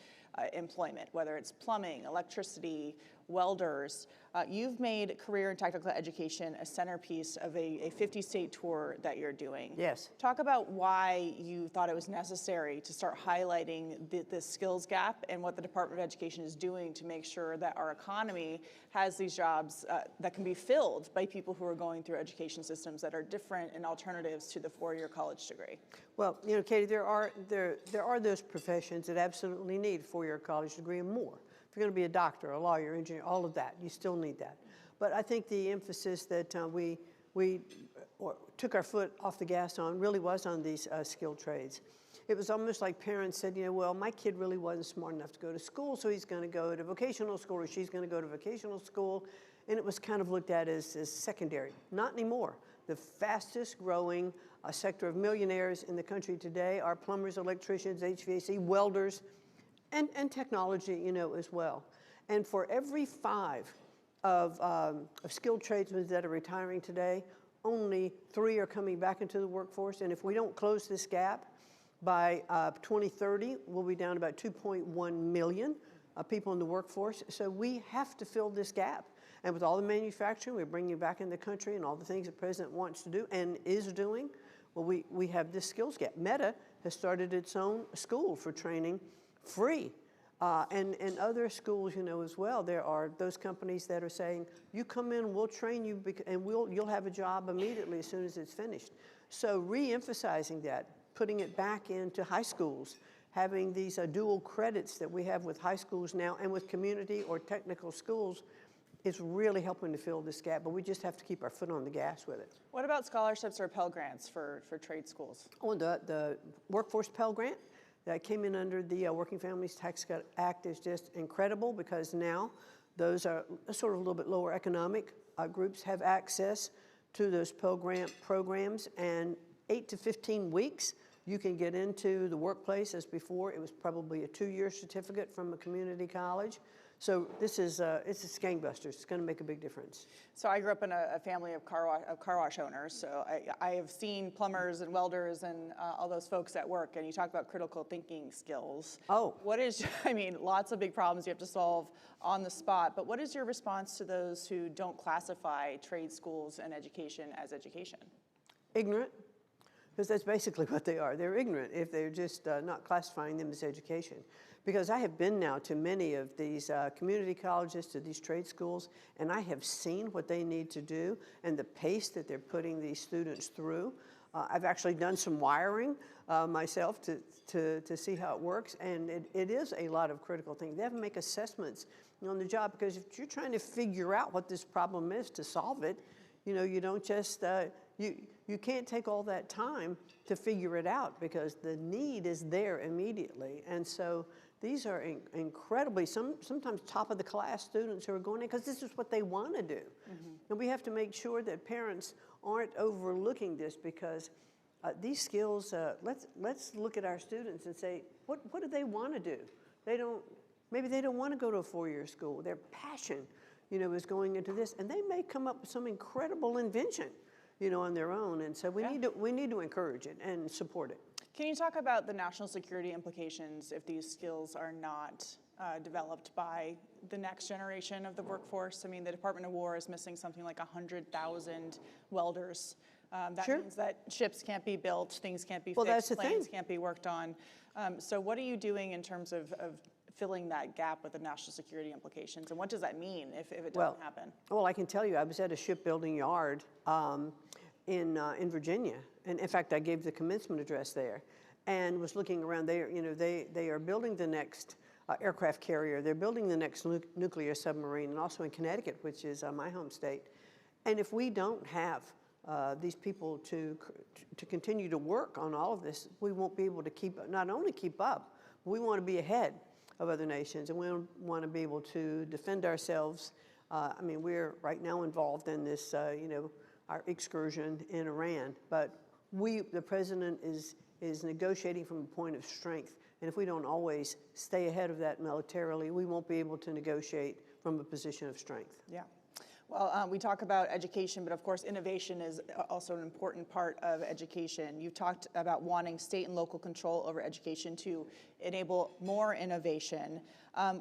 Speaker 15: employment, whether it's plumbing, electricity, welders. You've made career and technical education a centerpiece of a 50-state tour that you're doing.
Speaker 16: Yes.
Speaker 15: Talk about why you thought it was necessary to start highlighting this skills gap and what the Department of Education is doing to make sure that our economy has these jobs that can be filled by people who are going through education systems that are different and alternatives to the 4-year college degree.
Speaker 16: Well, you know, Katie, there are those professions that absolutely need a 4-year college degree and more. If you're going to be a doctor, a lawyer, engineer, all of that, you still need that. But I think the emphasis that we took our foot off the gas on really was on these skilled trades. It was almost like parents said, you know, well, my kid really wasn't smart enough to go to school, so he's going to go to vocational school, or she's going to go to vocational school, and it was kind of looked at as secondary. Not anymore. The fastest growing sector of millionaires in the country today are plumbers, electricians, HVAC, welders, and technology, you know, as well. And for every 5 of skilled tradesmen that are retiring today, only 3 are coming back into the workforce. And if we don't close this gap by 2030, we'll be down about 2.1 million people in the workforce. So we have to fill this gap. And with all the manufacturing we're bringing back in the country and all the things the president wants to do and is doing, well, we have this skills gap. Meta has started its own school for training free. And other schools, you know, as well, there are those companies that are saying, you come in, we'll train you, and you'll have a job immediately as soon as it's finished. So re-emphasizing that, putting it back into high schools, having these dual credits that we have with high schools now and with community or technical schools is really helping to fill this gap, but we just have to keep our foot on the gas with it.
Speaker 15: What about scholarships or Pell Grants for trade schools?
Speaker 16: Oh, the Workforce Pell Grant that came in under the Working Families Tax Cut Act is just incredible, because now those are sort of a little bit lower economic groups have access to those Pell Grant programs, and 8 to 15 weeks you can get into the workplace. As before, it was probably a 2-year certificate from a community college. So this is it's a gangbusters. It's going to make a big difference.
Speaker 15: So I grew up in a family of car wash owners. So I have seen plumbers and welders and all those folks at work. And you talk about critical thinking skills.
Speaker 16: Oh,
Speaker 15: what is? I mean, lots of big problems you have to solve on the spot. But what is your response to those who don't classify trade schools and education as education?
Speaker 16: Ignorant. Because that's basically what they are. They're ignorant if they're just not classifying them as education. Because I have been now to many of these community colleges, to these trade schools, and I have seen what they need to do and the pace that they're putting these students through. I've actually done some wiring myself to see how it works, and it is a lot of critical things. They have to make assessments on the job, because if you're trying to figure out what this problem is to solve it, you know, you don't just, you can't take all that time to figure it out, because the need is there immediately. And so these are incredibly, sometimes top of the class students who are going in because this is what they want to do. Mm-hmm. And we have to make sure that parents aren't overlooking this, because these skills, let's look at our students and say, what do they want to do? Maybe they don't want to go to a 4-year school. Their passion, you know, is going into this, and they may come up with some incredible invention, you know, on their own. And so we need to encourage it and support it.
Speaker 15: Can you talk about the national security implications if these skills are not developed by the next generation of the workforce? I mean, the Department of War is missing something like 100,000 welders. That means that ships can't be built, things can't be fixed, planes can't be worked on. So what are you doing in terms of filling that gap with the national security implications, and what does that mean if it doesn't happen?
Speaker 16: Well, I can tell you, I was at a shipbuilding yard in Virginia, and in fact, I gave the commencement address there, and was looking around there. You know, they are building the next aircraft carrier. They're building the next nuclear submarine, and also in Connecticut, which is my home state. And if we don't have these people to continue to work on all of this, we won't be able to not only keep up, but we want to be ahead of other nations, and we want to be able to defend ourselves. I mean, we're right now involved in this, our excursion in Iran, but the president is negotiating from a point of strength, and if we don't always stay ahead of that militarily, we won't be able to negotiate from a position of strength.
Speaker 15: Yeah. Well, we talk about education, but of course innovation is also an important part of education. You talked about wanting state and local control over education to enable more innovation.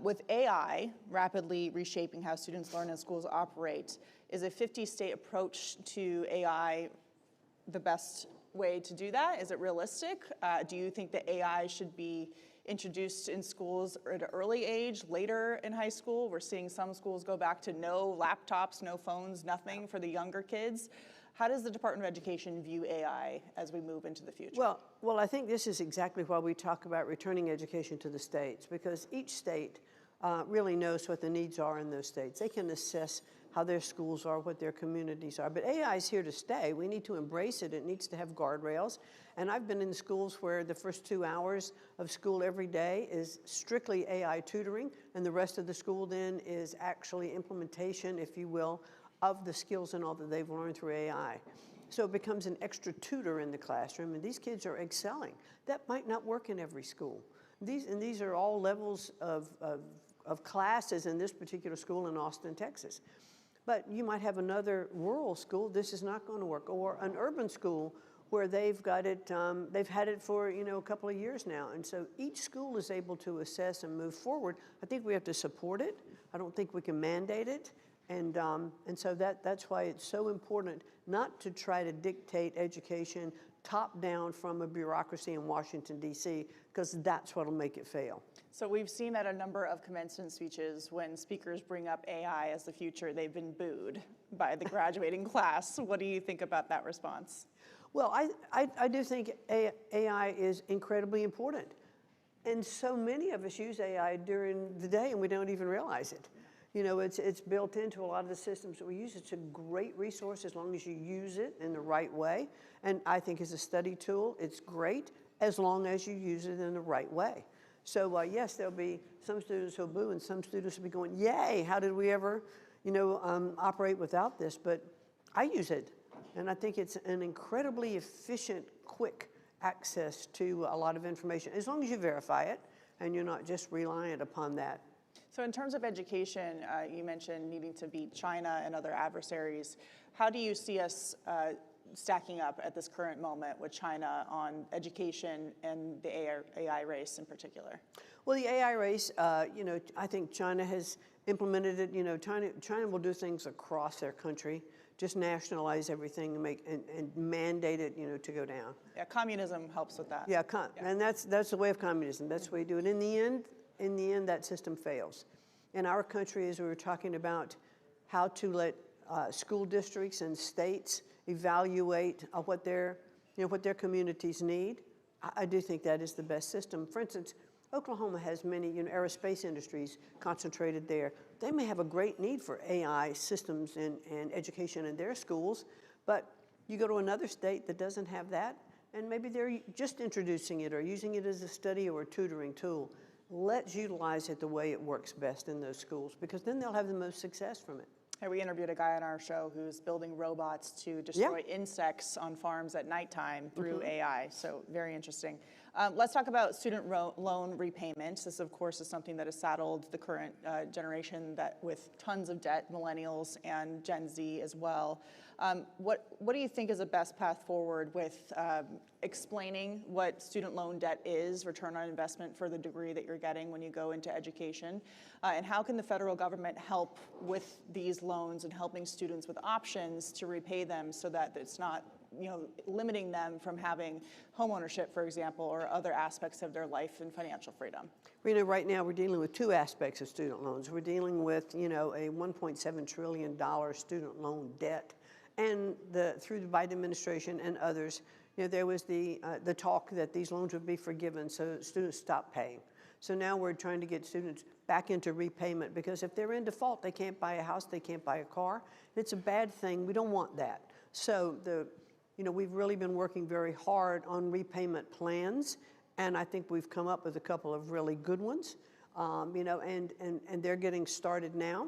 Speaker 15: With AI rapidly reshaping how students learn and schools operate, is a 50-state approach to AI the best way to do that? Is it realistic? Do you think that AI should be introduced in schools at an early age, later in high school? We're seeing some schools go back to no laptops, no phones, nothing for the younger kids. How does the Department of Education view AI as we move into the future?
Speaker 16: Well, I think this is exactly why we talk about returning education to the states, because each state really knows what the needs are in those states. They can assess how their schools are, what their communities are. But AI is here to stay. We need to embrace it. It needs to have guardrails. And I've been in schools where the first 2 hours of school every day is strictly AI tutoring, and the rest of the school then is actually implementation, if you will, of the skills and all that they've learned through AI. So it becomes an extra tutor in the classroom, and these kids are excelling. That might not work in every school. These are all levels of classes in this particular school in Austin, Texas. But you might have another rural school, this is not going to work, or an urban school where they've got it, they've had it for a couple of years now. And so each school is able to assess and move forward. I think we have to support it. I don't think we can mandate it. And so that's why it's so important not to try to dictate education top down from a bureaucracy in Washington, D.C., because that's what will make it fail.
Speaker 15: So we've seen that a number of commencement speeches, when speakers bring up AI as the future, they've been booed by the graduating class. What do you think about that response?
Speaker 16: Well, I do think AI is incredibly important. And so many of us use AI during the day and we don't even realize it. It's built into a lot of the systems that we use. It's a great resource as long as you use it in the right way. And I think as a study tool, it's great as long as you use it in the right way. So yes, there'll be some students who'll boo and some students will be going, yay, how did we ever, operate without this? But I use it, and I think it's an incredibly efficient, quick access to a lot of information, as long as you verify it and you're not just reliant upon that.
Speaker 15: So in terms of education, you mentioned needing to beat China and other adversaries. How do you see us stacking up at this current moment with China on education and the AI race in particular?
Speaker 16: Well, the AI race, I think China has implemented it. China will do things across their country, just nationalize everything and mandate it, to go down.
Speaker 15: Yeah, communism helps with that.
Speaker 16: Yeah, and that's the way of communism. That's the way you do it. In the end, that system fails. In our country, as we were talking about how to let school districts and states evaluate what their communities need, I do think that is the best system. For instance, Oklahoma has many aerospace industries concentrated there. They may have a great need for AI systems and education in their schools, but you go to another state that doesn't have that, and maybe they're just introducing it or using it as a study or a tutoring tool. Let's utilize it the way it works best in those schools, because then they'll have the most success from it.
Speaker 15: Hey, we interviewed a guy on our show who's building robots to destroy insects on farms at nighttime through AI, so very interesting. Let's talk about student loan repayments. This, of course, is something that has saddled the current generation with tons of debt, millennials and Gen Z as well. What do you think is the best path forward with explaining what student loan debt is, return on investment for the degree that you're getting when you go into education? And how can the federal government help with these loans and helping students with options to repay them so that it's not limiting them from having homeownership, for example, or other aspects of their life and financial freedom?
Speaker 16: Right now we're dealing with two aspects of student loans. We're dealing with, a $1.7 trillion student loan debt. And through the Biden administration and others, there was the talk that these loans would be forgiven, so students stopped paying. So now we're trying to get students back into repayment, because if they're in default, they can't buy a house, they can't buy a car. It's a bad thing. We don't want that. So we've really been working very hard on repayment plans, and I think we've come up with a couple of really good ones, and they're getting started now.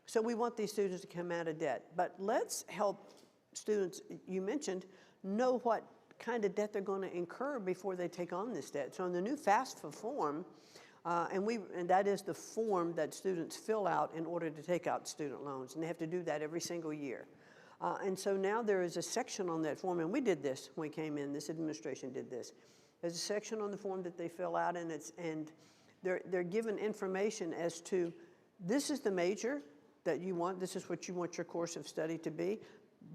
Speaker 16: So we want these students to come out of debt. But let's help students, you mentioned, know what kind of debt they're going to incur before they take on this debt. So in the new FAFSA form, and that is the form that students fill out in order to take out student loans, and they have to do that every single year. And so now there is a section on that form, and we did this when we came in, this administration did this. There's a section on the form that they fill out, and they're given information as to, this is the major that you want, this is what you want your course of study to be,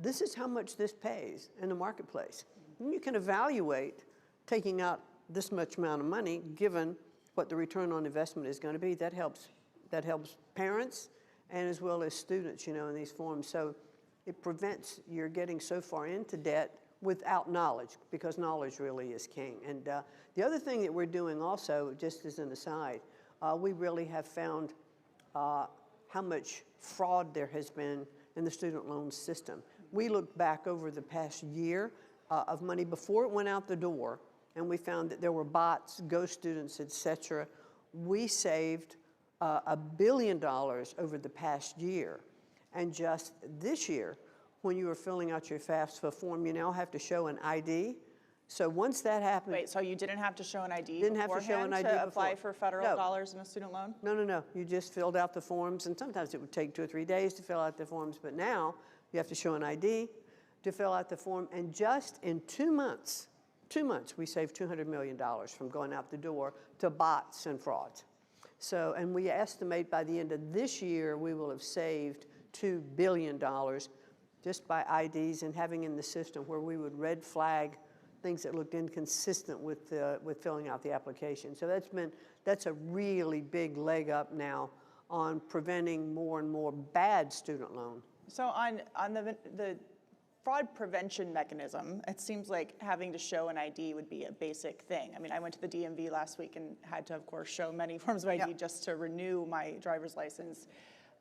Speaker 16: this is how much this pays in the marketplace. And you can evaluate taking out this much amount of money given what the return on investment is going to be. That helps parents and as well as students, in these forms. So it prevents your getting so far into debt without knowledge, because knowledge really is king. And the other thing that we're doing also, just as an aside, we really have found how much fraud there has been in the student loan system. We looked back over the past year of money before it went out the door, and we found that there were bots, ghost students, et cetera. We saved $1 billion over the past year. And just this year, when you were filling out your FAFSA form, you now have to show an ID. So once that happened—
Speaker 15: Wait, so you didn't have to show an ID
Speaker 16: Didn't have to show an ID
Speaker 15: to apply
Speaker 16: before.
Speaker 15: for federal dollars in a student loan?
Speaker 16: No. You just filled out the forms, and sometimes it would take 2 or 3 days to fill out the forms, but now you have to show an ID to fill out the form, and just in 2 months, we saved $200 million from going out the door to bots and frauds. So, and we estimate by the end of this year, we will have saved $2 billion just by IDs and having in the system where we would red flag things that looked inconsistent with filling out the application. So that's a really big leg up now on preventing more and more bad student loan.
Speaker 15: So on the fraud prevention mechanism, it seems like having to show an ID would be a basic thing. I mean, I went to the DMV last week and had to, of course, show many forms of ID just to renew my driver's license.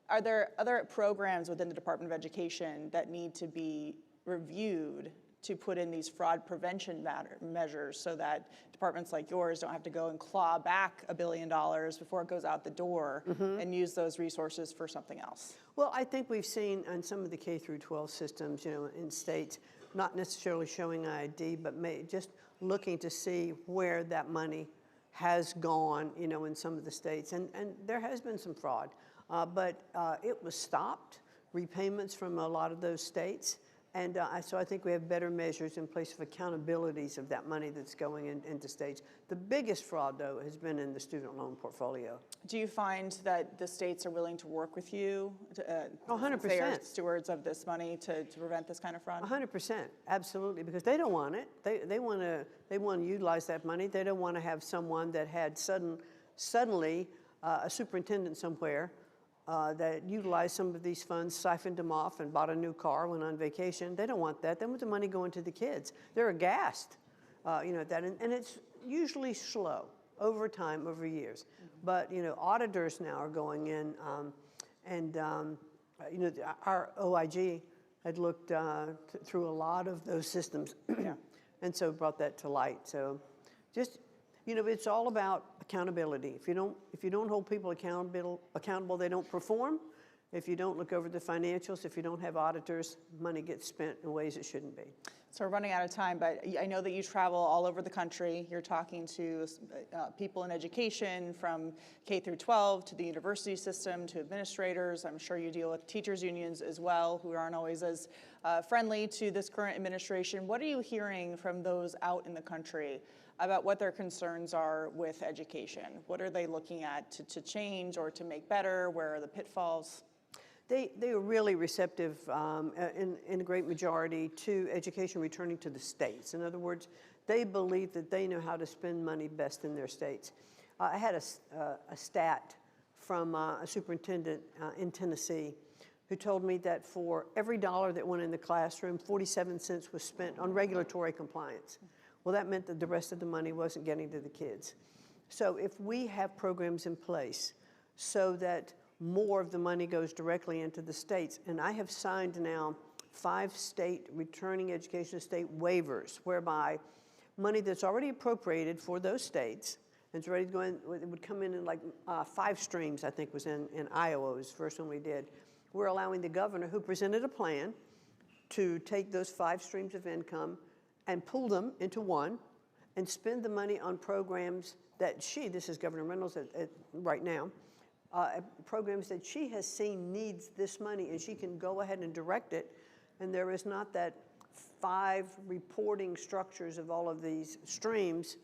Speaker 15: Are there other programs within the Department of Education that need to be reviewed to put in these fraud prevention measures so that departments like yours don't have to go and claw back $1 billion before it goes out the door and use those resources for something else?
Speaker 16: Well, I think we've seen on some of the K through 12 systems, in states, not necessarily showing ID, but just looking to see where that money has gone, in some of the states. And there has been some fraud, but it was stopped, repayments from a lot of those states. And so I think we have better measures in place of accountabilities of that money that's going into states. The biggest fraud, though, has been in the student loan portfolio.
Speaker 15: Do you find that the states are willing to work with you,
Speaker 16: 100%.
Speaker 15: fair stewards of this money, to prevent this kind of fraud?
Speaker 16: 100%, absolutely, because they don't want it. They want to utilize that money. They don't want to have someone that had suddenly a superintendent somewhere that utilized some of these funds, siphoned them off, and bought a new car, went on vacation. They don't want that. They want the money going to the kids. They're aghast, at that, and it's usually slow over time, over years. But auditors now are going in, our OIG had looked through a lot of those systems, and so brought that to light. So, just. It's all about accountability. If you don't hold people accountable, they don't perform. If you don't look over the financials, if you don't have auditors, money gets spent in ways it shouldn't be.
Speaker 15: So we're running out of time, but I know that you travel all over the country. You're talking to people in education, from K through 12 to the university system to administrators. I'm sure you deal with teachers unions as well, who aren't always as friendly to this current administration. What are you hearing from those out in the country about what their concerns are with education? What are they looking at to change or to make better? Where are the pitfalls?
Speaker 16: They are really receptive in a great majority to education returning to the states. In other words, they believe that they know how to spend money best in their states. I had a stat from a superintendent in Tennessee who told me that for every dollar that went in the classroom, 47 cents was spent on regulatory compliance. Well, that meant that the rest of the money wasn't getting to the kids. So if we have programs in place so that more of the money goes directly into the states, and I have signed now 5 state returning education state waivers, whereby money that's already appropriated for those states, and it's ready to go in, it would come in like 5 streams, I think was in Iowa, was the first one we did. We're allowing the governor, who presented a plan, to take those 5 streams of income and pull them into one and spend the money on programs that this is Governor Reynolds right now, programs that she has seen needs this money, and she can go ahead and direct it, and there is not that 5 reporting structures of all of these streams,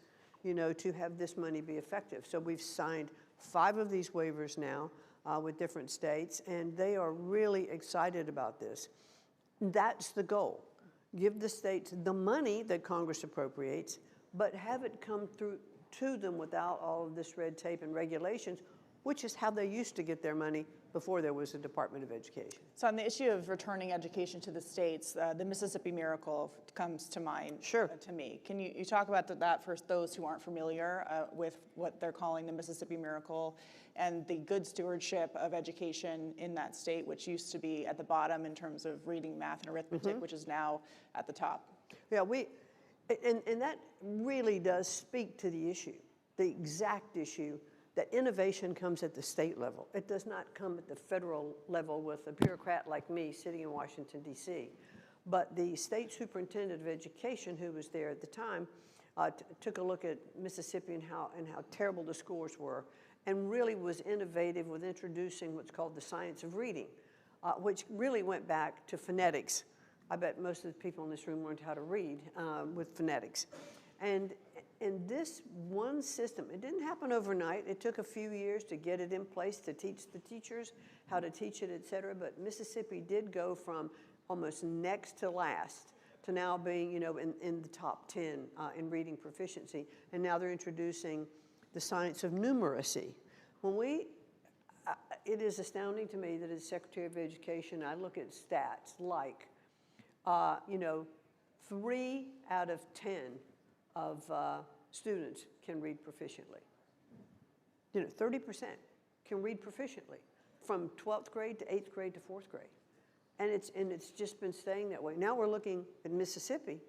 Speaker 16: to have this money be effective. So we've signed 5 of these waivers now with different states, and they are really excited about this. That's the goal. Give the states the money that Congress appropriates, but have it come through to them without all of this red tape and regulations, which is how they used to get their money before there was a Department of Education.
Speaker 15: So on the issue of returning education to the states, the Mississippi Miracle comes to mind.
Speaker 16: Sure.
Speaker 15: To me. Can you talk about that for those who aren't familiar with what they're calling the Mississippi Miracle and the good stewardship of education in that state, which used to be at the bottom in terms of reading, math, and arithmetic, which is now at the top?
Speaker 16: Yeah, and that really does speak to the issue, the exact issue, that innovation comes at the state level. It does not come at the federal level with a bureaucrat like me sitting in Washington, D.C. But the state superintendent of education, who was there at the time, took a look at Mississippi and how terrible the scores were, and really was innovative with introducing what's called the science of reading, which really went back to phonetics. I bet most of the people in this room learned how to read with phonetics. And this one system, it didn't happen overnight. It took a few years to get it in place, to teach the teachers how to teach it, et cetera. But Mississippi did go from almost next to last to now being, in the top 10 in reading proficiency. And now they're introducing the science of numeracy. It is astounding to me that as Secretary of Education, I look at stats like, 3 out of 10 of students can read proficiently. 30% can read proficiently from 12th grade to 8th grade to 4th grade. And it's just been staying that way. Now we're looking at Mississippi.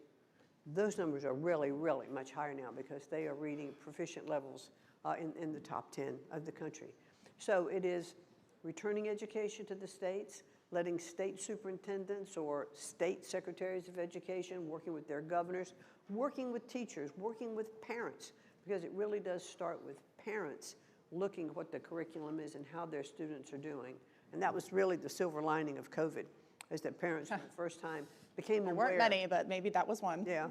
Speaker 16: Those numbers are really, really much higher now because they are reading proficient levels in the top 10 of the country. So it is returning education to the states, letting state superintendents or state secretaries of education, working with their governors, working with teachers, working with parents, because it really does start with parents looking at what the curriculum is and how their students are doing. And that was really the silver lining of COVID, is that parents for the first time became aware.
Speaker 15: There weren't many, but maybe that was one.
Speaker 16: Yeah,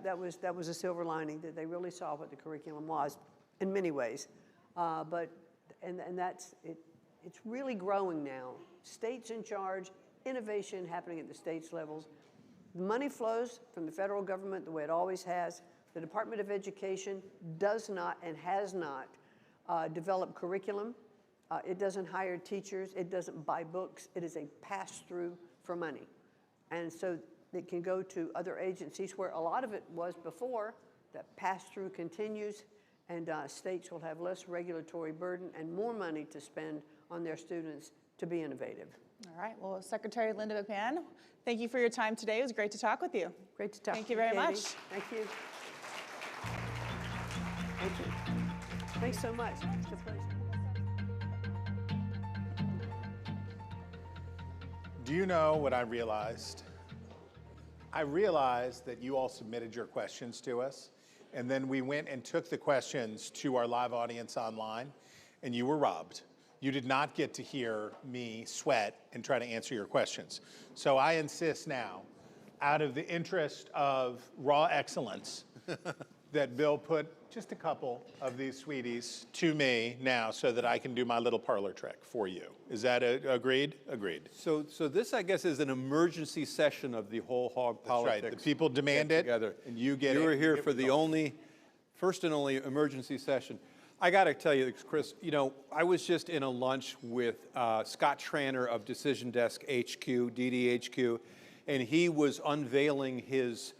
Speaker 16: that was a silver lining, that they really saw what the curriculum was in many ways. It's really growing now. States in charge, innovation happening at the states levels. The money flows from the federal government the way it always has. The Department of Education does not and has not developed curriculum. It doesn't hire teachers. It doesn't buy books. It is a pass-through for money. And so it can go to other agencies where a lot of it was before. That pass-through continues, and states will have less regulatory burden and more money to spend on their students to be innovative.
Speaker 15: All right. Well, Secretary Linda McMahon, thank you for your time today. It was great to talk with you.
Speaker 16: Great to talk
Speaker 15: Thank
Speaker 16: to
Speaker 15: you
Speaker 16: you,
Speaker 15: very
Speaker 16: Katie.
Speaker 15: much.
Speaker 16: Thank you. Thank you. Thanks so much. It's a pleasure.
Speaker 6: Do you know what I realized? I realized that you all submitted your questions to us, and then we went and took the questions to our live audience online, and you were robbed. You did not get to hear me sweat and try to answer your questions. So I insist now, out of the interest of raw excellence, that Bill put just a couple of these sweeties to me now so that I can do my little parlor trick for you. Is that agreed? Agreed.
Speaker 3: So this, I guess, is an emergency session of the whole hog politics.
Speaker 6: Right. The people demand it,
Speaker 3: together.
Speaker 6: and you get it.
Speaker 3: You were here for the first and only emergency session. I got to tell you, Chris, I was just in a lunch with Scott Tranter of Decision Desk HQ, DDHQ, and he was unveiling his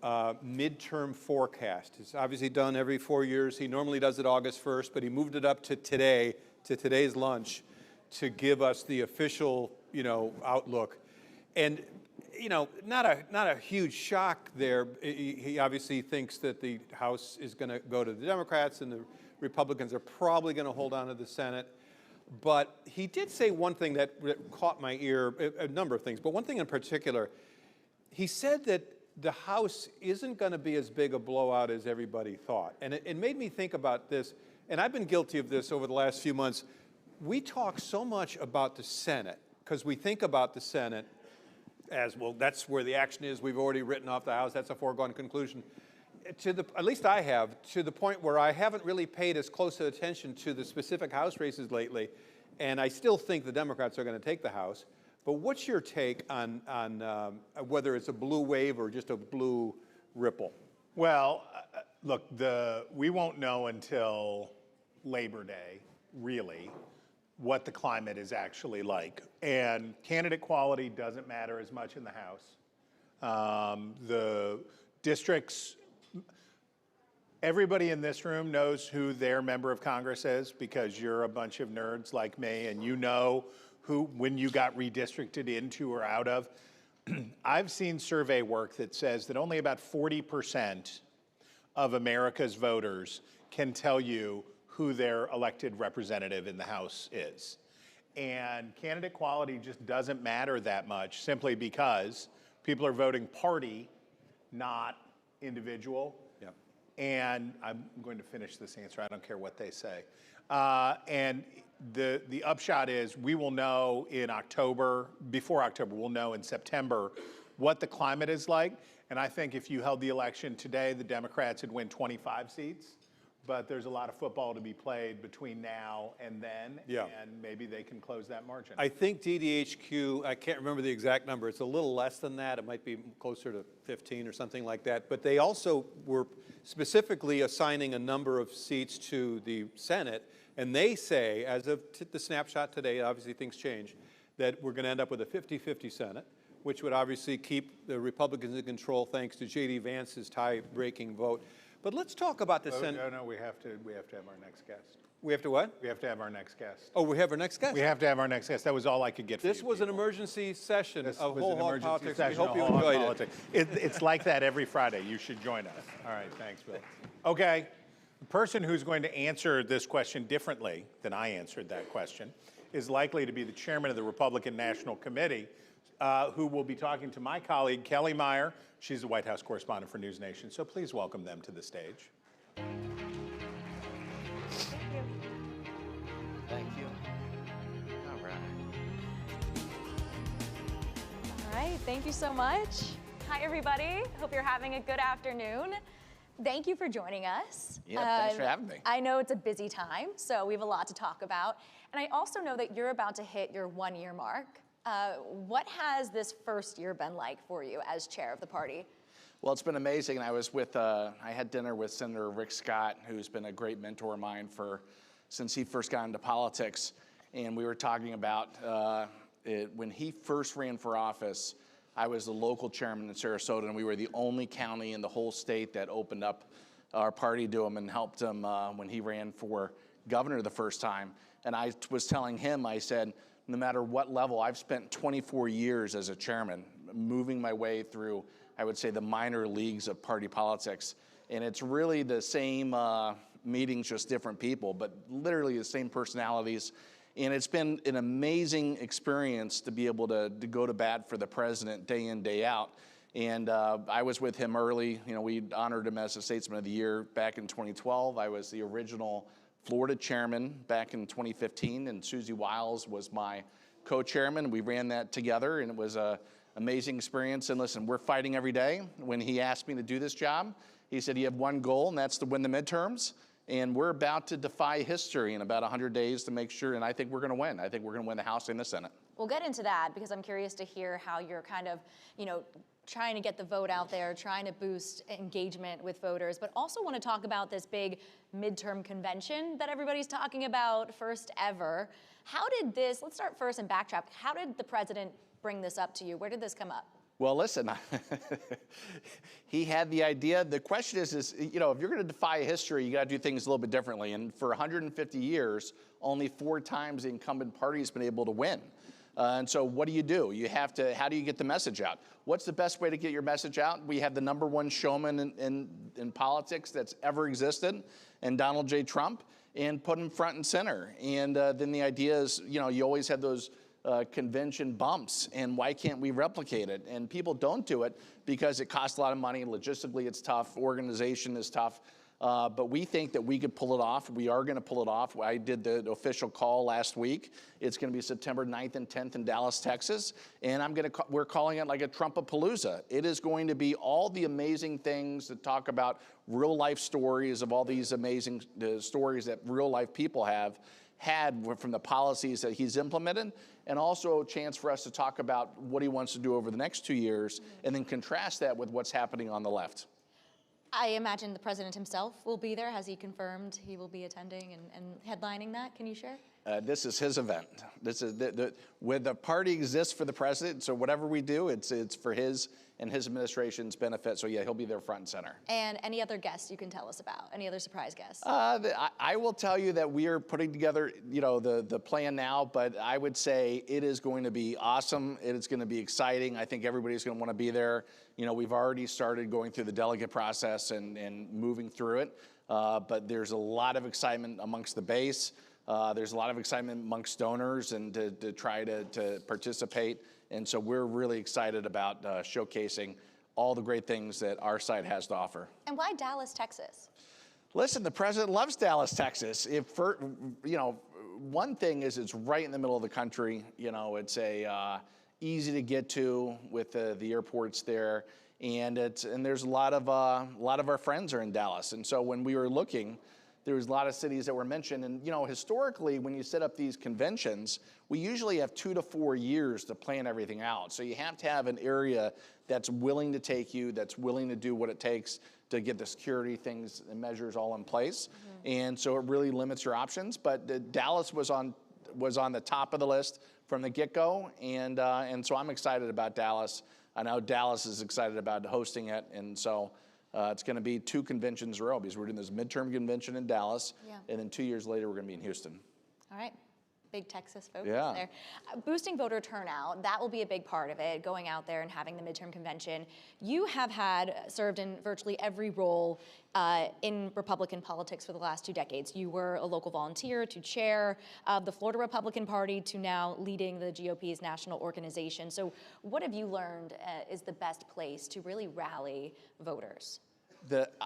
Speaker 3: midterm forecast. It's obviously done every 4 years. He normally does it August 1st, but he moved it up to today's lunch, to give us the official, outlook. And you know, not a huge shock there. He obviously thinks that the House is going to go to the Democrats and the Republicans are probably going to hold on to the Senate. But he did say one thing that caught my ear, a number of things, but one thing in particular. He said that the House isn't going to be as big a blowout as everybody thought. And it made me think about this, and I've been guilty of this over the last few months. We talk so much about the Senate because we think about the Senate as, well, that's where the action is. We've already written off the House. That's a foregone conclusion. At least I have, to the point where I haven't really paid as close attention to the specific House races lately, and I still think the Democrats are going to take the House. But what's your take on whether it's a blue wave or just a blue ripple?
Speaker 6: Well, look, we won't know until Labor Day, really, what the climate is actually like. And candidate quality doesn't matter as much in the House. The districts, everybody in this room knows who their member of Congress is because you're a bunch of nerds like me and you know who, when you got redistricted into or out of. I've seen survey work that says that only about 40% of America's voters can tell you who their elected representative in the House is. And candidate quality just doesn't matter that much simply because people are voting party, not individual.
Speaker 3: Yeah.
Speaker 6: And I'm going to finish this answer. I don't care what they say. And the upshot is we will know in October, before October, we'll know in September what the climate is like. And I think if you held the election today, the Democrats would win 25 seats. But there's a lot of football to be played between now and then.
Speaker 3: Yeah.
Speaker 6: And maybe they can close that margin.
Speaker 3: I think DDHQ, I can't remember the exact number. It's a little less than that. It might be closer to 15 or something like that. But they also were specifically assigning a number of seats to the Senate. And they say, as of the snapshot today, obviously things change, that we're going to end up with a 50-50 Senate, which would obviously keep the Republicans in control thanks to J.D. Vance's tie-breaking vote. But let's talk about the Senate.
Speaker 6: No, we have to have our next guest.
Speaker 3: We have to what?
Speaker 6: We have to have our next guest.
Speaker 3: Oh, we have our next guest?
Speaker 6: We have to have our next guest. That was all I could get for
Speaker 3: This
Speaker 6: you
Speaker 3: was an
Speaker 6: people.
Speaker 3: emergency session
Speaker 6: This
Speaker 3: of
Speaker 6: was
Speaker 3: whole
Speaker 6: an
Speaker 3: hog
Speaker 6: emergency
Speaker 3: politics.
Speaker 6: session
Speaker 3: We hope
Speaker 6: of
Speaker 3: you
Speaker 6: whole hog
Speaker 3: enjoyed it.
Speaker 6: politics. It's like that every Friday. You should join us. All right, thanks, Bill. Okay, the person who's going to answer this question differently than I answered that question is likely to be the chairman of the Republican National Committee, who will be talking to my colleague, Kelly Meyer. She's the White House correspondent for NewsNation, so please welcome them to the stage.
Speaker 17: Thank you. All right.
Speaker 18: All right, thank you so much. Hi, everybody. Hope you're having a good afternoon. Thank you for joining us.
Speaker 17: Yeah, thanks for having me.
Speaker 18: I know it's a busy time, so we have a lot to talk about. And I also know that you're about to hit your one-year mark. What has this first year been like for you as chair of the party?
Speaker 17: Well, it's been amazing. I was with, I had dinner with Senator Rick Scott, who's been a great mentor of mine since he first got into politics. And we were talking about when he first ran for office, I was the local chairman in Sarasota, and we were the only county in the whole state that opened up our party to him and helped him when he ran for governor the first time. And I was telling him, I said, no matter what level, I've spent 24 years as a chairman, moving my way through, I would say, the minor leagues of party politics. And it's really the same meetings, just different people, but literally the same personalities. And it's been an amazing experience to be able to go to bat for the president day in, day out. And I was with him early. You know, we honored him as the Statesman of the Year back in 2012. I was the original Florida chairman back in 2015, and Susie Wiles was my co-chairman. We ran that together, and it was an amazing experience. And listen, we're fighting every day. When he asked me to do this job, he said, you have one goal, and that's to win the midterms. And we're about to defy history in about 100 days to make sure, and I think we're going to win. I think we're going to win the House and the Senate.
Speaker 18: We'll get into that because I'm curious to hear how you're kind of, trying to get the vote out there, trying to boost engagement with voters, but also want to talk about this big midterm convention that everybody's talking about, first ever. How did this, let's start first and backtrack. How did the president bring this up to you? Where did this come up?
Speaker 17: Well, listen, he had the idea. The question is, if you're going to defy history, you got to do things a little bit differently. And for 150 years, only 4 times the incumbent party has been able to win. And so what do? You have to, how do you get the message out? What's the best way to get your message out? We have the #1 showman in politics that's ever existed, and Donald J. Trump, and put him front and center. And then the idea is, you know, you always have those convention bumps, and why can't we replicate it? And people don't do it because it costs a lot of money. Logistically, it's tough. Organization is tough. But we think that we could pull it off. We are going to pull it off. I did the official call last week. It's going to be September 9th and 10th in Dallas, Texas. And we're calling it like a Trumpapalooza. It is going to be all the amazing things that talk about real life stories of all these amazing stories that real life people have had from the policies that he's implemented, and also a chance for us to talk about what he wants to do over the next 2 years, and then contrast that with what's happening on the left.
Speaker 18: I imagine the president himself will be there. Has he confirmed he will be attending and headlining that? Can you share?
Speaker 17: This is his event. This is where the party exists for the president. So whatever we do, it's for his and his administration's benefit. So yeah, he'll be there front and center.
Speaker 18: And any other guests you can tell us about? Any other surprise guests?
Speaker 17: I will tell you that we are putting together, you know, the plan now. But I would say it is going to be awesome. It is going to be exciting. I think everybody's going to want to be there. You know, we've already started going through the delegate process and moving through it. But there's a lot of excitement amongst the base. There's a lot of excitement amongst donors and to try to participate. And so we're really excited about showcasing all the great things that our site has to offer.
Speaker 18: And why Dallas, Texas?
Speaker 17: Listen, the president loves Dallas, Texas. One thing is it's right in the middle of the country. You know, it's easy to get to with the airports there, and there's a lot of our friends are in Dallas. And so when we were looking, there was a lot of cities that were mentioned. And, you know, historically, when you set up these conventions, we usually have 2 to 4 years to plan everything out. So you have to have an area that's willing to take you, that's willing to do what it takes to get the security things and measures all in place. And so it really limits your options. But Dallas was on the top of the list from the get-go. And so I'm excited about Dallas. I know Dallas is excited about hosting it. And so it's going to be 2 conventions in a row because we're doing this midterm convention in Dallas, and then 2 years later we're going to be in Houston.
Speaker 18: All right. Big Texas focus
Speaker 17: Yeah.
Speaker 18: there. Boosting voter turnout, that will be a big part of it, going out there and having the midterm convention. You have served in virtually every role in Republican politics for the last 2 decades. You were a local volunteer to chair of the Florida Republican Party to now leading the GOP's national organization. So what have you learned is the best place to really rally voters?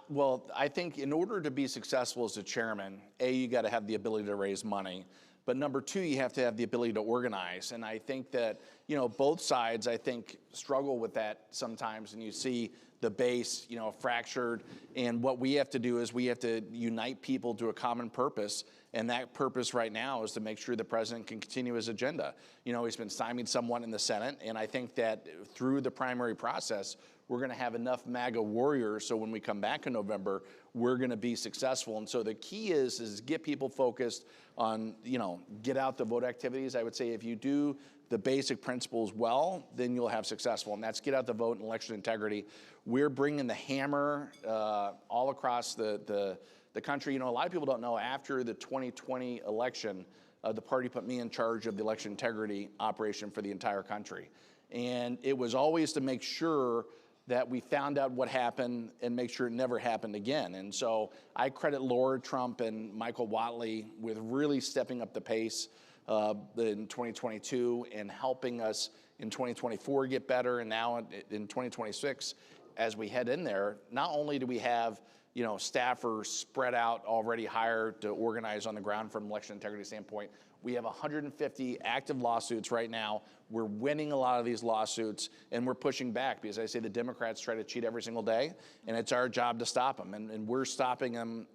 Speaker 17: Well, I think in order to be successful as a chairman, you got to have the ability to raise money. But number 2, you have to have the ability to organize. And I think that, you know, both sides, I think, struggle with that sometimes. And you see the base, you know, fractured. And what we have to do is we have to unite people to a common purpose. And that purpose right now is to make sure the president can continue his agenda. You know, he's been stymied somewhat in the Senate. And I think that through the primary process, we're going to have enough MAGA warriors so when we come back in November, we're going to be successful. And so the key is get people focused on, you know, get out the vote activities. I would say if you do the basic principles well, then you'll have successful. And that's get out the vote and election integrity. We're bringing the hammer all across the country. You know, a lot of people don't know after the 2020 election, the party put me in charge of the election integrity operation for the entire country. And it was always to make sure that we found out what happened and make sure it never happened again. And so I credit Laura Trump and Michael Whatley with really stepping up the pace in 2022 and helping us in 2024 get better. And now in 2026, as we head in there, not only do we have, you know, staffers spread out already hired to organize on the ground from an election integrity standpoint, we have 150 active lawsuits right now. We're winning a lot of these lawsuits, and we're pushing back because I say the Democrats try to cheat every single day, and it's our job to stop them, and we're stopping them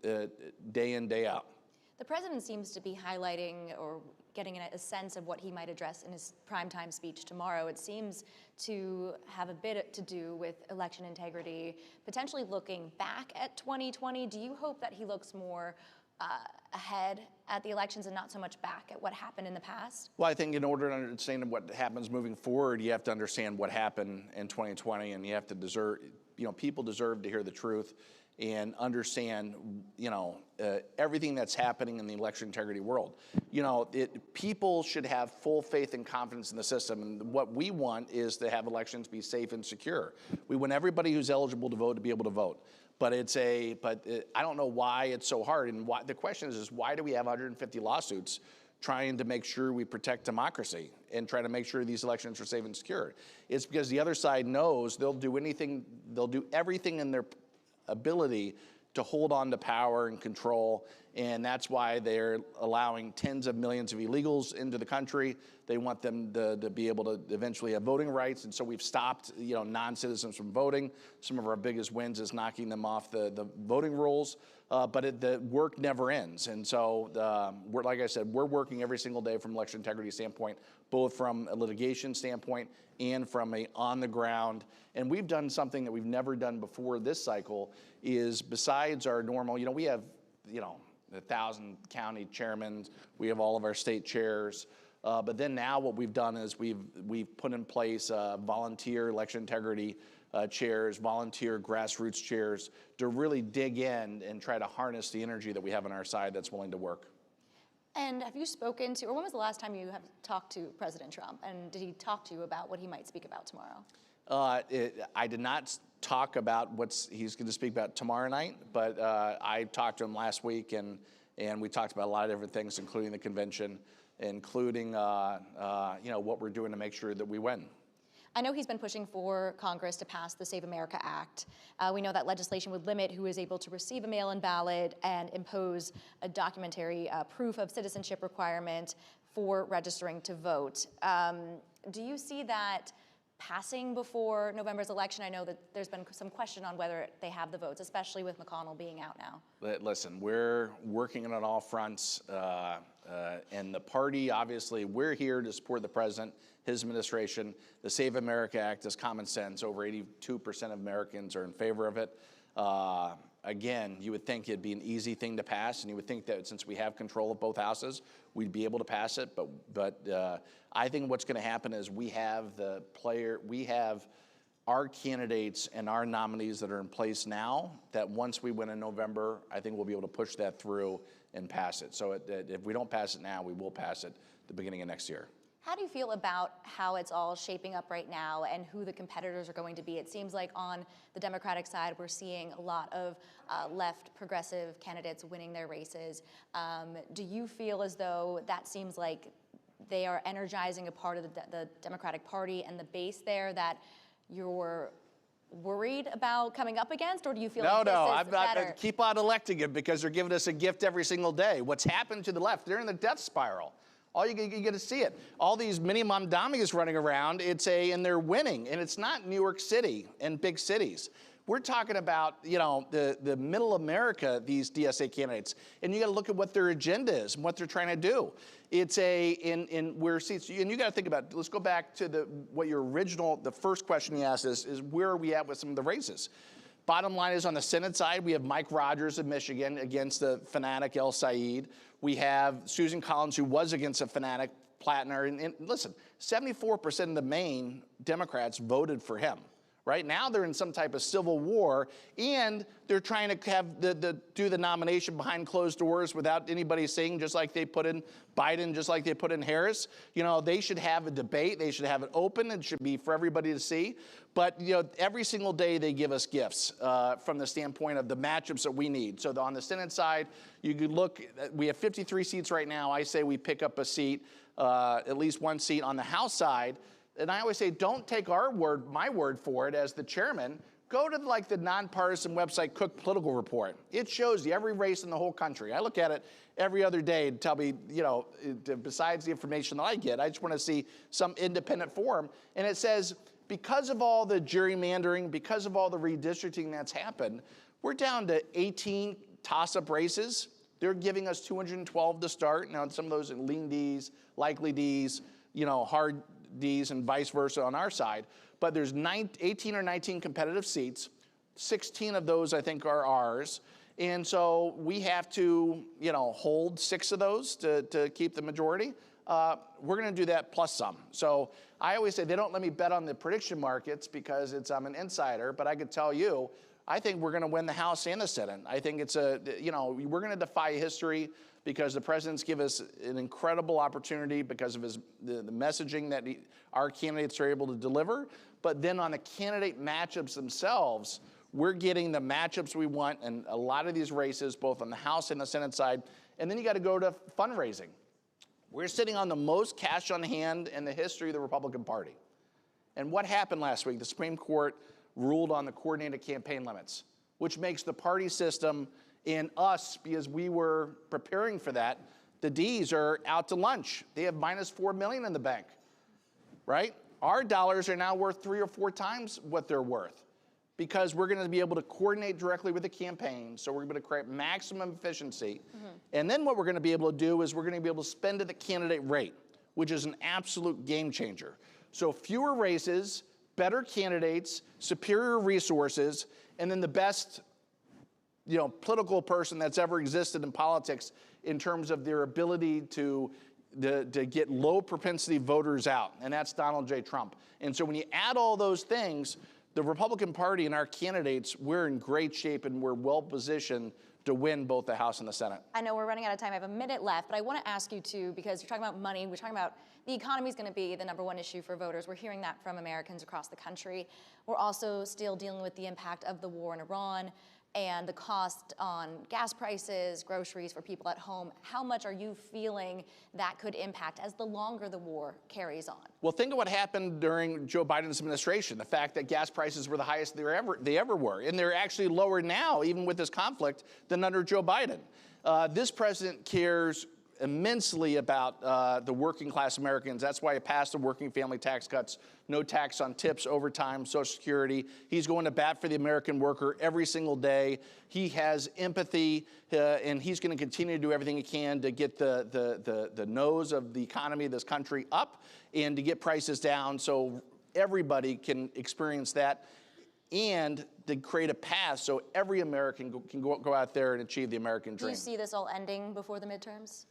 Speaker 17: day in, day out.
Speaker 18: The president seems to be highlighting or getting a sense of what he might address in his primetime speech tomorrow. It seems to have a bit to do with election integrity, potentially looking back at 2020. Do you hope that he looks more ahead at the elections and not so much back at what happened in the past?
Speaker 17: Well, I think in order to understand what happens moving forward, you have to understand what happened in 2020, and you have to people deserve to hear the truth. and understand, everything that's happening in the election integrity world. People should have full faith and confidence in the system, and what we want is to have elections be safe and secure. We want everybody who's eligible to vote to be able to vote. But I don't know why it's so hard, and the question is why do we have 150 lawsuits trying to make sure we protect democracy and try to make sure these elections are safe and secure? It's because the other side knows they'll do everything in their ability to hold on to power and control, and that's why they're allowing tens of millions of illegals into the country. They want them to be able to eventually have voting rights, and so we've stopped non-citizens from voting. Some of our biggest wins is knocking them off the voting rolls, but the work never ends. And so, like I said, we're working every single day from election integrity standpoint, both from a litigation standpoint and from a on the ground. And we've done something that we've never done before this cycle is besides our normal, we have, 1,000 county chairmen, we have all of our state chairs. But then now what we've done is we've put in place volunteer election integrity chairs, volunteer grassroots chairs to really dig in and try to harness the energy that we have on our side that's willing to work.
Speaker 18: And have you spoken to, or when was the last time you have talked to President Trump? And did he talk to you about what he might speak about tomorrow?
Speaker 17: I did not talk about what he's going to speak about tomorrow night, but I talked to him last week, and we talked about a lot of different things, including the convention, including what we're doing to make sure that we win.
Speaker 18: I know he's been pushing for Congress to pass the Save America Act. We know that legislation would limit who is able to receive a mail-in ballot and impose a documentary proof of citizenship requirement for registering to vote. Do you see that passing before November's election? I know that there's been some question on whether they have the votes, especially with McConnell being out now.
Speaker 17: Listen, we're working on all fronts, and the party, obviously, we're here to support the president, his administration. The Save America Act is common sense. Over 82% of Americans are in favor of it. Again, you would think it'd be an easy thing to pass, and you would think that since we have control of both houses, we'd be able to pass it. But I think what's going to happen is we have our candidates and our nominees that are in place now, that once we win in November, I think we'll be able to push that through and pass it. So if we don't pass it now, we will pass it at the beginning of next year.
Speaker 18: How do you feel about how it's all shaping up right now and who the competitors are going to be? It seems like on the Democratic side, we're seeing a lot of left progressive candidates winning their races. Do you feel as though that seems like they are energizing a part of the Democratic Party and the base there that you're worried about coming up against, or do you feel like this is better?
Speaker 17: Keep on electing it because they're giving us a gift every single day. What's happened to the left? They're in the death spiral. All you get to see it. All these mini mamdamis running around, and they're winning, and it's not New York City and big cities. We're talking about, the middle America, these DSA candidates, and you got to look at what their agenda is and what they're trying to do. It's and you got to think about, let's go back to the first question you asked is where are we at with some of the races? Bottom line is on the Senate side, we have Mike Rogers of Michigan against the fanatic El Said. We have Susan Collins, who was against a fanatic Plattner. And listen, 74% of the Maine Democrats voted for him. Right now, they're in some type of civil war, and they're trying to have do the nomination behind closed doors without anybody saying, just like they put in Biden, just like they put in Harris. They should have a debate. They should have it open. It should be for everybody to see. But every single day they give us gifts from the standpoint of the matchups that we need. So on the Senate side, you could look. We have 53 seats right now. I say we pick up a seat, at least one seat on the House side. And I always say, don't take my word for it as the chairman. Go to the nonpartisan website Cook Political Report. It shows you every race in the whole country. I look at it every other day to tell me, besides the information that I get, I just want to see some independent forum. And it says, because of all the gerrymandering, because of all the redistricting that's happened, we're down to 18 toss-up races. They're giving us 212 to start. Now, some of those are lean Ds, likely Ds, hard Ds, and vice versa on our side. But there's 18 or 19 competitive seats. 16 of those, I think, are ours. And so we have to, hold 6 of those to keep the majority. We're going to do that plus some. So I always say they don't let me bet on the prediction markets because I'm an insider, but I could tell you I think we're going to win the House and the Senate. I think it's we're going to defy history because the president's given us an incredible opportunity because of the messaging that our candidates are able to deliver. But then on the candidate matchups themselves, we're getting the matchups we want in a lot of these races, both on the House and the Senate side. And then you got to go to fundraising. We're sitting on the most cash on hand in the history of the Republican Party. And what happened last week? The Supreme Court ruled on the coordinated campaign limits, which makes the party system and us, because we were preparing for that, the Ds are out to lunch. They have minus $4 million in the bank, right? Our dollars are now worth 3 or 4 times what they're worth because we're going to be able to coordinate directly with the campaign, so we're going to create maximum efficiency. And then what we're going to be able to do is we're going to be able to spend at the candidate rate, which is an absolute game changer. So fewer races, better candidates, superior resources, and then the best political person that's ever existed in politics in terms of their ability to get low propensity voters out, and that's Donald J. Trump. And so when you add all those things, the Republican Party and our candidates, we're in great shape and we're well positioned to win both the House and the Senate.
Speaker 18: I know we're running out of time. I have a minute left, but I want to ask you too, because you're talking about money, we're talking about the economy is going to be the #1 issue for voters. We're hearing that from Americans across the country. We're also still dealing with the impact of the war in Iran and the cost on gas prices, groceries for people at home. How much are you feeling that could impact as the longer the war carries on?
Speaker 17: Well, think of what happened during Joe Biden's administration, the fact that gas prices were the highest they ever were. And they're actually lower now, even with this conflict, than under Joe Biden. This president cares immensely about the working class Americans. That's why he passed the working family tax cuts, no tax on tips, overtime, Social Security. He's going to bat for the American worker every single day. He has empathy, and he's going to continue to do everything he can to get the nose of the economy of this country up and to get prices down so everybody can experience that, and to create a path so every American can go out there and achieve the American dream.
Speaker 18: Do you see this all ending before the midterms?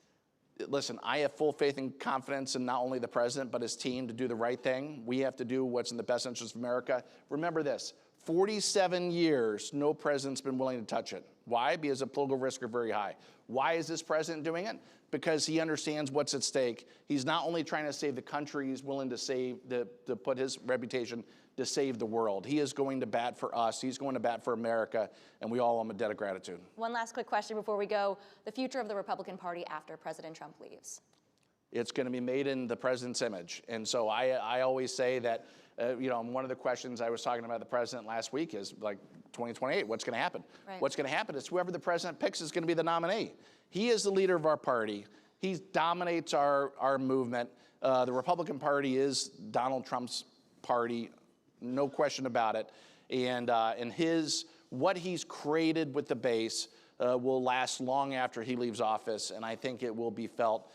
Speaker 17: Listen, I have full faith and confidence in not only the president, but his team to do the right thing. We have to do what's in the best interest of America. Remember this, 47 years, no president's been willing to touch it. Why? Because the political risks are very high. Why is this president doing it? Because he understands what's at stake. He's not only trying to save the country, he's willing to put his reputation to save the world. He is going to bat for us. He's going to bat for America, and we all owe him a debt of gratitude.
Speaker 18: One last quick question before we go. The future of the Republican Party after President Trump leaves?
Speaker 17: It's going to be made in the president's image. And so I always say that, one of the questions I was talking about the president last week is like 2028, what's going to happen?
Speaker 18: Right.
Speaker 17: What's going to happen is whoever the president picks is going to be the nominee. He is the leader of our party. He dominates our movement. The Republican Party is Donald Trump's party, no question about it. And what he's created with the base will last long after he leaves office, and I think it will be felt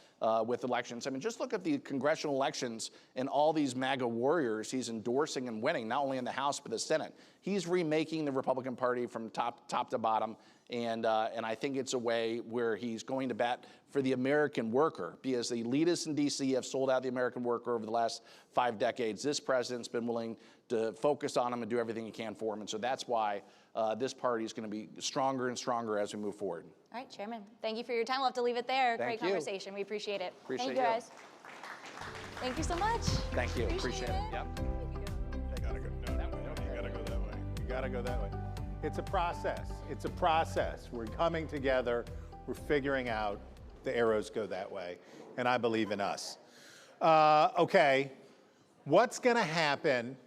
Speaker 17: with elections. I mean, just look at the congressional elections and all these MAGA warriors he's endorsing and winning, not only in the House but the Senate. He's remaking the Republican Party from top to bottom, and I think it's a way where he's going to bat for the American worker, because the elitists in D.C. have sold out the American worker over the last 5 decades. This president's been willing to focus on him and do everything he can for him, and so that's why this party is going to be stronger and stronger as we move forward.
Speaker 18: All right, Chairman, thank you for your time. We'll have to leave it there.
Speaker 17: Thank
Speaker 18: Great
Speaker 17: you.
Speaker 18: conversation. We appreciate it.
Speaker 17: Appreciate
Speaker 18: Thank you,
Speaker 17: you.
Speaker 18: guys. Thank you so much.
Speaker 17: Thank you. Appreciate it. Yep.
Speaker 6: You gotta go that way. You gotta go that way. You gotta go that way. It's a process. It's a process. We're coming together. We're figuring out the arrows go that way, and I believe in us. Okay, what's going to happen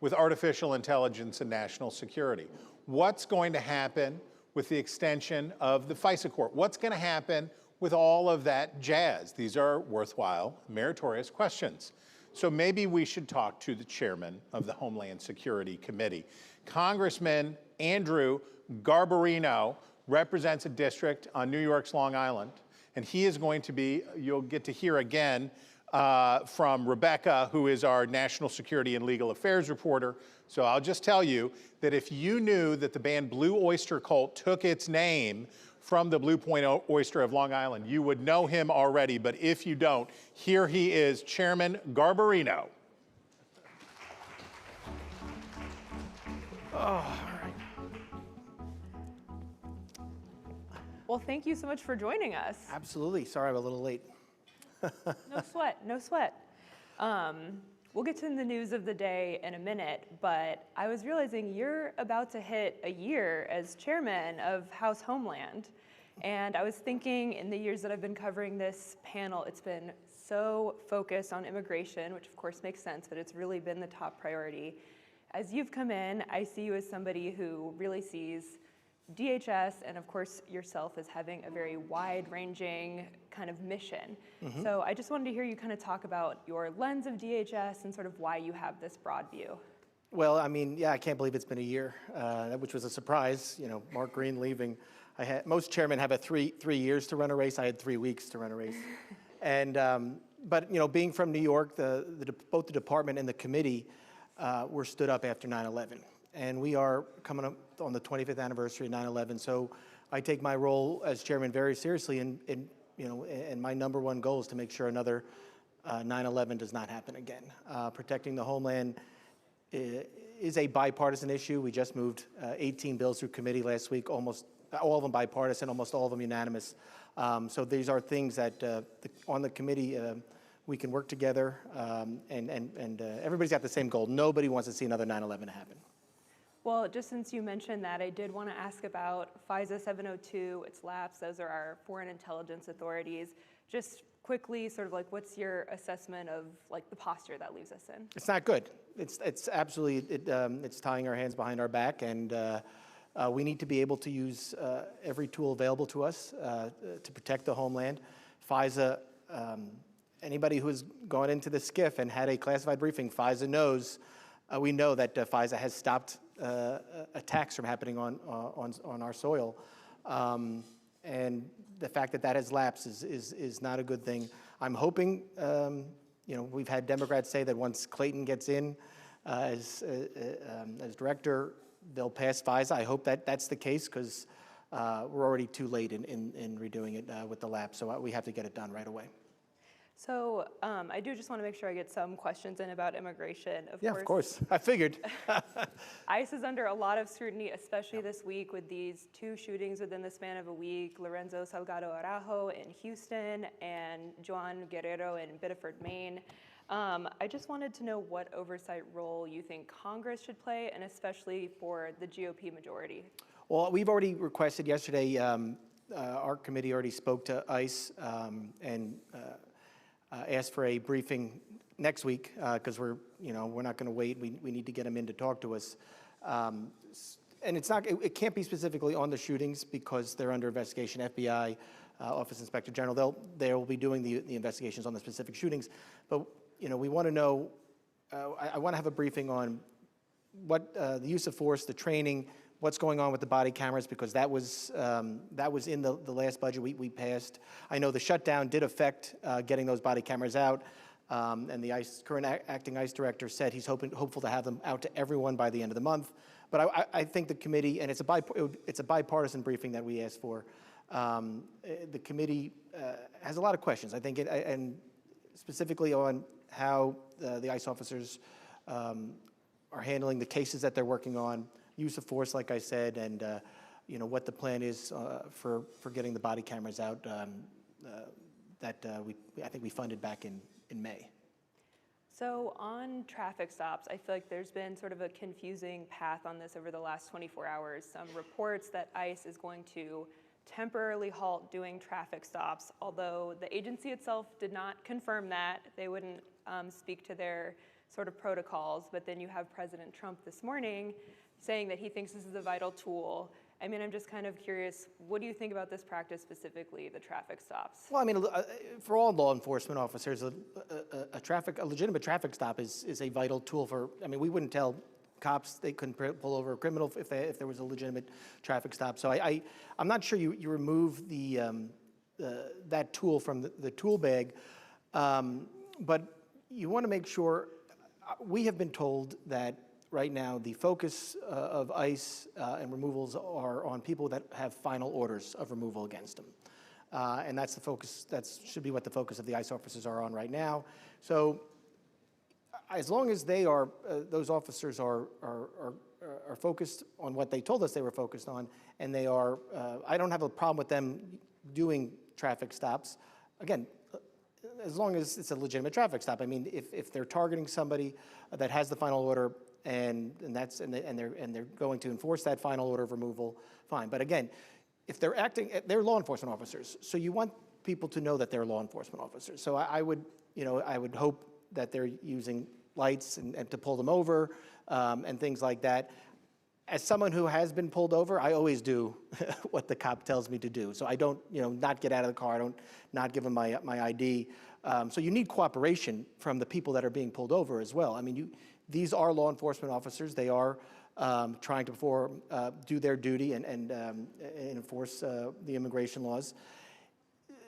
Speaker 6: with artificial intelligence and national security? What's going to happen with the extension of the FISA court? What's going to happen with all of that jazz? These are worthwhile, meritorious questions. So maybe we should talk to the chairman of the Homeland Security Committee. Congressman Andrew Garbarino represents a district on New York's Long Island, and he is going to be, you'll get to hear again from Rebecca, who is our National Security and Legal Affairs reporter. So I'll just tell you that if you knew that the band Blue Oyster Cult took its name from the Blue Point Oyster of Long Island, you would know him already. But if you don't, here he is, Chairman Garbarino.
Speaker 1: Oh, all right. Well, thank you so much for joining us.
Speaker 20: Absolutely. Sorry I'm a little late.
Speaker 1: No sweat, no sweat. We'll get to the news of the day in a minute, but I was realizing you're about to hit a year as chairman of House Homeland. And I was thinking in the years that I've been covering this panel, it's been so focused on immigration, which of course makes sense, but it's really been the top priority. As you've come in, I see you as somebody who really sees DHS and of course yourself as having a very wide-ranging kind of mission.
Speaker 20: Mhm.
Speaker 1: So I just wanted to hear you kind of talk about your lens of DHS and sort of why you have this broad view.
Speaker 20: Well, I mean, yeah, I can't believe it's been a year, which was a surprise. You know, Mark Green leaving. Most chairmen have a three years to run a race. I had 3 weeks to run a race. And, but, you know, being from New York, both the department and the committee were stood up after 9/11. And we are coming up on the 25th anniversary of 9/11. So I take my role as chairman very seriously, and my number one goal is to make sure another 9/11 does not happen again. Protecting the homeland is a bipartisan issue. We just moved 18 bills through committee last week, almost all of them bipartisan, almost all of them unanimous. So these are things that on the committee we can work together, and everybody's got the same goal. Nobody wants to see another 9/11 happen.
Speaker 1: Well, just since you mentioned that, I did want to ask about FISA 702, its lapse. Those are our foreign intelligence authorities. Just quickly, sort of like, what's your assessment of like the posture that leaves us in?
Speaker 20: It's not good. It's absolutely, it's tying our hands behind our back, and we need to be able to use every tool available to us to protect the homeland. FISA, anybody who's gone into the SCIF and had a classified briefing, FISA knows, we know that FISA has stopped attacks from happening on our soil. And the fact that that has lapsed is not a good thing. I'm hoping, you know, we've had Democrats say that once Clayton gets in as director, they'll pass FISA. I hope that that's the case, because we're already too late in redoing it with the lapse. So we have to get it done right away.
Speaker 1: So I do just want to make sure I get some questions in about immigration.
Speaker 20: Of course. I figured.
Speaker 1: ICE is under a lot of scrutiny, especially this week with these 2 shootings within the span of a week, Lorenzo Salgado Araujo in Houston and Juan Guerrero in Biddeford, Maine. I just wanted to know what oversight role you think Congress should play, and especially for the GOP majority.
Speaker 20: Well, we've already requested yesterday, our committee already spoke to ICE and asked for a briefing next week, because we're not going to wait. We need to get them in to talk to us. And it can't be specifically on the shootings because they're under investigation. FBI, Office Inspector General, they will be doing the investigations on the specific shootings. But we want to know. I want to have a briefing on what the use of force, the training, what's going on with the body cameras, because that was in the last budget we passed. I know the shutdown did affect getting those body cameras out, and the current acting ICE director said he's hopeful to have them out to everyone by the end of the month. But I think the committee, and it's a bipartisan briefing that we asked for. The committee has a lot of questions, I think, and specifically on how the ICE officers are handling the cases that they're working on. Use of force, like I said, and what the plan is for getting the body cameras out that I think we funded back in May.
Speaker 1: So on traffic stops, I feel like there's been sort of a confusing path on this over the last 24 hours. Some reports that ICE is going to temporarily halt doing traffic stops, although the agency itself did not confirm that. They wouldn't speak to their sort of protocols, but then you have President Trump this morning saying that he thinks this is a vital tool. I mean, I'm just kind of curious, what do you think about this practice specifically, the traffic stops?
Speaker 20: Well, I mean, for all law enforcement officers, a legitimate traffic stop is a vital tool for, I mean, we wouldn't tell cops they couldn't pull over a criminal if there was a legitimate traffic stop. So I'm not sure you remove that tool from the tool bag, but you want to make sure, we have been told that right now, the focus of ICE and removals are on people that have final orders of removal against them. And that's the focus, that should be what the focus of the ICE officers are on right now. So as long as those officers are are focused on what they told us they were focused on, and they are, I don't have a problem with them doing traffic stops. Again, as long as it's a legitimate traffic stop. I mean, if they're targeting somebody that has the final order and they're going to enforce that final order of removal, fine. But again, if they're acting, they're law enforcement officers, so you want people to know that they're law enforcement officers. So I would hope that they're using lights and to pull them over and things like that. As someone who has been pulled over, I always do what the cop tells me to do. So I don't, not get out of the car. I don't not give them my ID. So you need cooperation from the people that are being pulled over as well. I mean, these are law enforcement officers. They are trying to do their duty and enforce the immigration laws.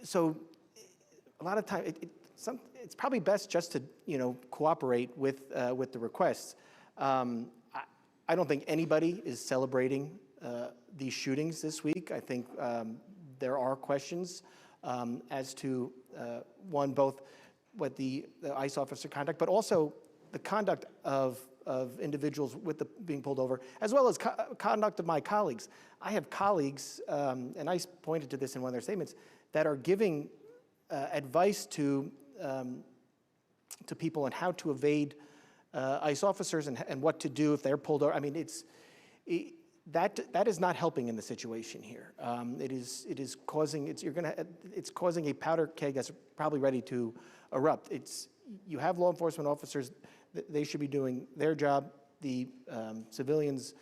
Speaker 20: So a lot of time, it's probably best just to cooperate with the requests. I don't think anybody is celebrating these shootings this week. I think there are questions as to both what the ICE officer conduct, but also the conduct of individuals being pulled over, as well as conduct of my colleagues. I have colleagues, and ICE pointed to this in one of their statements, that are giving advice to people on how to evade ICE officers and what to do if they're pulled over. I mean, that is not helping in the situation here. It is causing a powder keg that's probably ready to erupt. You have law enforcement officers; they should be doing their job. The civilians,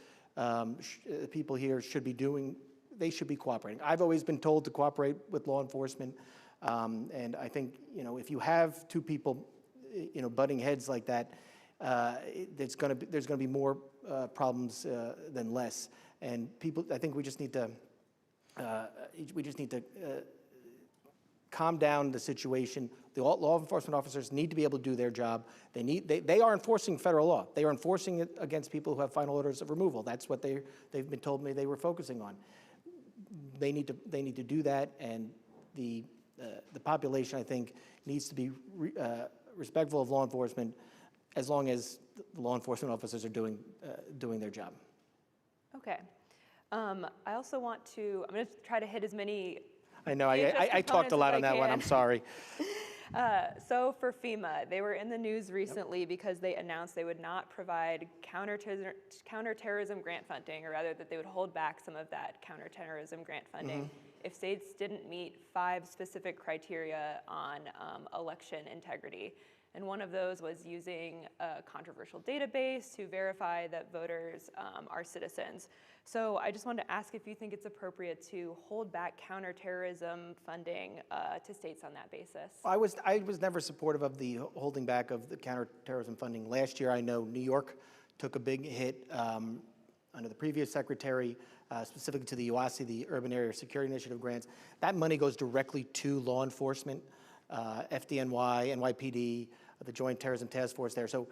Speaker 20: people here should be cooperating. I've always been told to cooperate with law enforcement, and I think if you have two people, butting heads like that. There's going to be more problems than less, and I think we just need to calm down the situation. The law enforcement officers need to be able to do their job. They are enforcing federal law. They are enforcing it against people who have final orders of removal. That's what they've been told me they were focusing on. They need to do that, and the population, I think, needs to be respectful of law enforcement, as long as the law enforcement officers are doing their job.
Speaker 1: Okay. I also want to, I'm going to try to hit as many.
Speaker 20: I know, I talked a lot on that one, I'm sorry.
Speaker 1: So for FEMA, they were in the news recently because they announced they would not provide counterterrorism grant funding, or rather that they would hold back some of that counterterrorism grant funding if states didn't meet 5 specific criteria on election integrity. And one of those was using a controversial database to verify that voters are citizens. So I just wanted to ask if you think it's appropriate to hold back counterterrorism funding to states on that basis.
Speaker 20: I was never supportive of the holding back of the counterterrorism funding. Last year, I know New York took a big hit under the previous secretary, specifically to the UASI, the Urban Area Security Initiative grants. That money goes directly to law enforcement. FDNY, NYPD, the Joint Terrorism Task Force there. So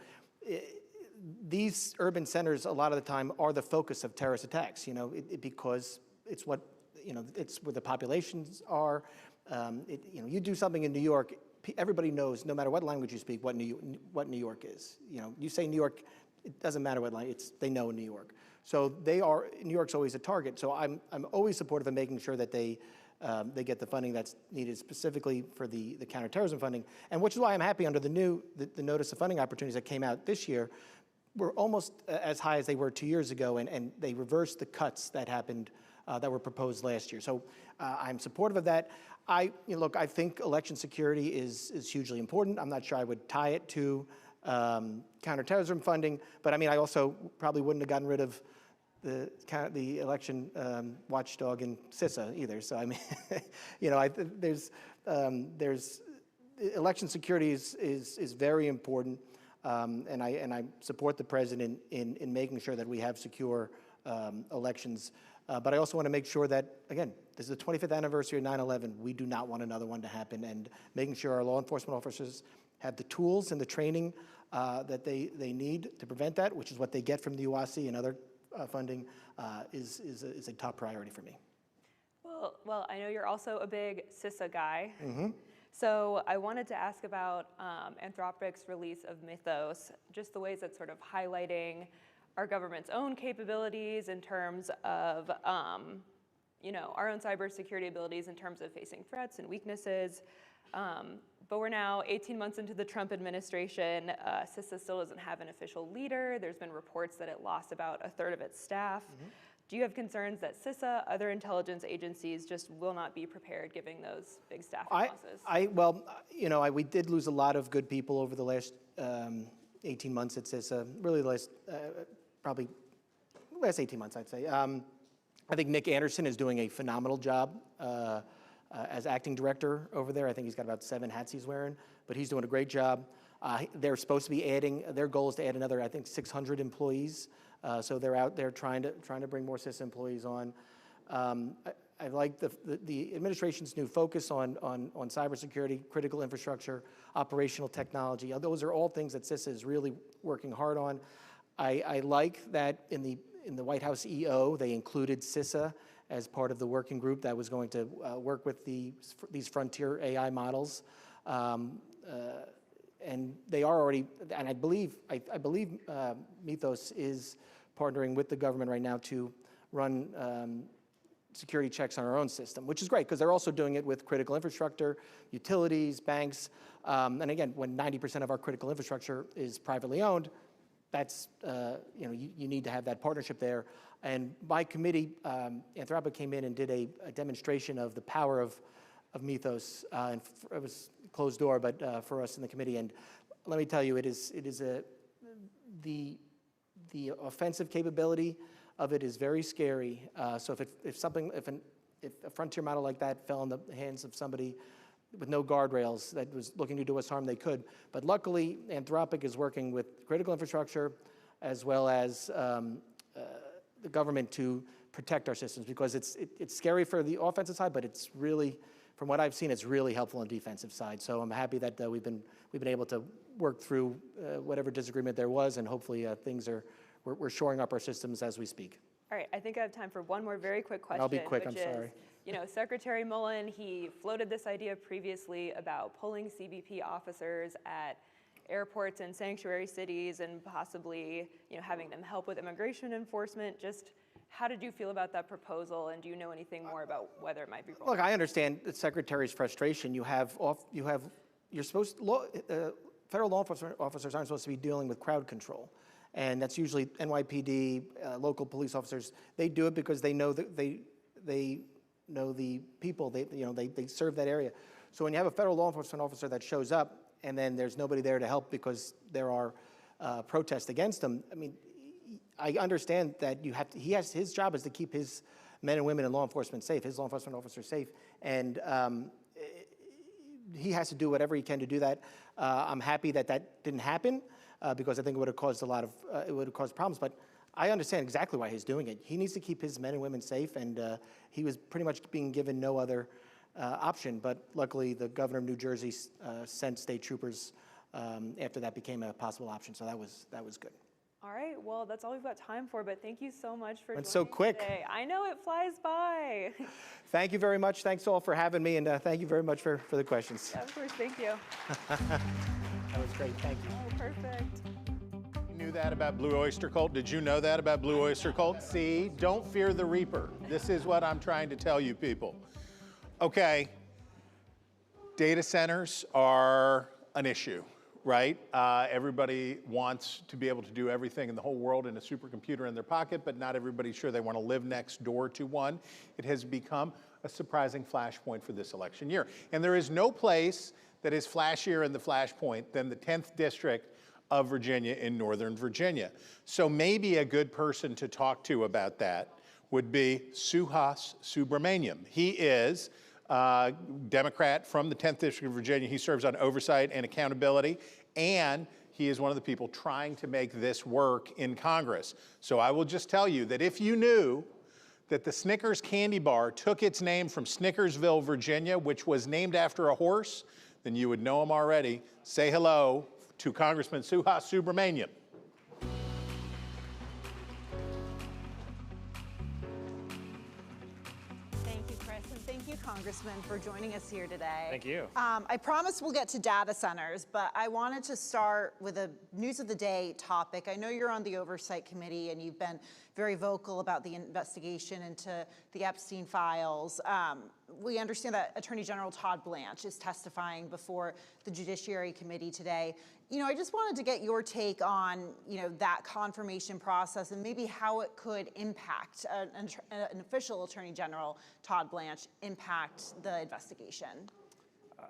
Speaker 20: these urban centers, a lot of the time, are the focus of terrorist attacks, because it's what, it's where the populations are. You do something in New York, everybody knows, no matter what language you speak, what New York is. You say New York, it doesn't matter what language, they know New York. So New York's always a target. So I'm always supportive of making sure that they get the funding that's needed specifically for the counterterrorism funding, and which is why I'm happy under the notice of funding opportunities that came out this year, were almost as high as they were 2 years ago, and they reversed the cuts that happened that were proposed last year. So I'm supportive of that. I think election security is hugely important. I'm not sure I would tie it to counterterrorism funding, but I mean, I also probably wouldn't have gotten rid of the election watchdog in CISA either. So I mean, there's election security is very important, and I support the president in making sure that we have secure elections. But I also want to make sure that, again, this is the 25th anniversary of 9/11. We do not want another one to happen, and making sure our law enforcement officers have the tools and the training that they need to prevent that, which is what they get from the UASI and other funding, is a top priority for me.
Speaker 1: Well, I know you're also a big CISA guy. So I wanted to ask about Anthropic's release of Mythos, just the ways it's sort of highlighting our government's own capabilities in terms of, our own cybersecurity abilities in terms of facing threats and weaknesses. But we're now 18 months into the Trump administration. CISA still doesn't have an official leader. There's been reports that it lost about a third of its staff. Do you have concerns that CISA, other intelligence agencies, just will not be prepared given those big staffing losses?
Speaker 20: We did lose a lot of good people over the last 18 months at CISA, really the last 18 months, I'd say. I think Nick Anderson is doing a phenomenal job as acting director over there. I think he's got about 7 hats he's wearing, but he's doing a great job. They're supposed to be adding, their goal is to add another, I think, 600 employees. So they're out there trying to bring more CISA employees on. I like the administration's new focus on cybersecurity, critical infrastructure, operational technology. Those are all things that CISA is really working hard on. I like that in the White House EO, they included CISA as part of the working group that was going to work with these frontier AI models. And they are already, and I believe Mythos is partnering with the government right now to run security checks on our own system, which is great because they're also doing it with critical infrastructure, utilities, banks. And again, when 90% of our critical infrastructure is privately owned, that's, you need to have that partnership there. And my committee, Anthropic came in and did a demonstration of the power of Mythos. And it was closed door, but for us in the committee. And let me tell you, the offensive capability of it is very scary. So if a frontier model like that fell in the hands of somebody with no guardrails that was looking to do us harm, they could. But luckily, Anthropic is working with critical infrastructure as well as the government to protect our systems, because it's scary for the offensive side, but it's really, from what I've seen, it's really helpful on the defensive side. So I'm happy that we've been able to work through whatever disagreement there was, and hopefully we're shoring up our systems as we speak.
Speaker 1: All right, I think I have time for one more very quick question.
Speaker 20: I'll be quick, I'm sorry.
Speaker 1: Secretary Mullen, he floated this idea previously about pulling CBP officers at airports and sanctuary cities and possibly, having them help with immigration enforcement. Just how did you feel about that proposal, and do you know anything more about whether it might be wrong?
Speaker 20: Look, I understand the Secretary's frustration. Federal law enforcement officers aren't supposed to be dealing with crowd control. And that's usually NYPD, local police officers. They do it because they know that they know the people. They serve that area. So when you have a federal law enforcement officer that shows up and then there's nobody there to help because there are protests against them, I mean, I understand that his job is to keep his men and women in law enforcement safe, his law enforcement officers safe, and he has to do whatever he can to do that. I'm happy that didn't happen. Because I think it would have caused problems. But I understand exactly why he's doing it. He needs to keep his men and women safe, and he was pretty much being given no other option. But luckily, the governor of New Jersey sent state troopers after that became a possible option. So that was good.
Speaker 1: All right, well, that's all we've got time for, but thank you so much for
Speaker 20: Went
Speaker 1: joining
Speaker 20: so quick.
Speaker 1: today. I know it flies by.
Speaker 20: Thank you very much. Thanks all for having me, and thank you very much for the questions.
Speaker 1: Of course, thank you.
Speaker 20: That was great, thank you.
Speaker 1: Oh, perfect.
Speaker 6: You knew that about Blue Oyster Cult? Did you know that about Blue Oyster Cult? See, don't fear the Reaper. This is what I'm trying to tell you people. Okay, data centers are an issue, right? Everybody wants to be able to do everything in the whole world in a supercomputer in their pocket, but not everybody's sure they want to live next door to one. It has become a surprising flashpoint for this election year. And there is no place that is flashier in the flashpoint than the 10th District of Virginia in Northern Virginia. So maybe a good person to talk to about that would be Suhas Subramaniam. He is a Democrat from the 10th District of Virginia. He serves on oversight and accountability, and he is one of the people trying to make this work in Congress. So I will just tell you that if you knew that the Snickers candy bar took its name from Snickersville, Virginia, which was named after a horse, then you would know him already. Say hello to Congressman Suhas Subramaniam.
Speaker 2: Thank you, Chris.
Speaker 7: Chris, and thank you, Congressman, for joining us here today.
Speaker 2: Thank you.
Speaker 7: I promised we'll get to data centers, but I wanted to start with a news of the day topic. I know you're on the Oversight Committee, and you've been very vocal about the investigation into the Epstein files. We understand that Attorney General Todd Blanche is testifying before the Judiciary Committee today. I just wanted to get your take on, that confirmation process and maybe how it could impact an official Attorney General, Todd Blanche, impact the investigation.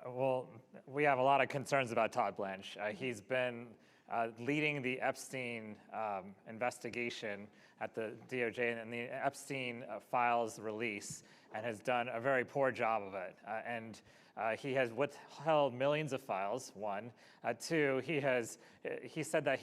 Speaker 2: Well, we have a lot of concerns about Todd Blanche. He's been leading the Epstein investigation at the DOJ and the Epstein files release, and has done a very poor job of it. He has withheld millions of files, one. Two, he said that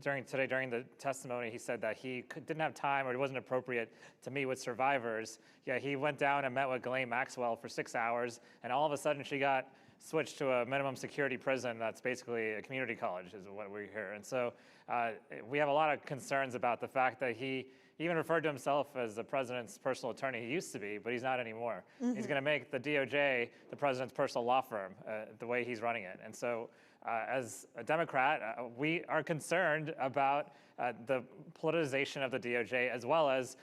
Speaker 2: during the testimony, he said that he didn't have time or it wasn't appropriate to meet with survivors. Yeah, he went down and met with Ghislaine Maxwell for 6 hours, and all of a sudden she got switched to a minimum security prison that's basically a community college, is what we hear. And so we have a lot of concerns about the fact that he even referred to himself as the president's personal attorney. He used to be, but he's not anymore.
Speaker 7: Mm-hmm.
Speaker 2: He's going to make the DOJ the president's personal law firm, the way he's running it. And so as a Democrat, we are concerned about the politicization of the DOJ, as well as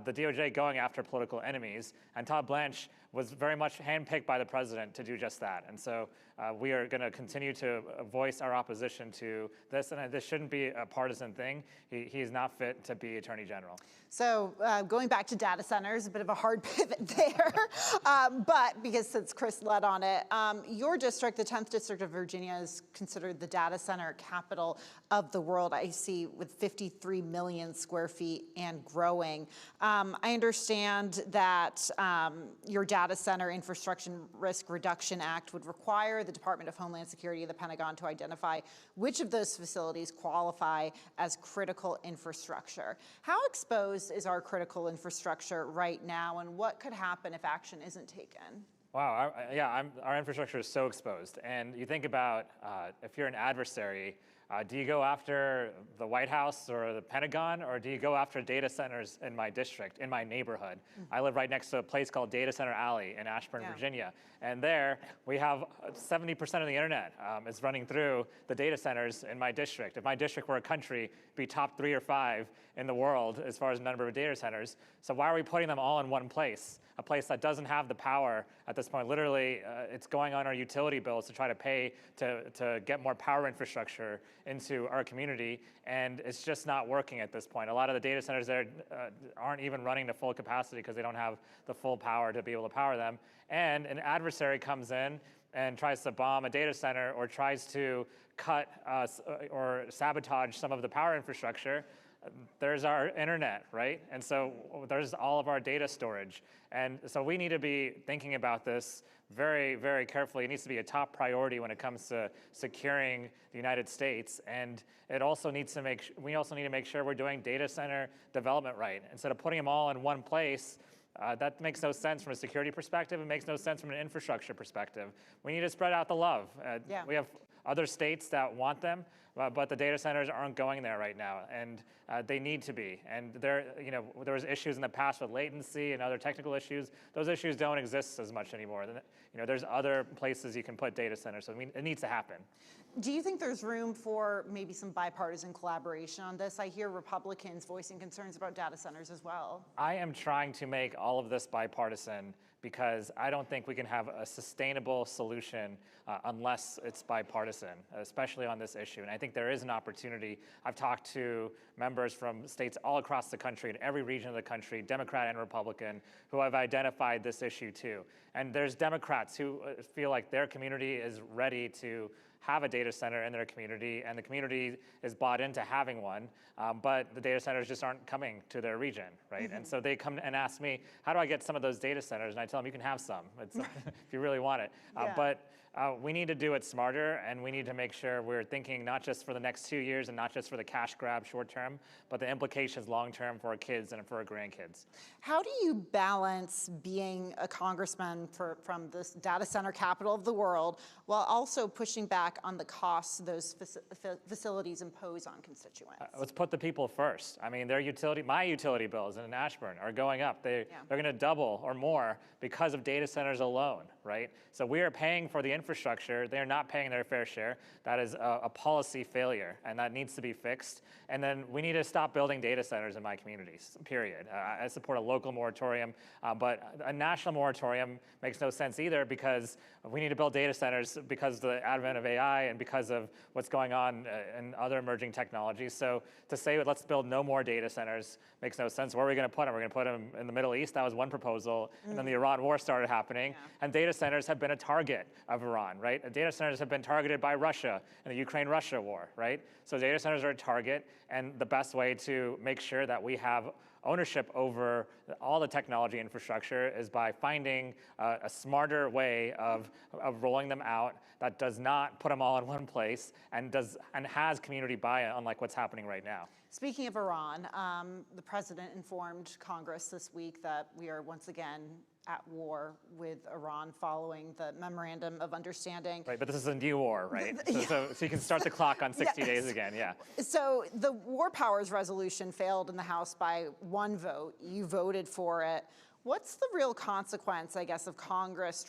Speaker 2: the DOJ going after political enemies. And Todd Blanche was very much handpicked by the president to do just that. And so we are going to continue to voice our opposition to this, and this shouldn't be a partisan thing. He is not fit to be Attorney General.
Speaker 7: So going back to data centers, a bit of a hard pivot there, but because since Chris led on it, your district, the 10th District of Virginia, is considered the data center capital of the world, I see, with 53 million square feet and growing. I understand that your Data Center Infrastructure Risk Reduction Act would require the Department of Homeland Security and the Pentagon to identify which of those facilities qualify as critical infrastructure. How exposed is our critical infrastructure right now, and what could happen if action isn't taken?
Speaker 2: Wow, our infrastructure is so exposed. And you think about if you're an adversary, do you go after the White House or the Pentagon, or do you go after data centers in my district, in my neighborhood? Mm-hmm. I live right next to a place called Data Center Alley in Ashburn, Virginia. And there we have 70% of the internet is running through the data centers in my district. If my district were a country, it'd be top 3 or 5 in the world as far as number of data centers. So why are we putting them all in one place? A place that doesn't have the power at this point. Literally, it's going on our utility bills to try to pay to get more power infrastructure into our community, and it's just not working at this point. A lot of the data centers there aren't even running to full capacity because they don't have the full power to be able to power them. And an adversary comes in and tries to bomb a data center or tries to cut or sabotage some of the power infrastructure. There's our internet, right? And so there's all of our data storage. And so we need to be thinking about this very, very carefully. It needs to be a top priority when it comes to securing the United States. And it also needs to we also need to make sure we're doing data center development right. Instead of putting them all in one place, that makes no sense from a security perspective. It makes no sense from an infrastructure perspective. We need to spread out the love. We have other states that want them, but the data centers aren't going there right now, and they need to be. And there was issues in the past with latency and other technical issues. Those issues don't exist as much anymore. There's other places you can put data centers, so it needs to happen.
Speaker 7: Do you think there's room for maybe some bipartisan collaboration on this? I hear Republicans voicing concerns about data centers as well.
Speaker 2: I am trying to make all of this bipartisan because I don't think we can have a sustainable solution unless it's bipartisan, especially on this issue. And I think there is an opportunity. I've talked to members from states all across the country, in every region of the country, Democrat and Republican, who have identified this issue too. And there's Democrats who feel like their community is ready to have a data center in their community, and the community is bought into having one, but the data centers just aren't coming to their region, right? Mm-hmm. And so they come and ask me, how do I get some of those data centers? And I tell them, you can have some if you really want it. But we need to do it smarter, and we need to make sure we're thinking not just for the next 2 years and not just for the cash grab short term, but the implications long term for our kids and for our grandkids.
Speaker 7: How do you balance being a congressman from this data center capital of the world while also pushing back on the costs those facilities impose on constituents?
Speaker 2: Let's put the people first. I mean, my utility bills in Ashburn are going up. They're going to double or more because of data centers alone, right? So we are paying for the infrastructure. They're not paying their fair share. That is a policy failure, and that needs to be fixed. And then we need to stop building data centers in my communities, period. I support a local moratorium, but a national moratorium makes no sense either, because we need to build data centers because of the advent of AI and because of what's going on in other emerging technologies. So to say, let's build no more data centers makes no sense. Where are we going to put them? We're going to put them in the Middle East. That was one proposal. And then the Iran war started happening. And data centers have been a target of Iran, right? Data centers have been targeted by Russia in the Ukraine-Russia war, right? So data centers are a target. And the best way to make sure that we have ownership over all the technology infrastructure is by finding a smarter way of rolling them out that does not put them all in one place and has community buy-in, unlike what's happening right now.
Speaker 7: Speaking of Iran, the president informed Congress this week that we are once again at war with Iran following the memorandum of understanding.
Speaker 2: Right, but this is a new war, right? So you can start the clock on 60 days again, yeah.
Speaker 7: So the War Powers Resolution failed in the House by 1 vote. You voted for it. What's the real consequence, I guess, of Congress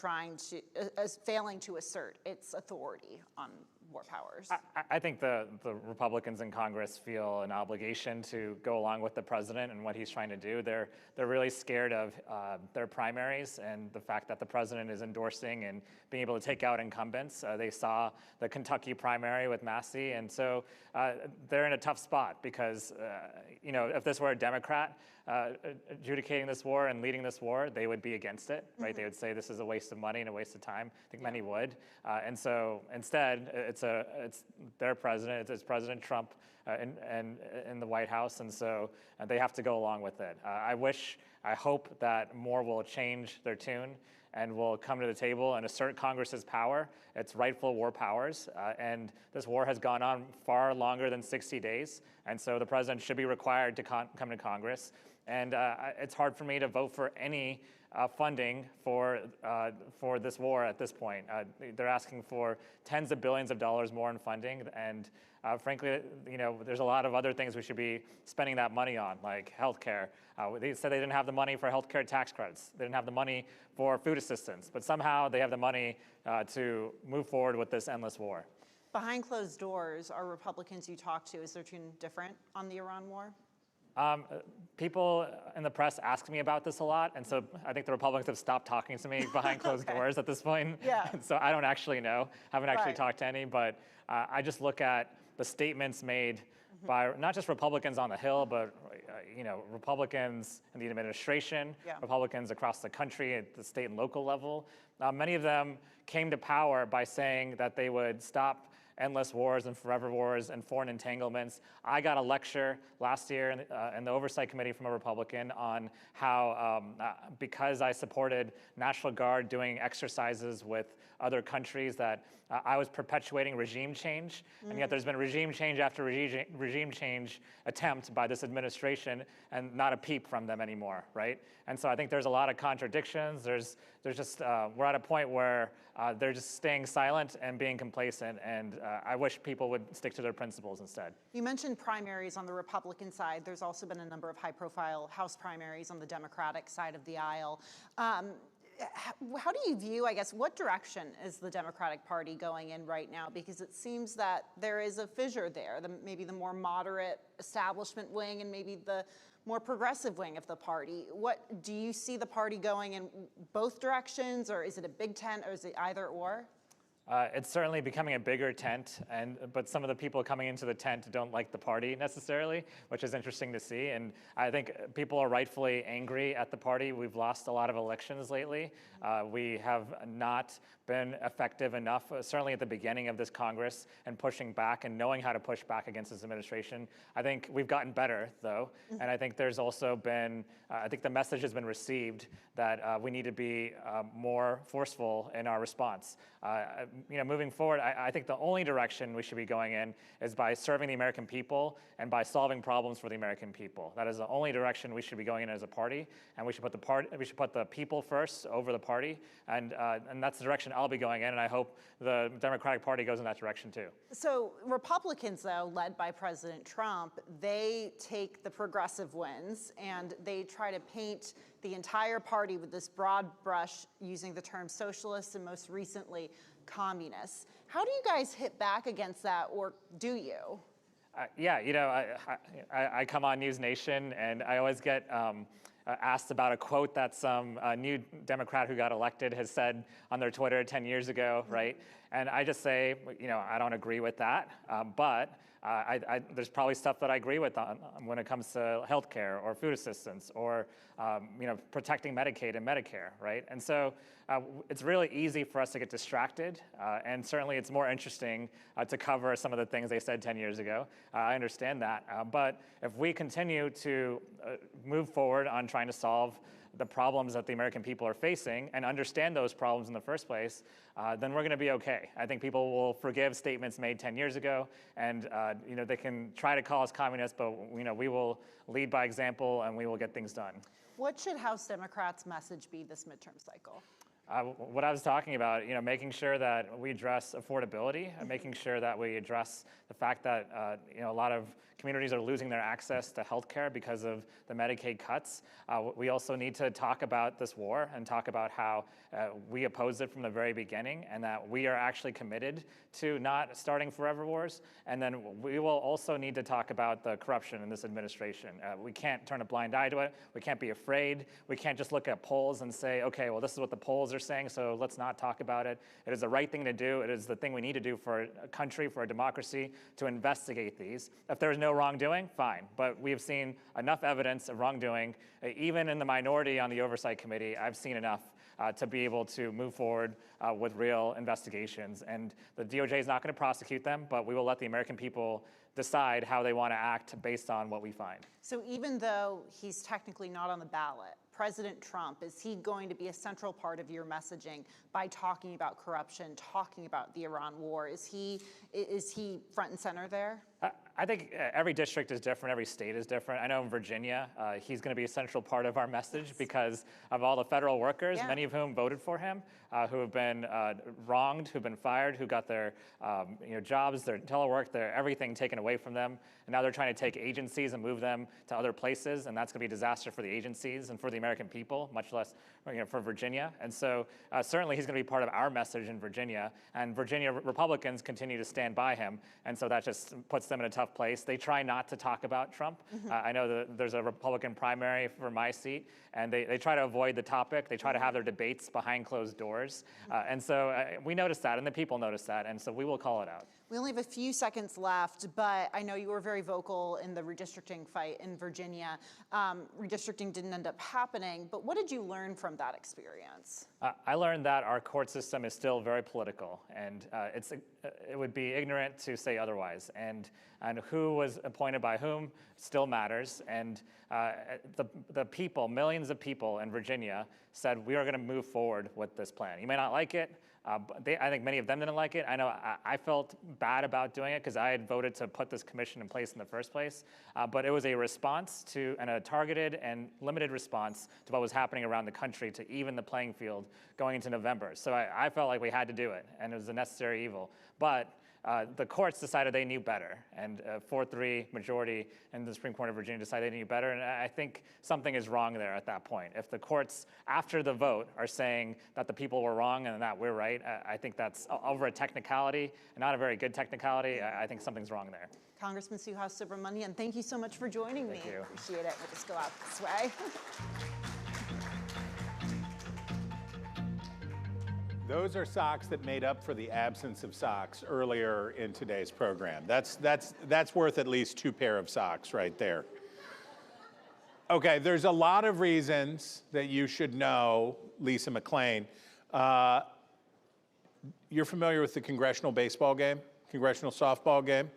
Speaker 7: failing to assert its authority on war powers?
Speaker 2: I think the Republicans in Congress feel an obligation to go along with the president and what he's trying to do. They're really scared of their primaries and the fact that the president is endorsing and being able to take out incumbents. They saw the Kentucky primary with Massey, and so they're in a tough spot because if this were a Democrat adjudicating this war and leading this war, they would be against it, right? They would say this is a waste of money and a waste of time. I think many would, and so instead, it's their president, it's President Trump in the White House, and so they have to go along with it. I hope that more will change their tune and will come to the table and assert Congress's power, its rightful war powers. And this war has gone on far longer than 60 days, and so the president should be required to come to Congress. And it's hard for me to vote for any funding for this war at this point. They're asking for tens of billions of dollars more in funding, and frankly, there's a lot of other things we should be spending that money on, like healthcare. They said they didn't have the money for healthcare tax credits. They didn't have the money for food assistance, but somehow they have the money to move forward with this endless war.
Speaker 7: Behind closed doors, are Republicans you talk to, is their tune different on the Iran war?
Speaker 2: People in the press ask me about this a lot, and so I think the Republicans have stopped talking to me behind closed doors at this point.
Speaker 7: Yeah.
Speaker 2: So I don't actually know, haven't actually talked to any, but I just look at the statements made by not just Republicans on the Hill, but Republicans in the administration, Republicans across the country at the state and local level. Many of them came to power by saying that they would stop endless wars and forever wars and foreign entanglements. I got a lecture last year in the Oversight Committee from a Republican on how, because I supported National Guard doing exercises with other countries, that I was perpetuating regime change, and yet there's been regime change after regime change attempt by this administration, and not a peep from them anymore, right? And so I think there's a lot of contradictions. There's just, we're at a point where they're just staying silent and being complacent, and I wish people would stick to their principles instead.
Speaker 7: You mentioned primaries on the Republican side. There's also been a number of high-profile House primaries on the Democratic side of the aisle. How do you view, I guess, what direction is the Democratic Party going in right now? Because it seems that there is a fissure there, maybe the more moderate establishment wing and maybe the more progressive wing of the party. What do you see the party going in both directions, or is it a big tent, or is it either or?
Speaker 2: It's certainly becoming a bigger tent, but some of the people coming into the tent don't like the party necessarily, which is interesting to see. And I think people are rightfully angry at the party. We've lost a lot of elections lately. We have not been effective enough, certainly at the beginning of this Congress, and pushing back and knowing how to push back against this administration. I think we've gotten better, though, and I think there's also been, I think the message has been received that we need to be more forceful in our response. Moving forward, I think the only direction we should be going in is by serving the American people and by solving problems for the American people. That is the only direction we should be going in as a party, and we should put the people first over the party, and that's the direction I'll be going in, and I hope the Democratic Party goes in that direction too.
Speaker 7: So Republicans, though, led by President Trump, they take the progressive wins and they try to paint the entire party with this broad brush using the term socialists and most recently communists. How do you guys hit back against that, or do you?
Speaker 2: I come on NewsNation and I always get asked about a quote that some new Democrat who got elected has said on their Twitter 10 years ago, right? And I just say, I don't agree with that, but there's probably stuff that I agree with on when it comes to healthcare or food assistance or protecting Medicaid and Medicare, right? And so it's really easy for us to get distracted, and certainly it's more interesting to cover some of the things they said 10 years ago. I understand that, but if we continue to move forward on trying to solve the problems that the American people are facing and understand those problems in the first place, then we're going to be okay. I think people will forgive statements made 10 years ago, and they can try to call us communists, but we will lead by example and we will get things done.
Speaker 7: What should House Democrats' message be this midterm cycle?
Speaker 2: What I was talking about, making sure that we address affordability, and making sure that we address the fact that a lot of communities are losing their access to health care because of the Medicaid cuts. We also need to talk about this war and talk about how we opposed it from the very beginning, and that we are actually committed to not starting forever wars. And then we will also need to talk about the corruption in this administration. We can't turn a blind eye to it. We can't be afraid. We can't just look at polls and say, okay, well, this is what the polls are saying, so let's not talk about it. It is the right thing to do. It is the thing we need to do for a country, for a democracy, to investigate these. If there is no wrongdoing, fine. But we have seen enough evidence of wrongdoing, even in the minority on the Oversight Committee. I've seen enough to be able to move forward with real investigations. And the DOJ is not going to prosecute them, but we will let the American people decide how they want to act based on what we find.
Speaker 7: So even though he's technically not on the ballot, President Trump, is he going to be a central part of your messaging by talking about corruption, talking about the Iran war? Is he front and center there?
Speaker 2: I think every district is different, every state is different. I know in Virginia, he's going to be a central part of our message because of all the federal workers, many of whom voted for him, who have been wronged, who've been fired, who got their jobs, their telework, their everything taken away from them. And now they're trying to take agencies and move them to other places, and that's going to be a disaster for the agencies and for the American people, much less for Virginia. And so certainly he's going to be part of our message in Virginia, and Virginia Republicans continue to stand by him, and so that just puts them in a tough place. They try not to talk about Trump. I know that there's a Republican primary for my seat, and they try to avoid the topic. They try to have their debates behind closed doors. And so we noticed that, and the people noticed that, and so we will call it out.
Speaker 7: We only have a few seconds left, but I know you were very vocal in the redistricting fight in Virginia. Redistricting didn't end up happening, but what did you learn from that experience?
Speaker 2: I learned that our court system is still very political, and it would be ignorant to say otherwise. And who was appointed by whom still matters. And the people, millions of people in Virginia, said we are going to move forward with this plan. You may not like it. I think many of them didn't like it. I know I felt bad about doing it because I had voted to put this commission in place in the first place. But it was a response to, and a targeted and limited response to what was happening around the country to even the playing field going into November. So I felt like we had to do it, and it was a necessary evil. But the courts decided they knew better, and 4-3 majority in the Supreme Court of Virginia decided they knew better, and I think something is wrong there at that point. If the courts, after the vote, are saying that the people were wrong and that we're right, I think that's over a technicality, and not a very good technicality. I think something's wrong there.
Speaker 7: Congressman Suhas Subramanian, thank you so much for joining me.
Speaker 2: Thank you.
Speaker 7: Appreciate it. We'll just go out this way.
Speaker 6: Those are socks that made up for the absence of socks earlier in today's program. That's worth at least 2 pair of socks right there. Okay, there's a lot of reasons that you should know Lisa McClain. You're familiar with the congressional baseball game, congressional softball game?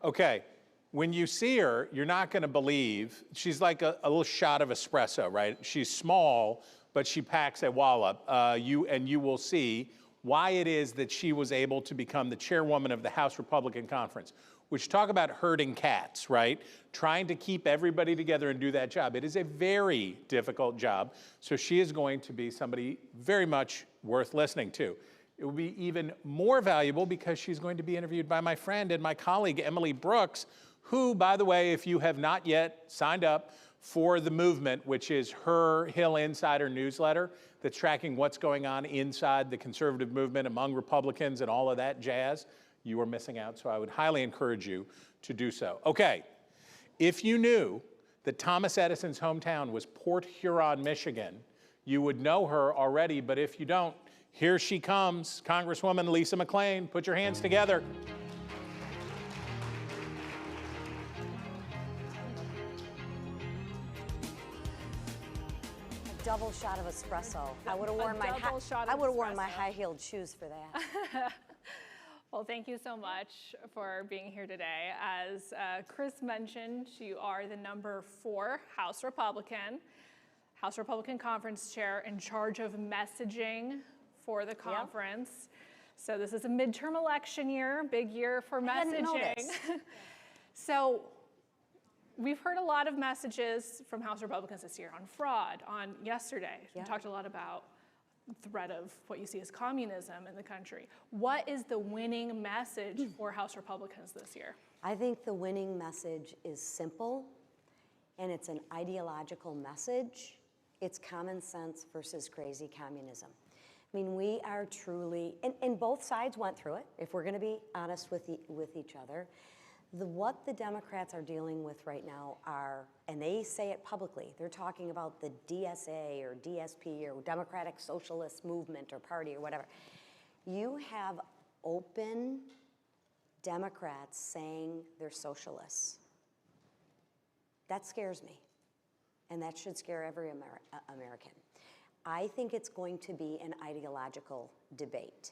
Speaker 6: Okay, when you see her, you're not gonna believe, she's like a little shot of espresso, right? She's small, but she packs a wallop. You will see why it is that she was able to become the chairwoman of the House Republican Conference, which talk about herding cats, right? Trying to keep everybody together and do that job. It is a very difficult job. So she is going to be somebody very much worth listening to. It will be even more valuable because she's going to be interviewed by my friend and my colleague, Emily Brooks, who, by the way, if you have not yet signed up for The Movement, which is her Hill Insider newsletter that's tracking what's going on inside the conservative movement among Republicans and all of that jazz, you are missing out. So I would highly encourage you to do so. Okay, if you knew that Thomas Edison's hometown was Port Huron, Michigan, you would know her already, but if you don't, here she comes, Congresswoman Lisa McClain. Put your hands together.
Speaker 4: Double shot of espresso. I would have worn my high-heeled shoes for that.
Speaker 23: Well, thank you so much for being here today. As Chris mentioned, you are the number 4 House Republican Conference Chair in charge of messaging for the conference. Yep. So this is a midterm election year, big year for messaging. So we've heard a lot of messages from House Republicans this year on fraud, on yesterday. We talked a lot about the threat of what you see as communism in the country. What is the winning message for House Republicans this year?
Speaker 4: I think the winning message is simple, and it's an ideological message. It's common sense versus crazy communism. I mean, we are truly, and both sides went through it, if we're gonna be honest with each other. What the Democrats are dealing with right now are, and they say it publicly, they're talking about the DSA or DSP or Democratic Socialist Movement or Party or whatever. You have open Democrats saying they're socialists. That scares me, and that should scare every American. I think it's going to be an ideological debate.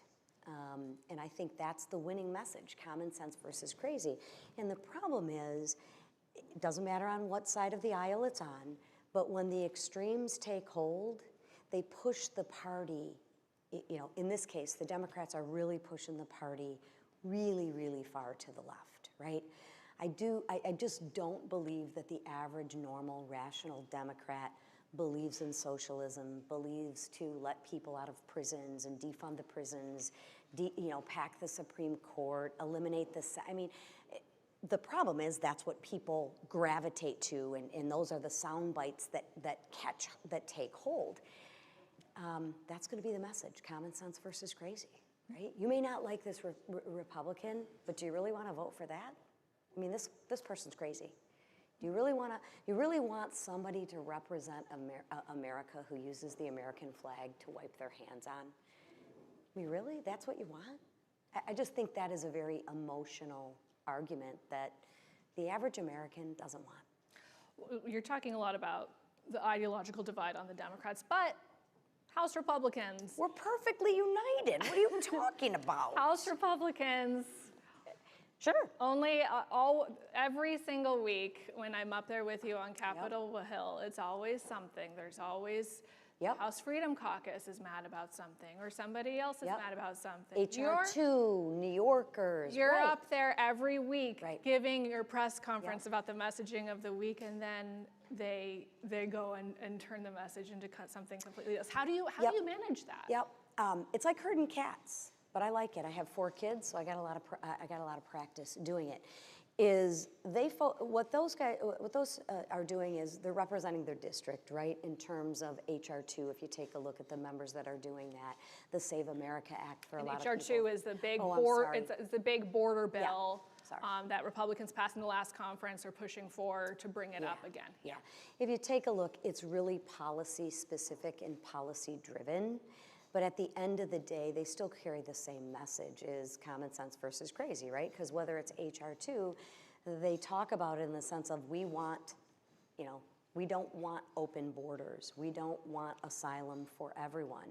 Speaker 4: And I think that's the winning message, common sense versus crazy. And the problem is, it doesn't matter on what side of the aisle it's on, but when the extremes take hold, they push the party, you know, in this case, the Democrats are really pushing the party really, really far to the left, right? I just don't believe that the average, normal, rational Democrat believes in socialism, believes to let people out of prisons and defund the prisons, pack the Supreme Court, eliminate the, I mean, the problem is that's what people gravitate to, and those are the sound bites that take hold. That's gonna be the message, common sense versus crazy, right? You may not like this Republican, but do you really wanna vote for that? I mean, this person's crazy. Do you really want somebody to represent America who uses the American flag to wipe their hands on? I mean, really? That's what you want? I just think that is a very emotional argument that the average American doesn't want.
Speaker 23: You're talking a lot about the ideological divide on the Democrats, but House Republicans.
Speaker 4: We're perfectly united. What are you talking about?
Speaker 23: House Republicans.
Speaker 4: Sure.
Speaker 23: Only every single week when I'm up there with you on Capitol Hill, it's always something. There's always House Freedom Caucus is mad about something, or somebody else is mad about something.
Speaker 4: HR2, New Yorkers.
Speaker 23: You're up there every week giving your press conference about the messaging of the week, and then they go and turn the message into something completely else. How do you manage that?
Speaker 4: It's like herding cats. But I like it. I have 4 kids, so I got a lot of practice doing it. What those are doing is they're representing their district, right? In terms of HR2, if you take a look at the members that are doing that, the Save America Act for a lot of people.
Speaker 23: HR2 is the big it's the big border bill that Republicans passed in the last conference are pushing for to bring it up again.
Speaker 4: If you take a look, it's really policy specific and policy driven. But at the end of the day, they still carry the same message, is common sense versus crazy, right? Because whether it's HR2, they talk about it in the sense of we want, you know, we don't want open borders. We don't want asylum for everyone.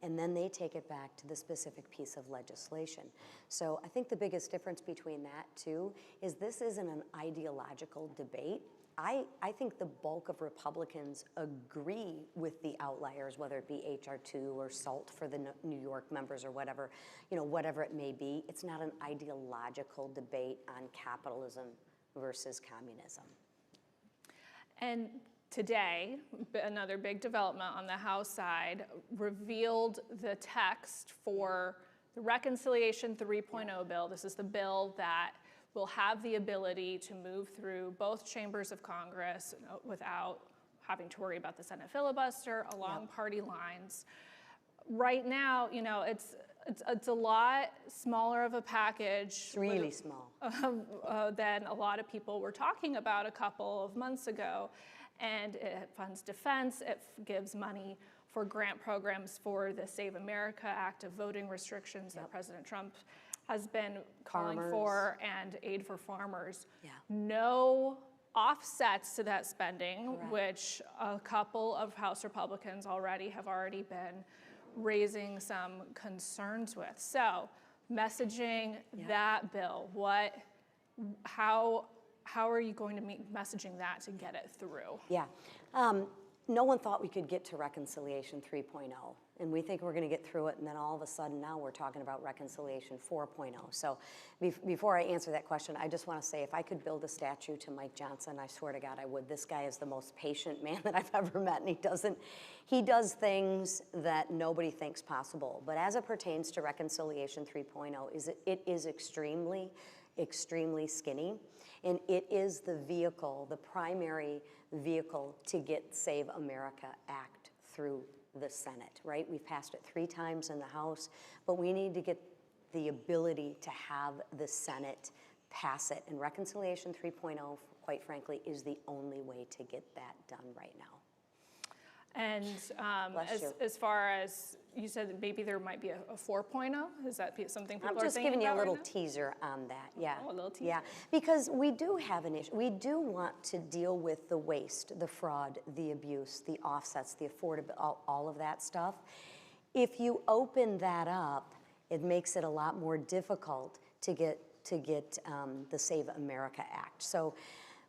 Speaker 4: And then they take it back to the specific piece of legislation. So I think the biggest difference between that too is this isn't an ideological debate. I think the bulk of Republicans agree with the outliers, whether it be HR2 or SALT for the New York members or whatever, you know, whatever it may be. It's not an ideological debate on capitalism versus communism.
Speaker 23: And today, another big development on the House side revealed the text for the Reconciliation 3.0 bill. This is the bill that will have the ability to move through both chambers of Congress without having to worry about the Senate filibuster along party lines. Right now, you know, it's a lot smaller of a package.
Speaker 4: It's really small.
Speaker 23: Than a lot of people were talking about a couple of months ago. And it funds defense, it gives money for grant programs for the Save America Act of voting restrictions that President Trump has been calling for, and aid for farmers. No offsets to that spending, which a couple of House Republicans have already been raising some concerns with. So messaging that bill, how are you going to be messaging that to get it through?
Speaker 4: Yeah. No one thought we could get to Reconciliation 3.0, and we think we're going to get through it, and then all of a sudden now we're talking about Reconciliation 4.0. So before I answer that question, I just want to say if I could build a statue to Mike Johnson, I swear to God I would. This guy is the most patient man that I've ever met, and he does things that nobody thinks possible. But as it pertains to Reconciliation 3.0, it is extremely skinny. And it is the vehicle, the primary vehicle to get Save America Act through the Senate, right? We've passed it 3 times in the House, but we need to get the ability to have the Senate pass it. And Reconciliation 3.0, quite frankly, is the only way to get that done right now.
Speaker 23: And as far as you said, that maybe there might be a 4.0. Is that something people are thinking about?
Speaker 4: I'm just giving you a little teaser on that. Yeah.
Speaker 23: Oh, a little teaser.
Speaker 4: Yeah, because we do have an issue. We do want to deal with the waste, the fraud, the abuse, the offsets, the affordability, all of that stuff. If you open that up, it makes it a lot more difficult to get the Save America Act. So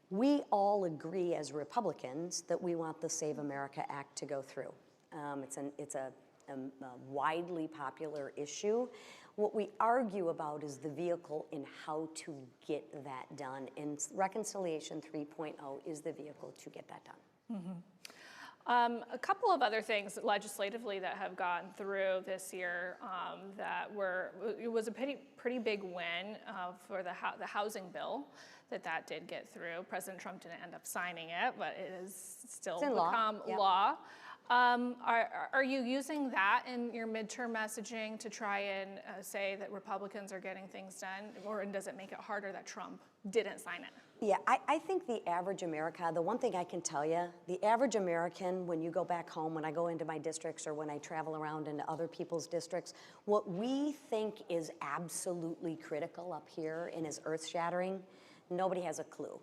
Speaker 4: we all agree as Republicans that we want the Save America Act to go through. It's a widely popular issue. What we argue about is the vehicle in how to get that done, and Reconciliation 3.0 is the vehicle to get that done.
Speaker 23: Mm-hmm. A couple of other things legislatively that have gone through this year it was a pretty big win for the housing bill that did get through. President Trump didn't end up signing it, but it has still become law. Are you using that in your midterm messaging to try and say that Republicans are getting things done, or does it make it harder that Trump didn't sign it?
Speaker 4: Yeah, I think the average America, the one thing I can tell you, the average American, when you go back home, when I go into my districts or when I travel around into other people's districts, what we think is absolutely critical up here and is earth-shattering, nobody has a clue.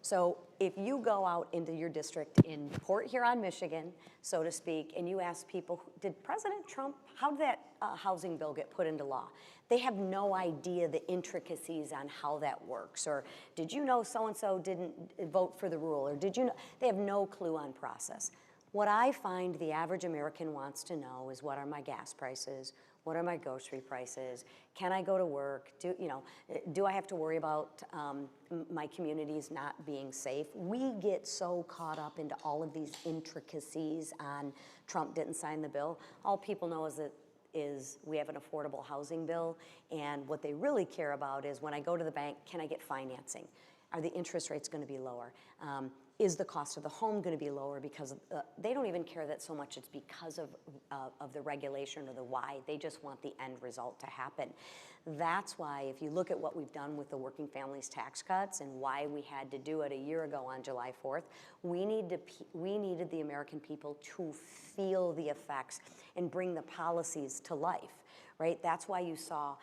Speaker 4: So if you go out into your district in Port Huron, Michigan, so to speak, and you ask people, did President Trump, how did that housing bill get put into law? They have no idea the intricacies on how that works. Or did you know so-and-so didn't vote for the rule? Or did you know? They have no clue on process. What I find the average American wants to know is, what are my gas prices? What are my grocery prices? Can I go to work? Do I have to worry about my communities not being safe? We get so caught up into all of these intricacies on Trump didn't sign the bill. All people know is we have an affordable housing bill, and what they really care about is, when I go to the bank, can I get financing? Are the interest rates going to be lower? is the cost of the home going to be lower because they don't even care that so much it's because of the regulation or the why. They just want the end result to happen. That's why if you look at what we've done with the working families tax cuts and why we had to do it a year ago on July 4th, we needed the American people to feel the effects and bring the policies to life, right? That's why you saw,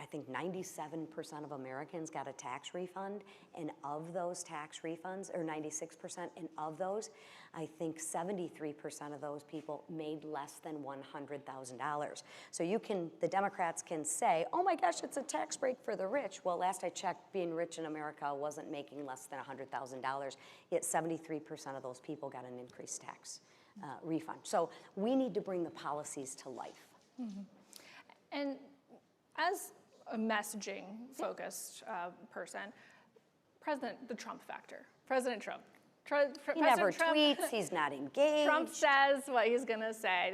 Speaker 4: I think 97% of Americans got a tax refund, and of those tax refunds, or 96%, and of those, I think 73% of those people made less than $100,000. So the Democrats can say, oh my gosh, it's a tax break for the rich. Well, last I checked, being rich in America wasn't making less than $100,000, yet 73% of those people got an increased tax refund. So we need to bring the policies to life.
Speaker 23: Mm-hmm. And as a messaging-focused person, the Trump factor. President Trump.
Speaker 4: He never tweets, he's not engaged.
Speaker 23: Trump says what he's gonna say.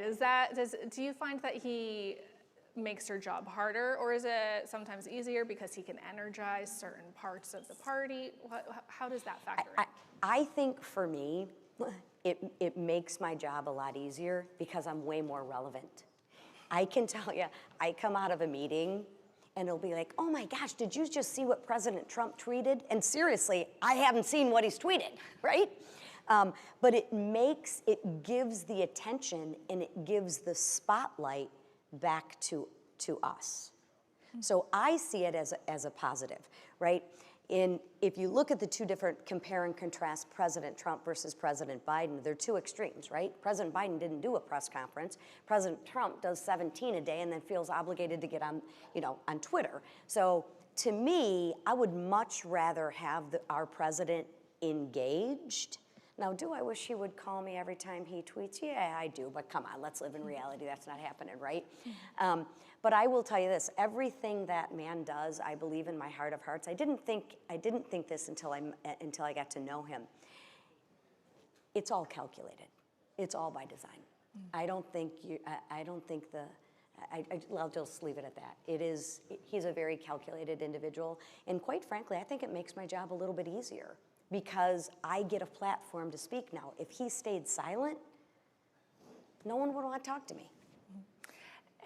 Speaker 23: Do you find that he makes your job harder, or is it sometimes easier because he can energize certain parts of the party? How does that factor in?
Speaker 4: I think for me, it makes my job a lot easier because I'm way more relevant. I can tell you, I come out of a meeting and it'll be like, oh my gosh, did you just see what President Trump tweeted? And seriously, I haven't seen what he's tweeted, right? But it gives the attention and it gives the spotlight back to us. So I see it as a positive, right? If you look at the two different, compare and contrast President Trump versus President Biden, they're two extremes, right? President Biden didn't do a press conference. President Trump does 17 a day and then feels obligated to get on Twitter. So to me, I would much rather have our president engaged. Now, do I wish he would call me every time he tweets? Yeah, I do, but come on, let's live in reality. That's not happening, right? But I will tell you this, everything that man does, I believe in my heart of hearts. I didn't think this until I got to know him. It's all calculated. It's all by design. I'll just leave it at that. He's a very calculated individual, and quite frankly, I think it makes my job a little bit easier because I get a platform to speak now. If he stayed silent, no one would want to talk to me.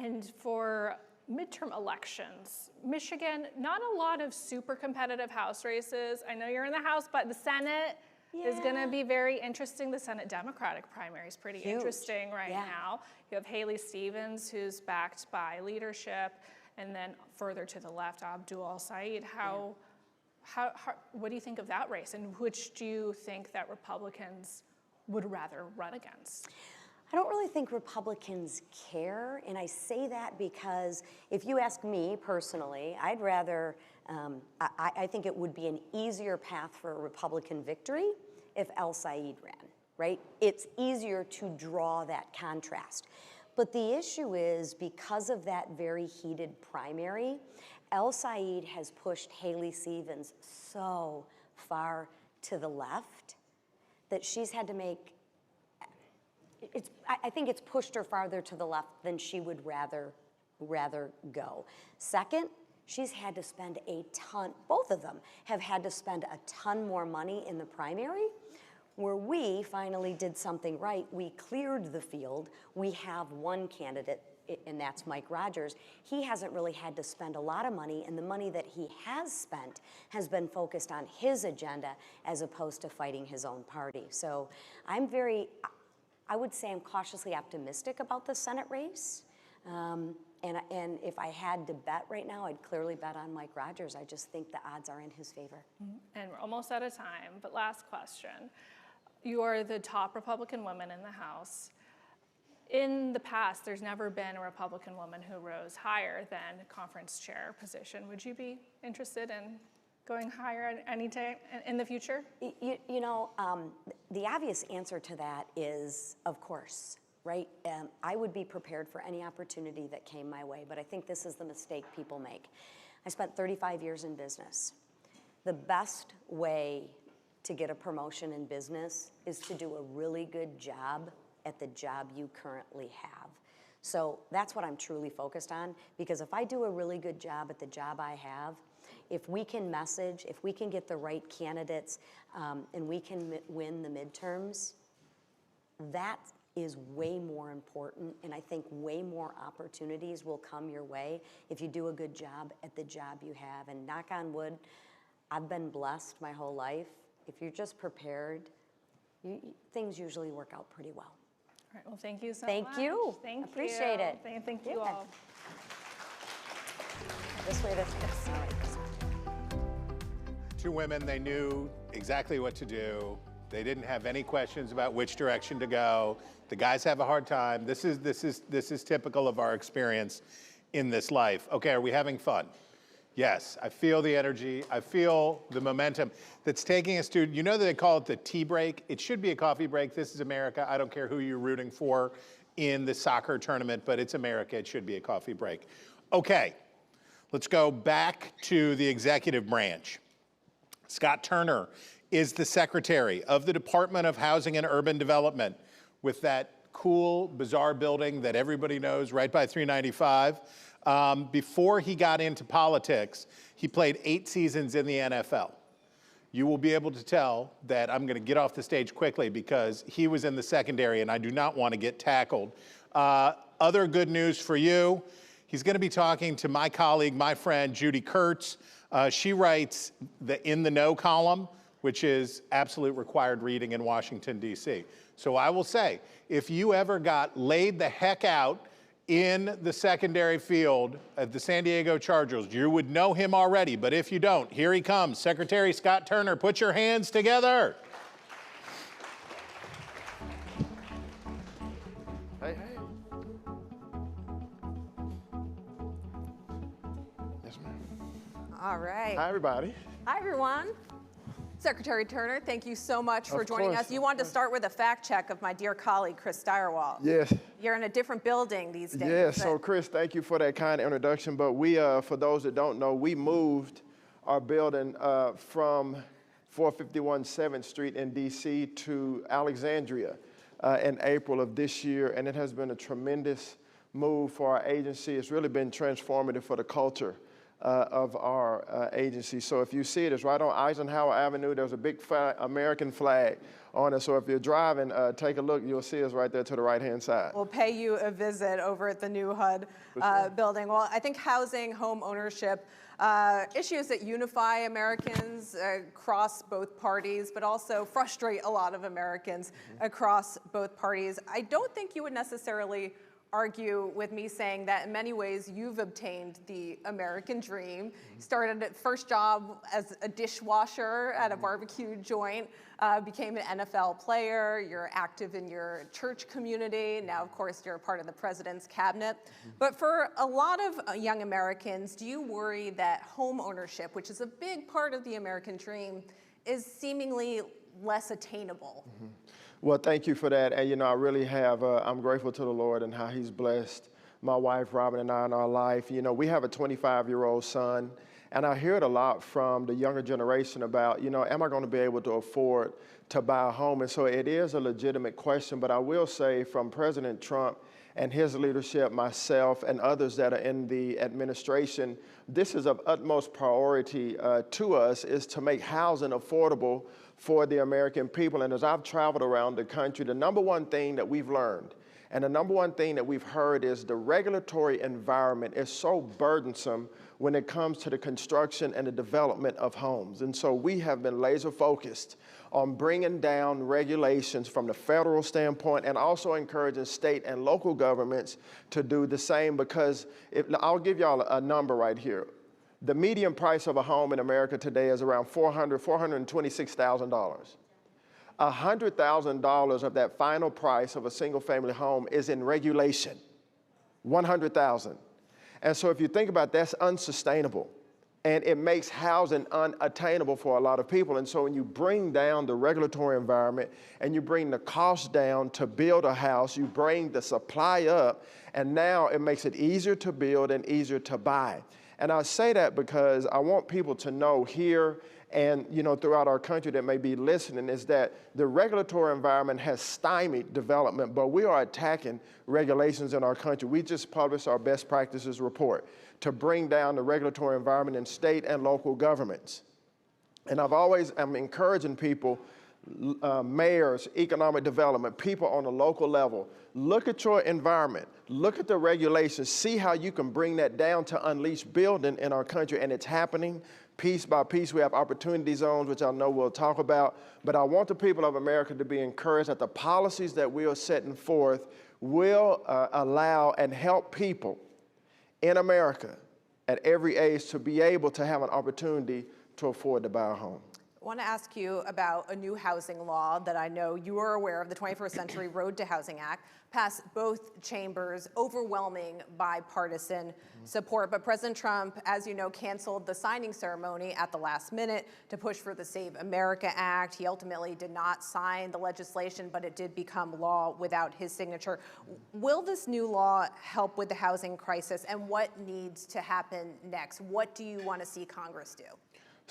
Speaker 23: And for midterm elections, Michigan, not a lot of super competitive House races. I know you're in the House, but the Senate is going to be very interesting. The Senate Democratic primary is pretty interesting right now. You have Haley Stevens, who's backed by leadership, and then further to the left, Abdul Said. What do you think of that race, and which do you think that Republicans would rather run against?
Speaker 4: I don't really think Republicans care, and I say that because if you ask me personally, I'd rather, I think it would be an easier path for a Republican victory if El Said ran, right? It's easier to draw that contrast. But the issue is, because of that very heated primary, El Said has pushed Haley Stevens so far to the left that she's had to make, I think it's pushed her farther to the left than she would rather go. Second, she's had to spend a ton, both of them have had to spend a ton more money in the primary, where we finally did something right. We cleared the field. We have one candidate, and that's Mike Rogers. He hasn't really had to spend a lot of money, and the money that he has spent has been focused on his agenda as opposed to fighting his own party. So I would say I'm cautiously optimistic about the Senate race. And if I had to bet right now, I'd clearly bet on Mike Rogers. I just think the odds are in his favor.
Speaker 23: And we're almost out of time, but last question. You are the top Republican woman in the House. In the past, there's never been a Republican woman who rose higher than conference chair position. Would you be interested in going higher at any time in the future?
Speaker 4: The obvious answer to that is, of course, right? I would be prepared for any opportunity that came my way, but I think this is the mistake people make. I spent 35 years in business. The best way to get a promotion in business is to do a really good job at the job you currently have. So that's what I'm truly focused on, because if I do a really good job at the job I have, If we can message, if we can get the right candidates, and we can win the midterms, that is way more important, and I think way more opportunities will come your way if you do a good job at the job you have. And knock on wood, I've been blessed my whole life. If you're just prepared, things usually work out pretty well.
Speaker 23: All right, well, thank you so
Speaker 4: Thank
Speaker 23: much.
Speaker 4: you.
Speaker 23: Thank
Speaker 4: Appreciate
Speaker 23: you.
Speaker 4: it.
Speaker 23: Thank you
Speaker 4: Yeah.
Speaker 23: all.
Speaker 4: This way, this. All right.
Speaker 6: Two women, they knew exactly what to do. They didn't have any questions about which direction to go. The guys have a hard time. This is typical of our experience in this life. Okay, are we having fun? Yes, I feel the energy. I feel the momentum that's taking us to, you know that they call it the tea break? It should be a coffee break. This is America. I don't care who you're rooting for in the soccer tournament, but it's America. It should be a coffee break. Okay, let's go back to the executive branch. Scott Turner is the Secretary of the Department of Housing and Urban Development, with that cool, bizarre building that everybody knows right by 395. Before he got into politics, he played 8 seasons in the NFL. You will be able to tell that I'm going to get off the stage quickly because he was in the secondary and I do not want to get tackled. Other good news for you, he's going to be talking to my colleague, my friend, Judy Kurtz. She writes the In the Know column, which is absolute required reading in Washington, D.C. So I will say, if you ever got laid the heck out in the secondary field at the San Diego Chargers, you would know him already. But if you don't, here he comes. Secretary Scott Turner, put your hands together.
Speaker 5: Hey, hey. Yes, ma'am.
Speaker 21: All right.
Speaker 5: Hi, everybody.
Speaker 21: Hi, everyone. Secretary Turner, thank you so much for joining us. You wanted to start with a fact check of my dear colleague, Chris Steyerwald.
Speaker 5: Yes.
Speaker 21: You're in a different building these days.
Speaker 5: Yes, so Chris, thank you for that kind introduction. But we, for those that don't know, we moved our building from 451 7th Street in D.C. to Alexandria in April of this year, and it has been a tremendous move for our agency. It's really been transformative for the culture of our agency. So if you see it, it's right on Eisenhower Avenue. There's a big American flag on it. So if you're driving, take a look. You'll see us right there to the right-hand side.
Speaker 21: We'll pay you a visit over at the new HUD building. Well, I think housing, home ownership, issues that unify Americans across both parties, but also frustrate a lot of Americans across both parties. I don't think you would necessarily argue with me saying that in many ways you've obtained the American dream. Started at first job as a dishwasher at a barbecue joint, became an NFL player, you're active in your church community, now of course you're a part of the president's cabinet. But for a lot of young Americans, do you worry that home ownership, which is a big part of the American dream, is seemingly less attainable?
Speaker 5: Well, thank you for that. And, you know, I really have, I'm grateful to the Lord and how he's blessed my wife, Robin, and I in our life. You know, we have a 25-year-old son, and I hear it a lot from the younger generation about, you know, am I going to be able to afford to buy a home? And so it is a legitimate question, but I will say from President Trump and his leadership, myself, and others that are in the administration, this is of utmost priority to us, is to make housing affordable for the American people. And as I've traveled around the country, the number one thing that we've learned and the number one thing that we've heard is the regulatory environment is so burdensome when it comes to the construction and the development of homes. And so we have been laser focused on bringing down regulations from the federal standpoint and also encouraging state and local governments to do the same, because I'll give y'all a number right here. The median price of a home in America today is around $426,000. $100,000 of that final price of a single-family home is in regulation, $100,000. And so if you think about it, that's unsustainable, and it makes housing unattainable for a lot of people. And so when you bring down the regulatory environment and you bring the cost down to build a house, you bring the supply up, and now it makes it easier to build and easier to buy. And I say that because I want people to know here and throughout our country that may be listening, is that the regulatory environment has stymied development, but we are attacking regulations in our country. We just published our best practices report to bring down the regulatory environment in state and local governments. And I'm encouraging people, mayors, economic development, people on the local level, look at your environment, look at the regulations, see how you can bring that down to unleash building in our country, and it's happening. Piece by piece, we have opportunity zones, which I know we'll talk about, but I want the people of America to be encouraged that the policies that we are setting forth will allow and help people in America at every age to be able to have an opportunity to afford to buy a home.
Speaker 21: I want to ask you about a new housing law that I know you are aware of, the 21st Century Road to Housing Act, passed both chambers, overwhelming bipartisan support. But President Trump, as you know, canceled the signing ceremony at the last minute to push for the Save America Act. He ultimately did not sign the legislation, but it did become law without his signature. Will this new law help with the housing crisis, and what needs to happen next? What do you want to see Congress do?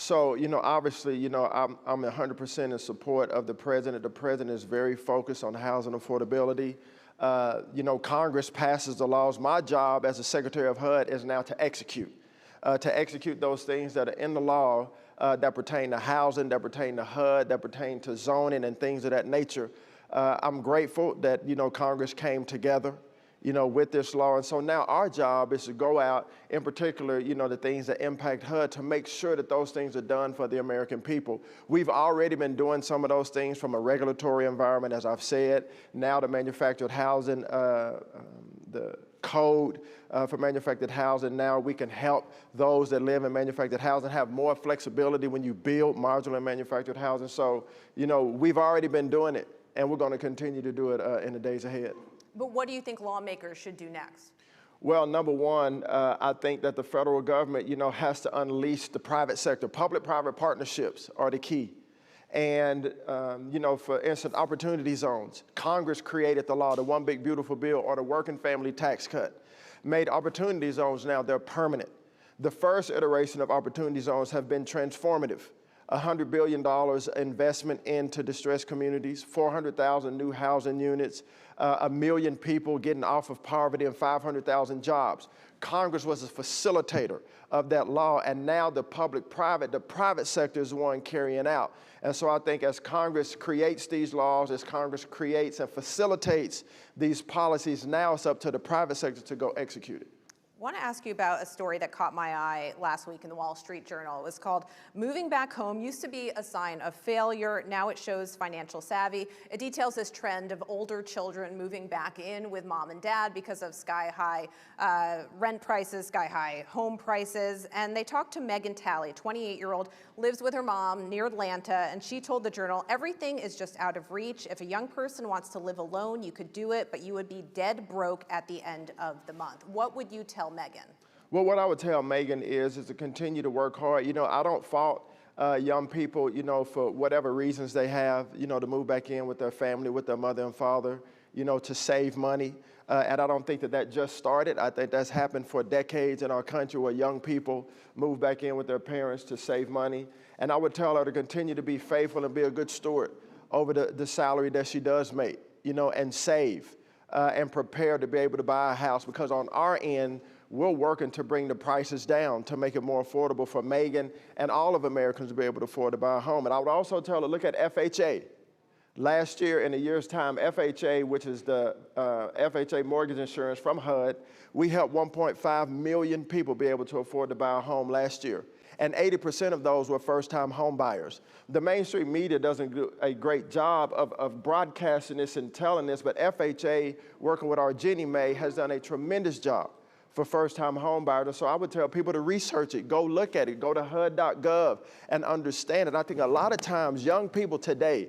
Speaker 5: So, obviously, I'm 100% in support of the president. The president is very focused on housing affordability. Congress passes the laws. My job as a Secretary of HUD is now to execute those things that are in the law that pertain to housing, that pertain to HUD, that pertain to zoning and things of that nature. I'm grateful that, Congress came together with this law. And so now our job is to go out, in particular, the things that impact HUD, to make sure that those things are done for the American people. We've already been doing some of those things from a regulatory environment, as I've said. Now the manufactured housing, the code for manufactured housing, now we can help those that live in manufactured housing have more flexibility when you build modular manufactured housing. So, we've already been doing it, and we're going to continue to do it in the days ahead.
Speaker 21: But what do you think lawmakers should do next?
Speaker 5: Well, number one, I think that the federal government, has to unleash the private sector. Public-private partnerships are the key. And, for instance, opportunity zones. Congress created the law, the One Big Beautiful Bill, or the working family tax cut, made opportunity zones now, they're permanent. The first iteration of opportunity zones have been transformative. $100 billion investment into distressed communities, 400,000 new housing units, 1 million people getting off of poverty, and 500,000 jobs. Congress was a facilitator of that law, and now the private sector is the one carrying out. And so I think as Congress creates these laws, as Congress creates and facilitates these policies, now it's up to the private sector to go execute it.
Speaker 21: I want to ask you about a story that caught my eye last week in the Wall Street Journal. It was called "Moving Back Home Used to Be a Sign of Failure. Now It Shows Financial Savvy." It details this trend of older children moving back in with mom and dad because of sky-high rent prices, sky-high home prices. And they talked to Megan Talley, a 28-year-old, lives with her mom near Atlanta, and she told the Journal, "Everything is just out of reach. If a young person wants to live alone, you could do it, but you would be dead broke at the end of the month." What would you tell Megan?
Speaker 5: Well, what I would tell Megan is to continue to work hard. I don't fault young people, for whatever reasons they have, to move back in with their family, with their mother and father, to save money. And I don't think that just started. I think that's happened for decades in our country, where young people move back in with their parents to save money. And I would tell her to continue to be faithful and be a good steward over the salary that she does make, and save and prepare to be able to buy a house, because on our end, we're working to bring the prices down to make it more affordable for Megan and all of Americans to be able to afford to buy a home. And I would also tell her, look at FHA. Last year, in a year's time, FHA, which is the FHA mortgage insurance from HUD, we helped 1.5 million people be able to afford to buy a home last year. And 80% of those were first-time home buyers. The mainstream media doesn't do a great job of broadcasting this and telling this, but FHA, working with our Jenny Mae, has done a tremendous job for first-time home buyers. So I would tell people to research it, go look at it, go to HUD.gov and understand it. I think a lot of times young people today,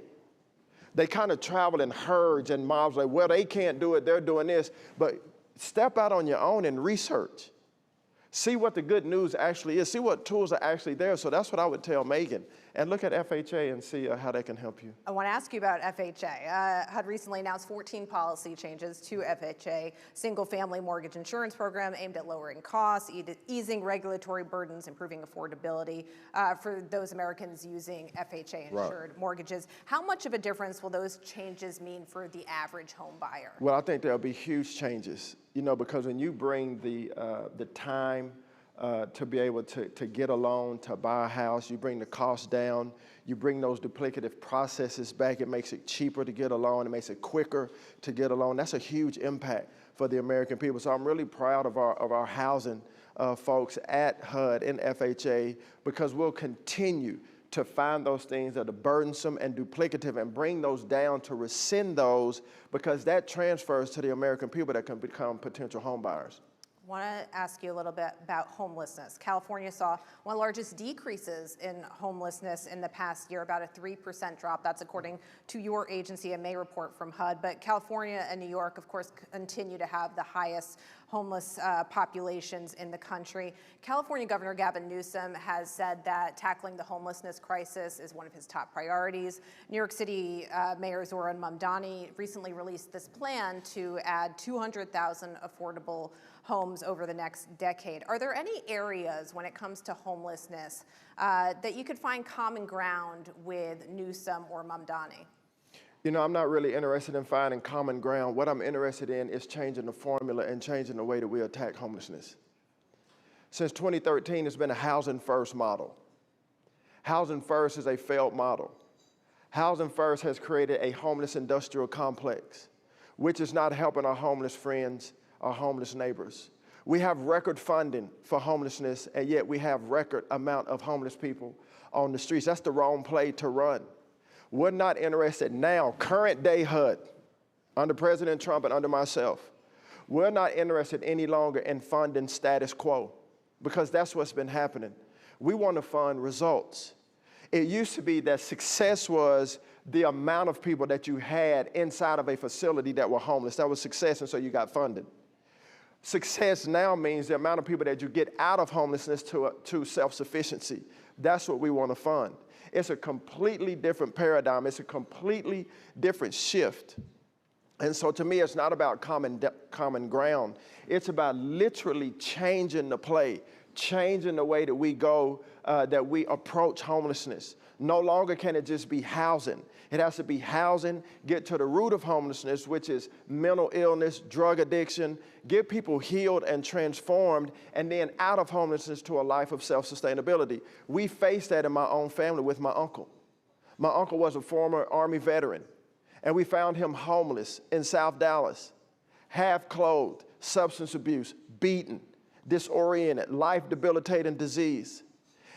Speaker 5: they kind of travel in herds and mobs, like, well, they can't do it, they're doing this. But step out on your own and research. See what the good news actually is. See what tools are actually there. So that's what I would tell Megan. and look at FHA and see how they can help you.
Speaker 21: I want to ask you about FHA. HUD recently announced 14 policy changes to FHA, single-family mortgage insurance program aimed at lowering costs, easing regulatory burdens, improving affordability for those Americans using FHA-insured mortgages. How much of a difference will those changes mean for the average home buyer?
Speaker 5: Well, I think there'll be huge changes, you know, because when you bring the time to be able to get a loan, to buy a house, you bring the cost down, you bring those duplicative processes back, it makes it cheaper to get a loan, it makes it quicker to get a loan. That's a huge impact for the American people. So I'm really proud of our housing folks at HUD and FHA, because we'll continue to find those things that are burdensome and duplicative and bring those down to rescind those, because that transfers to the American people that can become potential home buyers.
Speaker 21: I want to ask you a little bit about homelessness. California saw one of the largest decreases in homelessness in the past year, about a 3% drop. That's according to your agency, a May report from HUD. But California and New York, of course, continue to have the highest homeless populations in the country. California Governor Gavin Newsom has said that tackling the homelessness crisis is one of his top priorities. New York City Mayor Zoran Mamdani recently released this plan to add 200,000 affordable homes over the next decade. Are there any areas when it comes to homelessness that you could find common ground with Newsom or Mamdani?
Speaker 5: You know, I'm not really interested in finding common ground. What I'm interested in is changing the formula and changing the way that we attack homelessness. Since 2013, it's been a housing first model. Housing first is a failed model. Housing first has created a homeless industrial complex, which is not helping our homeless friends, our homeless neighbors. We have record funding for homelessness, and yet we have record amount of homeless people on the streets. That's the wrong play to run. We're not interested now, current day HUD, under President Trump and under myself, we're not interested any longer in funding status quo, because that's what's been happening. We want to fund results. It used to be that success was the amount of people that you had inside of a facility that were homeless. That was success, and so you got funded. Success now means the amount of people that you get out of homelessness to self-sufficiency. That's what we want to fund. It's a completely different paradigm. It's a completely different shift. And so to me, it's not about common ground. It's about literally changing the play, changing the way that we go, that we approach homelessness. No longer can it just be housing. It has to be housing, get to the root of homelessness, which is mental illness, drug addiction, get people healed and transformed, and then out of homelessness to a life of self-sustainability. We faced that in my own family with my uncle. My uncle was a former Army veteran, and we found him homeless in South Dallas, half-clothed, substance abuse, beaten, disoriented, life-debilitating disease.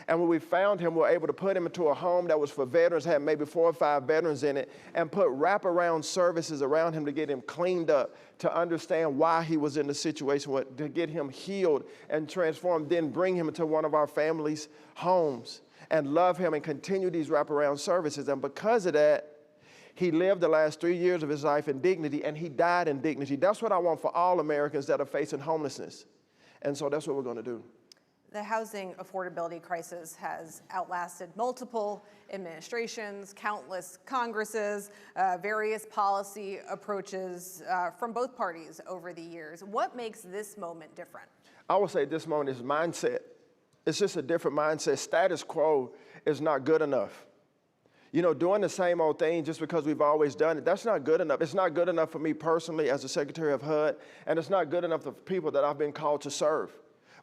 Speaker 5: And when we found him, we were able to put him into a home that was for veterans, had maybe 4 or 5 veterans in it, and put wraparound services around him to get him cleaned up, to understand why he was in the situation, to get him healed and transformed, then bring him into one of our family's homes and love him and continue these wraparound services. And because of that, he lived the last 3 years of his life in dignity, and he died in dignity. That's what I want for all Americans that are facing homelessness. And so that's what we're going to do.
Speaker 21: The housing affordability crisis has outlasted multiple administrations, countless Congresses, various policy approaches from both parties over the years. What makes this moment different?
Speaker 5: I would say this moment is mindset. It's just a different mindset. Status quo is not good enough. You know, doing the same old thing just because we've always done it, that's not good enough. It's not good enough for me personally as the Secretary of HUD, and it's not good enough for people that I've been called to serve.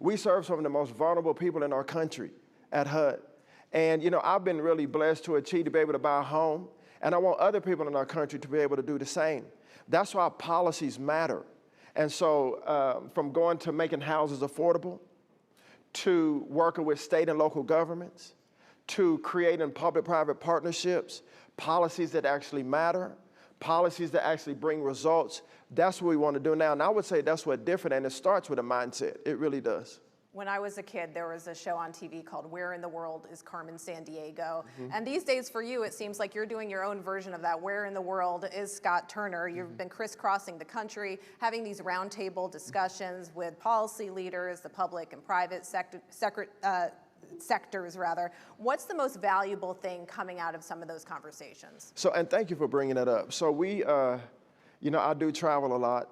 Speaker 5: We serve some of the most vulnerable people in our country at HUD. And, you know, I've been really blessed to achieve to be able to buy a home, and I want other people in our country to be able to do the same. That's why policies matter. And so from going to making houses affordable, to working with state and local governments, to creating public-private partnerships, policies that actually matter, policies that actually bring results, that's what we want to do now. And I would say that's what's different, and it starts with a mindset. It really does.
Speaker 21: When I was a kid, there was a show on TV called Where in the World is Carmen Sandiego? And these days for you, it seems like you're doing your own version of that. Where in the world is Scott Turner? You've been crisscrossing the country, having these roundtable discussions with policy leaders, the public and private sectors rather. What's the most valuable thing coming out of some of those conversations?
Speaker 5: So, and thank you for bringing that up. So we, I do travel a lot.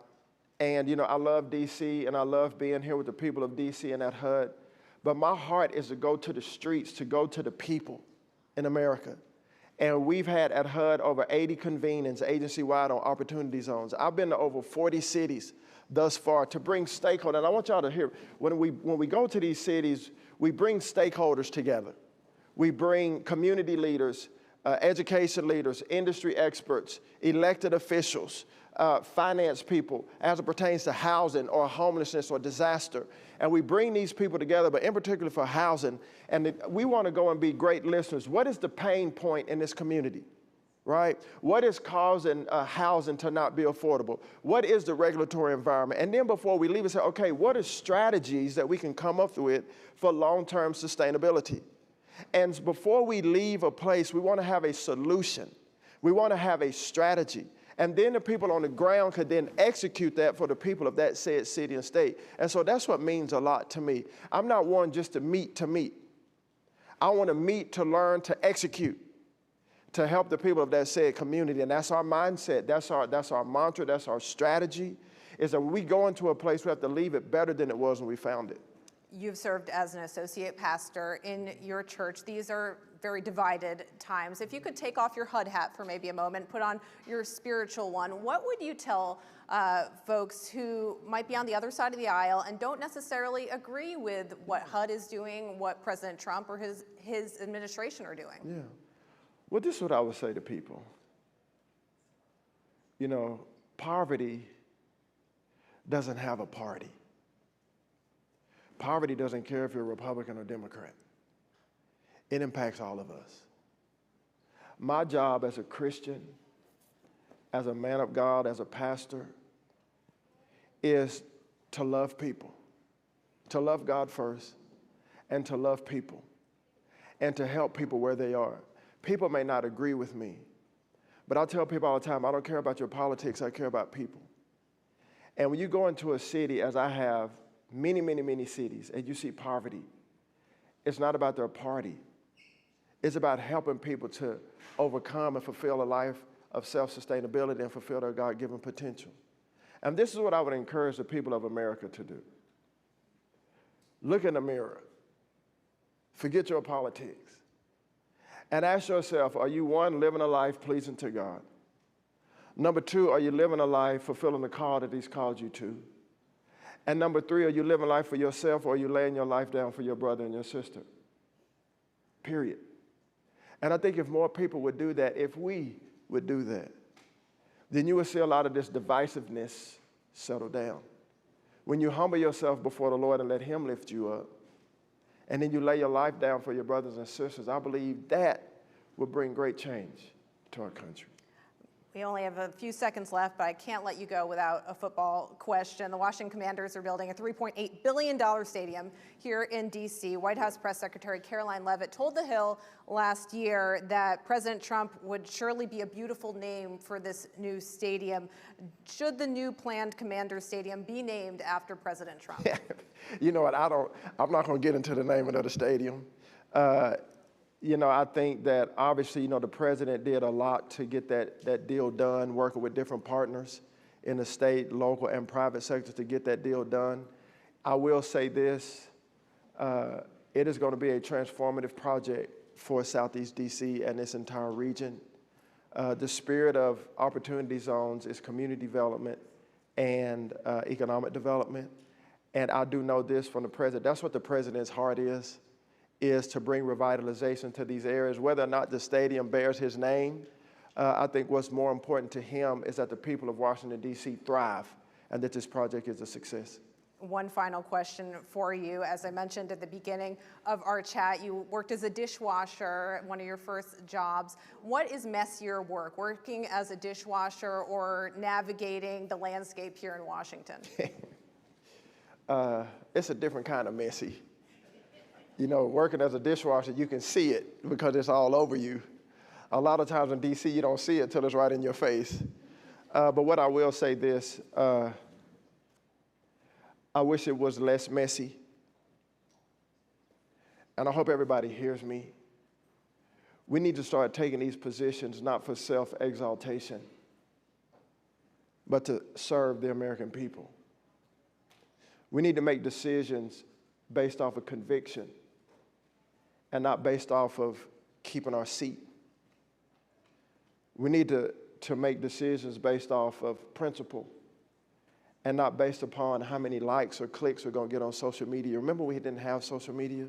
Speaker 5: And, I love D.C. and I love being here with the people of D.C. and at HUD. But my heart is to go to the streets, to go to the people in America. And we've had at HUD over 80 convenings agency-wide on opportunity zones. I've been to over 40 cities thus far to bring stakeholders. And I want y'all to hear, when we go to these cities, we bring stakeholders together. We bring community leaders, education leaders, industry experts, elected officials, finance people as it pertains to housing or homelessness or disaster. And we bring these people together, but in particular for housing. And we want to go and be great listeners. What is the pain point in this community, right? What is causing housing to not be affordable? What is the regulatory environment? And then before we leave, we say, okay, what are strategies that we can come up with for long-term sustainability? And before we leave a place, we want to have a solution. We want to have a strategy. And then the people on the ground could then execute that for the people of that said city and state. And so that's what means a lot to me. I'm not one just to meet. I want to meet to learn to execute, to help the people of that said community. And that's our mindset. That's our mantra. That's our strategy, is that when we go into a place, we have to leave it better than it was when we found it.
Speaker 21: You've served as an associate pastor in your church. These are very divided times. If you could take off your HUD hat for maybe a moment, put on your spiritual one, what would you tell folks who might be on the other side of the aisle and don't necessarily agree with what HUD is doing, what President Trump or his administration are doing?
Speaker 5: Yeah. Well, this is what I would say to people. Poverty doesn't have a party. Poverty doesn't care if you're a Republican or Democrat. It impacts all of us. My job as a Christian, as a man of God, as a pastor, is to love people, to love God first, and to love people, and to help people where they are. People may not agree with me, but I tell people all the time, I don't care about your politics, I care about people. And when you go into a city, as I have, many cities, and you see poverty, it's not about their party. It's about helping people to overcome and fulfill a life of self-sustainability and fulfill their God-given potential. And this is what I would encourage the people of America to do. Look in the mirror. Forget your politics. And ask yourself, are you, one, living a life pleasing to God? Number two, are you living a life fulfilling the call that He's called you to? And number three, are you living life for yourself, or are you laying your life down for your brother and your sister? Period. And I think if more people would do that, if we would do that, then you would see a lot of this divisiveness settle down. When you humble yourself before the Lord and let Him lift you up, and then you lay your life down for your brothers and sisters, I believe that will bring great change to our country.
Speaker 21: We only have a few seconds left, but I can't let you go without a football question. The Washington Commanders are building a $3.8 billion stadium here in D.C. White House Press Secretary Caroline Leavitt told The Hill last year that President Trump would surely be a beautiful name for this new stadium. Should the new planned Commander Stadium be named after President Trump?
Speaker 5: You know what, I'm not going to get into the name of the stadium. I think that obviously, the president did a lot to get that deal done, working with different partners in the state, local, and private sectors to get that deal done. I will say this, it is going to be a transformative project for Southeast DC and this entire region. The spirit of opportunity zones is community development and economic development. And I do know this from the president. That's what the president's heart is to bring revitalization to these areas. Whether or not the stadium bears his name, I think what's more important to him is that the people of Washington, D.C. thrive and that this project is a success.
Speaker 21: One final question for you. As I mentioned at the beginning of our chat, you worked as a dishwasher, one of your first jobs. What is messier work, working as a dishwasher or navigating the landscape here in Washington?
Speaker 5: It's a different kind of messy. Working as a dishwasher, you can see it because it's all over you. A lot of times in D.C., you don't see it till it's right in your face. But what I will say this, I wish it was less messy. and I hope everybody hears me, we need to start taking these positions not for self-exaltation, but to serve the American people. We need to make decisions based off of conviction and not based off of keeping our seat. We need to make decisions based off of principle and not based upon how many likes or clicks we're going to get on social media. Remember we didn't have social media?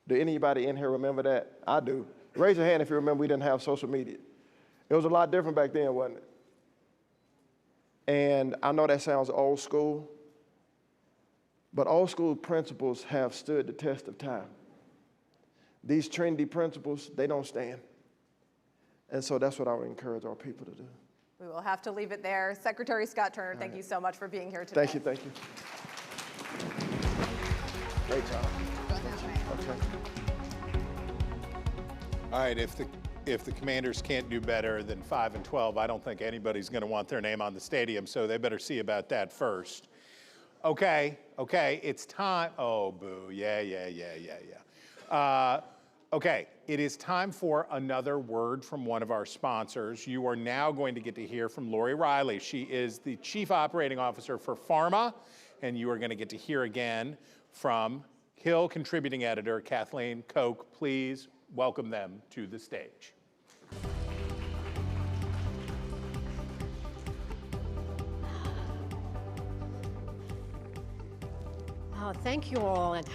Speaker 5: Do anybody in here remember that? I do. Raise your hand if you remember we didn't have social media. It was a lot different back then, wasn't it? And I know that sounds old school, but old school principles have stood the test of time. These trendy principles, they don't stand. And so that's what I would encourage our people to do.
Speaker 21: We will have to leave it there. Secretary Scott Turner, thank you so much for being here today.
Speaker 5: Thank you, thank you. Great job. Okay.
Speaker 6: All right, if the Commanders can't do better than 5-12, I don't think anybody's going to want their name on the stadium, so they better see about that first. Okay, it's time. Oh, boo, yeah. Okay, it is time for another word from one of our sponsors. You are now going to get to hear from Lori Riley. She is the Chief Operating Officer for Pharma, and you are going to get to hear again from Hill contributing editor Kathleen Koch. Please welcome them to the stage.
Speaker 8: Oh, thank you all. And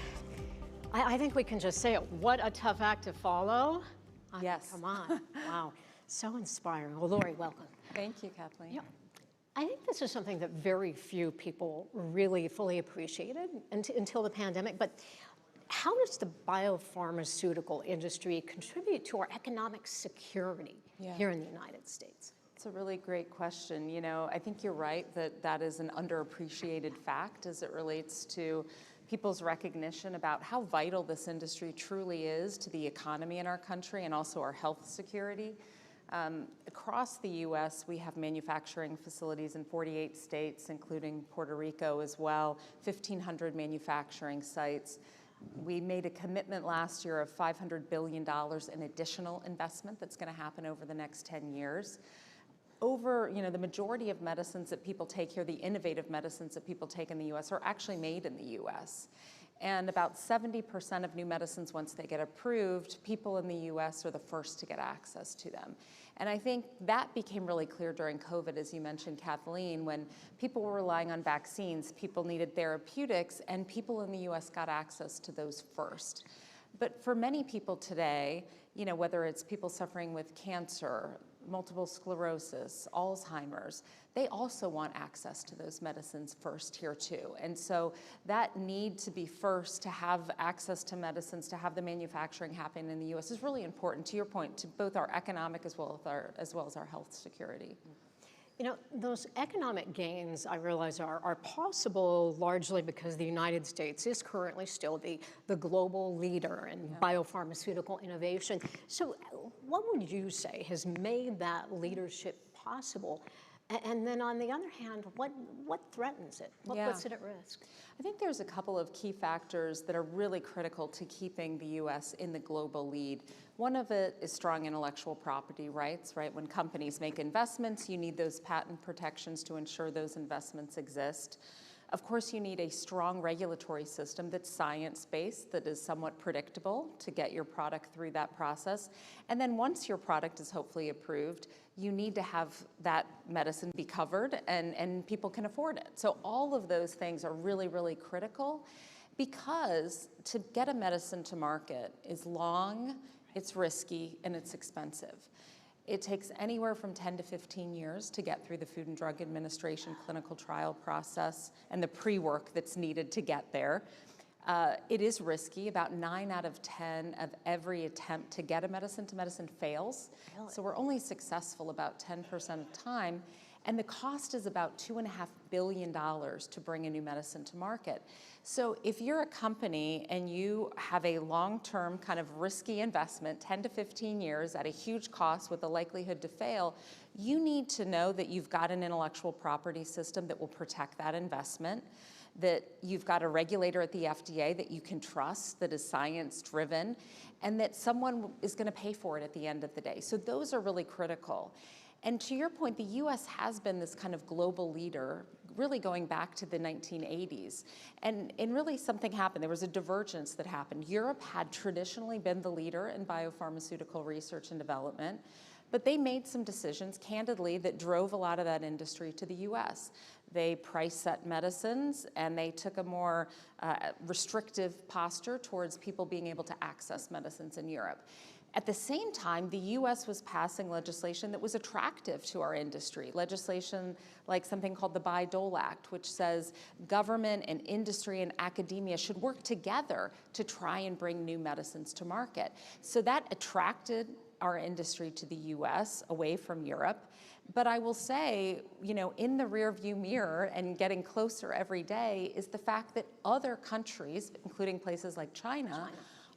Speaker 8: I think we can just say it. What a tough act to follow. I mean, come on. Wow. So inspiring. Well, Lori, welcome.
Speaker 21: Thank you, Kathleen.
Speaker 8: Yeah. I think this is something that very few people really fully appreciated until the pandemic. But how does the biopharmaceutical industry contribute to our economic security here in the United States?
Speaker 10: It's a really great question. You know, I think you're right that that is an underappreciated fact as it relates to people's recognition about how vital this industry truly is to the economy in our country and also our health security. Across the U.S., we have manufacturing facilities in 48 states, including Puerto Rico as well, 1,500 manufacturing sites. We made a commitment last year of $500 billion in additional investment that's going to happen over the next 10 years. The majority of medicines that people take here, the innovative medicines that people take in the U.S. are actually made in the U.S. And about 70% of new medicines, once they get approved, people in the U.S. are the first to get access to them. And I think that became really clear during COVID, as you mentioned, Kathleen, when people were relying on vaccines, people needed therapeutics, and people in the U.S. got access to those first. But for many people today, whether it's people suffering with cancer, multiple sclerosis, Alzheimer's, they also want access to those medicines first here too. And so that need to be first, to have access to medicines, to have the manufacturing happen in the U.S. is really important, to your point, to both our economic as well as our health security.
Speaker 8: Those economic gains, I realize, are possible largely because the United States is currently still the global leader in biopharmaceutical innovation. So what would you say has made that leadership possible? And then on the other hand, what threatens it? What puts it at risk?
Speaker 10: I think there's a couple of key factors that are really critical to keeping the U.S. in the global lead. One of it is strong intellectual property rights, right? When companies make investments, you need those patent protections to ensure those investments exist. Of course, you need a strong regulatory system that's science-based, that is somewhat predictable to get your product through that process. And then once your product is hopefully approved, you need to have that medicine be covered and people can afford it. So all of those things are really, really critical because to get a medicine to market is long, it's risky, and it's expensive. It takes anywhere from 10 to 15 years to get through the Food and Drug Administration clinical trial process and the pre-work that's needed to get there. It is risky. About 9 out of 10 of every attempt to get a medicine to medicine fails. So we're only successful about 10% of the time. And the cost is about $2.5 billion to bring a new medicine to market. So if you're a company and you have a long-term kind of risky investment, 10 to 15 years at a huge cost with a likelihood to fail, you need to know that you've got an intellectual property system that will protect that investment, that you've got a regulator at the FDA that you can trust, that is science-driven, and that someone is going to pay for it at the end of the day. So those are really critical. And to your point, the US has been this kind of global leader, really going back to the 1980s. And really something happened. There was a divergence that happened. Europe had traditionally been the leader in biopharmaceutical research and development, but they made some decisions, candidly, that drove a lot of that industry to the US. They price set medicines, and they took a more restrictive posture towards people being able to access medicines in Europe. At the same time, the US was passing legislation that was attractive to our industry, legislation like something called the Bayh-Dole Act, which says government and industry and academia should work together to try and bring new medicines to market. So that attracted our industry to the US away from Europe. But I will say, in the rearview mirror and getting closer every day is the fact that other countries, including places like China,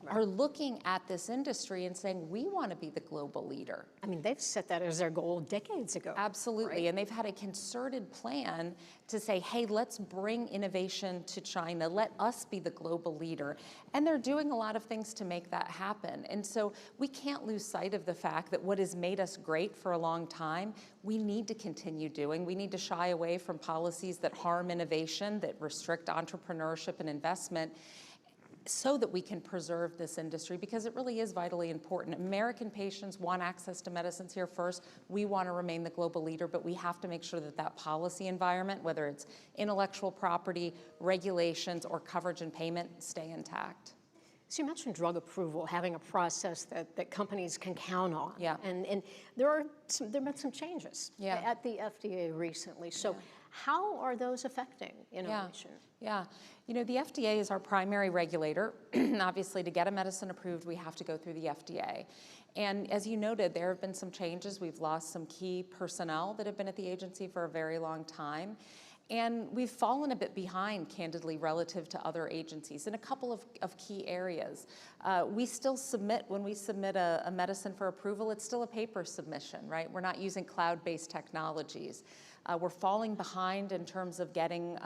Speaker 10: are looking at this industry and saying, we want to be the global leader.
Speaker 8: I mean, they've set that as their goal decades ago.
Speaker 10: Absolutely, right? And they've had a concerted plan to say, hey, let's bring innovation to China. Let us be the global leader. And they're doing a lot of things to make that happen. And so we can't lose sight of the fact that what has made us great for a long time, we need to continue doing. We need to shy away from policies that harm innovation, that restrict entrepreneurship and investment, so that we can preserve this industry, because it really is vitally important. American patients want access to medicines here first. We want to remain the global leader, but we have to make sure that that policy environment, whether it's intellectual property, regulations, or coverage and payment, stay intact.
Speaker 8: So you mentioned drug approval, having a process that companies can count on.
Speaker 10: Yeah.
Speaker 8: And there have been some changes at the FDA recently. So how are those affecting innovation?
Speaker 10: Yeah. The FDA is our primary regulator. Obviously, to get a medicine approved, we have to go through the FDA. And as you noted, there have been some changes. We've lost some key personnel that have been at the agency for a very long time. And we've fallen a bit behind, candidly, relative to other agencies in a couple of key areas. We still submit, when we submit a medicine for approval, it's still a paper submission, right? We're not using cloud-based technologies. We're falling behind in terms of getting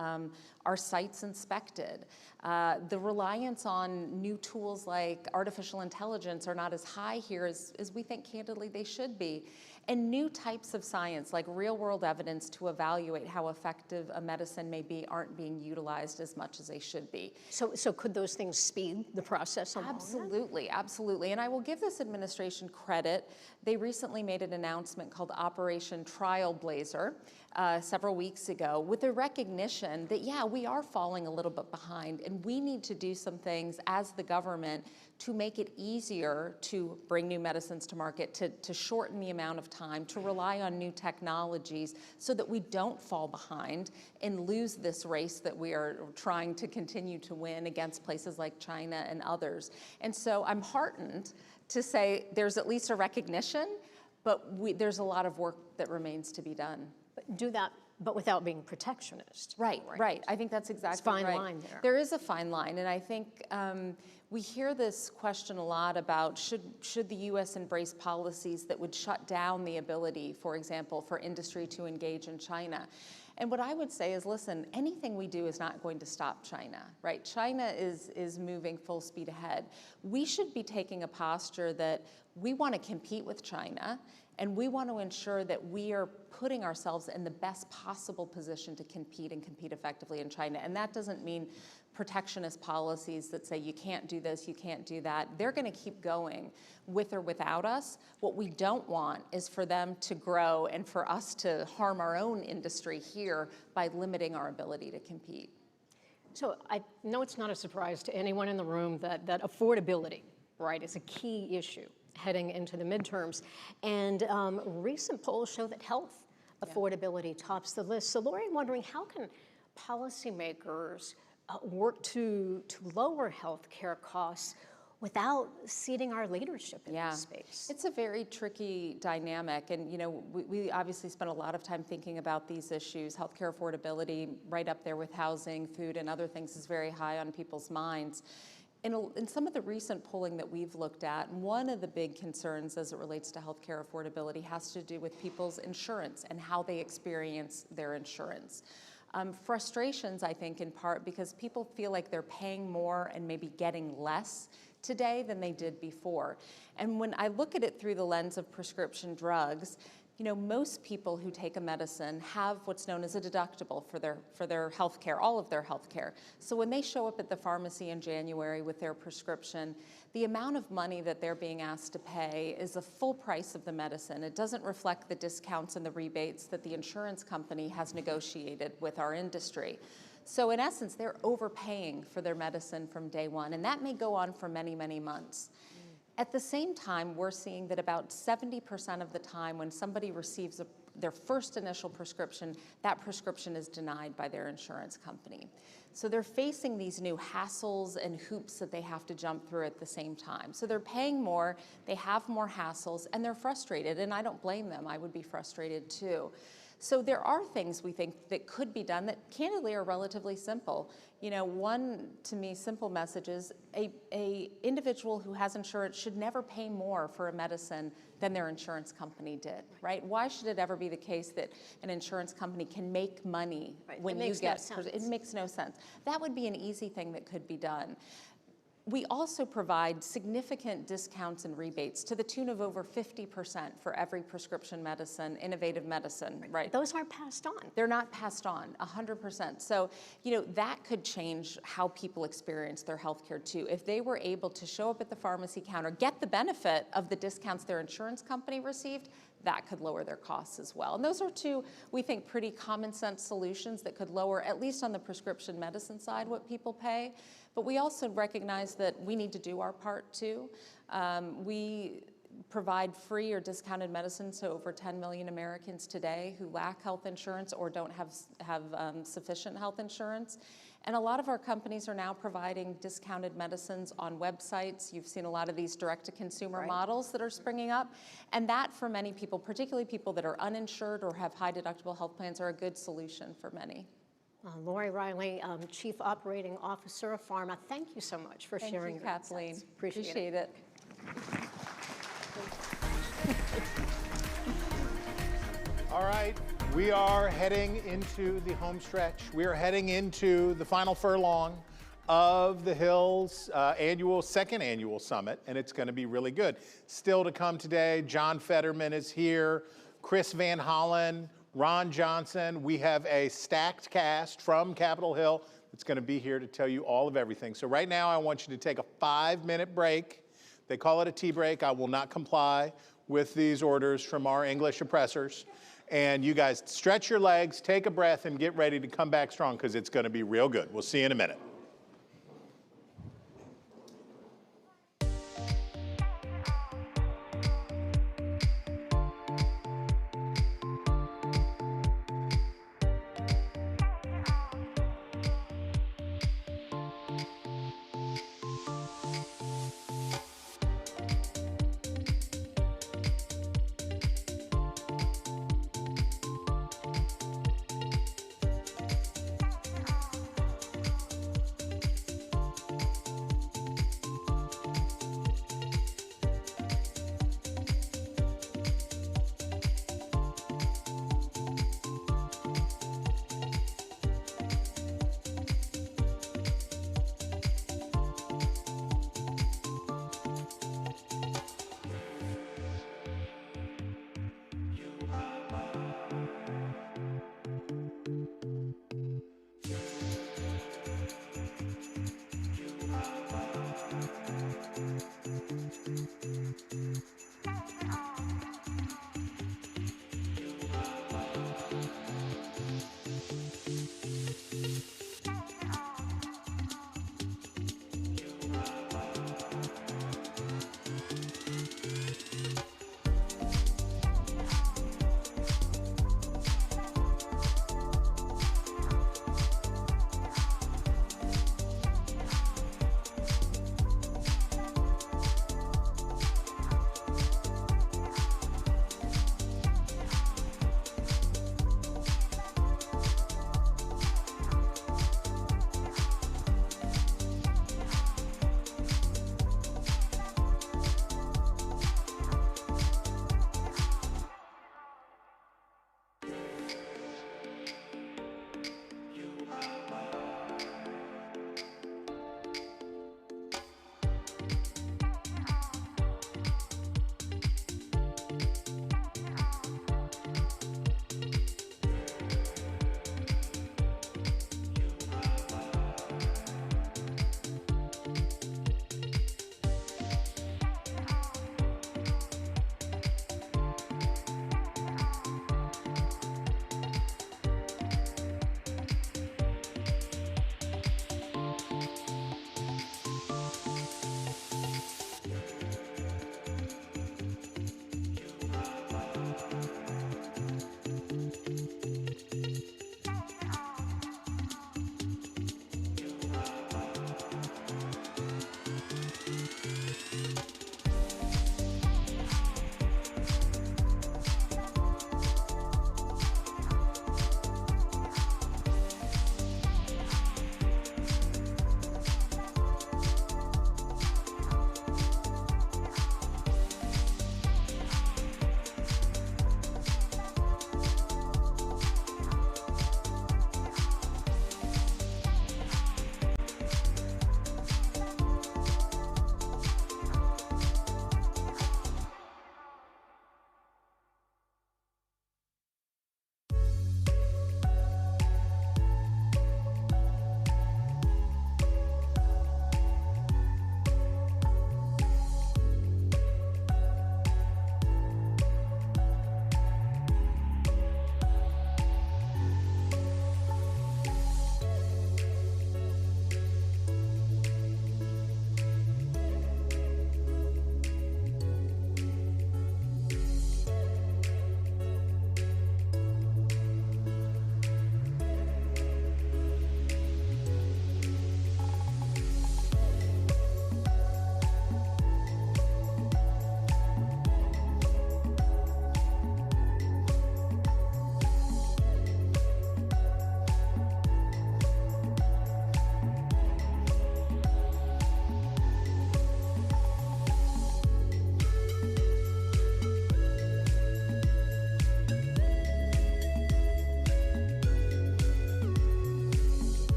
Speaker 10: our sites inspected. The reliance on new tools like artificial intelligence are not as high here as we think, candidly, they should be. And new types of science, like real-world evidence to evaluate how effective a medicine may be, aren't being utilized as much as they should be.
Speaker 8: So could those things speed the process along?
Speaker 10: Absolutely, absolutely. And I will give this administration credit. They recently made an announcement called Operation Trailblazer several weeks ago, with a recognition that, we are falling a little bit behind, and we need to do some things as the government to make it easier to bring new medicines to market, to shorten the amount of time, to rely on new technologies so that we don't fall behind and lose this race that we are trying to continue to win against places like China and others. And so I'm heartened to say there's at least a recognition, but there's a lot of work that remains to be done.
Speaker 8: But do that, but without being protectionist.
Speaker 10: Right. I think that's exactly
Speaker 8: It's a fine
Speaker 10: right.
Speaker 8: line there.
Speaker 10: There is a fine line, and I think we hear this question a lot about should the U.S. embrace policies that would shut down the ability, for example, for industry to engage in China. And what I would say is, listen, anything we do is not going to stop China, right? China is moving full speed ahead. We should be taking a posture that we want to compete with China, and we want to ensure that we are putting ourselves in the best possible position to compete and compete effectively in China. And that doesn't mean protectionist policies that say you can't do this, you can't do that. They're going to keep going with or without us. What we don't want is for them to grow and for us to harm our own industry here by limiting our ability to compete.
Speaker 8: So I know it's not a surprise to anyone in the room that affordability, right, is a key issue heading into the midterms. And recent polls show that health affordability tops the list. So Lori, I'm wondering, how can policymakers work to lower health care costs without ceding our leadership in this space.
Speaker 10: It's a very tricky dynamic. And, you know, we obviously spent a lot of time thinking about these issues. Healthcare affordability, right up there with housing, food, and other things, is very high on people's minds. In some of the recent polling that we've looked at, one of the big concerns as it relates to healthcare affordability has to do with people's insurance and how they experience their insurance. Frustrations, I think, in part because people feel like they're paying more and maybe getting less today than they did before. And when I look at it through the lens of prescription drugs, you know, most people who take a medicine have what's known as a deductible for their health care, all of their health care. So when they show up at the pharmacy in January with their prescription, the amount of money that they're being asked to pay is the full price of the medicine. It doesn't reflect the discounts and the rebates that the insurance company has negotiated with our industry. So in essence, they're overpaying for their medicine from day one, and that may go on for many, many months. At the same time, we're seeing that about 70% of the time when somebody receives their first initial prescription, that prescription is denied by their insurance company. So they're facing these new hassles and hoops that they have to jump through at the same time. So they're paying more, they have more hassles, and they're frustrated, and I don't blame them. I would be frustrated too. So there are things we think that could be done that candidly are relatively simple. You know, one, to me, simple message is a individual who has insurance should never pay more for a medicine than their insurance company did, right? Why should it ever be the case that an insurance company can make money when you get, it makes no sense. That would be an easy thing that could be done. We also provide significant discounts and rebates to the tune of over 50% for every prescription medicine, innovative medicine, right?
Speaker 8: Those aren't passed on.
Speaker 10: They're not passed on, 100%. So, you know, that could change how people experience their healthcare too. If they were able to show up at the pharmacy counter, get the benefit of the discounts their insurance company received, that could lower their costs as well. And those are two, we think, pretty common sense solutions that could lower, at least on the prescription medicine side, what people pay. But we also recognize that we need to do our part too. We provide free or discounted medicine to over 10 million Americans today who lack health insurance or don't have sufficient health insurance. And a lot of our companies are now providing discounted medicines on websites. You've seen a lot of these direct-to-consumer models that are springing up. And that, for many people, particularly people that are uninsured or have high deductible health plans, are a good solution for many.
Speaker 8: Lori Riley, Chief Operating Officer of Pharma, thank you so much for sharing your insights.
Speaker 10: Kathleen.
Speaker 8: Appreciate it.
Speaker 6: All right, we are heading into the home stretch. We are heading into the final furlong of the Hill's second annual summit, and it's going to be really good. Still to come today, John Fetterman is here, Chris Van Hollen, Ron Johnson. We have a stacked cast from Capitol Hill that's going to be here to tell you all of everything. So right now, I want you to take a 5-minute break. They call it a tea break. I will not comply with these orders from our English oppressors. And you guys stretch your legs, take a breath, and get ready to come back strong because it's going to be real good. We'll see you in a minute.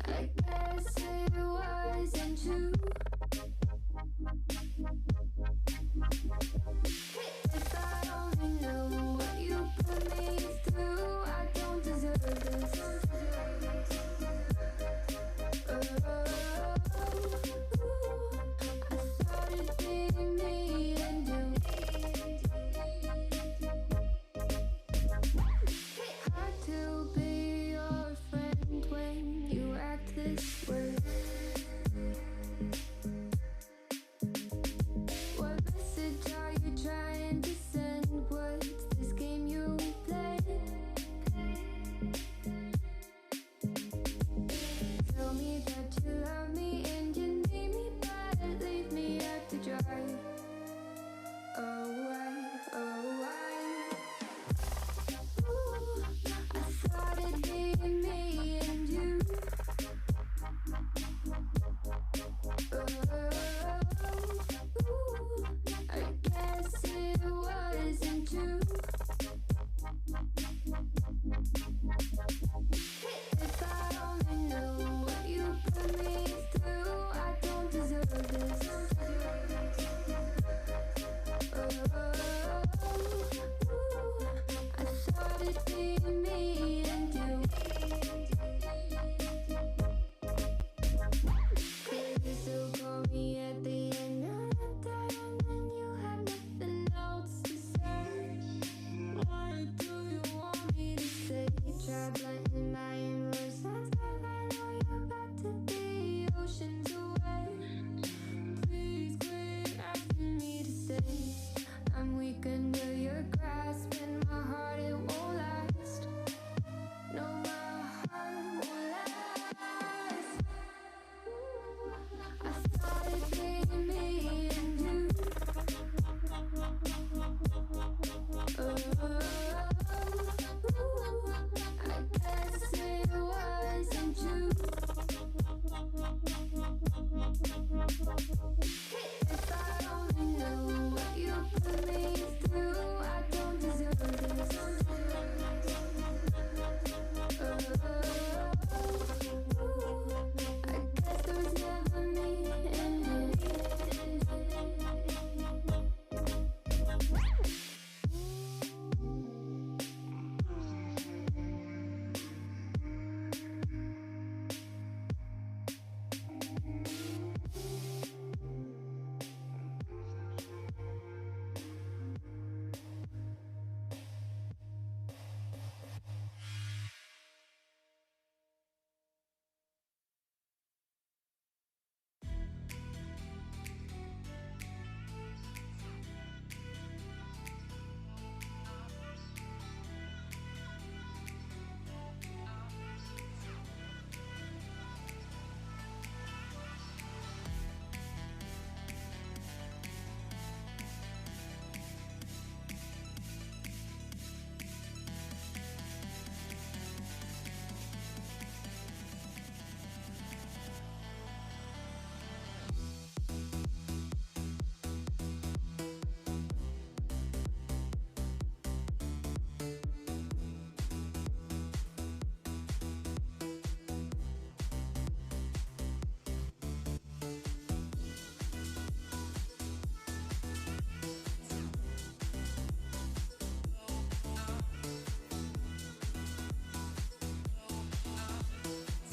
Speaker 14: I guess it wasn't true. If I only knew what you put me through, I don't deserve this. I thought it'd be me and you. Hard to be your friend when you act this way. What message are you trying to send? What's this game you play? Tell me that you love me and you need me, but leave me out to dry. Oh, why? Oh, why? Ooh, I thought it'd be me and you. I guess it wasn't true. If I only knew what you put me through, I don't deserve this. I thought it'd be me and you. Could you still call me at the end of the day when you have nothing else to say? What do you want me to say? Try blending my inwards. I know you're about to be oceans away. Please quit asking me to stay. I'm weak under your grasp and my heart, it won't last. No, my heart won't last. I thought it'd be me and you. I guess it wasn't true. If I only knew what you put me through, I don't deserve this. I guess there was never me in it.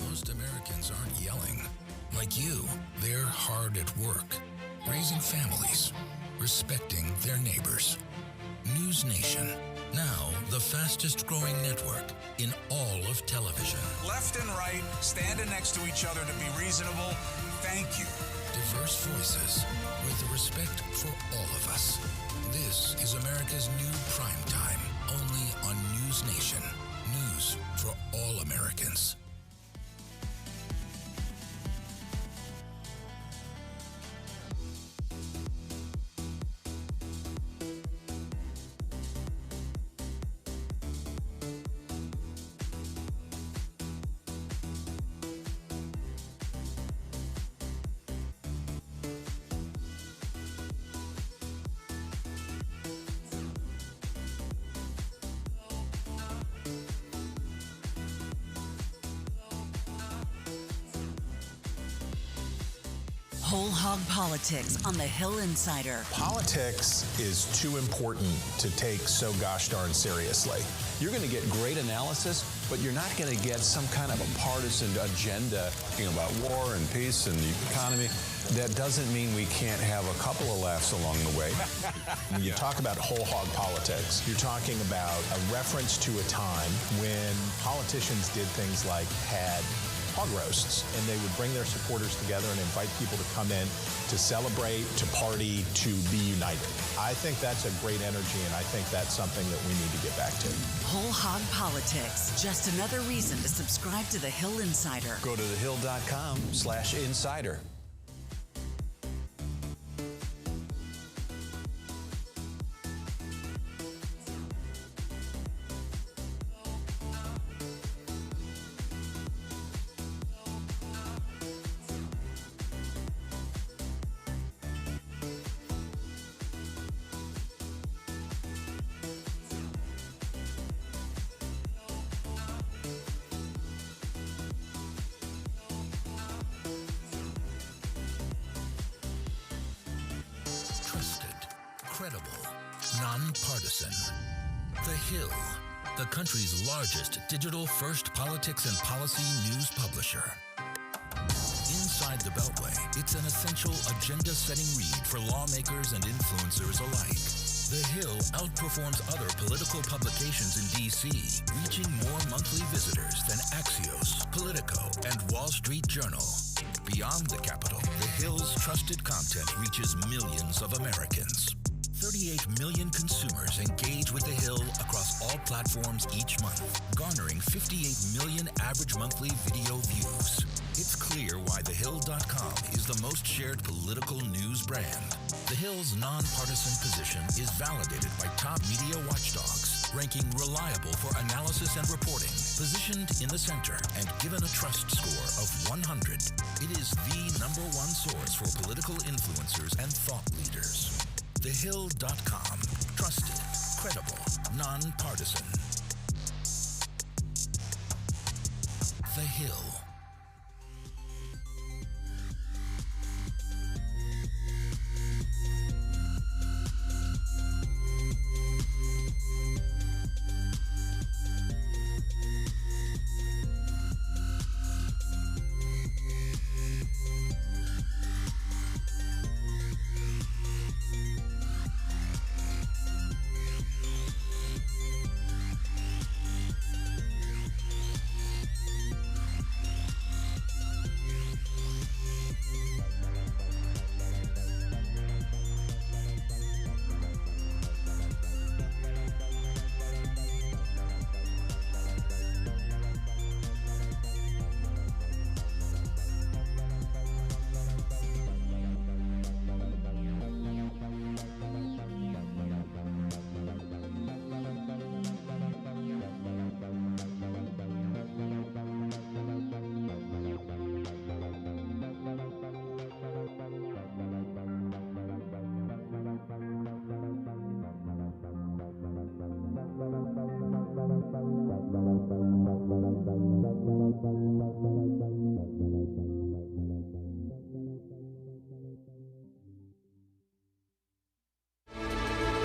Speaker 9: Most Americans aren't yelling. Like you, they're hard at work, raising families, respecting their neighbors. NewsNation, now the fastest growing network in all of television.
Speaker 11: Left and right, standing next to each other to be reasonable. Thank you.
Speaker 9: Diverse voices with the respect for all of us. This is America's new prime time, only on NewsNation. News for all Americans.
Speaker 19: Whole Hog Politics on the Hill Insider.
Speaker 6: Politics is too important to take so gosh darn seriously. You're going to get great analysis, but you're not going to get some kind of a partisan agenda talking about war and peace and the economy. That doesn't mean we can't have a couple of laughs along the way. When you talk about whole hog politics, you're talking about a reference to a time when politicians did things like had hog roasts, and they would bring their supporters together and invite people to come in to celebrate, to party, to be united. I think that's a great energy, and I think that's something that we need to get back to.
Speaker 19: Whole Hog Politics, just another reason to subscribe to the Hill Insider.
Speaker 6: Go to thehill.com/insider.
Speaker 9: Credible, nonpartisan. The Hill, the country's largest digital first politics and policy news publisher. Inside the Beltway, it's an essential agenda-setting read for lawmakers and influencers alike. The Hill outperforms other political publications in D.C., reaching more monthly visitors than Axios, Politico, and Wall Street Journal. Beyond the Capitol, The Hill's trusted content reaches millions of Americans. 38 million consumers engage with The Hill across all platforms each month, garnering 58 million average monthly video views. It's clear why thehill.com is the most shared political news brand. The Hill's nonpartisan position is validated by top media watchdogs, ranking reliable for analysis and reporting, positioned in the center, and given a trust score of 100. It is the #1 source for political influencers and thought leaders. TheHill.com. Trusted, credible, nonpartisan. The Hill.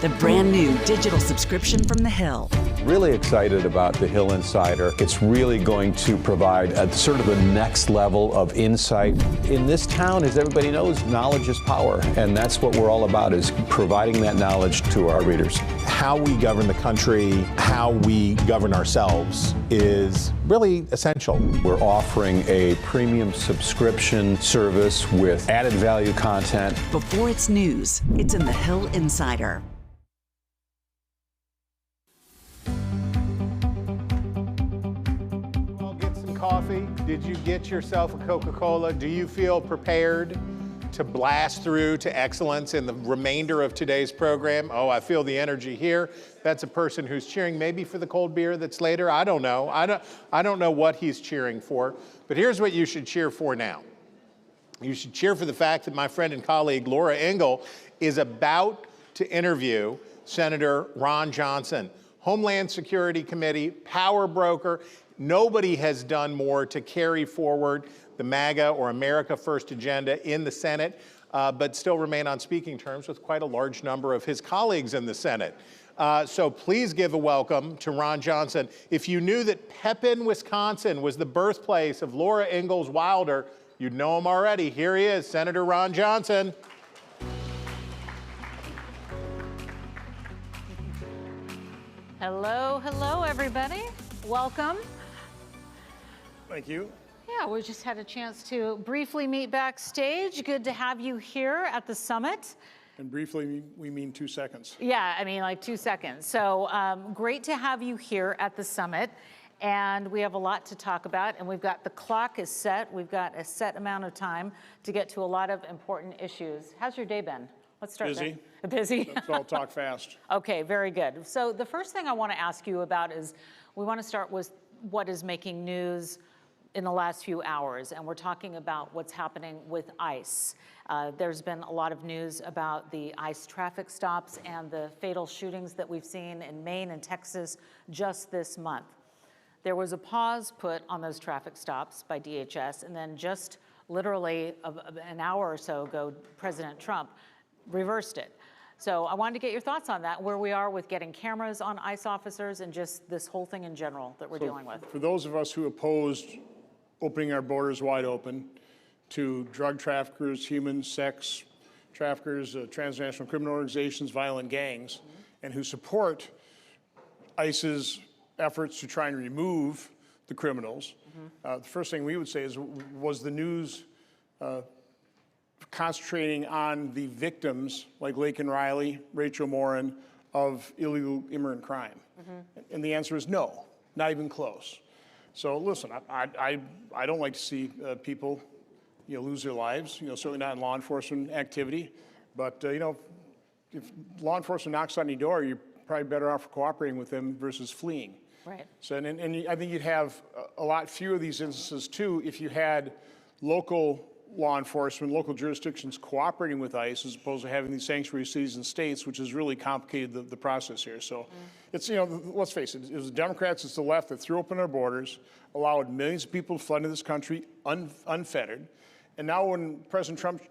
Speaker 19: The brand new digital subscription from The Hill.
Speaker 3: Really excited about the Hill Insider. It's really going to provide a sort of the next level of insight. In this town, as everybody knows, knowledge is power, and that's what we're all about, is providing that knowledge to our readers.
Speaker 6: How we govern the country, how we govern ourselves is really essential.
Speaker 3: We're offering a premium subscription service with added value content.
Speaker 19: Before it's news, it's in the Hill Insider.
Speaker 6: Coffee? Did you get yourself a Coca-Cola? Do you feel prepared to blast through to excellence in the remainder of today's program? Oh, I feel the energy here. That's a person who's cheering maybe for the cold beer that's later. I don't know. I don't know what he's cheering for. But here's what you should cheer for now. You should cheer for the fact that my friend and colleague Laura Ingle is about to interview Senator Ron Johnson, Homeland Security Committee, power broker. Nobody has done more to carry forward the MAGA or America First agenda in the Senate, but still remain on speaking terms with quite a large number of his colleagues in the Senate. So please give a welcome to Ron Johnson. If you knew that Pepin, Wisconsin was the birthplace of Laura Ingalls Wilder, you'd know him already. Here he is, Senator Ron Johnson.
Speaker 12: Hello, hello, everybody. Welcome.
Speaker 13: Thank you.
Speaker 12: Yeah, we just had a chance to briefly meet backstage. Good to have you here at the summit.
Speaker 13: And briefly, we mean 2 seconds.
Speaker 12: Yeah, I mean like 2 seconds. So great to have you here at the summit. And we have a lot to talk about. And we've got the clock is set. We've got a set amount of time to get to a lot of important issues. How's your day been? Let's start
Speaker 13: Busy.
Speaker 12: there. Busy?
Speaker 13: So I'll talk fast.
Speaker 12: Okay, very good. So the first thing I want to ask you about is we want to start with what is making news in the last few hours, and we're talking about what's happening with ICE. There's been a lot of news about the ICE traffic stops and the fatal shootings that we've seen in Maine and Texas just this month. There was a pause put on those traffic stops by DHS, and then just literally an hour or so ago, President Trump reversed it. So I wanted to get your thoughts on that, where we are with getting cameras on ICE officers and just this whole thing in general that we're dealing with.
Speaker 13: For those of us who opposed opening our borders wide open to drug traffickers, human sex traffickers, transnational criminal organizations, violent gangs, and who support ICE's efforts to try and remove the criminals, the first thing we would say is, was the news concentrating on the victims like Laken Riley, Rachel Morin, of illegal immigrant crime? And the answer is no, not even close. So listen, I don't like to see people, lose their lives. Certainly not in law enforcement activity. But if law enforcement knocks on your door, you're probably better off cooperating with them versus fleeing.
Speaker 12: Right.
Speaker 13: So and I think you'd have a lot fewer of these instances too if you had local law enforcement, local jurisdictions cooperating with ICE as opposed to having these sanctuary cities and states, which has really complicated the process here. So it's, let's face it, it was the Democrats, it's the left that threw open our borders, allowed millions of people to flood into this country unfettered. And now when President Trump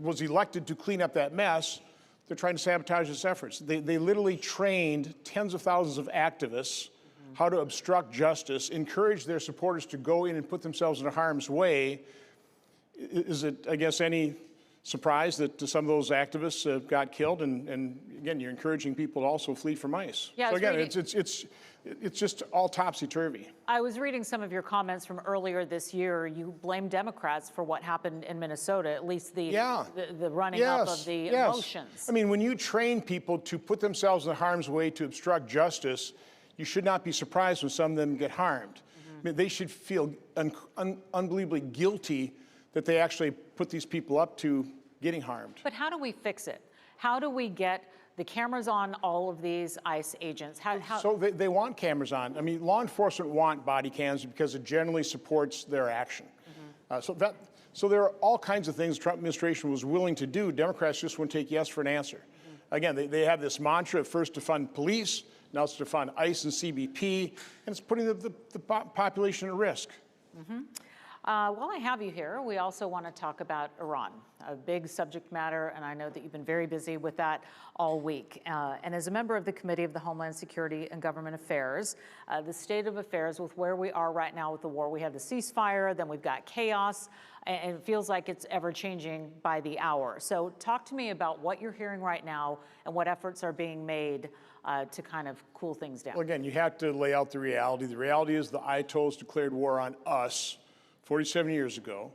Speaker 13: was elected to clean up that mess, they're trying to sabotage his efforts. They literally trained tens of thousands of activists how to obstruct justice, encourage their supporters to go in and put themselves in harm's way. Is it, I guess, any surprise that some of those activists got killed? And again, you're encouraging people to also flee from ICE.
Speaker 12: Yeah,
Speaker 13: so again, it's just all topsy-turvy.
Speaker 12: I was reading some of your comments from earlier this year. You blamed Democrats for what happened in Minnesota, at least the running up of the emotions.
Speaker 13: I mean, when you train people to put themselves in harm's way to obstruct justice, you should not be surprised when some of them get harmed. I mean, they should feel unbelievably guilty that they actually put these people up to getting harmed.
Speaker 12: But how do we fix it? How do we get the cameras on all of these ICE agents?
Speaker 13: So they want cameras on. I mean, law enforcement want body cams because it generally supports their action. So there are all kinds of things the Trump administration was willing to do. Democrats just wouldn't take yes for an answer. Again, they have this mantra, first to fund police, now it's to fund ICE and CBP, and it's putting the population at risk.
Speaker 12: While I have you here, we also want to talk about Iran, a big subject matter, and I know that you've been very busy with that all week. And as a member of the Committee of the Homeland Security and Government Affairs, the state of affairs with where we are right now with the war, we have the ceasefire, then we've got chaos, and it feels like it's ever changing by the hour. So talk to me about what you're hearing right now and what efforts are being made to kind of cool things down.
Speaker 13: Well, again, you have to lay out the reality. The reality is the Ayatollahs declared war on us 47 years ago.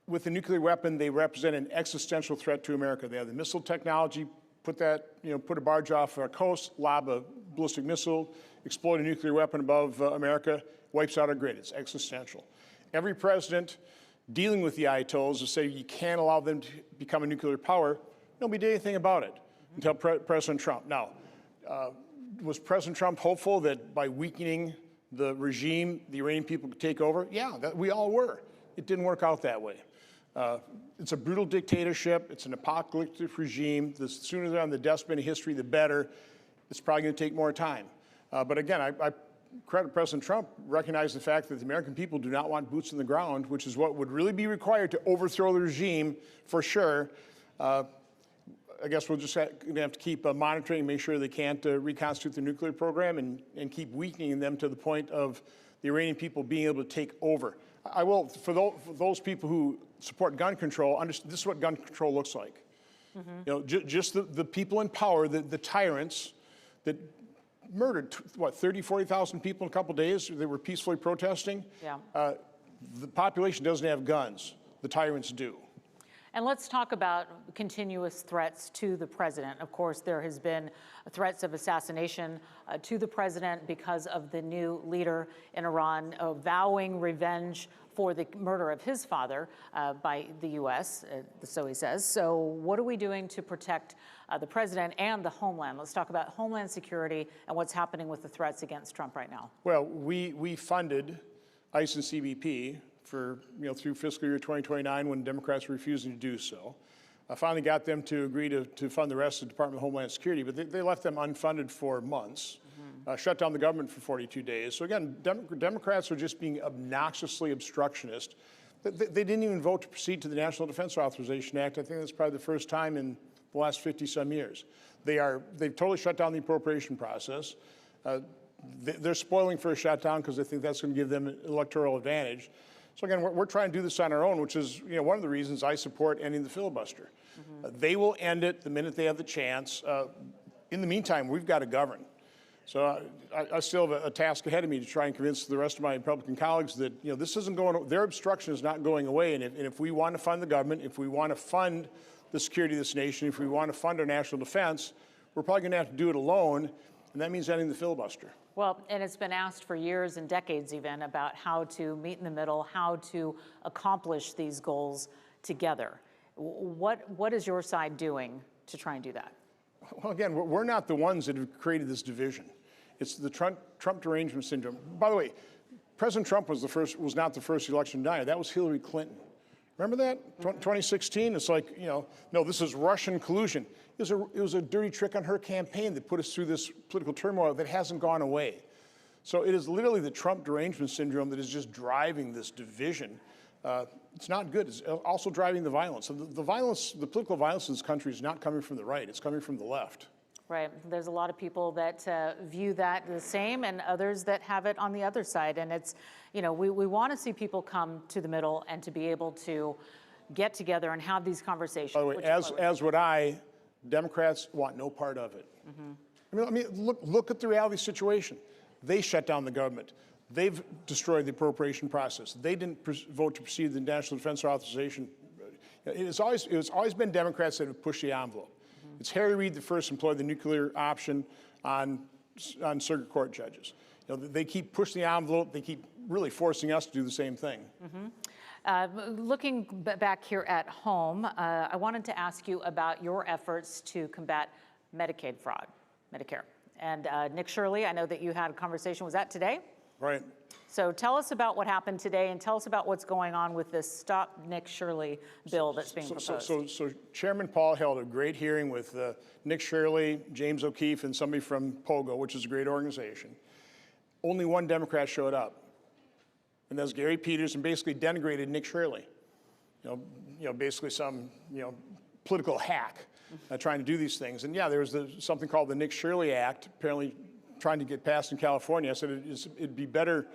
Speaker 13: With the nuclear weapon, they represent an existential threat to America. They have the missile technology, put a barge off our coast, lob a ballistic missile, explode a nuclear weapon above America, wipes out our grid. It's existential. Every president dealing with the Ayatollahs will say you can't allow them to become a nuclear power. Nobody did anything about it until President Trump. Now, was President Trump hopeful that by weakening the regime, the Iranian people could take over? Yeah, we all were. It didn't work out that way. It's a brutal dictatorship. It's an apocalyptic regime. The sooner they're on the deathbed of history, the better. It's probably going to take more time. But again, credit President Trump, recognized the fact that the American people do not want boots on the ground, which is what would really be required to overthrow the regime for sure. I guess we'll just have to keep monitoring and make sure they can't reconstitute their nuclear program and keep weakening them to the point of the Iranian people being able to take over. I will, for those people who support gun control, this is what gun control looks like. You know, just the people in power, the tyrants that murdered, 30, 40,000 people in a couple days. They were peacefully protesting.
Speaker 12: Yeah.
Speaker 13: The population doesn't have guns. The tyrants do.
Speaker 12: And let's talk about continuous threats to the president. Of course, there has been threats of assassination to the president because of the new leader in Iran vowing revenge for the murder of his father by the U.S., so he says. So what are we doing to protect the president and the homeland? Let's talk about homeland security and what's happening with the threats against Trump right now.
Speaker 13: Well, we funded ICE and CBP for, through fiscal year 2029 when Democrats were refusing to do so. I finally got them to agree to fund the rest of the Department of Homeland Security, but they left them unfunded for months, shut down the government for 42 days. So again, Democrats are just being obnoxiously obstructionist. They didn't even vote to proceed to the National Defense Authorization Act. I think that's probably the first time in the last 50-some years. They've totally shut down the appropriation process. They're spoiling for a shutdown because they think that's going to give them an electoral advantage. So again, we're trying to do this on our own, which is one of the reasons I support ending the filibuster. They will end it the minute they have the chance. In the meantime, we've got to govern. So I still have a task ahead of me to try and convince the rest of my Republican colleagues that this isn't going. Their obstruction is not going away. And if we want to fund the government, if we want to fund the security of this nation, if we want to fund our national defense, we're probably going to have to do it alone, and that means ending the filibuster.
Speaker 12: Well, and it's been asked for years and decades even about how to meet in the middle, how to accomplish these goals together. What is your side doing to try and do that?
Speaker 13: Well, again, we're not the ones that have created this division. It's the Trump derangement syndrome. By the way, President Trump was not the first election denier. That was Hillary Clinton. Remember that? 2016? It's like, no, this is Russian collusion. It was a dirty trick on her campaign that put us through this political turmoil that hasn't gone away. So it is literally the Trump derangement syndrome that is just driving this division. It's not good. It's also driving the violence. So the political violence in this country is not coming from the right. It's coming from the left.
Speaker 12: Right. There's a lot of people that view that the same and others that have it on the other side. And it's, we want to see people come to the middle and to be able to get together and have these conversations.
Speaker 13: By the way, as would I, Democrats want no part of it. I mean, look at the reality situation. They shut down the government. They've destroyed the appropriation process. They didn't vote to proceed the National Defense Authorization. It's always been Democrats that have pushed the envelope. It's Harry Reid that first employed the nuclear option on circuit court judges. They keep pushing the envelope. They keep really forcing us to do the same thing.
Speaker 12: Looking back here at home, I wanted to ask you about your efforts to combat Medicaid fraud, Medicare. And Nick Shirley, I know that you had a conversation. Was that today?
Speaker 13: Right.
Speaker 12: So tell us about what happened today and tell us about what's going on with this Stop Nick Shirley bill that's being proposed.
Speaker 13: So Chairman Paul held a great hearing with Nick Shirley, James O'Keefe, and somebody from POGO, which is a great organization. Only one Democrat showed up. And that's Gary Peters, and basically denigrated Nick Shirley. Basically some, political hack trying to do these things. And yeah, there was something called the Nick Shirley Act, apparently trying to get passed in California. I said it'd be better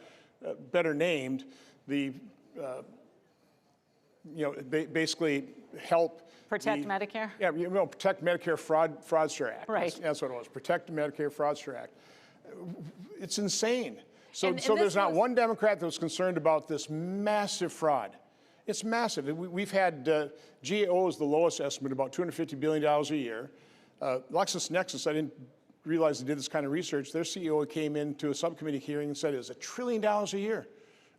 Speaker 13: named. Basically help
Speaker 12: protect Medicare.
Speaker 13: Yeah, protect Medicare Fraudster Act.
Speaker 12: Right.
Speaker 13: That's what it was. Protect the Medicare Fraudster Act. It's insane. So there's not one Democrat that was concerned about this massive fraud. It's massive. We've had GAO is the lowest estimate, about $250 billion a year. LexisNexis, I didn't realize they did this kind of research. Their CEO came into a subcommittee hearing and said it was $1 trillion a year.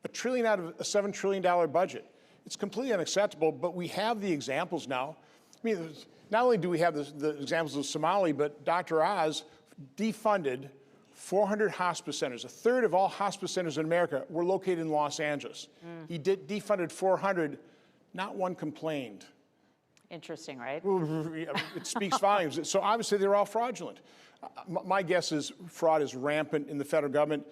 Speaker 13: $1 trillion out of a $7 trillion budget. It's completely unacceptable, but we have the examples now. I mean, not only do we have the examples of Somali, but Dr. Oz defunded 400 hospice centers. A third of all hospice centers in America were located in Los Angeles. He defunded 400, not one complained.
Speaker 12: Interesting, right?
Speaker 13: It speaks volumes. So obviously they're all fraudulent. My guess is fraud is rampant in the federal government.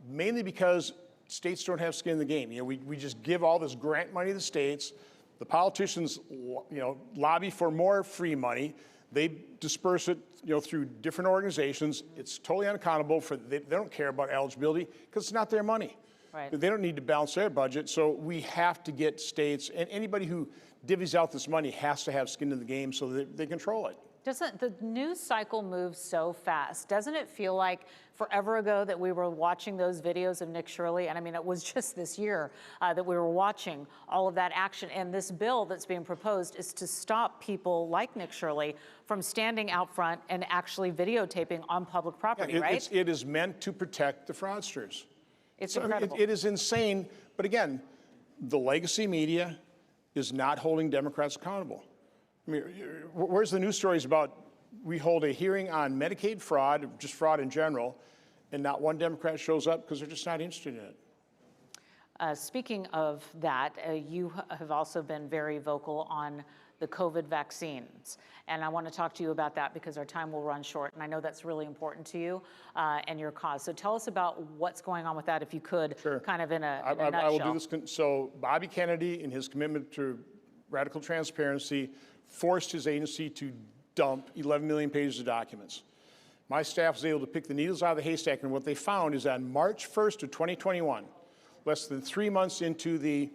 Speaker 13: mainly because states don't have skin in the game. You know, we just give all this grant money to the states. The politicians, you know, lobby for more free money. They disperse it, you know, through different organizations. It's totally unaccountable for, they don't care about eligibility because it's not their money.
Speaker 12: Right.
Speaker 13: They don't need to balance their budget. So we have to get states, and anybody who divvies out this money has to have skin in the game so that they control it.
Speaker 12: Doesn't the news cycle move so fast? Doesn't it feel like forever ago that we were watching those videos of Nick Shirley? And I mean, it was just this year that we were watching all of that action. And this bill that's being proposed is to stop people like Nick Shirley from standing out front and actually videotaping on public property, right?
Speaker 13: It is meant to protect the fraudsters.
Speaker 12: It's
Speaker 13: So, I mean,
Speaker 12: incredible.
Speaker 13: it is insane. But again, the legacy media is not holding Democrats accountable. I mean, where's the news stories about we hold a hearing on Medicaid fraud, just fraud in general, and not one Democrat shows up because they're just not interested in it?
Speaker 12: Speaking of that, you have also been very vocal on the COVID vaccines. And I want to talk to you about that because our time will run short. And I know that's really important to you and your cause. So tell us about what's going on with that, if you could, kind of in a nutshell.
Speaker 13: I will do this. So Bobby Kennedy, in his commitment to radical transparency, forced his agency to dump 11 million pages of documents. My staff was able to pick the needles out of the haystack, and what they found is on March 1st of 2021, less than 3 months into the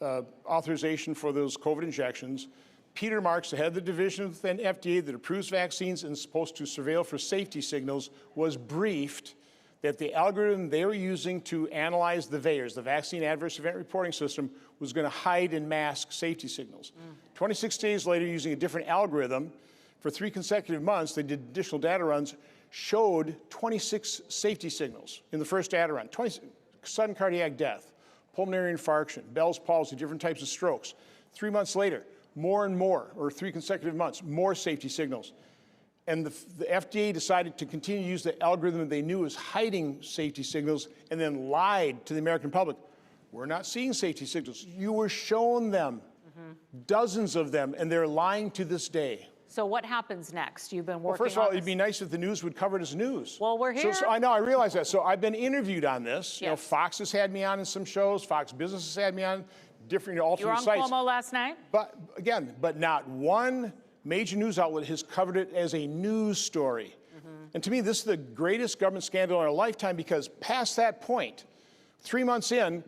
Speaker 13: authorization for those COVID injections, Peter Marks, the head of the division within FDA that approves vaccines and is supposed to surveil for safety signals, was briefed that the algorithm they were using to analyze the VAERS, the Vaccine Adverse Event Reporting System, was going to hide and mask safety signals. 26 days later, using a different algorithm, for 3 consecutive months, they did additional data runs, showed 26 safety signals in the first data run. 20 sudden cardiac death, pulmonary infarction, Bell's palsy, different types of strokes. 3 months later, more and more, or 3 consecutive months, more safety signals. And the FDA decided to continue to use the algorithm that they knew was hiding safety signals and then lied to the American public. We're not seeing safety signals. You were shown them, dozens of them, and they're lying to this day.
Speaker 12: So what happens next? You've been working
Speaker 13: Well, first of all,
Speaker 12: on
Speaker 13: it'd be nice if the news would cover it as news.
Speaker 12: Well, we're here.
Speaker 13: So I know, I realize that. So I've been interviewed on this. You know, Fox has had me on in some shows. Fox Business has had me on different alternate
Speaker 12: You were on
Speaker 13: sites.
Speaker 12: Cuomo last night?
Speaker 13: But again, but not one major news outlet has covered it as a news story. And to me, this is the greatest government scandal in our lifetime because past that point, 3 months in,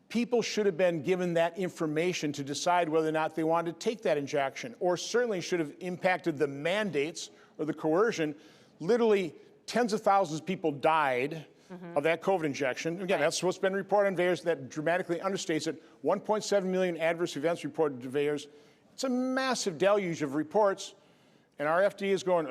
Speaker 13: people should have been given that information to decide whether or not they wanted to take that injection, or certainly should have impacted the mandates or the coercion. Literally, tens of thousands of people died of that COVID injection. Again, that's what's been reported on VAERS. That dramatically understates it. 1.7 million adverse events reported to VAERS. It's a massive deluge of reports. And our FDA is going,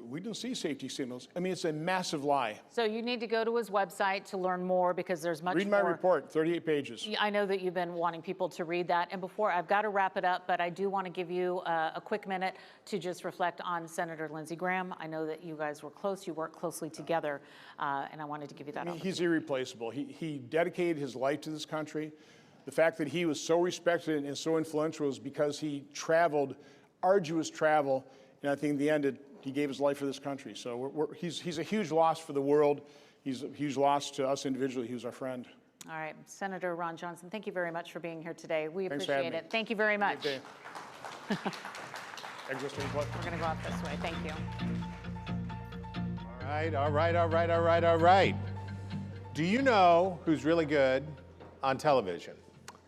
Speaker 13: we didn't see safety signals. I mean, it's a massive lie.
Speaker 12: So you need to go to his website to learn more because there's much more.
Speaker 13: Read my report, 38 pages.
Speaker 12: I know that you've been wanting people to read that. And before, I've got to wrap it up, but I do want to give you a quick minute to just reflect on Senator Lindsey Graham. I know that you guys were close, you worked closely together, and I wanted to give you that opportunity.
Speaker 13: He's irreplaceable. He dedicated his life to this country. The fact that he was so respected and so influential is because he traveled, arduous travel, and I think in the end, he gave his life for this country. So he's a huge loss for the world. He's a huge loss to us individually. He was our friend.
Speaker 12: All right, Senator Ron Johnson, thank you very much for being here today. We
Speaker 13: Thanks for
Speaker 12: appreciate
Speaker 13: having
Speaker 12: it. Thank you very much.
Speaker 13: Good day.
Speaker 12: We're going to go out this way. Thank you.
Speaker 3: All right. Do you know who's really good on television?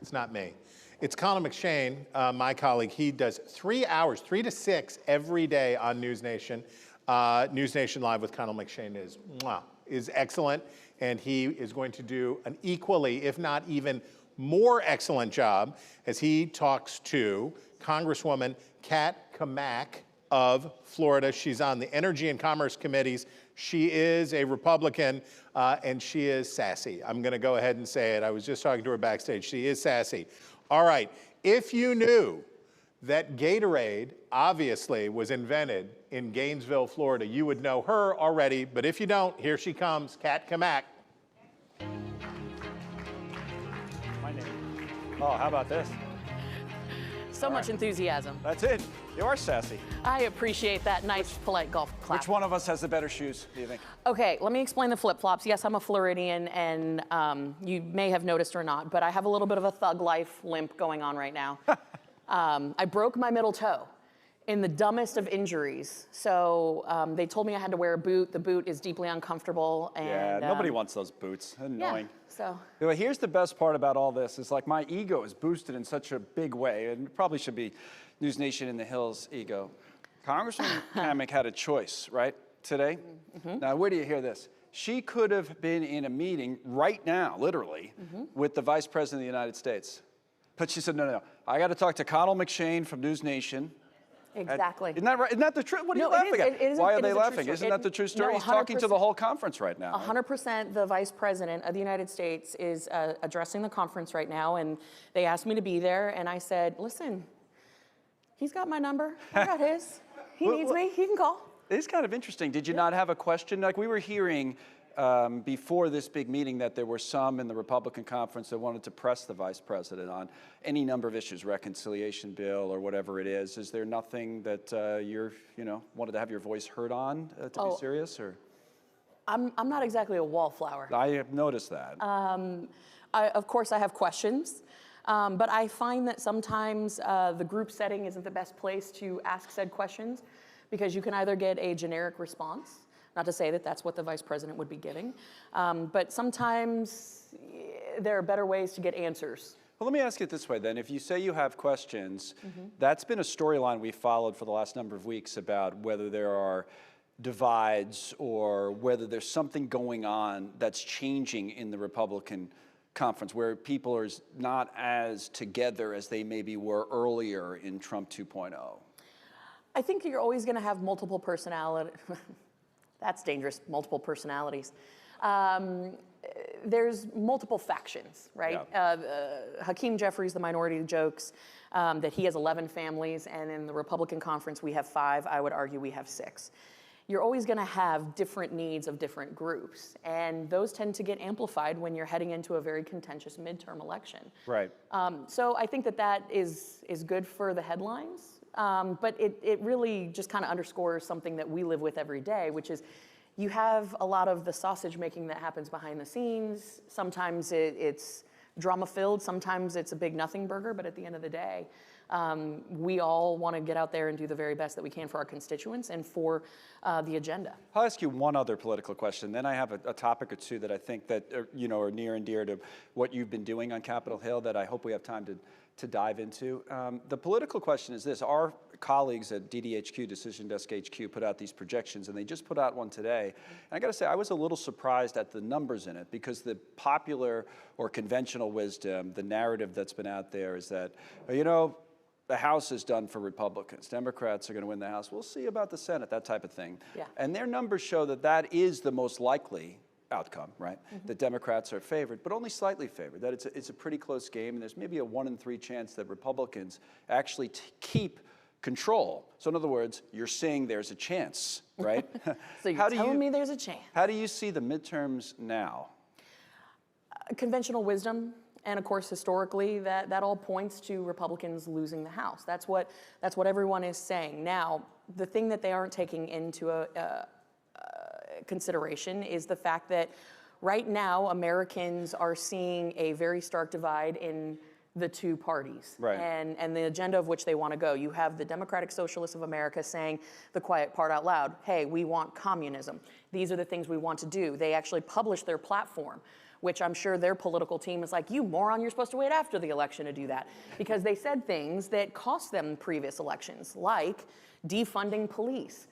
Speaker 3: It's not me. It's Colin McShane, my colleague. He does 3 hours, 3 to 6 every day on NewsNation. NewsNation Live with Colin McShane is excellent, and he is going to do an equally, if not even more excellent job as he talks to Congresswoman Kat Kamak of Florida. She's on the Energy and Commerce Committees. She is a Republican, and she is sassy. I'm going to go ahead and say it. I was just talking to her backstage. She is sassy. All right, if you knew that Gatorade obviously was invented in Gainesville, Florida, you would know her already, but if you don't, here she comes, Kat Kamak.
Speaker 15: My name. Oh, how about this?
Speaker 16: So much enthusiasm.
Speaker 15: That's it. You are sassy.
Speaker 12: I appreciate that nice, polite golf clap.
Speaker 15: Which one of us has the better shoes, do you think?
Speaker 12: Okay, let me explain the flip-flops. Yes, I'm a Floridian, and you may have noticed or not, but I have a little bit of a thug life limp going on right now. I broke my middle toe in the dumbest of injuries. So they told me I had to wear a boot. The boot is deeply uncomfortable. And,
Speaker 15: Yeah, nobody wants those boots. Annoying.
Speaker 12: Yeah, so.
Speaker 15: Well, here's the best part about all this is like my ego is boosted in such a big way, and it probably should be News Nation in the Hill's ego. Congressman Hammack had a choice, right, today? Now, where do you hear this? She could have been in a meeting right now, literally, with the Vice President of the United States. But she said, no, I got to talk to Connell McShane from News Nation.
Speaker 12: Exactly.
Speaker 15: Isn't that right? Isn't that the truth? What are you laughing at? Why are they laughing? Isn't that the true story? He's talking to the whole conference right now.
Speaker 12: 100% the Vice President of the United States is addressing the conference right now, and they asked me to be there, and I said, listen, he's got my number. I got his. He needs me. He can call.
Speaker 15: It's kind of interesting. Did you not have a question? Like we were hearing before this big meeting that there were some in the Republican conference that wanted to press the Vice President on any number of issues, reconciliation bill or whatever it is. Is there nothing that wanted to have your voice heard on to be serious? Or
Speaker 12: I'm not exactly a wallflower.
Speaker 15: I have noticed that.
Speaker 12: Of course, I have questions. But I find that sometimes the group setting isn't the best place to ask said questions because you can either get a generic response, not to say that that's what the Vice President would be giving, but sometimes there are better ways to get answers.
Speaker 15: Well, let me ask it this way then. If you say you have questions, that's been a storyline we followed for the last number of weeks about whether there are divides or whether there's something going on that's changing in the Republican conference where people are not as together as they maybe were earlier in Trump 2.0.
Speaker 12: I think you're always going to have multiple personalities. That's dangerous, multiple personalities. There's multiple factions, right?
Speaker 15: Yeah.
Speaker 12: Hakeem Jeffries, the minority, jokes that he has 11 families, and in the Republican conference we have 5. I would argue we have 6. You're always going to have different needs of different groups, and those tend to get amplified when you're heading into a very contentious midterm election.
Speaker 15: Right.
Speaker 12: So I think that is good for the headlines, but it really just kind of underscores something that we live with every day, which is you have a lot of the sausage making that happens behind the scenes. Sometimes it's drama-filled, sometimes it's a big nothing burger, but at the end of the day, we all want to get out there and do the very best that we can for our constituents and for the agenda.
Speaker 15: I'll ask you one other political question. Then I have a topic or two that I think that are near and dear to what you've been doing on Capitol Hill that I hope we have time to dive into. The political question is this. Our colleagues at DDHQ, Decision Desk HQ, put out these projections, and they just put out one today. And I got to say, I was a little surprised at the numbers in it because the popular or conventional wisdom, the narrative that's been out there is that, the House is done for Republicans. Democrats are going to win the House. We'll see about the Senate, that type of thing.
Speaker 12: Yeah.
Speaker 15: And their numbers show that is the most likely outcome, right? The Democrats are favored, but only slightly favored. That it's a pretty close game, and there's maybe a 1 in 3 chance that Republicans actually keep control. So in other words, you're saying there's a chance, right?
Speaker 12: So you're telling me there's a chance.
Speaker 15: How do you see the midterms now?
Speaker 12: Conventional wisdom. And of course, historically, that all points to Republicans losing the House. That's what everyone is saying. Now, the thing that they aren't taking into consideration is the fact that right now, Americans are seeing a very stark divide in the two parties,
Speaker 15: right,
Speaker 12: and the agenda of which they want to go. You have the Democratic Socialists of America saying the quiet part out loud, hey, we want communism. These are the things we want to do. They actually published their platform, which I'm sure their political team is like, you moron, you're supposed to wait after the election to do that. Because they said things that cost them previous elections, like defunding police.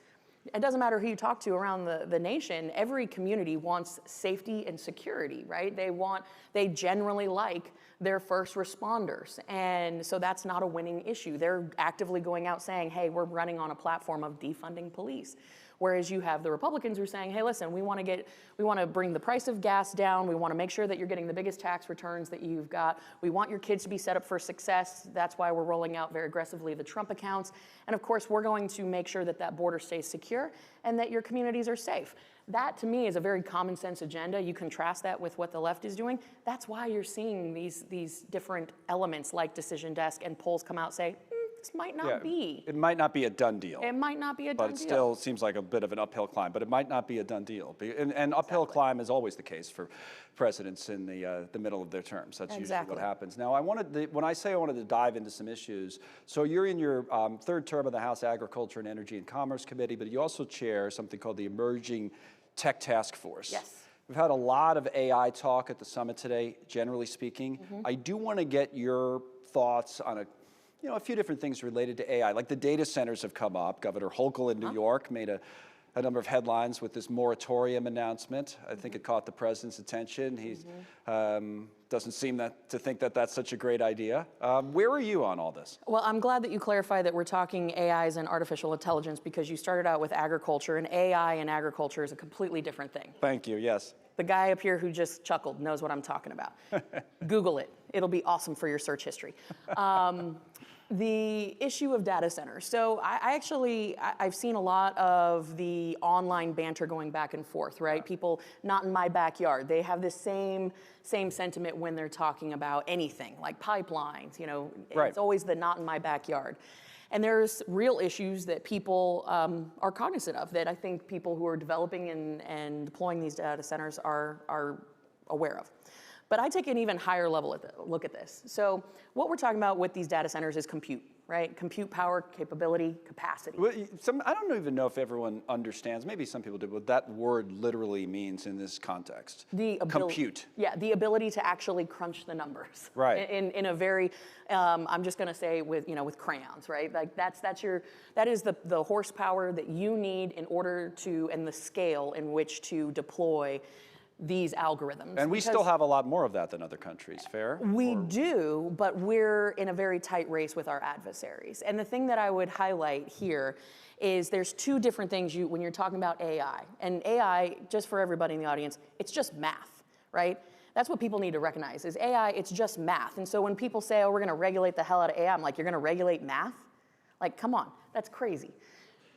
Speaker 12: It doesn't matter who you talk to around the nation, every community wants safety and security, right? They generally like their first responders. And so that's not a winning issue. They're actively going out saying, hey, we're running on a platform of defunding police. Whereas you have the Republicans who are saying, hey, listen, we want to bring the price of gas down. We want to make sure that you're getting the biggest tax returns that you've got. We want your kids to be set up for success. That's why we're rolling out very aggressively the Trump accounts. And of course, we're going to make sure that that border stays secure and that your communities are safe. That, to me, is a very common sense agenda. You contrast that with what the left is doing. That's why you're seeing these different elements like Decision Desk and polls come out say, this might not be.
Speaker 15: It might not be a done deal.
Speaker 12: It might not be a done
Speaker 15: But
Speaker 12: deal.
Speaker 15: it still seems like a bit of an uphill climb, but it might not be a done deal. And uphill climb is always the case for presidents in the middle of their terms. That's usually what happens. Now, when I say I wanted to dive into some issues, so you're in your third term of the House Agriculture and Energy and Commerce Committee, but you also chair something called the Emerging Tech Task Force.
Speaker 12: Yes.
Speaker 15: We've had a lot of AI talk at the summit today, generally speaking. I do want to get your thoughts on a few different things related to AI. Like the data centers have come up. Governor Hochul in New York made a number of headlines with this moratorium announcement. I think it caught the president's attention. He doesn't seem to think that that's such a great idea. Where are you on all this?
Speaker 16: Well, I'm glad that you clarify that we're talking AIs and artificial intelligence, because you started out with agriculture, and AI and agriculture is a completely different thing.
Speaker 15: Thank you, yes.
Speaker 16: The guy up here who just chuckled knows what I'm talking about. Google it. It'll be awesome for your search history. The issue of data centers. So I've seen a lot of the online banter going back and forth, right? People, not in my backyard. They have this same sentiment when they're talking about anything, like pipelines, It's always the not in my backyard. And there's real issues that people are cognizant of, that I think people who are developing and deploying these data centers are aware of. But I take an even higher level look at this. So what we're talking about with these data centers is compute, right? Compute power, capability, capacity.
Speaker 15: Well, I don't even know if everyone understands, maybe some people do, what that word literally means in this context. Compute.
Speaker 16: Yeah, the ability to actually crunch the numbers.
Speaker 15: Right.
Speaker 16: In a very, I'm just gonna say with crayons, right? Like that is the horsepower that you need in order to, and the scale in which to deploy these algorithms.
Speaker 15: And we still have a lot more of that than other countries, fair?
Speaker 16: We do, but we're in a very tight race with our adversaries. And the thing that I would highlight here is there's two different things when you're talking about AI. And AI, just for everybody in the audience, it's just math, right? That's what people need to recognize, is AI, it's just math. And so when people say, oh, we're gonna regulate the hell out of AI, I'm like, you're gonna regulate math? Like, come on, that's crazy.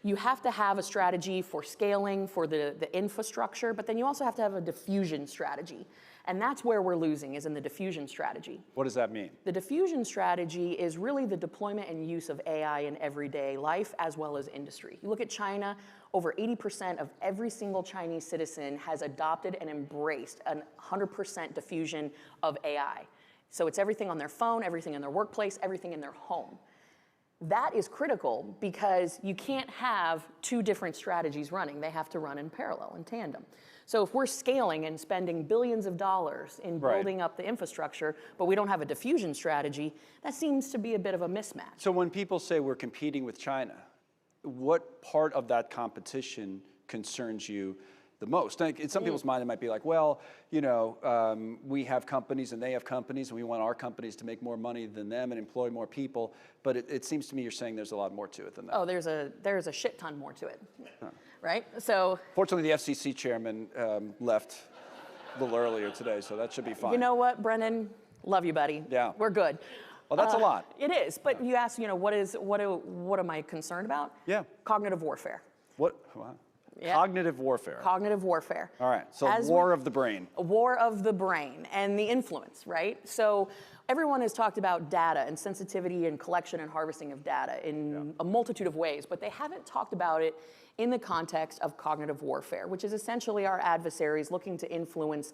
Speaker 16: You have to have a strategy for scaling, for the infrastructure, but then you also have to have a diffusion strategy. And that's where we're losing, is in the diffusion strategy.
Speaker 15: What does that mean?
Speaker 16: The diffusion strategy is really the deployment and use of AI in everyday life as well as industry. You look at China, over 80% of every single Chinese citizen has adopted and embraced 100% diffusion of AI. So it's everything on their phone, everything in their workplace, everything in their home. That is critical because you can't have two different strategies running. They have to run in parallel, in tandem. So if we're scaling and spending billions of dollars in building up the infrastructure, but we don't have a diffusion strategy, that seems to be a bit of a mismatch.
Speaker 15: So when people say we're competing with China, what part of that competition concerns you the most? Like, in some people's mind, it might be like, well, we have companies and they have companies, and we want our companies to make more money than them and employ more people. But it seems to me you're saying there's a lot more to it than that.
Speaker 16: Oh, there's a shit ton more to it, right? So
Speaker 15: fortunately, the FCC chairman left a little earlier today, so that should be fine.
Speaker 16: You know what, Brennan? Love you, buddy.
Speaker 15: Yeah,
Speaker 16: we're good.
Speaker 15: Well, that's a lot.
Speaker 16: It is, but you asked, what am I concerned about?
Speaker 15: Yeah.
Speaker 16: Cognitive warfare.
Speaker 15: What? Wow. Yep. Cognitive warfare.
Speaker 16: Cognitive warfare.
Speaker 15: All right, so war of the brain.
Speaker 16: A war of the brain and the influence, right? So everyone has talked about data and sensitivity and collection and harvesting of data in a multitude of ways, but they haven't talked about it in the context of cognitive warfare, which is essentially our adversaries looking to influence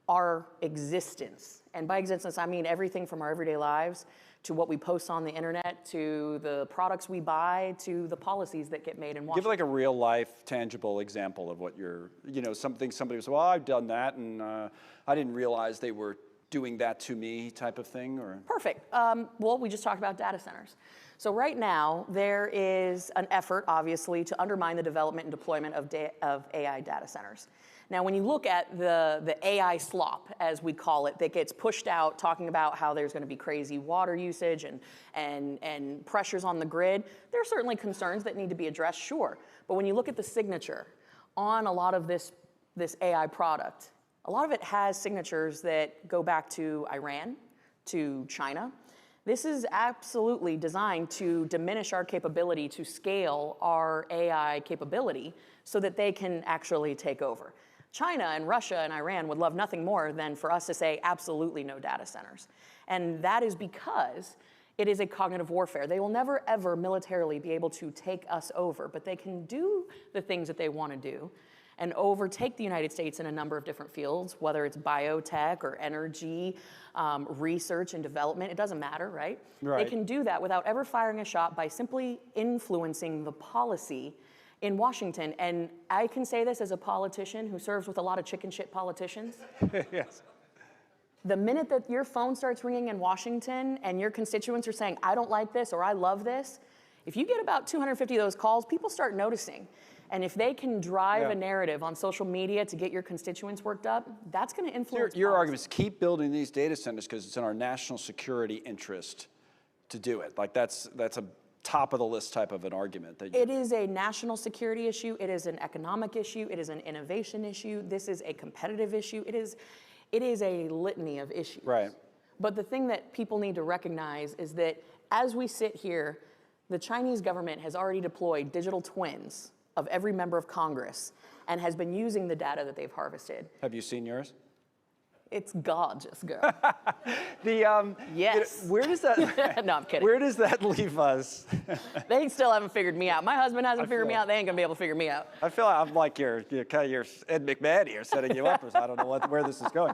Speaker 16: our existence. And by existence, I mean everything from our everyday lives to what we post on the internet, to the products we buy, to the policies that get made in Washington.
Speaker 15: Give like a real life, tangible example of what you're, something somebody was, well, I've done that and I didn't realize they were doing that to me type of thing, or?
Speaker 16: Perfect. Well, we just talked about data centers. So right now, there is an effort, obviously, to undermine the development and deployment of AI data centers. Now, when you look at the AI slop, as we call it, that gets pushed out talking about how there's going to be crazy water usage and pressures on the grid, there are certainly concerns that need to be addressed, sure. But when you look at the signature on a lot of this AI product, a lot of it has signatures that go back to Iran, to China. This is absolutely designed to diminish our capability to scale our AI capability so that they can actually take over. China and Russia and Iran would love nothing more than for us to say absolutely no data centers. And that is because It is a cognitive warfare. They will never, ever militarily be able to take us over, but they can do the things that they want to do and overtake the United States in a number of different fields, whether it's biotech or energy, research and development, it doesn't matter, right?
Speaker 15: Right.
Speaker 16: They can do that without ever firing a shot by simply influencing the policy in Washington. And I can say this as a politician who serves with a lot of chicken shit politicians.
Speaker 15: Yes.
Speaker 16: The minute that your phone starts ringing in Washington and your constituents are saying, I don't like this or I love this, if you get about 250 of those calls, people start noticing. And if they can drive a narrative on social media to get your constituents worked up, that's going to influence
Speaker 15: Your argument is keep building these data centers because it's in our national security interest to do it. Like that's a top of the list type of an argument.
Speaker 16: It is a national security issue. It is an economic issue. It is an innovation issue. This is a competitive issue. It is a litany of issues.
Speaker 15: Right.
Speaker 16: But the thing that people need to recognize is that as we sit here, the Chinese government has already deployed digital twins of every member of Congress and has been using the data that they've harvested.
Speaker 15: Have you seen yours?
Speaker 16: It's gorgeous, girl.
Speaker 15: Yes. Where does that?
Speaker 16: No, I'm kidding.
Speaker 15: Where does that leave us?
Speaker 16: They still haven't figured me out. My husband hasn't figured me out. They ain't gonna be able to figure me out.
Speaker 15: I feel like I'm like your Ed McMahon here, setting you up. I don't know where this is going.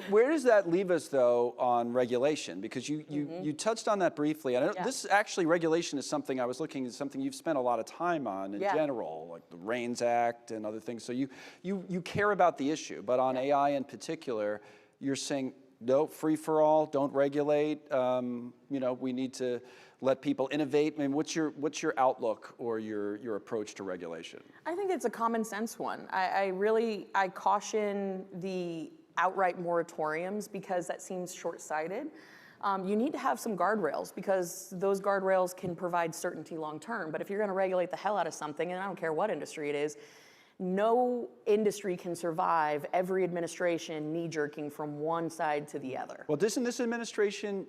Speaker 15: Where does that leave us, though, on regulation? Because you touched on that briefly. And this actually regulation is something I was looking at, something you've spent a lot of time on in general, like the REINS Act and other things. So you care about the issue, but on AI in particular, you're saying no, free for all, don't regulate. We need to let people innovate. I mean, what's your outlook or your approach to regulation?
Speaker 16: I think it's a common sense one. I caution the outright moratoriums because that seems short-sighted. You need to have some guardrails because those guardrails can provide certainty long-term. But if you're going to regulate the hell out of something, and I don't care what industry it is, no industry can survive every administration knee-jerking from one side to the other.
Speaker 15: Well, isn't this administration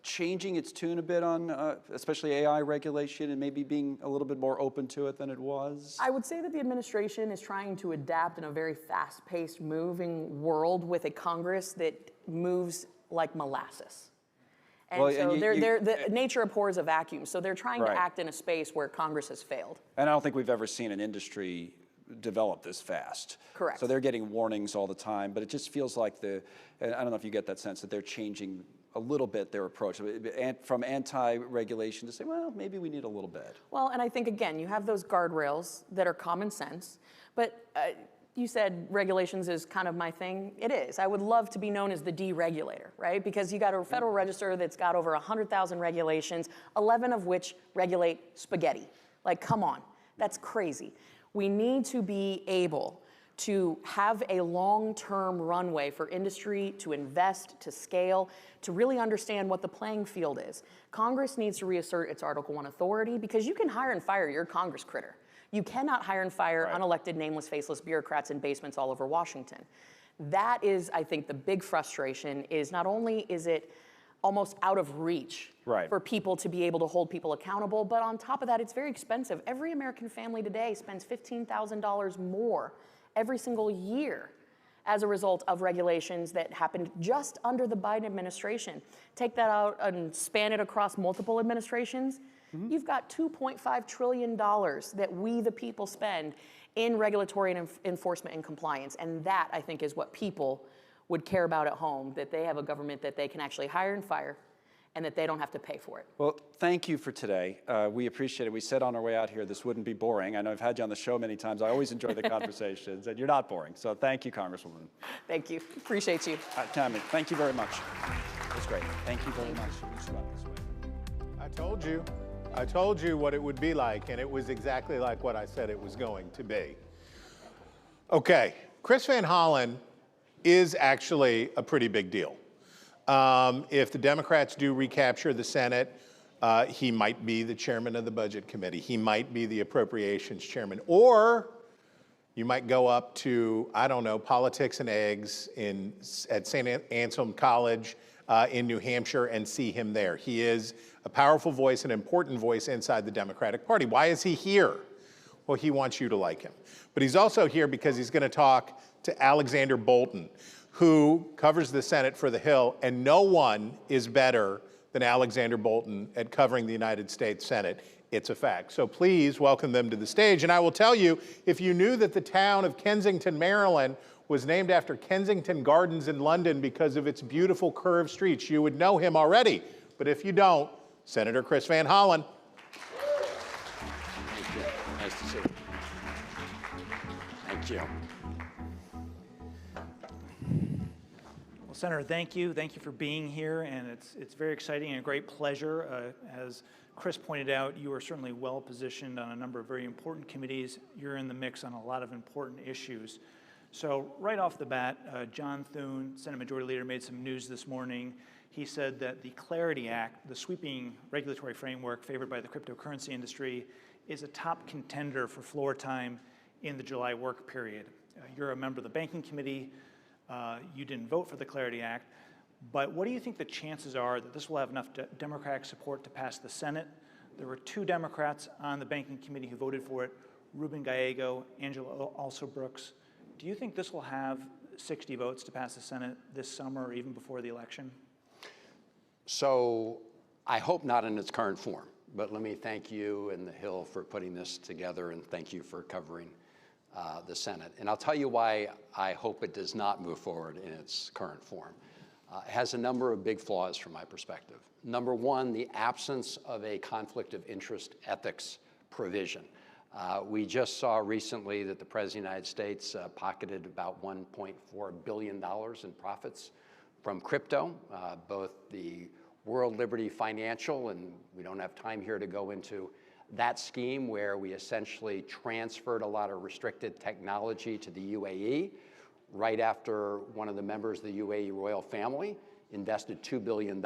Speaker 15: changing its tune a bit on especially AI regulation and maybe being a little bit more open to it than it was?
Speaker 16: I would say that the administration is trying to adapt in a very fast-paced, moving world with a Congress that moves like molasses. And nature abhors a vacuum, so they're trying to act in a space where Congress has failed.
Speaker 15: And I don't think we've ever seen an industry develop this fast.
Speaker 16: Correct.
Speaker 15: So they're getting warnings all the time, but it just feels like and I don't know if you get that sense that they're changing a little bit their approach from anti-regulation to say, well, maybe we need a little bit.
Speaker 16: Well, and I think, again, you have those guardrails that are common sense, but you said regulations is kind of my thing. It is. I would love to be known as the deregulator, right? Because you got a Federal Register that's got over 100,000 regulations, 11 of which regulate spaghetti. Like, come on, that's crazy. We need to be able to have a long-term runway for industry to invest, to scale, to really understand what the playing field is. Congress needs to reassert its Article I authority because you can hire and fire your Congress critter. You cannot hire and fire unelected, nameless, faceless bureaucrats in basements all over Washington. That is, I think, the big frustration is not only is it almost out of reach for people to be able to hold people accountable, but on top of that, it's very expensive. Every American family today spends $15,000 more every single year as a result of regulations that happened just under the Biden administration. Take that out and span it across multiple administrations. You've got $2.5 trillion that we, the people, spend in regulatory and enforcement and compliance. And that, I think, is what people would care about at home, that they have a government that they can actually hire and fire and that they don't have to pay for it.
Speaker 15: Well, thank you for today. We appreciate it. We said on our way out here this wouldn't be boring. I know I've had you on the show many times. I always enjoy the conversations, and you're not boring. So thank you, Congresswoman.
Speaker 16: Thank you. Appreciate you.
Speaker 15: Tammy, thank you very much. That's great. Thank you very much.
Speaker 6: I told you what it would be like, and it was exactly like what I said it was going to be. Okay, Chris Van Hollen is actually a pretty big deal. If the Democrats do recapture the Senate, he might be the chairman of the Budget Committee. He might be the Appropriations chairman. Or you might go up to, I don't know, Politics and Eggs at St. Anselm College in New Hampshire and see him there. He is a powerful voice, an important voice inside the Democratic Party. Why is he here? Well, he wants you to like him. But he's also here because he's going to talk to Alexander Bolton, who covers the Senate for the Hill, and no one is better than Alexander Bolton at covering the United States Senate. It's a fact. So please welcome them to the stage. And I will tell you, if you knew that the town of Kensington, Maryland was named after Kensington Gardens in London because of its beautiful curved streets, you would know him already. But if you don't, Senator Chris Van Hollen.
Speaker 17: Thank you. Nice to see you. Thank you.
Speaker 18: Well, Senator, thank you. Thank you for being here, and it's very exciting and a great pleasure. As Chris pointed out, you are certainly well positioned on a number of very important committees. You're in the mix on a lot of important issues. So right off the bat, John Thune, Senate Majority Leader, made some news this morning. He said that the Clarity Act, the sweeping regulatory framework favored by the cryptocurrency industry, is a top contender for floor time in the July work period. You're a member of the Banking Committee. You didn't vote for the Clarity Act. But what do you think the chances are that this will have enough Democratic support to pass the Senate? There were 2 Democrats on the Banking Committee who voted for it, Ruben Gallego, Angela Alsobrooks. Do you think this will have 60 votes to pass the Senate this summer or even before the election?
Speaker 17: So I hope not in its current form, but let me thank you and the Hill for putting this together, and thank you for covering the Senate. And I'll tell you why I hope it does not move forward in its current form. It has a number of big flaws from my perspective. Number one, the absence of a conflict of interest ethics provision. We just saw recently that the President of the United States pocketed about $1.4 billion in profits from crypto, both the World Liberty Financial, and we don't have time here to go into that scheme where we essentially transferred a lot of restricted technology to the UAE right after one of the members of the UAE royal family invested $2 billion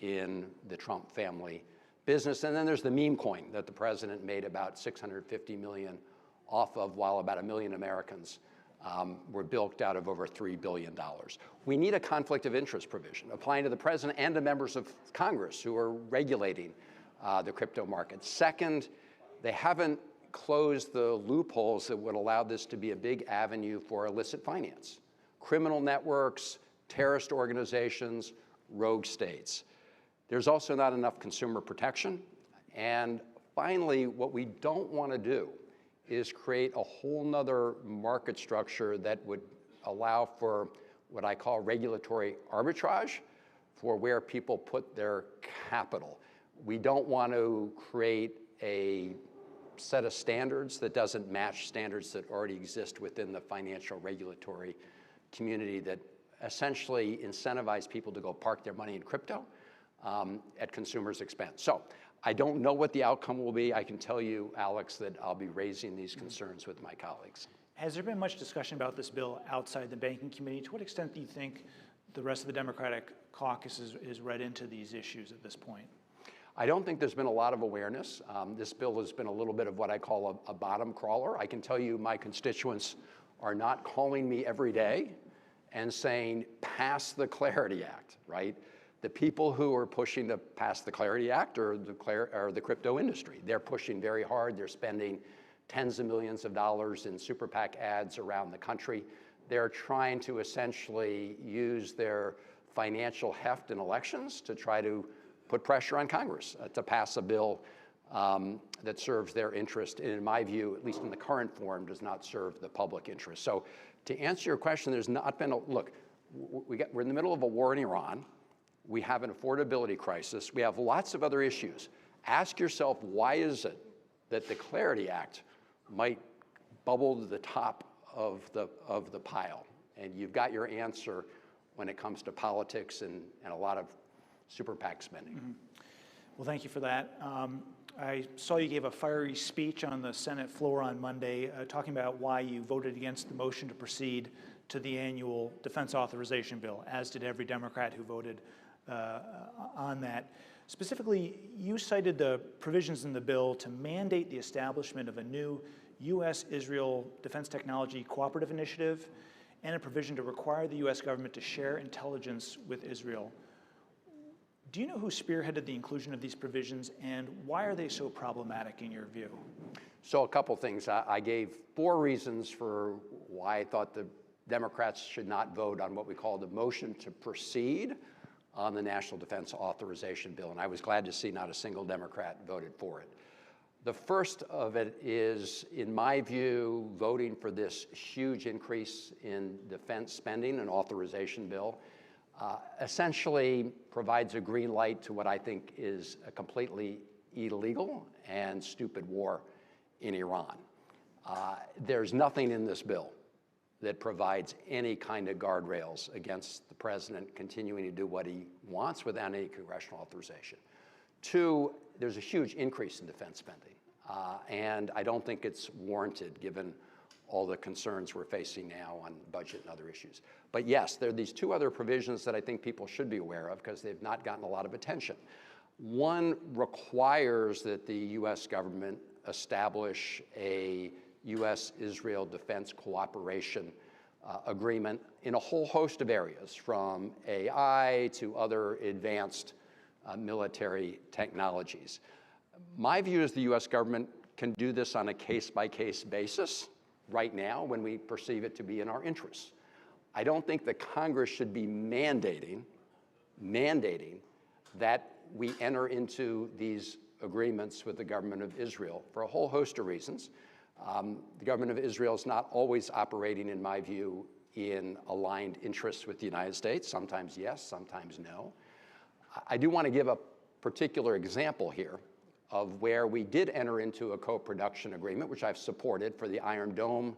Speaker 17: in the Trump family business. And then there's the meme coin that the president made about $650 million off of, while about 1 million Americans were bilked out of over $3 billion. We need a conflict of interest provision applying to the president and to members of Congress who are regulating the crypto market. Second, they haven't closed the loopholes that would allow this to be a big avenue for illicit finance. Criminal networks, terrorist organizations, rogue states. There's also not enough consumer protection. And finally, what we don't want to do is create a whole nother market structure that would allow for what I call regulatory arbitrage for where people put their capital. We don't want to create a set of standards that doesn't match standards that already exist within the financial regulatory community that essentially incentivize people to go park their money in crypto at consumers' expense. So I don't know what the outcome will be. I can tell you, Alex, that I'll be raising these concerns with my colleagues.
Speaker 18: Has there been much discussion about this bill outside the Banking Committee? To what extent do you think the rest of the Democratic caucus is read into these issues at this point?
Speaker 17: I don't think there's been a lot of awareness. This bill has been a little bit of what I call a bottom crawler. I can tell you my constituents are not calling me every day and saying, pass the Clarity Act, right? The people who are pushing to pass the Clarity Act are the crypto industry. They're pushing very hard. They're spending tens of millions of dollars in super PAC ads around the country. They're trying to essentially use their financial heft in elections to try to put pressure on Congress to pass a bill that serves their interest, and in my view, at least in the current form, does not serve the public interest. So to answer your question, there's not been look, we're in the middle of a war in Iran. We have an affordability crisis. We have lots of other issues. Ask yourself, why is it that the Clarity Act might bubble to the top of the pile? And you've got your answer when it comes to politics and a lot of super PAC spending.
Speaker 18: Mm-hmm. Well, thank you for that. I saw you gave a fiery speech on the Senate floor on Monday, talking about why you voted against the motion to proceed to the annual defense authorization bill, as did every Democrat who voted on that. Specifically, you cited the provisions in the bill to mandate the establishment of a new U.S.-Israel Defense Technology Cooperative Initiative and a provision to require the U.S. government to share intelligence with Israel. Do you know who spearheaded the inclusion of these provisions, and why are they so problematic in your view?
Speaker 17: So a couple things. I gave 4 reasons for why I thought the Democrats should not vote on what we call the motion to proceed on the National Defense Authorization Bill, and I was glad to see not a single Democrat voted for it. The first of it is, in my view, voting for this huge increase in defense spending and authorization bill essentially provides a green light to what I think is a completely illegal and stupid war in Iran. There's nothing in this bill that provides any kind of guardrails against the president continuing to do what he wants without any congressional authorization. Two, there's a huge increase in defense spending, and I don't think it's warranted given all the concerns we're facing now on budget and other issues. But yes, there are these two other provisions that I think people should be aware of because they've not gotten a lot of attention. One requires that the U.S. government establish a U.S.-Israel defense cooperation agreement in a whole host of areas, from AI to other advanced military technologies. My view is the U.S. government can do this on a case-by-case basis right now when we perceive it to be in our interests. I don't think that Congress should be mandating that we enter into these agreements with the government of Israel for a whole host of reasons. The government of Israel is not always operating, in my view, in aligned interests with the United States. Sometimes yes, sometimes no. I do want to give a particular example here of where we did enter into a co-production agreement, which I've supported, for the Iron Dome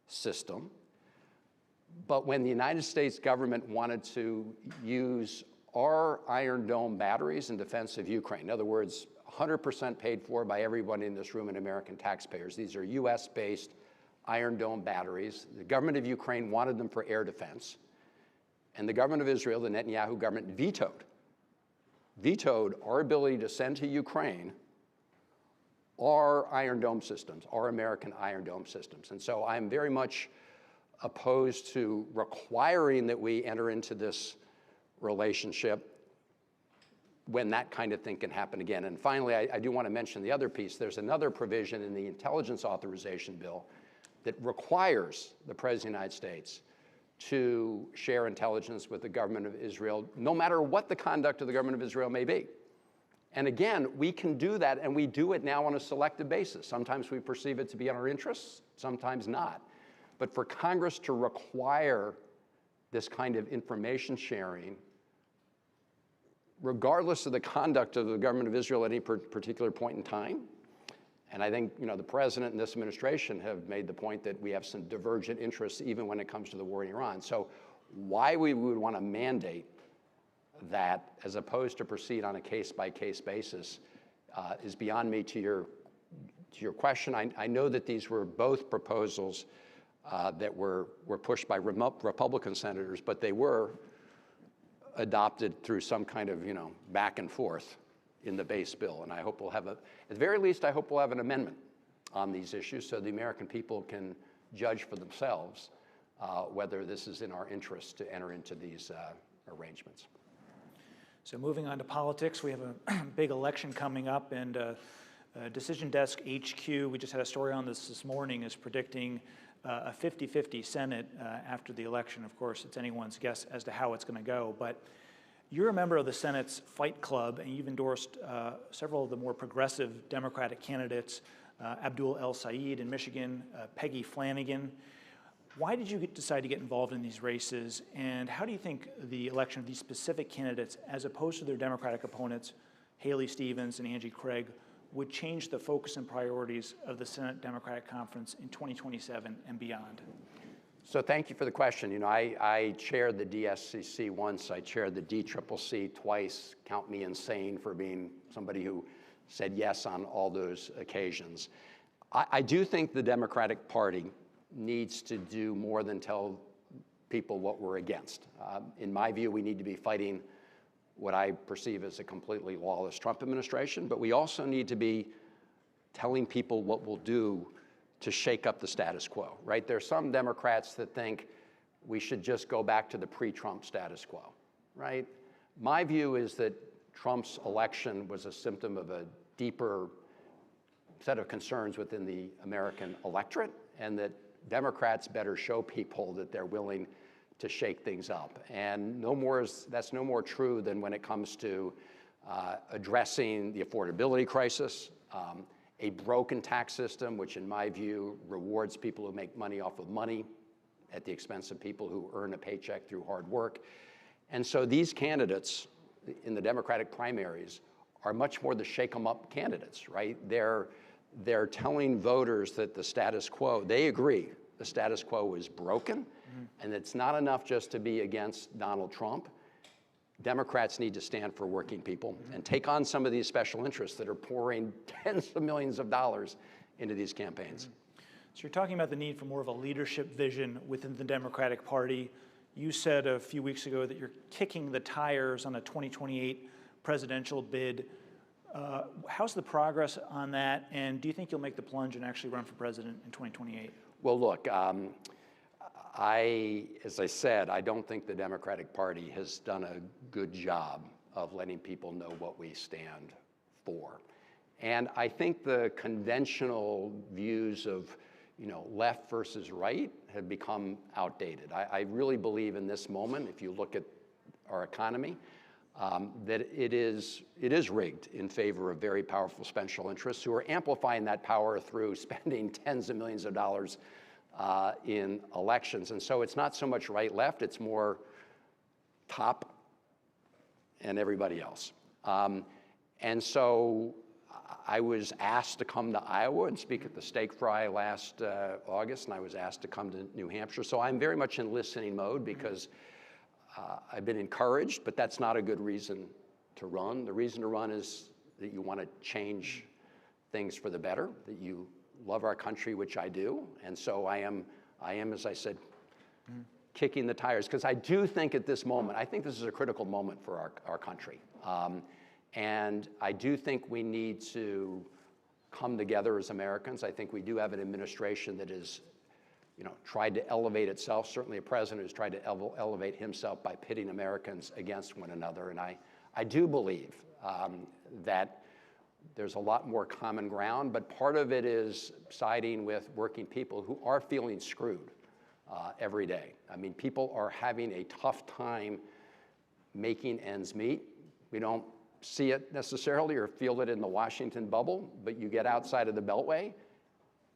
Speaker 17: system. But when the United States government wanted to use our Iron Dome batteries in defense of Ukraine, in other words, 100% paid for by everyone in this room and American taxpayers. These are US-based Iron Dome batteries. The government of Ukraine wanted them for air defense. And the government of Israel, the Netanyahu government, vetoed our ability to send to Ukraine our Iron Dome systems, our American Iron Dome systems. And so I'm very much opposed to requiring that we enter into this relationship when that kind of thing can happen again. And finally, I do want to mention the other piece. There's another provision in the intelligence authorization bill that requires the President of the United States to share intelligence with the government of Israel, no matter what the conduct of the government of Israel may be. And again, we can do that, and we do it now on a selective basis. Sometimes we perceive it to be in our interests, sometimes not. But for Congress to require this kind of information sharing, regardless of the conduct of the government of Israel at any particular point in time, and I think the president and this administration have made the point that we have some divergent interests even when it comes to the war in Iran. So why we would want to mandate that as opposed to proceed on a case-by-case basis is beyond me. To your question, I know that these were both proposals that were pushed by Republican senators, but they were adopted through some kind of back and forth in the base bill. And I hope we'll have at the very least, I hope we'll have an amendment on these issues so the American people can judge for themselves whether this is in our interest to enter into these arrangements.
Speaker 18: So moving on to politics, we have a big election coming up, and Decision Desk HQ, we just had a story on this morning, is predicting a 50-50 Senate after the election. Of course, it's anyone's guess as to how it's going to go, but you're a member of the Senate's Fight Club, and you've endorsed several of the more progressive Democratic candidates, Abdul El Sayed in Michigan, Peggy Flanagan. Why did you decide to get involved in these races, and how do you think the election of these specific candidates, as opposed to their Democratic opponents, Haley Stevens and Angie Craig, would change the focus and priorities of the Senate Democratic Conference in 2027 and beyond?
Speaker 17: So thank you for the question. I chaired the DSCC once. I chaired the DCCC twice. Count me insane for being somebody who said yes on all those occasions. I do think the Democratic Party needs to do more than tell people what we're against. In my view, we need to be fighting what I perceive as a completely lawless Trump administration, but we also need to be telling people what we'll do to shake up the status quo, right? There are some Democrats that think we should just go back to the pre-Trump status quo, right? My view is that Trump's election was a symptom of a deeper set of concerns within the American electorate, and that Democrats better show people that they're willing to shake things up. And that's no more true than when it comes to addressing the affordability crisis, a broken tax system, which in my view rewards people who make money off of money at the expense of people who earn a paycheck through hard work. And so these candidates in the Democratic primaries are much more the shake 'em up candidates, right? They're telling voters that the status quo, they agree, the status quo is broken, and it's not enough just to be against Donald Trump. Democrats need to stand for working people and take on some of these special interests that are pouring tens of millions of dollars into these campaigns.
Speaker 18: So you're talking about the need for more of a leadership vision within the Democratic Party. You said a few weeks ago that you're kicking the tires on a 2028 presidential bid. How's the progress on that, and do you think you'll make the plunge and actually run for president in 2028?
Speaker 17: Well, look, as I said, I don't think the Democratic Party has done a good job of letting people know what we stand for. And I think the conventional views of, left versus right have become outdated. I really believe in this moment, if you look at our economy, that it is rigged in favor of very powerful special interests who are amplifying that power through spending tens of millions of dollars in elections. And so it's not so much right-left, it's more top and everybody else. And so I was asked to come to Iowa and speak at the Steak Fry last August, and I was asked to come to New Hampshire. So I'm very much in listening mode because I've been encouraged, but that's not a good reason to run. The reason to run is that you want to change things for the better, that you love our country, which I do. And so I am, as I said, kicking the tires, because I do think at this moment, I think this is a critical moment for our country. And I do think we need to come together as Americans. I think we do have an administration that is, tried to elevate itself, certainly a president who's tried to elevate himself by pitting Americans against one another. And I do believe that there's a lot more common ground, but part of it is siding with working people who are feeling screwed every day. I mean, people are having a tough time making ends meet. We don't see it necessarily or feel it in the Washington bubble, but you get outside of the Beltway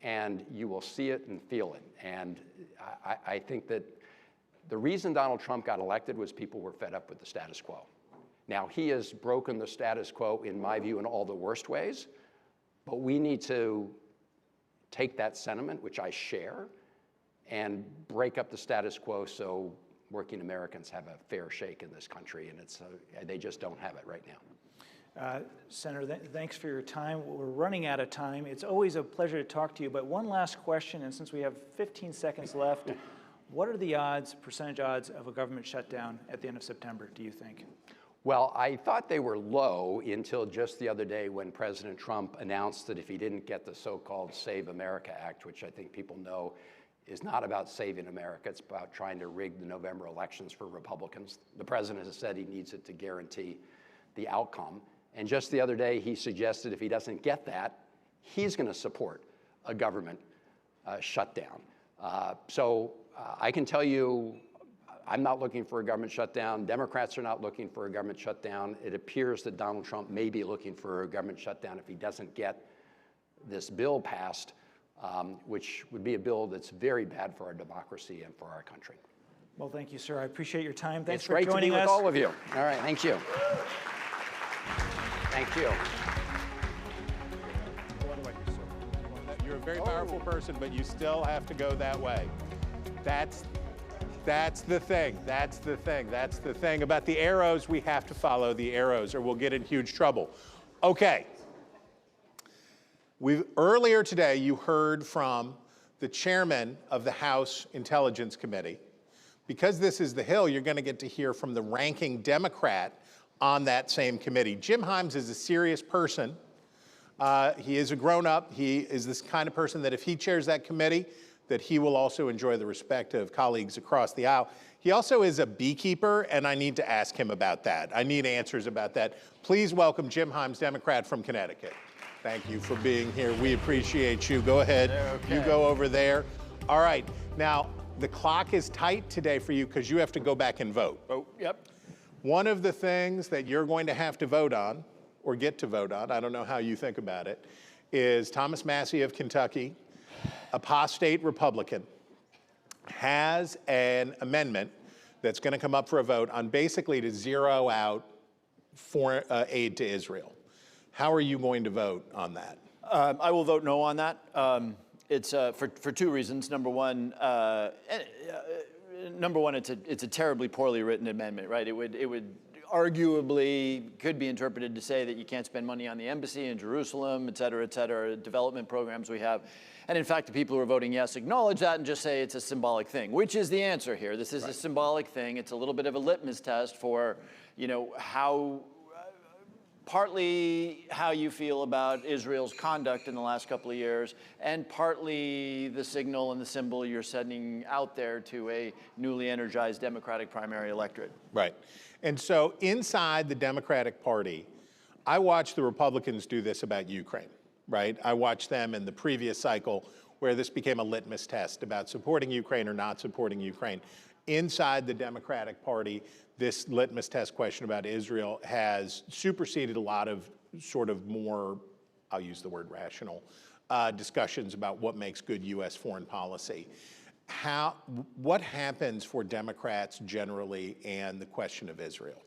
Speaker 17: and you will see it and feel it. And I think that the reason Donald Trump got elected was people were fed up with the status quo. Now, he has broken the status quo, in my view, in all the worst ways, but we need to take that sentiment, which I share, and break up the status quo so working Americans have a fair shake in this country, and they just don't have it right now.
Speaker 18: Senator, thanks for your time. We're running out of time. It's always a pleasure to talk to you, but one last question, and since we have 15 seconds left, what are the odds, percentage odds, of a government shutdown at the end of September, do you think?
Speaker 17: Well, I thought they were low until just the other day when President Trump announced that if he didn't get the so-called Save America Act, which I think people know is not about saving America, it's about trying to rig the November elections for Republicans. The president has said he needs it to guarantee the outcome. And just the other day, he suggested if he doesn't get that, he's going to support a government shutdown. So I can tell you, I'm not looking for a government shutdown. Democrats are not looking for a government shutdown. It appears that Donald Trump may be looking for a government shutdown if he doesn't get this bill passed, which would be a bill that's very bad for our democracy and for our country.
Speaker 18: Well, thank you, sir. I appreciate your time. Thanks
Speaker 17: It's
Speaker 18: for
Speaker 17: great
Speaker 18: joining
Speaker 17: to be
Speaker 18: us.
Speaker 17: with all of you. All right, thank you. Thank you.
Speaker 6: You're a very powerful person, but you still have to go that way. That's the thing. That's the thing. That's the thing. About the arrows, we have to follow the arrows or we'll get in huge trouble. Okay. Earlier today, you heard from the chairman of the House Intelligence Committee. Because this is the Hill, you're going to get to hear from the ranking Democrat on that same committee. Jim Himes is a serious person. He is a grown-up. He is this kind of person that if he chairs that committee, that he will also enjoy the respect of colleagues across the aisle. He also is a beekeeper, and I need to ask him about that. I need answers about that. Please welcome Jim Himes, Democrat from Connecticut. Thank you for being here. We appreciate you. Go ahead. Okay. You go over there. All right. Now, the clock is tight today for you because you have to go back and vote.
Speaker 1: Oh, yep.
Speaker 6: One of the things that you're going to have to vote on, or get to vote on, I don't know how you think about it, is Thomas Massie of Kentucky, apostate Republican, has an amendment that's going to come up for a vote on basically to zero out foreign aid to Israel. How are you going to vote on that?
Speaker 1: I will vote no on that. It's for two reasons. Number one, it's a terribly poorly written amendment, right? It would arguably could be interpreted to say that you can't spend money on the embassy in Jerusalem, et cetera, development programs we have. And in fact, the people who are voting yes acknowledge that and just say it's a symbolic thing, which is the answer here. This is a symbolic thing. It's a little bit of a litmus test for, how partly how you feel about Israel's conduct in the last couple of years, and partly the signal and the symbol you're sending out there to a newly energized Democratic primary electorate.
Speaker 6: Right. And so inside the Democratic Party, I watched the Republicans do this about Ukraine, right? I watched them in the previous cycle where this became a litmus test about supporting Ukraine or not supporting Ukraine. Inside the Democratic Party, this litmus test question about Israel has superseded a lot of sort of more, I'll use the word rational, discussions about what makes good U.S. foreign policy. What happens for Democrats generally and the question of Israel?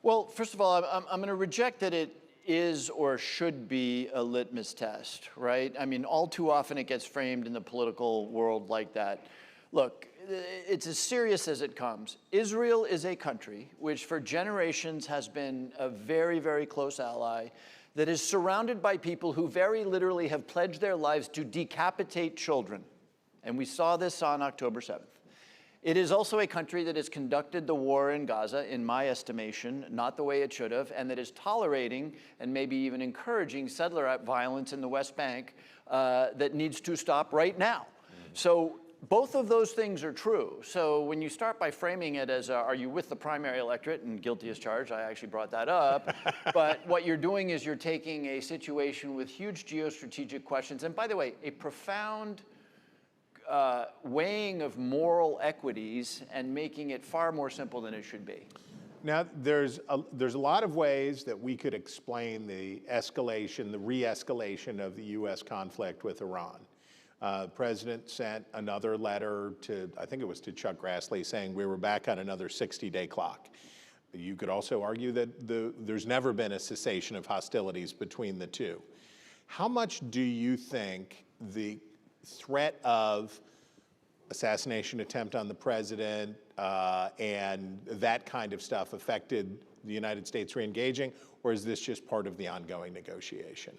Speaker 1: Well, first of all, I'm going to reject that it is or should be a litmus test, right? I mean, all too often it gets framed in the political world like that. Look, it's as serious as it comes. Israel is a country which for generations has been a very, very close ally that is surrounded by people who very literally have pledged their lives to decapitate children. And we saw this on October 7th. It is also a country that has conducted the war in Gaza, in my estimation, not the way it should have, and that is tolerating and maybe even encouraging settler violence in the West Bank that needs to stop right now. So both of those things are true. So when you start by framing it as, are you with the primary electorate, and guilty as charged, I actually brought that up, but what you're doing is you're taking a situation with huge geostrategic questions, and by the way, a profound weighing of moral equities and making it far more simple than it should be.
Speaker 6: Now, there's a lot of ways that we could explain the escalation, the re-escalation of the U.S. conflict with Iran. The president sent another letter to, I think it was to Chuck Grassley, saying we were back on another 60-day clock. You could also argue that there's never been a cessation of hostilities between the two. How much do you think the threat of assassination attempt on the president and that kind of stuff affected the United States re-engaging, or is this just part of the ongoing negotiation?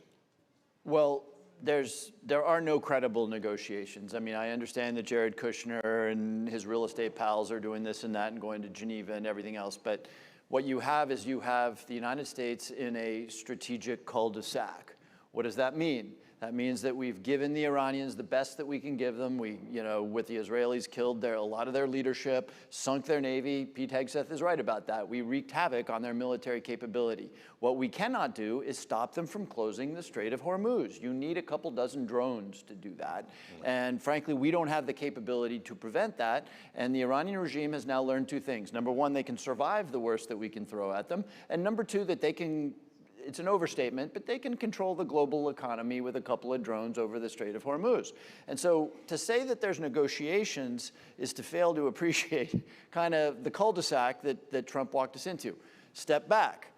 Speaker 1: Well, there are no credible negotiations. I mean, I understand that Jared Kushner and his real estate pals are doing this and that and going to Geneva and everything else, but what you have is you have the United States in a strategic cul-de-sac. What does that mean? That means that we've given the Iranians the best that we can give them. We, with the Israelis, killed a lot of their leadership, sunk their navy. Pete Hegseth is right about that. We wreaked havoc on their military capability. What we cannot do is stop them from closing the Strait of Hormuz. You need a couple dozen drones to do that. And frankly, we don't have the capability to prevent that. And the Iranian regime has now learned two things. Number one, they can survive the worst that we can throw at them. And number two, that they can, it's an overstatement, but they can control the global economy with a couple of drones over the Strait of Hormuz. And so to say that there's negotiations is to fail to appreciate kind of the cul-de-sac that Trump walked us into. Step back.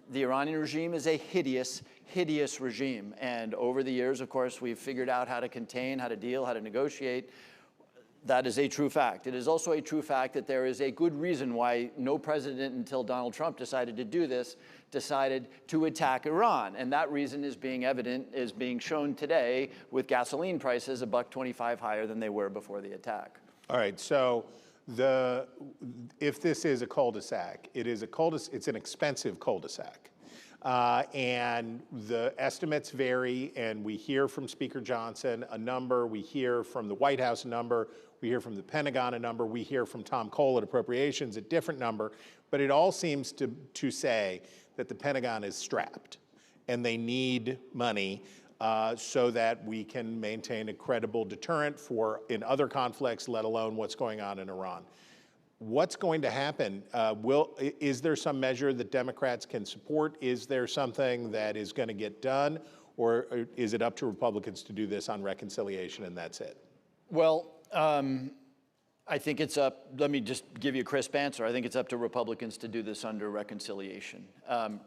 Speaker 1: The Iranian regime is a hideous, hideous regime. And over the years, of course, we've figured out how to contain, how to deal, how to negotiate. That is a true fact. It is also a true fact that there is a good reason why no president until Donald Trump decided to do this, decided to attack Iran. And that reason is being shown today with gasoline prices $1.25 higher than they were before the attack.
Speaker 6: All right, so if this is a cul-de-sac, it's an expensive cul-de-sac. And the estimates vary, and we hear from Speaker Johnson a number, we hear from the White House a number, we hear from the Pentagon a number, we hear from Tom Cole at Appropriations a different number, but it all seems to say that the Pentagon is strapped and they need money so that we can maintain a credible deterrent in other conflicts, let alone what's going on in Iran. What's going to happen? Is there some measure that Democrats can support? Is there something that is going to get done? Or is it up to Republicans to do this on reconciliation and that's it?
Speaker 1: Well, I think it's up, let me just give you a crisp answer. I think it's up to Republicans to do this under reconciliation.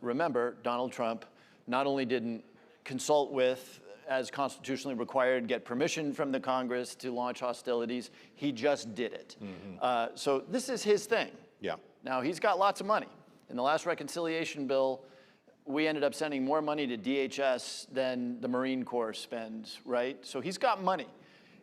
Speaker 1: Remember, Donald Trump not only didn't consult with, as constitutionally required, get permission from the Congress to launch hostilities, he just did it. So this is his thing.
Speaker 6: Yeah.
Speaker 1: Now, he's got lots of money. In the last reconciliation bill, we ended up sending more money to DHS than the Marine Corps spends, right? So he's got money.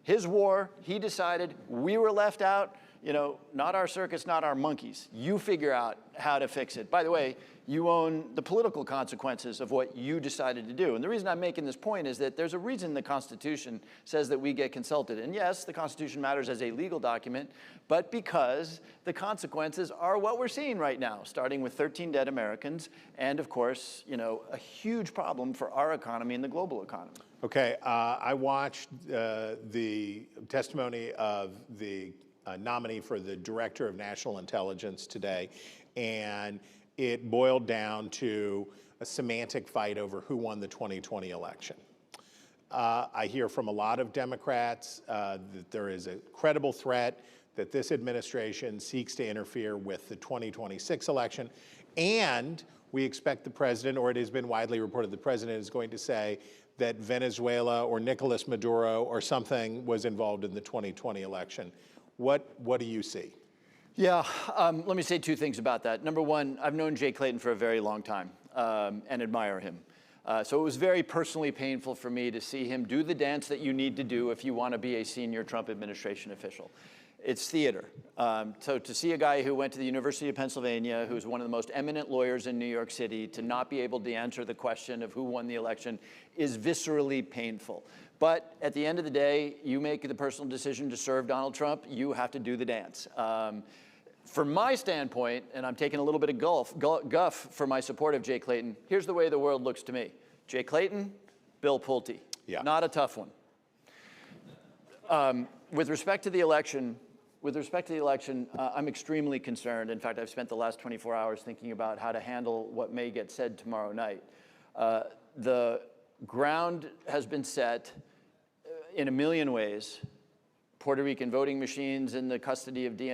Speaker 1: His war, he decided, we were left out, you know, not our circus, not our monkeys. You figure out how to fix it. By the way, you own the political consequences of what you decided to do. And the reason I'm making this point is that there's a reason the Constitution says that we get consulted. And yes, the Constitution matters as a legal document, but because the consequences are what we're seeing right now, starting with 13 dead Americans and, of course, you know, a huge problem for our economy and the global economy.
Speaker 6: Okay, I watched the testimony of the nominee for the Director of National Intelligence today, and it boiled down to a semantic fight over who won the 2020 election. I hear from a lot of Democrats that there is a credible threat that this administration seeks to interfere with the 2026 election, and we expect the president, or it has been widely reported the president is going to say that Venezuela or Nicolas Maduro or something was involved in the 2020 election. What do you see?
Speaker 1: Yeah, let me say two things about that. Number one, I've known Jay Clayton for a very long time and admire him. So it was very personally painful for me to see him do the dance that you need to do if you want to be a senior Trump administration official. It's theater. So to see a guy who went to the University of Pennsylvania, who's one of the most eminent lawyers in New York City, to not be able to answer the question of who won the election is viscerally painful. But at the end of the day, you make the personal decision to serve Donald Trump, you have to do the dance. From my standpoint, and I'm taking a little bit of guff for my support of Jay Clayton, here's the way the world looks to me. Jay Clayton, Bill Pulte.
Speaker 6: Yeah.
Speaker 1: Not a tough one. With respect to the election, I'm extremely concerned. In fact, I've spent the last 24 hours thinking about how to handle what may get said tomorrow night. The ground has been set in a million ways. Puerto Rican voting machines in the custody of the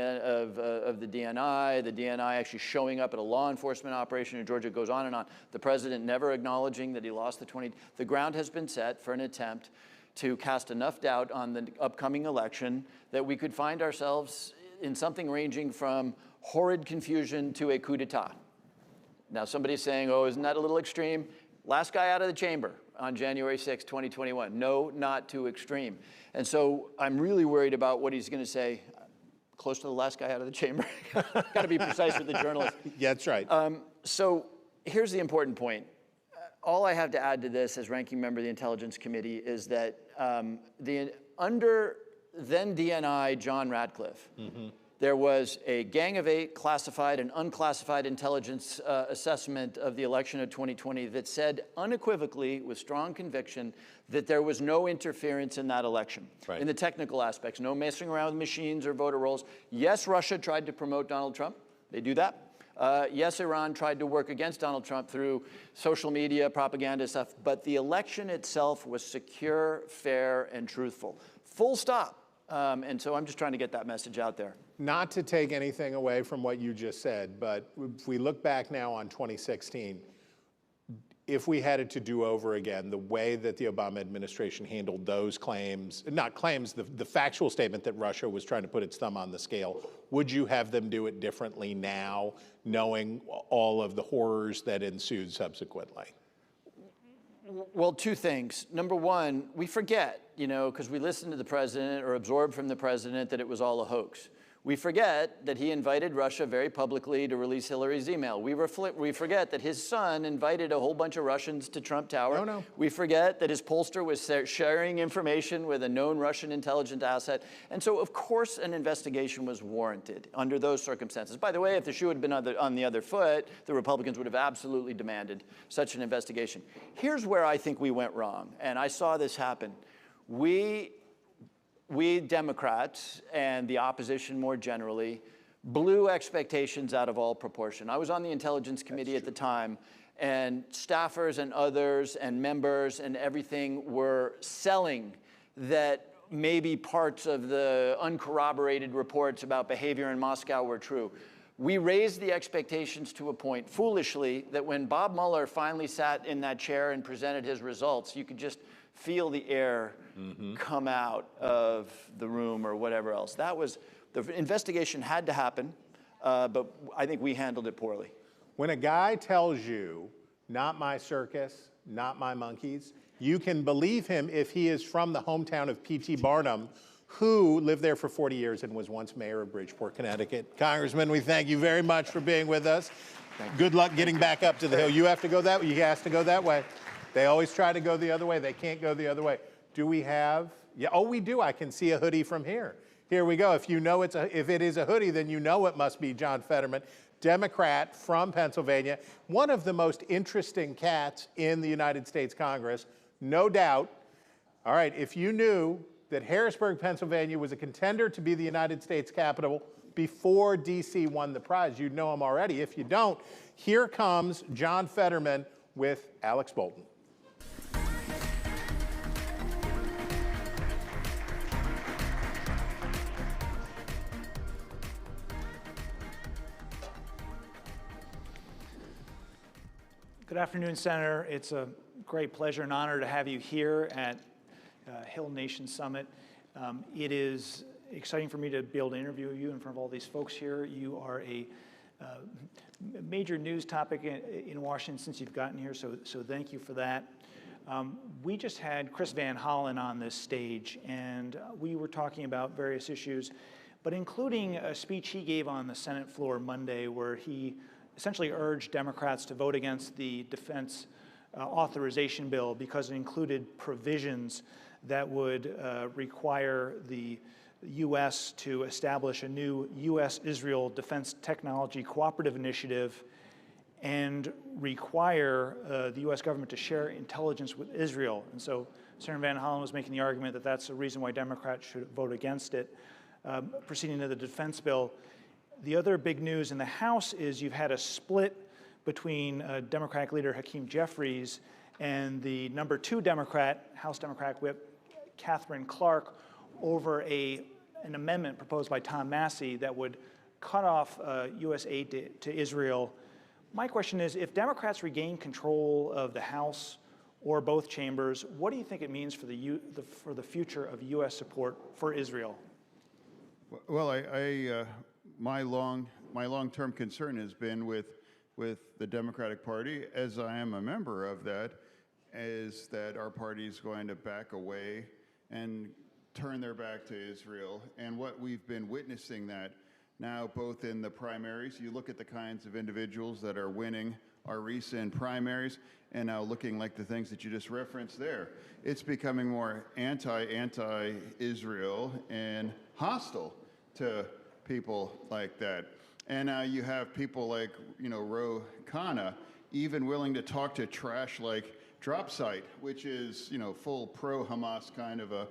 Speaker 1: DNI actually showing up at a law enforcement operation in Georgia, goes on and on. The president never acknowledging that he lost the 20. The ground has been set for an attempt to cast enough doubt on the upcoming election that we could find ourselves in something ranging from horrid confusion to a coup d'etat. Now somebody's saying, oh, isn't that a little extreme? Last guy out of the chamber on January 6, 2021. No, not too extreme. And so I'm really worried about what he's going to say. Close to the last guy out of the chamber. Got to be precise with the journalist.
Speaker 6: Yeah, that's right.
Speaker 1: So here's the important point. All I have to add to this as ranking member of the Intelligence Committee is that under then DNI John Ratcliffe, there was a Gang of Eight classified and unclassified intelligence assessment of the election of 2020 that said unequivocally, with strong conviction, that there was no interference in that election.
Speaker 6: Right.
Speaker 1: In the technical aspects, no messing around with machines or voter rolls. Yes, Russia tried to promote Donald Trump. They do that. Yes, Iran tried to work against Donald Trump through social media, propaganda stuff, but the election itself was secure, fair, and truthful. Full stop. And so I'm just trying to get that message out there.
Speaker 6: Not to take anything away from what you just said, but if we look back now on 2016, if we had it to do over again, the way that the Obama administration handled those claims, not claims, the factual statement that Russia was trying to put its thumb on the scale, would you have them do it differently now, knowing all of the horrors that ensued subsequently?
Speaker 1: Well, two things. Number one, we forget, because we listen to the president or absorb from the president that it was all a hoax. We forget that he invited Russia very publicly to release Hillary's email. We forget that his son invited a whole bunch of Russians to Trump Tower. We forget that his pollster was sharing information with a known Russian intelligence asset. And so, of course, an investigation was warranted under those circumstances. By the way, if the shoe had been on the other foot, the Republicans would have absolutely demanded such an investigation. Here's where I think we went wrong, and I saw this happen. We Democrats and the opposition more generally blew expectations out of all proportion. I was on the Intelligence Committee at the time, and staffers and others and members and everything were selling that maybe parts of the uncorroborated reports about behavior in Moscow were true. We raised the expectations to a point, foolishly, that when Bob Mueller finally sat in that chair and presented his results, you could just feel the air come out of the room or whatever else. That was, the investigation had to happen, but I think we handled it poorly.
Speaker 6: When a guy tells you, not my circus, not my monkeys, you can believe him if he is from the hometown of P.T. Barnum, who lived there for 40 years and was once mayor of Bridgeport, Connecticut. Congressman, we thank you very much for being with us. Good luck getting back up to the Hill. You have to go that way. You have to go that way. They always try to go the other way. They can't go the other way. Do we have? Yeah. Oh, we do. I can see a hoodie from here. Here we go. If you know if it is a hoodie, then you know it must be John Fetterman, Democrat from Pennsylvania, one of the most interesting cats in the United States Congress, no doubt. All right. If you knew that Harrisburg, Pennsylvania was a contender to be the United States capital before D.C. won the prize, you'd know him already. If you don't, here comes John Fetterman with Alex Bolton.
Speaker 18: Good afternoon, Senator. It's a great pleasure and honor to have you here at Hill Nation Summit. It is exciting for me to be able to interview you in front of all these folks here. You are a major news topic in Washington since you've gotten here, so thank you for that. We just had Chris Van Hollen on this stage, and we were talking about various issues, but including a speech he gave on the Senate floor Monday where he essentially urged Democrats to vote against the defense authorization bill because it included provisions that would require the U.S. to establish a new U.S.-Israel Defense Technology Cooperative Initiative and require the U.S. government to share intelligence with Israel. And so Senator Van Hollen was making the argument that that's a reason why Democrats should vote against it. Proceeding to the defense bill, the other big news in the House is you've had a split between Democratic leader Hakeem Jeffries and the number 2 Democrat, House Democratic Whip Catherine Clark, over an amendment proposed by Tom Massey that would cut off U.S. aid to Israel. My question is, if Democrats regain control of the House or both chambers, what do you think it means for the future of U.S. support for Israel?
Speaker 2: Well, my long-term concern has been with the Democratic Party, as I am a member of that, is that our party is going to back away and turn their back to Israel. And what we've been witnessing that now, both in the primaries, you look at the kinds of individuals that are winning our recent primaries, and now looking like the things that you just referenced there. It's becoming more anti-Israel and hostile to people like that. And now you have people like, Ro Khanna, even willing to talk to trash like Drop Site, which is, full pro-Hamas kind of a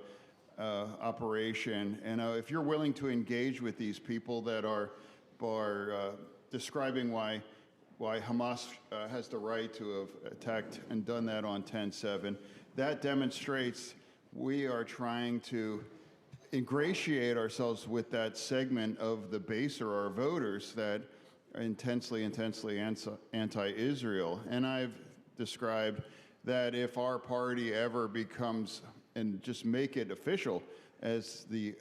Speaker 2: operation. And if you're willing to engage with these people that are describing why Hamas has the right to have attacked and done that on 10/7, that demonstrates we are trying to ingratiate ourselves with that segment of the base or our voters that are intensely anti-Israel. And I've described that if our party ever becomes, and just make it official as the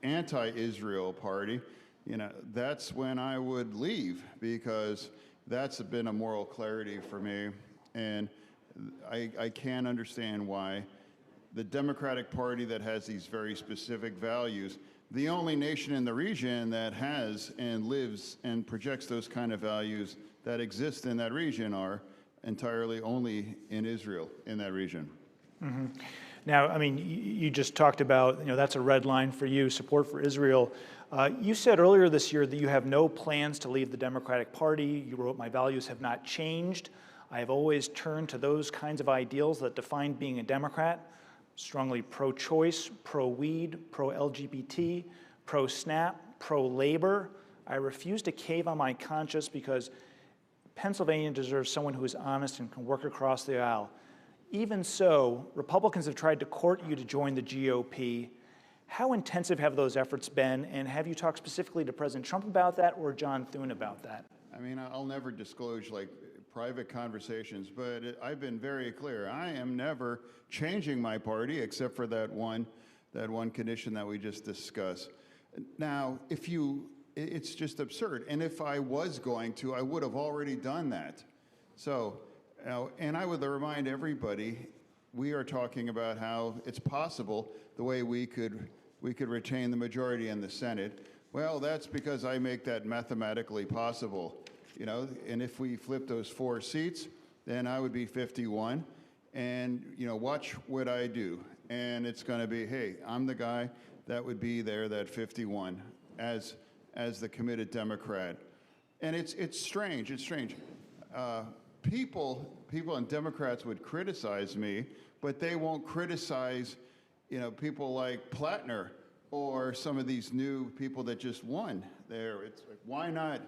Speaker 2: anti-Israel party, that's when I would leave, because that's been a moral clarity for me. And I can't understand why the Democratic Party that has these very specific values the only nation in the region that has and lives and projects those kind of values that exist in that region are entirely only in Israel, in that region.
Speaker 18: Mm-hmm. Now, I mean, you just talked about, you know, that's a red line for you, support for Israel. You said earlier this year that you have no plans to leave the Democratic Party. You wrote, "My values have not changed. I have always turned to those kinds of ideals that define being a Democrat. Strongly pro-choice, pro-weed, pro-LGBT, pro-SNAP, pro-labor. I refuse to cave on my conscience because Pennsylvania deserves someone who is honest and can work across the aisle. Even so, Republicans have tried to court you to join the GOP. How intensive have those efforts been, and have you talked specifically to President Trump about that or John Thune about that?"
Speaker 2: I mean, I'll never disclose like private conversations, but I've been very clear. I am never changing my party except for that one condition that we just discussed. Now, it's just absurd. And if I was going to, I would have already done that. So, and I would remind everybody, we are talking about how it's possible the way we could retain the majority in the Senate. Well, that's because I make that mathematically possible. You know, and if we flip those 4 seats, then I would be 51. And, you know, watch what I do. And it's going to be, hey, I'm the guy that would be there, that 51, as the committed Democrat. And it's strange. It's strange. People and Democrats would criticize me, but they won't criticize, you know, people like Plattner or some of these new people that just won there. It's like, why not?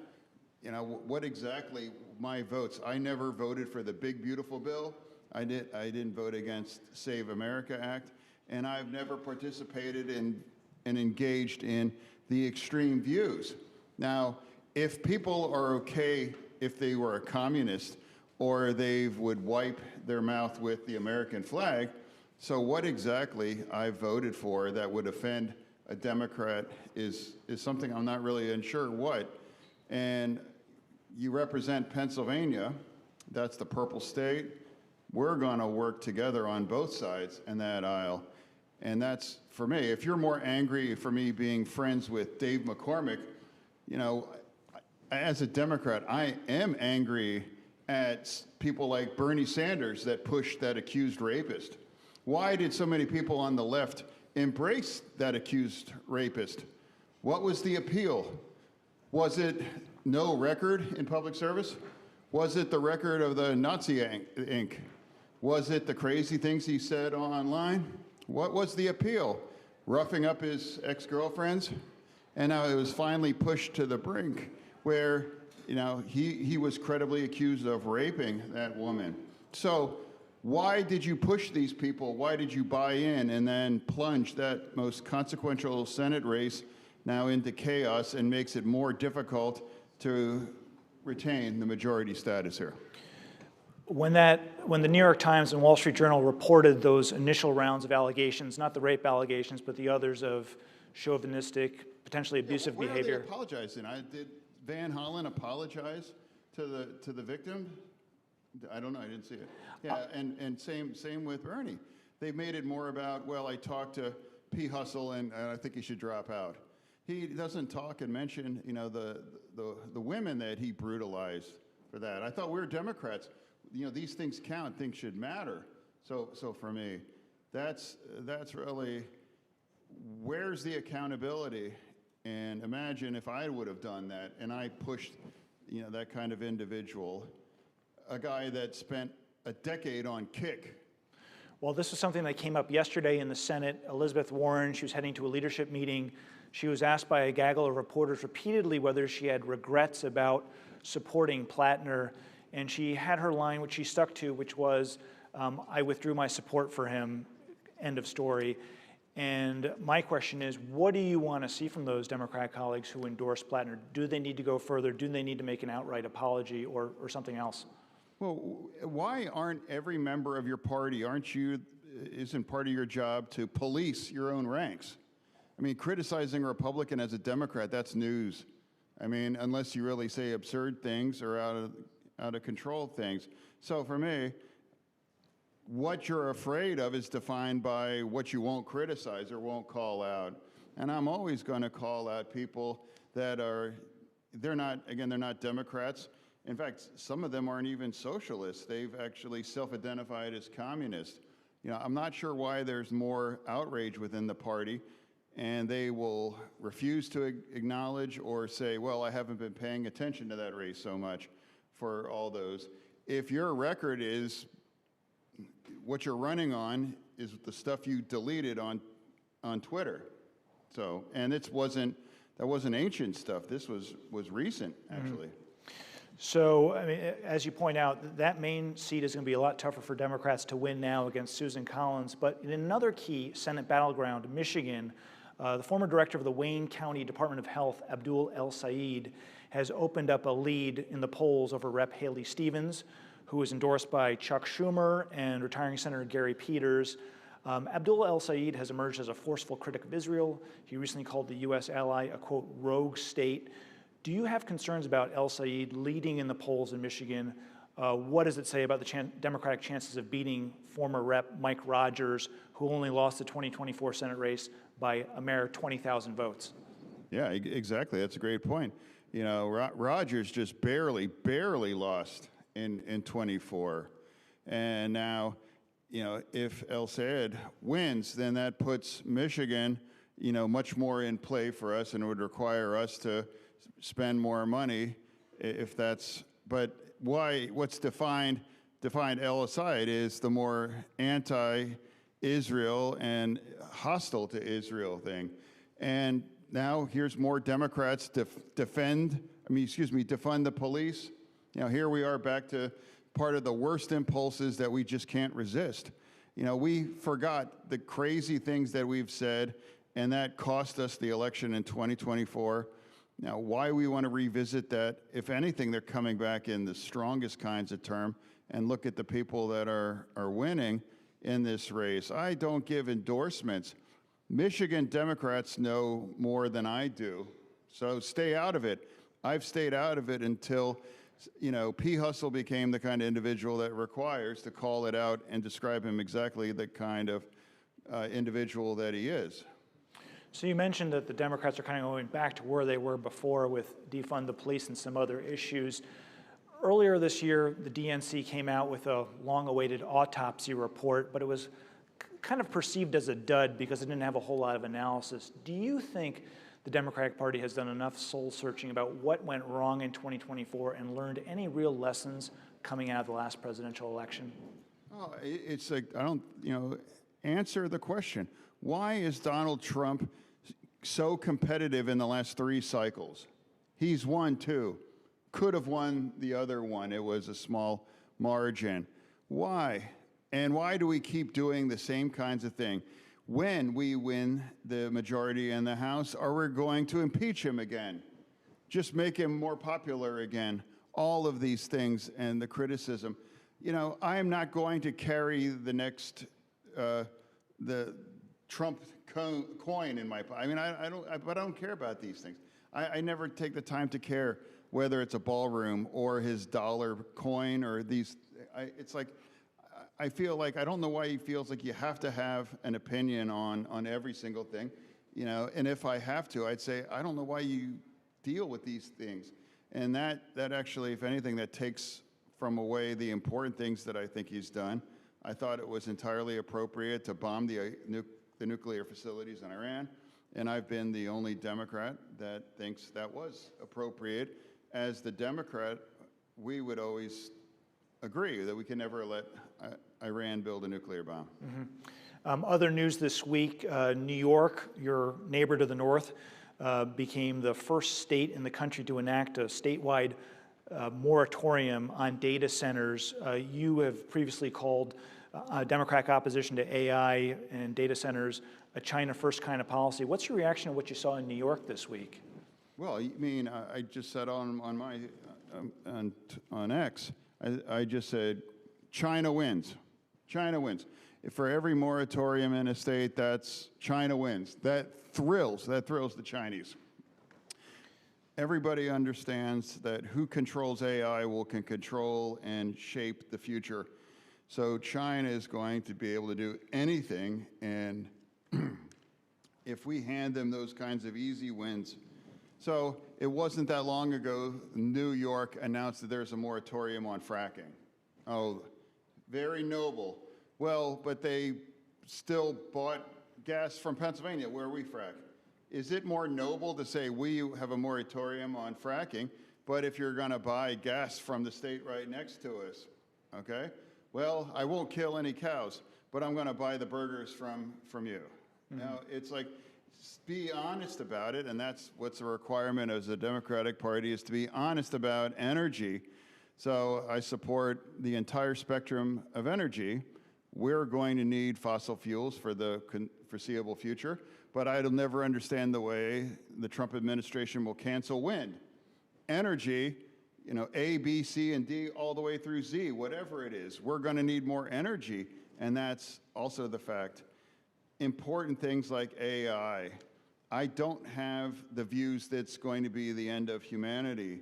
Speaker 2: You know, what exactly my votes? I never voted for the big, beautiful bill. I didn't vote against Save America Act, and I've never participated in and engaged in the extreme views. Now, if people are okay if they were a communist or they would wipe their mouth with the American flag, so what exactly I voted for that would offend a Democrat is something I'm not really unsure what. And you represent Pennsylvania, that's the purple state. We're gonna work together on both sides in that aisle. And that's, for me, if you're more angry for me being friends with Dave McCormick, you know, as a Democrat, I am angry at people like Bernie Sanders that pushed that accused rapist. Why did so many people on the left embrace that accused rapist? What was the appeal? Was it no record in public service? Was it the record of the Nazi ink? Was it the crazy things he said online? What was the appeal? Roughing up his ex-girlfriends? And now it was finally pushed to the brink where, you know, he was credibly accused of raping that woman. So why did you push these people? Why did you buy in and then plunge that most consequential Senate race now into chaos and makes it more difficult to retain the majority status here?
Speaker 18: When the New York Times and Wall Street Journal reported those initial rounds of allegations, not the rape allegations, but the others of chauvinistic, potentially abusive behavior.
Speaker 2: Where are they apologizing? Did Van Hollen apologize to the victim? I don't know. I didn't see it. Yeah, and same with Bernie. They made it more about, well, I talked to P. Hustle and I think he should drop out. He doesn't talk and mention, you know, the women that he brutalized for that. I thought we were Democrats. You know, these things count. Things should matter. So for me, that's really, where's the accountability? And imagine if I would have done that and I pushed, you know, that kind of individual, a guy that spent a decade on kick.
Speaker 18: Well, this is something that came up yesterday in the Senate. Elizabeth Warren, she was heading to a leadership meeting. She was asked by a gaggle of reporters repeatedly whether she had regrets about supporting Plattner, and she had her line, which she stuck to, which was, I withdrew my support for him, end of story. And my question is, what do you want to see from those Democrat colleagues who endorse Plattner? Do they need to go further? Do they need to make an outright apology or something else?
Speaker 2: Well, why aren't every member of your party, isn't part of your job to police your own ranks? I mean, criticizing a Republican as a Democrat, that's news. I mean, unless you really say absurd things or out of control things. So for me, what you're afraid of is defined by what you won't criticize or won't call out. And I'm always going to call out people that they're not Democrats. In fact, some of them aren't even socialists. They've actually self-identified as communists. I'm not sure why there's more outrage within the party, and they will refuse to acknowledge or say, well, I haven't been paying attention to that race so much for all those. If your record is what you're running on is the stuff you deleted on Twitter. So, and that wasn't ancient stuff. This was recent, actually.
Speaker 18: So, I mean, as you point out, that Maine seat is going to be a lot tougher for Democrats to win now against Susan Collins. But in another key Senate battleground, Michigan, the former director of the Wayne County Department of Health, Abdul El-Sayed, has opened up a lead in the polls over Rep. Haley Stevens, who is endorsed by Chuck Schumer and retiring Senator Gary Peters. Abdul El-Sayed has emerged as a forceful critic of Israel. He recently called the U.S. ally a, quote, rogue state. Do you have concerns about El-Sayed leading in the polls in Michigan? What does it say about the Democratic chances of beating former Rep. Mike Rogers, who only lost the 2024 Senate race by a mere 20,000 votes?
Speaker 2: Yeah, exactly. That's a great point. Rogers just barely lost in 24. And now, if El-Sayed wins, then that puts Michigan, much more in play for us and would require us to spend more money but what's defined El-Sayed is the more anti-Israel and hostile to Israel thing. And now here's more Democrats defund the police. Here we are back to part of the worst impulses that we just can't resist. We forgot the crazy things that we've said, and that cost us the election in 2024. Now, why we want to revisit that, if anything, they're coming back in the strongest kinds of term and look at the people that are winning in this race. I don't give endorsements. Michigan Democrats know more than I do, so stay out of it. I've stayed out of it until, P. Hustle became the kind of individual that requires to call it out and describe him exactly the kind of individual that he is.
Speaker 18: So you mentioned that the Democrats are kind of going back to where they were before with defund the police and some other issues. Earlier this year, the DNC came out with a long-awaited autopsy report, but it was kind of perceived as a dud because it didn't have a whole lot of analysis. Do you think the Democratic Party has done enough soul-searching about what went wrong in 2024 and learned any real lessons coming out of the last presidential election?
Speaker 2: Oh, it's like, answer the question. Why is Donald Trump so competitive in the last 3 cycles? He's won 2. Could have won the other one. It was a small margin. Why? And why do we keep doing the same kinds of thing? When we win the majority in the House, are we going to impeach him again? Just make him more popular again? All of these things and the criticism. I am not going to carry the next, the Trump coin in my pocket. I don't care about these things. I never take the time to care whether it's a ballroom or his dollar coin or these. It's like, I feel like, I don't know why he feels like you have to have an opinion on every single thing, and if I have to, I'd say, I don't know why you deal with these things. And that actually, if anything, that takes from away the important things that I think he's done. I thought it was entirely appropriate to bomb the nuclear facilities in Iran, and I've been the only Democrat that thinks that was appropriate. As the Democrat, we would always agree that we can never let Iran build a nuclear bomb.
Speaker 18: Mm-hmm. Other news this week, New York, your neighbor to the north, became the first state in the country to enact a statewide moratorium on data centers. You have previously called Democratic opposition to AI and data centers a China first kind of policy. What's your reaction to what you saw in New York this week?
Speaker 2: Well, I just said on my on X, I just said China wins. China wins. For every moratorium in a state, that's China wins. That thrills the Chinese. Everybody understands that who controls AI can control and shape the future. So China is going to be able to do anything, and if we hand them those kinds of easy wins. So it wasn't that long ago, New York announced that there's a moratorium on fracking. Oh, very noble. Well, but they still bought gas from Pennsylvania, where we frack. Is it more noble to say we have a moratorium on fracking, but if you're going to buy gas from the state right next to us, okay? Well, I won't kill any cows, but I'm going to buy the burgers from you. Now, it's like, be honest about it, and that's what's a requirement as a Democratic Party, is to be honest about energy. So I support the entire spectrum of energy. We're going to need fossil fuels for the foreseeable future, but I'll never understand the way the Trump administration will cancel wind. Energy, you know, A, B, C, and D, all the way through Z, whatever it is, we're going to need more energy, and that's also the fact. Important things like AI. I don't have the views that's going to be the end of humanity.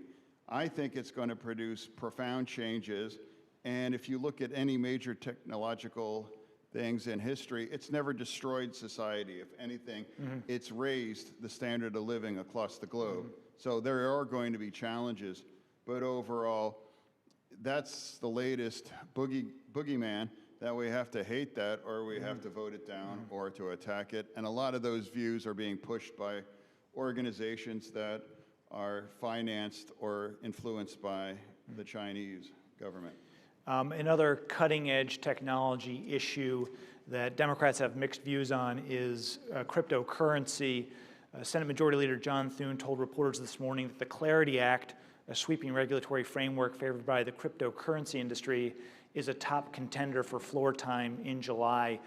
Speaker 2: I think it's going to produce profound changes, and if you look at any major technological things in history, it's never destroyed society. If anything, it's raised the standard of living across the globe. So there are going to be challenges, but overall, that's the latest boogeyman, that we have to hate that, or we have to vote it down, or to attack it. And a lot of those views are being pushed by organizations that are financed or influenced by the Chinese government.
Speaker 18: Another cutting-edge technology issue that Democrats have mixed views on is cryptocurrency. Senate Majority Leader John Thune told reporters this morning that the Clarity Act, a sweeping regulatory framework favored by the cryptocurrency industry, is a top contender for floor time in July.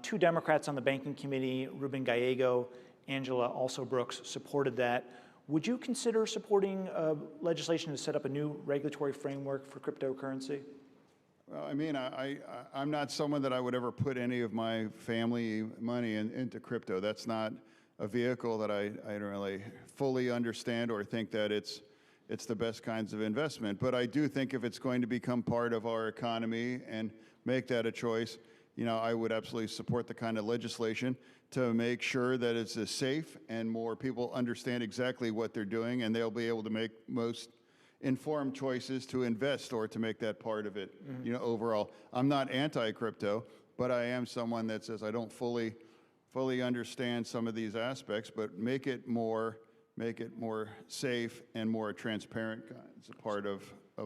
Speaker 18: Two Democrats on the Banking Committee, Ruben Gallego, Angela Also-Brooks, supported that. Would you consider supporting legislation to set up a new regulatory framework for cryptocurrency?
Speaker 2: Well, I mean, I'm not someone that I would ever put any of my family money into crypto. That's not a vehicle that I don't really fully understand or think that it's the best kinds of investment. But I do think if it's going to become part of our economy and make that a choice, you know, I would absolutely support the kind of legislation to make sure that it's as safe and more people understand exactly what they're doing, and they'll be able to make most informed choices to invest or to make that part of it, you know, overall. I'm not anti-crypto, but I am someone that says I don't fully understand some of these aspects, but make it more safe and more transparent as a part of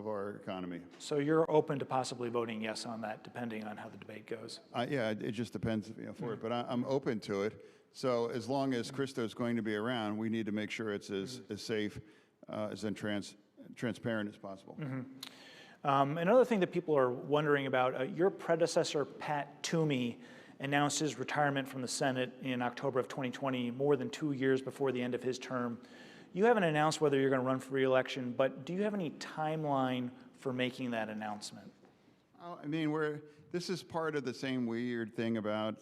Speaker 2: our economy.
Speaker 18: So you're open to possibly voting yes on that, depending on how the debate goes?
Speaker 2: Yeah, it just depends, you know, for it, but I'm open to it. So as long as Christo's going to be around, we need to make sure it's as safe and transparent as possible.
Speaker 18: Another thing that people are wondering about, your predecessor, Pat Toomey, announced his retirement from the Senate in October of 2020, more than 2 years before the end of his term. You haven't announced whether you're going to run for re-election, but do you have any timeline for making that announcement?
Speaker 2: Oh, I mean, this is part of the same weird thing about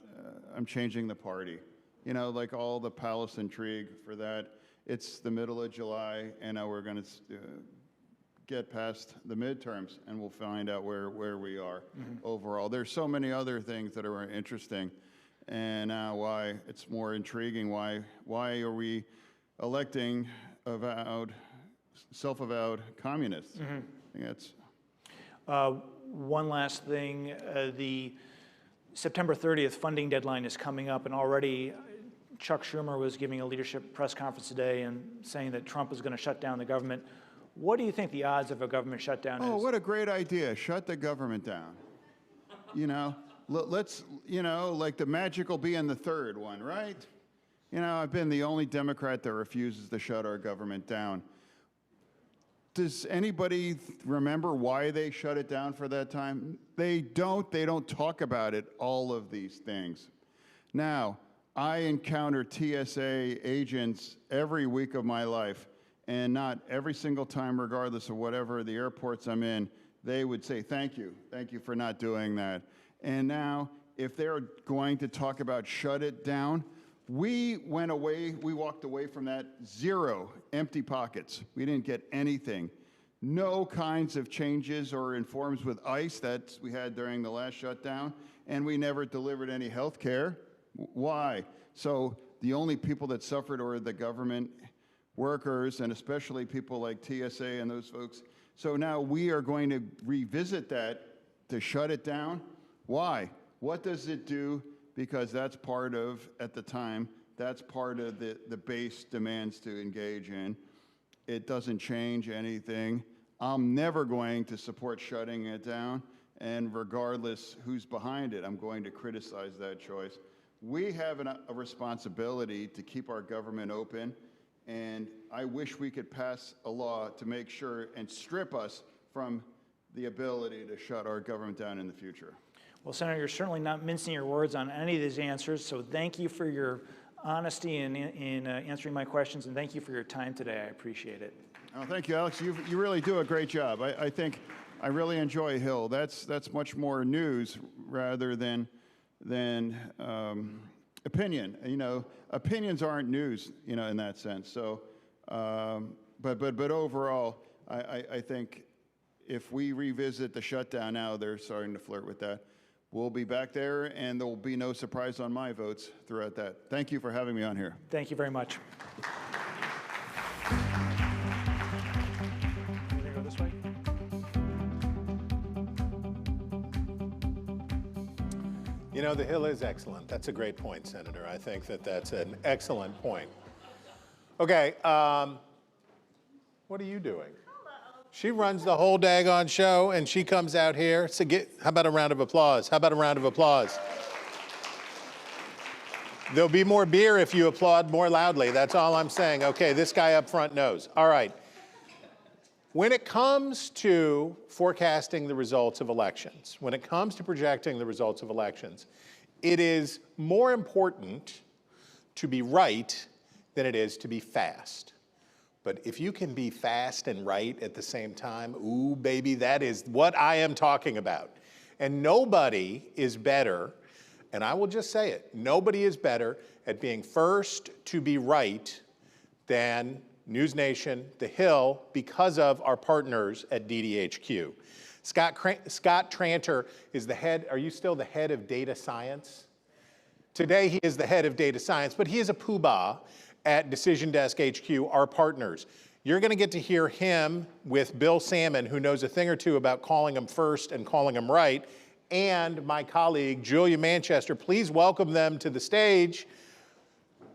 Speaker 2: I'm changing the party. You know, like all the palace intrigue for that. It's the middle of July, and now we're going to get past the midterms, and we'll find out where we are overall. There's so many other things that are interesting, and now why it's more intriguing. Why are we electing self-avowed communists? I think that's...
Speaker 18: One last thing, the September 30th funding deadline is coming up, and already Chuck Schumer was giving a leadership press conference today and saying that Trump is going to shut down the government. What do you think the odds of a government shutdown is?
Speaker 2: Oh, what a great idea. Shut the government down. You know, let's, you know, like the magic will be in the third one, right? You know, I've been the only Democrat that refuses to shut our government down. Does anybody remember why they shut it down for that time? They don't talk about it, all of these things. Now, I encounter TSA agents every week of my life, and not every single time, regardless of whatever the airports I'm in, they would say, thank you for not doing that. And now, if they're going to talk about shut it down, we walked away from that, zero empty pockets. We didn't get anything. No kinds of changes or reforms with ICE that we had during the last shutdown, and we never delivered any health care. Why? So the only people that suffered were the government workers, and especially people like TSA and those folks. So now we are going to revisit that to shut it down. Why? What does it do? Because that's part of, at the time, that's part of the base demands to engage in. It doesn't change anything. I'm never going to support shutting it down, and regardless who's behind it, I'm going to criticize that choice. We have a responsibility to keep our government open, and I wish we could pass a law to make sure and strip us from the ability to shut our government down in the future.
Speaker 18: Well, Senator, you're certainly not mincing your words on any of these answers, so thank you for your honesty in answering my questions, and thank you for your time today. I appreciate it.
Speaker 2: Oh, thank you, Alex. You really do a great job. I think I really enjoy Hill. That's much more news rather than opinion. You know, opinions aren't news, you know, in that sense. So, but overall, I think if we revisit the shutdown now, they're starting to flirt with that. We'll be back there, and there will be no surprise on my votes throughout that. Thank you for having me on here.
Speaker 18: Thank you very much. Go this way.
Speaker 6: You know, the Hill is excellent. That's a great point, Senator. I think that that's an excellent point. Okay, what are you doing? She runs the whole daggone show, and she comes out here. So how about a round of applause? How about a round of applause? There'll be more beer if you applaud more loudly. That's all I'm saying. Okay, this guy up front knows. All right. When it comes to forecasting the results of elections, when it comes to projecting the results of elections, it is more important to be right than it is to be fast. But if you can be fast and right at the same time, ooh, baby, that is what I am talking about. And nobody is better, and I will just say it, nobody is better at being first to be right than NewsNation, The Hill, because of our partners at DDHQ. Scott Tranter is the head, are you still the head of data science? Today he is the head of data science, but he is a poobah at Decision Desk HQ, our partners. You're going to get to hear him with Bill Salmon, who knows a thing or two about calling them first and calling them right, and my colleague, Julia Manchester. Please welcome them to the stage.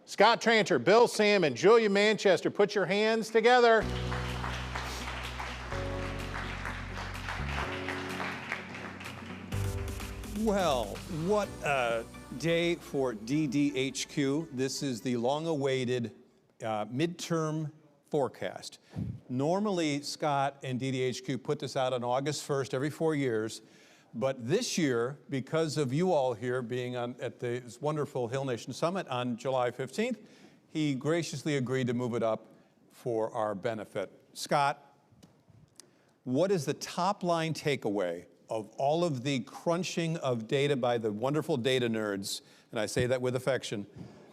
Speaker 6: Scott Tranter, Bill Salmon, Julia Manchester, put your hands together.
Speaker 7: Well, what a day for DDHQ. This is the long-awaited midterm forecast. Normally, Scott and DDHQ put this out on August 1st every 4 years, but this year, because of you all here being at this wonderful Hill Nation Summit on July 15th, he graciously agreed to move it up for our benefit. Scott, what is the top line takeaway of all of the crunching of data by the wonderful data nerds, and I say that with affection.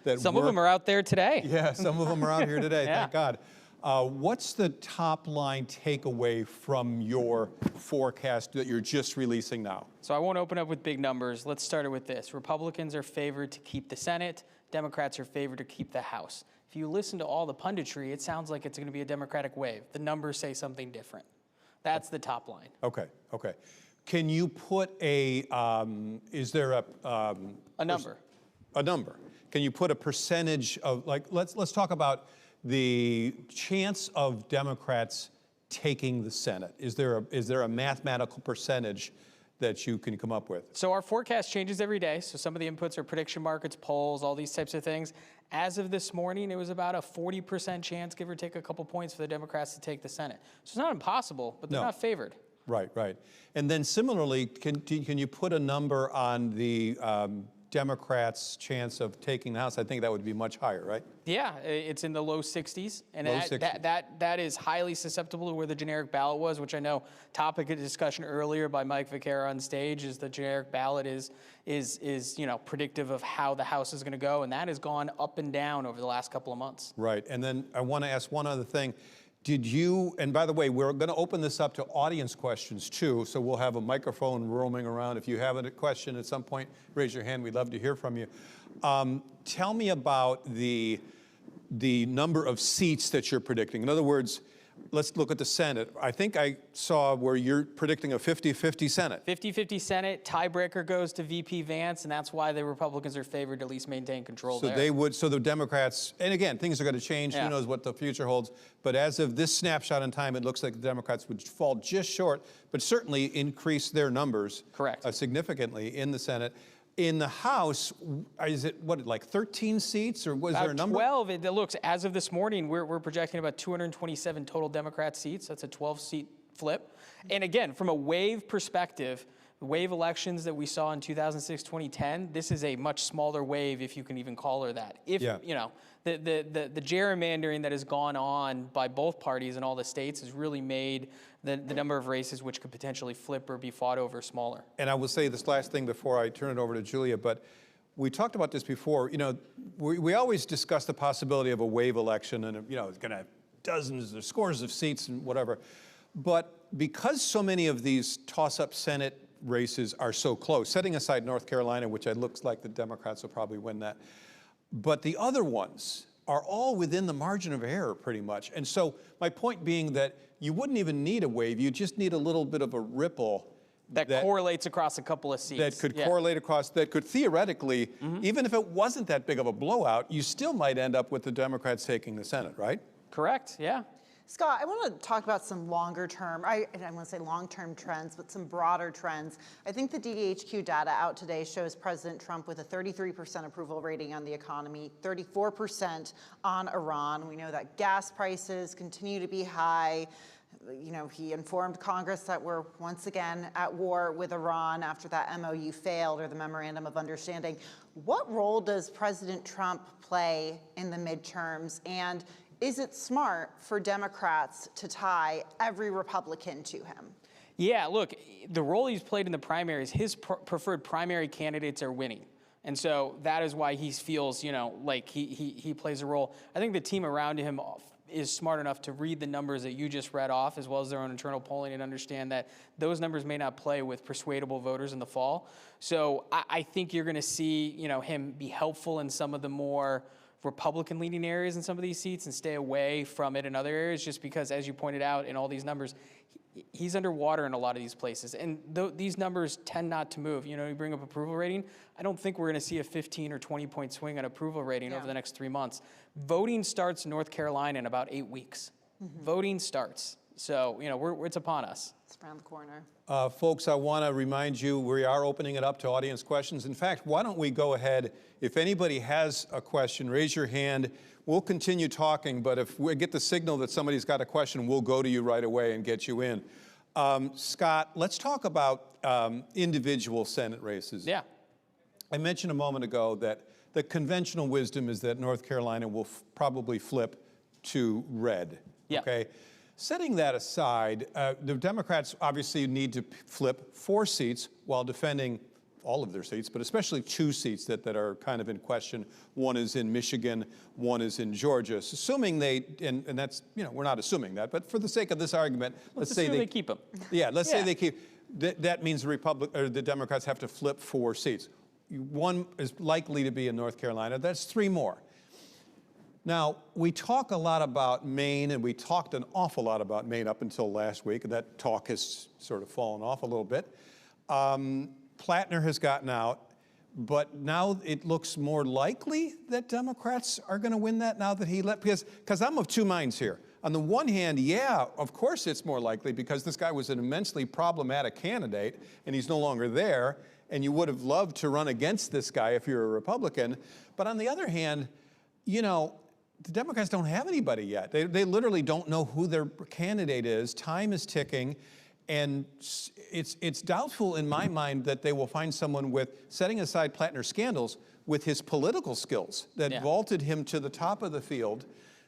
Speaker 7: That
Speaker 20: some of them are out there today.
Speaker 7: Yeah, some of them are out here today,
Speaker 20: Yeah.
Speaker 7: thank God. What's the top line takeaway from your forecast that you're just releasing now?
Speaker 20: So I won't open up with big numbers. Let's start it with this. Republicans are favored to keep the Senate. Democrats are favored to keep the House. If you listen to all the punditry, it sounds like it's going to be a Democratic wave. The numbers say something different. That's the top line.
Speaker 7: Okay, okay. Can you put a, is there a
Speaker 20: number?
Speaker 7: A number. Can you put a percentage of, like, let's talk about the chance of Democrats taking the Senate. Is there a mathematical percentage that you can come up with?
Speaker 20: So our forecast changes every day. So some of the inputs are prediction markets, polls, all these types of things. As of this morning, it was about a 40% chance, give or take a couple points, for the Democrats to take the Senate. So it's not impossible, but they're not favored.
Speaker 7: Right, right. And then similarly, can you put a number on the Democrats' chance of taking the House? I think that would be much higher, right?
Speaker 20: Yeah, it's in the low 60s, and
Speaker 7: Low 60s.
Speaker 20: that is highly susceptible to where the generic ballot was, which I know topic of discussion earlier by Mike Vaquera on stage is the generic ballot is predictive of how the House is going to go, and that has gone up and down over the last couple of months.
Speaker 7: Right, and then I want to ask one other thing.
Speaker 3: Did you, and by the way, we're going to open this up to audience questions too, so we'll have a microphone roaming around. If you have a question at some point, raise your hand. We'd love to hear from you. Tell me about the number of seats that you're predicting. In other words, let's look at the Senate. I think I saw where you're predicting a 50-50 Senate.
Speaker 20: 50-50 Senate, tiebreaker goes to VP Vance, and that's why the Republicans are favored to at least maintain control
Speaker 3: So
Speaker 20: there.
Speaker 3: they would, so the Democrats, and again, things are going to change.
Speaker 20: Yeah.
Speaker 3: Who knows what the future holds? But as of this snapshot in time, it looks like the Democrats would fall just short, but certainly increase their numbers significantly in the Senate. In the House, is it, what, like 13 seats, or was there a number?
Speaker 20: 12. It looks, as of this morning, we're projecting about 227 total Democrat seats. That's a 12-seat flip. And again, from a wave perspective, the wave elections that we saw in 2006, 2010, this is a much smaller wave, if you can even call her that. If, you know, the gerrymandering that has gone on by both parties in all the states has really made the number of races which could potentially flip or be fought over smaller.
Speaker 3: And I will say this last thing before I turn it over to Julia, but we talked about this before. You know, we always discuss the possibility of a wave election, and you know, it's going to have dozens or scores of seats and whatever. But because so many of these toss-up Senate races are so close, setting aside North Carolina, which it looks like the Democrats will probably win that, but the other ones are all within the margin of error pretty much. And so my point being that you wouldn't even need a wave, you just need a little bit of a ripple
Speaker 20: that correlates across a couple of seats.
Speaker 3: That could correlate across, that could theoretically, even if it wasn't that big of a blowout, you still might end up with the Democrats taking the Senate, right?
Speaker 20: Correct, yeah.
Speaker 4: Scott, I want to talk about some longer term, I want to say long-term trends, but some broader trends. I think the DDHQ data out today shows President Trump with a 33% approval rating on the economy, 34% on Iran. We know that gas prices continue to be high. You know, he informed Congress that we're once again at war with Iran after that MOU failed, or the Memorandum of Understanding. What role does President Trump play in the midterms, and is it smart for Democrats to tie every Republican to him?
Speaker 20: Yeah, look, the role he's played in the primaries, his preferred primary candidates are winning. And so that is why he feels, you know, like he plays a role. I think the team around him is smart enough to read the numbers that you just read off, as well as their own internal polling, and understand that those numbers may not play with persuadable voters in the fall. So I think you're going to see, you know, him be helpful in some of the more Republican-leaning areas in some of these seats and stay away from it in other areas, just because, as you pointed out in all these numbers, he's underwater in a lot of these places. And these numbers tend not to move. You know, you bring up approval rating, I don't think we're going to see a 15 or 20-point swing on approval rating over the next 3 months. Voting starts in North Carolina in about 8 weeks. Voting starts. So, you know, it's upon us.
Speaker 4: It's around the corner.
Speaker 3: Folks, I want to remind you, we are opening it up to audience questions. In fact, why don't we go ahead, if anybody has a question, raise your hand. We'll continue talking, but if we get the signal that somebody's got a question, we'll go to you right away and get you in. Scott, let's talk about individual Senate races.
Speaker 20: Yeah.
Speaker 3: I mentioned a moment ago that the conventional wisdom is that North Carolina will probably flip to red.
Speaker 20: Yeah.
Speaker 3: Okay. Setting that aside, the Democrats obviously need to flip 4 seats while defending all of their seats, but especially 2 seats that are kind of in question. One is in Michigan, one is in Georgia. So assuming they, and that's, you know, we're not assuming that, but for the sake of this argument, let's say
Speaker 20: they keep them.
Speaker 3: Yeah, let's say they keep. That means the Democrats have to flip 4 seats. One is likely to be in North Carolina. That's 3 more. Now, we talk a lot about Maine, and we talked an awful lot about Maine up until last week, and that talk has sort of fallen off a little bit. Plattner has gotten out, but now it looks more likely that Democrats are going to win that now that he left, because I'm of 2 minds here. On the one hand, yeah, of course it's more likely because this guy was an immensely problematic candidate, and he's no longer there, and you would have loved to run against this guy if you're a Republican. But on the other hand, you know, the Democrats don't have anybody yet. They literally don't know who their candidate is. Time is ticking, and it's doubtful in my mind that they will find someone with, setting aside Plattner's scandals, with his political skills that vaulted him to the top of the field,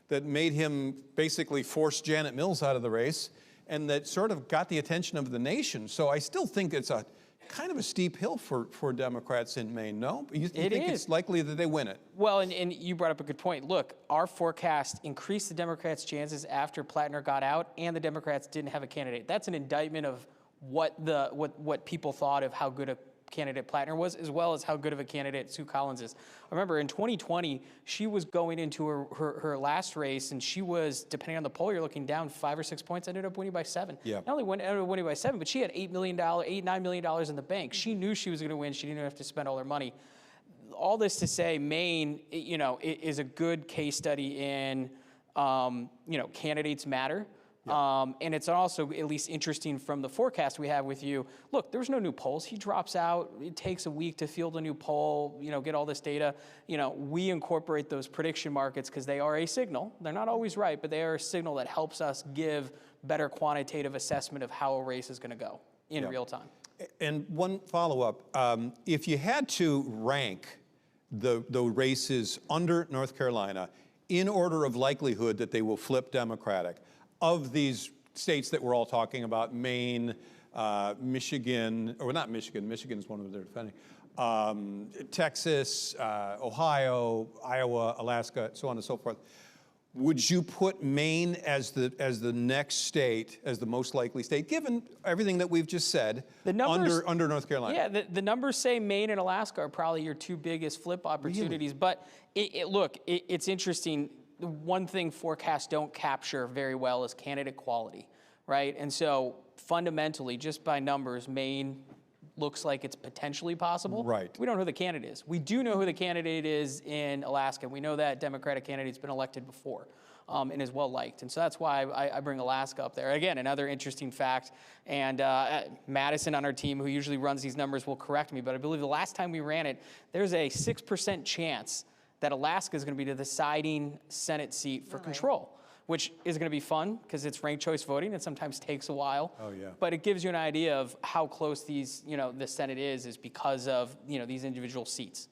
Speaker 3: that made him basically force Janet Mills out of the race, and that sort of got the attention of the nation. So I still think it's a
Speaker 7: kind of a steep hill for Democrats in Maine, no? You think
Speaker 20: is.
Speaker 7: it's likely that they win it?
Speaker 20: Well, and you brought up a good point. Look, our forecast increased the Democrats' chances after Plattner got out, and the Democrats didn't have a candidate. That's an indictment of what people thought of how good a candidate Plattner was, as well as how good of a candidate Sue Collins is. I remember in 2020, she was going into her last race, and she was, depending on the poll, you're looking down 5 or 6 points, ended up winning by 7.
Speaker 7: Yeah.
Speaker 20: Not only ended up winning by 7, but she had $9 million in the bank. She knew she was going to win. She didn't have to spend all her money. All this to say, Maine, is a good case study in, candidates matter. And it's also at least interesting from the forecast we have with you. Look, there's no new polls. He drops out. It takes a week to field a new poll, get all this data. We incorporate those prediction markets because they are a signal. They're not always right, but they are a signal that helps us give better quantitative assessment of how a race is going to go in real time.
Speaker 7: And one follow-up. If you had to rank the races under North Carolina in order of likelihood that they will flip Democratic, of these states that we're all talking about, Maine, Michigan, or not Michigan, Michigan's one of them they're defending, Texas, Ohio, Iowa, Alaska, so on and so forth, would you put Maine as the next state, as the most likely state, given everything that we've just said,
Speaker 20: the numbers,
Speaker 7: under North Carolina?
Speaker 20: Yeah, the numbers say Maine and Alaska are probably your two biggest flip opportunities. Really? But it's interesting. The one thing forecasts don't capture very well is candidate quality, right? And so fundamentally, just by numbers, Maine looks like it's potentially possible.
Speaker 7: Right.
Speaker 20: We don't know who the candidate is. We do know who the candidate is in Alaska. We know that Democratic candidate's been elected before and is well liked. And so that's why I bring Alaska up there. Again, another interesting fact. And Madison on our team, who usually runs these numbers, will correct me, but I believe the last time we ran it, there's a 6% chance that Alaska is going to be the deciding Senate seat for control, which is going to be fun because it's ranked choice voting. It sometimes takes a while.
Speaker 7: Oh, yeah.
Speaker 20: But it gives you an idea of how close these, the Senate is because of, these individual seats.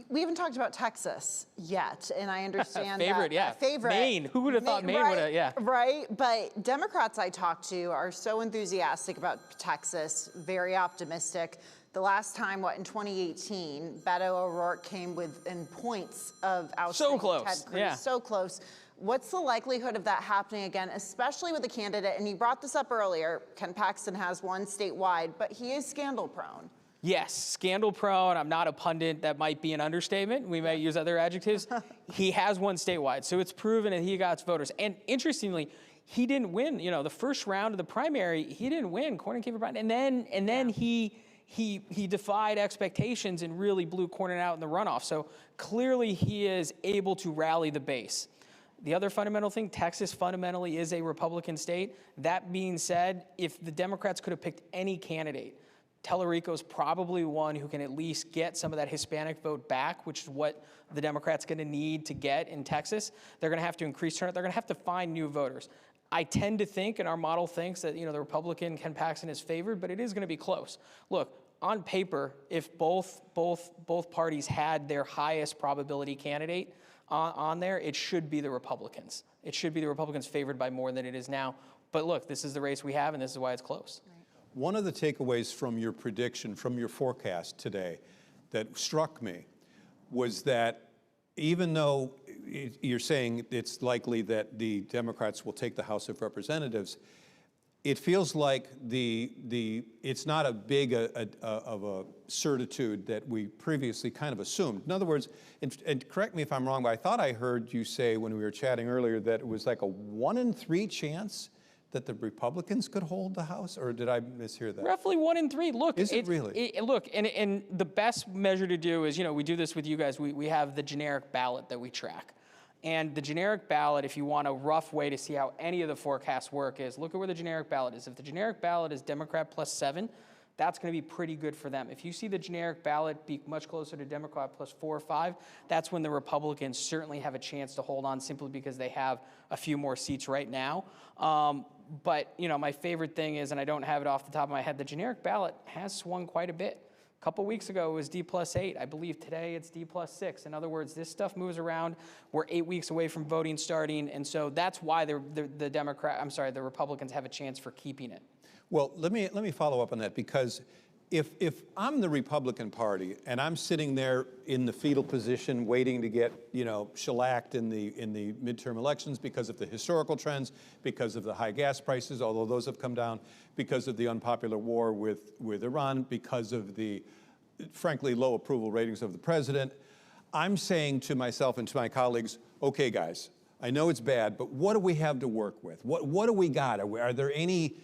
Speaker 4: We haven't talked about Texas yet, and I understand
Speaker 20: favorite,
Speaker 4: that.
Speaker 20: yeah.
Speaker 4: Favorite.
Speaker 20: Maine. Who would have thought Maine would have, yeah.
Speaker 4: Right, but Democrats I talk to are so enthusiastic about Texas, very optimistic. The last time, in 2018, Beto O'Rourke came within points of ousting
Speaker 20: so close.
Speaker 4: Ted Cruz.
Speaker 20: Yeah.
Speaker 4: So close. What's the likelihood of that happening again, especially with a candidate, and you brought this up earlier, Ken Paxton has one statewide, but he is scandal prone.
Speaker 20: Yes, scandal prone. I'm not a pundit. That might be an understatement. We might use other adjectives. He has one statewide, so it's proven that he got voters. And interestingly, he didn't win. The first round of the primary, he didn't win. Cornyn came from, and then he defied expectations and really blew Cornyn out in the runoff. So clearly he is able to rally the base. The other fundamental thing, Texas fundamentally is a Republican state. That being said, if the Democrats could have picked any candidate, Tellerico's probably one who can at least get some of that Hispanic vote back, which is what the Democrats going to need to get in Texas. They're going to have to increase turnout. They're going to have to find new voters. I tend to think, and our model thinks, that the Republican Ken Paxton is favored, but it is going to be close. Look, on paper, if both parties had their highest probability candidate on there, it should be the Republicans. It should be the Republicans favored by more than it is now. But look, this is the race we have, and this is why it's close.
Speaker 7: Right. One of the takeaways from your prediction, from your forecast today, that struck me was that even though you're saying it's likely that the Democrats will take the House of Representatives, it feels like it's not a big of a certitude that we previously kind of assumed. In other words, and correct me if I'm wrong, but I thought I heard you say when we were chatting earlier that it was like a 1 in 3 chance that the Republicans could hold the House, or did I mishear that?
Speaker 20: Roughly 1 in 3. Look,
Speaker 7: is it really?
Speaker 20: Look, and the best measure to do is, we do this with you guys. We have the generic ballot that we track. And the generic ballot, if you want a rough way to see how any of the forecasts work, is look at where the generic ballot is. If the generic ballot is Democrat plus 7, that's going to be pretty good for them. If you see the generic ballot be much closer to Democrat plus 4 or 5, that's when the Republicans certainly have a chance to hold on, simply because they have a few more seats right now. But my favorite thing is, and I don't have it off the top of my head, the generic ballot has swung quite a bit. A couple weeks ago, it was D plus 8. I believe today it's D plus 6. In other words, this stuff moves around. We're 8 weeks away from voting starting, and so that's why the Republicans have a chance for keeping it.
Speaker 7: Well, let me follow up on that, because if I'm the Republican Party and I'm sitting there in the fetal position waiting to get, shellacked in the midterm elections because of the historical trends, because of the high gas prices, although those have come down, because of the unpopular war with Iran, because of the, frankly, low approval ratings of the president, I'm saying to myself and to my colleagues, okay, guys, I know it's bad, but what do we have to work with? What do we got? Are there any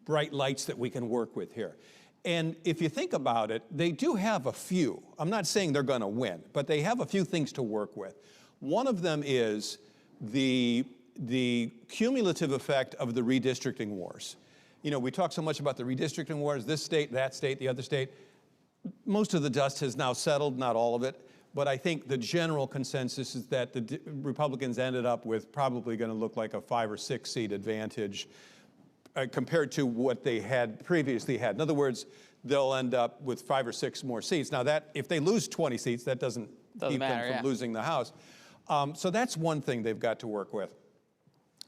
Speaker 7: bright lights that we can work with here? And if you think about it, they do have a few. I'm not saying they're going to win, but they have a few things to work with. One of them is the cumulative effect of the redistricting wars. We talk so much about the redistricting wars, this state, that state, the other state. Most of the dust has now settled, not all of it. But I think the general consensus is that the Republicans ended up with probably going to look like a 5 or 6 seat advantage compared to what they had previously had. In other words, they'll end up with 5 or 6 more seats. Now, that if they lose 20 seats, that doesn't keep them from losing the House. So that's one thing they've got to work with.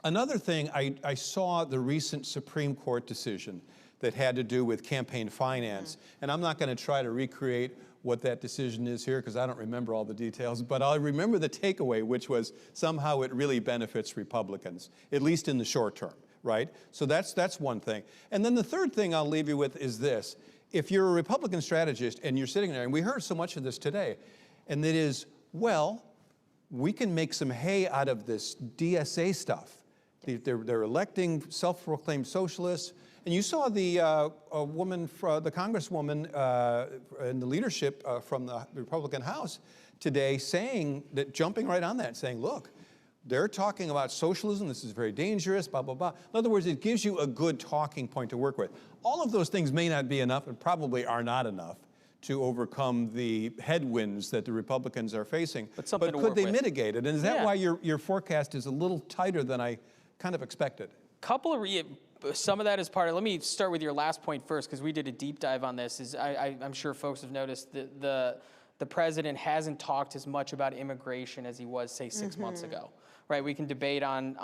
Speaker 7: Another thing, I saw the recent Supreme Court decision that had to do with campaign finance. And I'm not going to try to recreate what that decision is here because I don't remember all the details, but I remember the takeaway, which was somehow it really benefits Republicans, at least in the short term, right? So that's one thing. And then the third thing I'll leave you with is this. If you're a Republican strategist and you're sitting there, and we heard so much of this today, and that is, well, we can make some hay out of this DSA stuff. They're electing self-proclaimed socialists. And you saw the the congresswoman in the leadership from the Republican House today saying that, jumping right on that, saying, look, they're talking about socialism, this is very dangerous, blah, blah, blah. In other words, it gives you a good talking point to work with. All of those things may not be enough and probably are not enough to overcome the headwinds that the Republicans are facing. But could they mitigate it? And is that why your forecast is a little tighter than I kind of expected?
Speaker 20: Some of that is part of, let me start with your last point first, because we did a deep dive on this. I'm sure folks have noticed that the president hasn't talked as much about immigration as he was, say, 6 months ago, right? We can debate on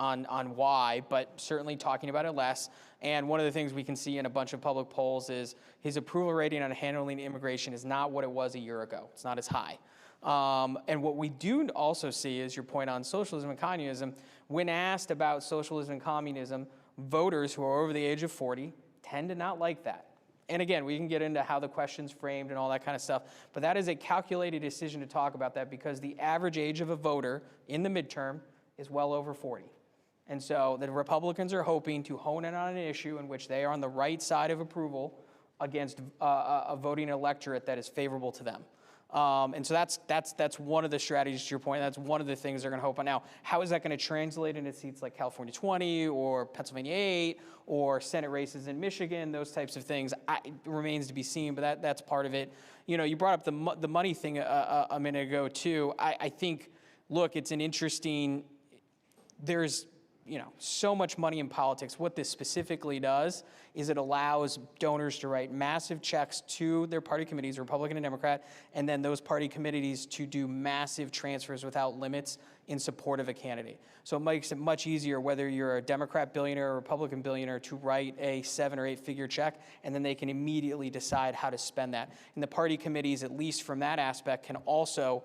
Speaker 20: why, but certainly talking about it less. And one of the things we can see in a bunch of public polls is his approval rating on handling immigration is not what it was a year ago. It's not as high. And what we do also see is your point on socialism and communism. When asked about socialism and communism, voters who are over the age of 40 tend to not like that. And again, we can get into how the question's framed and all that kind of stuff, but that is a calculated decision to talk about that because the average age of a voter in the midterm is well over 40. And so the Republicans are hoping to hone in on an issue in which they are on the right side of approval against a voting electorate that is favorable to them. And so that's one of the strategies, to your point. That's one of the things they're going to hope on. Now, how is that going to translate into seats like California 20 or Pennsylvania 8 or Senate races in Michigan, those types of things? It remains to be seen, but that's part of it. You brought up the money thing a minute ago, too. I think, look, it's an interesting, there's so much money in politics. What this specifically does is it allows donors to write massive checks to their party committees, Republican and Democrat, and then those party committees to do massive transfers without limits in support of a candidate. So it makes it much easier whether you're a Democrat billionaire or Republican billionaire to write a 7 or 8 figure check, and then they can immediately decide how to spend that. And the party committees, at least from that aspect, can also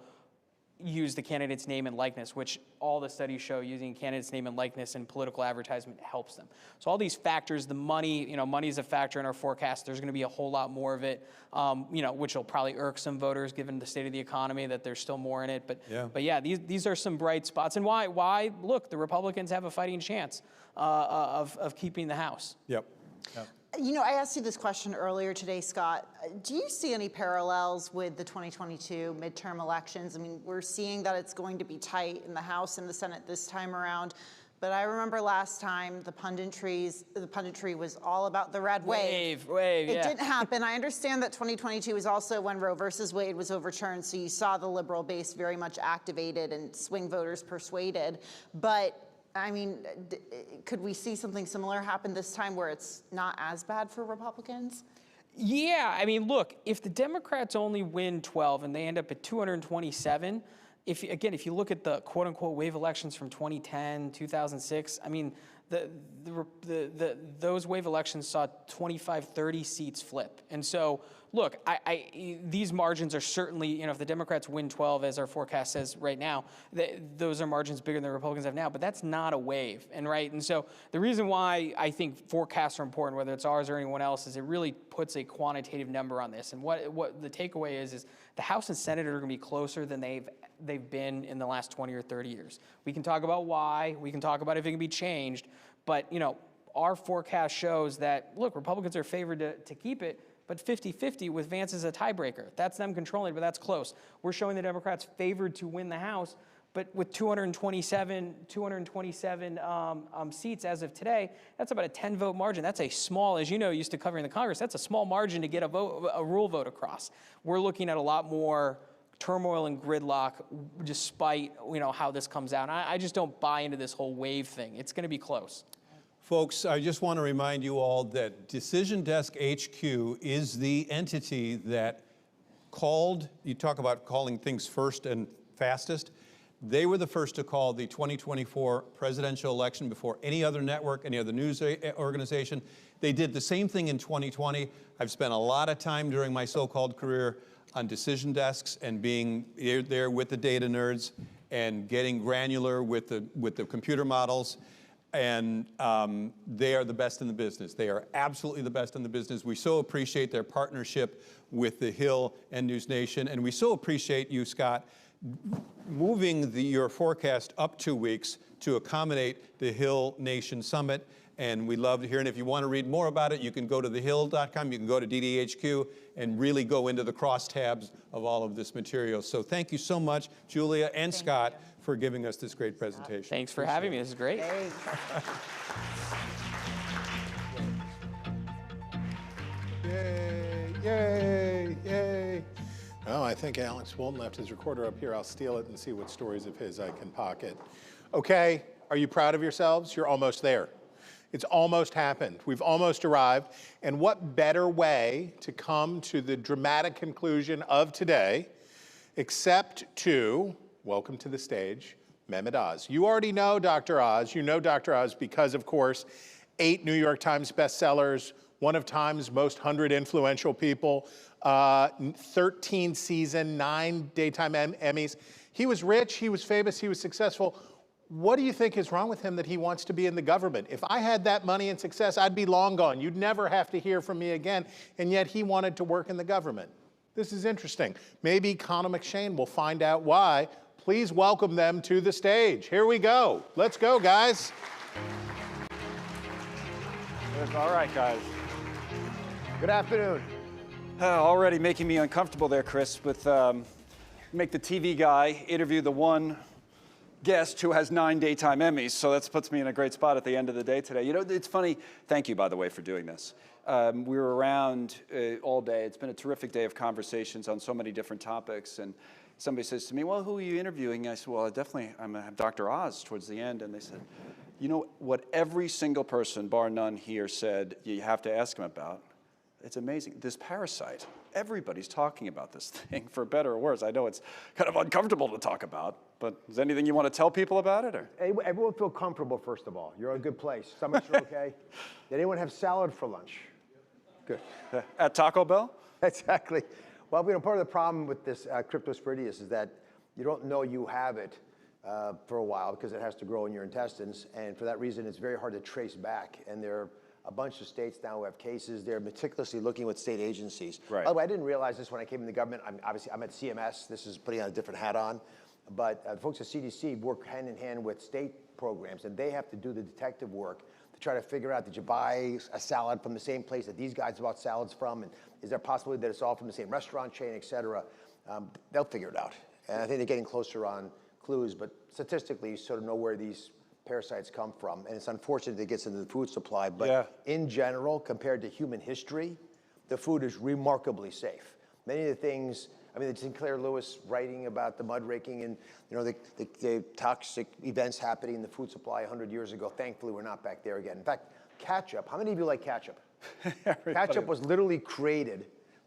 Speaker 20: use the candidate's name and likeness, which all the studies show using candidate's name and likeness in political advertisement helps them. So all these factors, the money, money is a factor in our forecast. There's going to be a whole lot more of it, which will probably irk some voters given the state of the economy, that there's still more in it. But yeah, these are some bright spots. And why look, the Republicans have a fighting chance of keeping the House.
Speaker 7: Yep.
Speaker 4: I asked you this question earlier today, Scott. Do you see any parallels with the 2022 midterm elections? I mean, we're seeing that it's going to be tight in the House and the Senate this time around. But I remember last time the punditry was all about the red wave. It didn't happen. I understand that 2022 is also when Roe versus Wade was overturned, so you saw the liberal base very much activated and swing voters persuaded. But I mean, could we see something similar happen this time where it's not as bad for Republicans?
Speaker 20: Yeah, I mean, look, if the Democrats only win 12 and they end up at 227, if you look at the quote-unquote wave elections from 2010, 2006, I mean, those wave elections saw 25, 30 seats flip. And so, look, these margins are certainly, you know, if the Democrats win 12, as our forecast says right now, those are margins bigger than the Republicans have now, but that's not a wave, and so the reason why I think forecasts are important, whether it's ours or anyone else, is it really puts a quantitative number on this. And what the takeaway is the House and Senate are going to be closer than they've been in the last 20 or 30 years. We can talk about why, we can talk about if it can be changed, but, you know, our forecast shows that, look, Republicans are favored to keep it, but 50-50 with Vance as a tiebreaker. That's them controlling, but that's close. We're showing the Democrats favored to win the House, but with 227 seats as of today, that's about a 10-vote margin. That's a small, as you know, used to covering the Congress, that's a small margin to get a rule vote across. We're looking at a lot more turmoil and gridlock despite, you know, how this comes out. And I just don't buy into this whole wave thing. It's going to be close.
Speaker 7: Folks, I just want to remind you all that Decision Desk HQ is the entity that called, you talk about calling things first and fastest. They were the first to call the 2024 presidential election before any other network, any other news organization. They did the same thing in 2020. I've spent a lot of time during my so-called career on decision desks and being there with the data nerds and getting granular with the computer models. And they are the best in the business. They are absolutely the best in the business. We so appreciate their partnership with the Hill and NewsNation. And we so appreciate you, Scott, moving your forecast up 2 weeks to accommodate the Hill Nation Summit. And we'd love to hear it. And if you want to read more about it, you can go to thehill.com, you can go to DDHQ, and really go into the crosstabs of all of this material. So thank you so much, Julia and Scott, for giving us this great presentation.
Speaker 20: Thanks for having me. This is great.
Speaker 6: Yay, yay, yay. Oh, I think Alex Walton left his recorder up here. I'll steal it and see what stories of his I can pocket. Okay, are you proud of yourselves? You're almost there. It's almost happened. We've almost arrived. And what better way to come to the dramatic conclusion of today except to welcome to the stage Mehmet Oz. You already know Dr. Oz. You know Dr. Oz because, of course, 8 New York Times bestsellers, one of Time's most 100 influential people, 13 season, 9 daytime Emmys. He was rich, he was famous, he was successful. What do you think is wrong with him that he wants to be in the government? If I had that money and success, I'd be long gone. You'd never have to hear from me again. And yet he wanted to work in the government. This is interesting. Maybe Connor McShane will find out why. Please welcome them to the stage. Here we go. Let's go, guys.
Speaker 15: All right, guys.
Speaker 5: Good afternoon.
Speaker 15: Already making me uncomfortable there, Chris, with make the TV guy interview the one guest who has 9 daytime Emmys, so that puts me in a great spot at the end of the day today. You know, it's funny. Thank you, by the way, for doing this. We were around all day. It's been a terrific day of conversations on so many different topics, and somebody says to me, well, who are you interviewing? I said, well, I'm going to have Dr. Oz towards the end, and they said, you know, what every single person, bar none here, said you have to ask him about? It's amazing. This parasite. Everybody's talking about this thing, for better or worse. I know it's kind of uncomfortable to talk about, but is there anything you want to tell people about it? Or?
Speaker 5: Hey, everyone feel comfortable, first of all. You're in a good place. Stomachs are okay. Did anyone have salad for lunch? Good.
Speaker 15: At Taco Bell?
Speaker 5: Exactly. Well, you know, part of the problem with this cryptosporidius is that you don't know you have it for a while because it has to grow in your intestines, and for that reason, it's very hard to trace back. And there are a bunch of states now who have cases. They're meticulously looking with state agencies.
Speaker 15: Right.
Speaker 5: By the way, I didn't realize this when I came in the government. I'm at CMS. This is putting on a different hat on. But the folks at CDC work hand in hand with state programs, and they have to do the detective work to try to figure out, did you buy a salad from the same place that these guys bought salads from? And is there a possibility that it's all from the same restaurant chain, et cetera? They'll figure it out. And I think they're getting closer on clues, but statistically, you sort of know where these parasites come from. And it's unfortunate that it gets into the food supply, but in general, compared to human history, the food is remarkably safe. Many of the things, I mean, the Sinclair Lewis writing about the mud raking and, you know, the toxic events happening in the food supply 100 years ago. Thankfully, we're not back there again. In fact, ketchup, how many of you like ketchup? Ketchup was literally created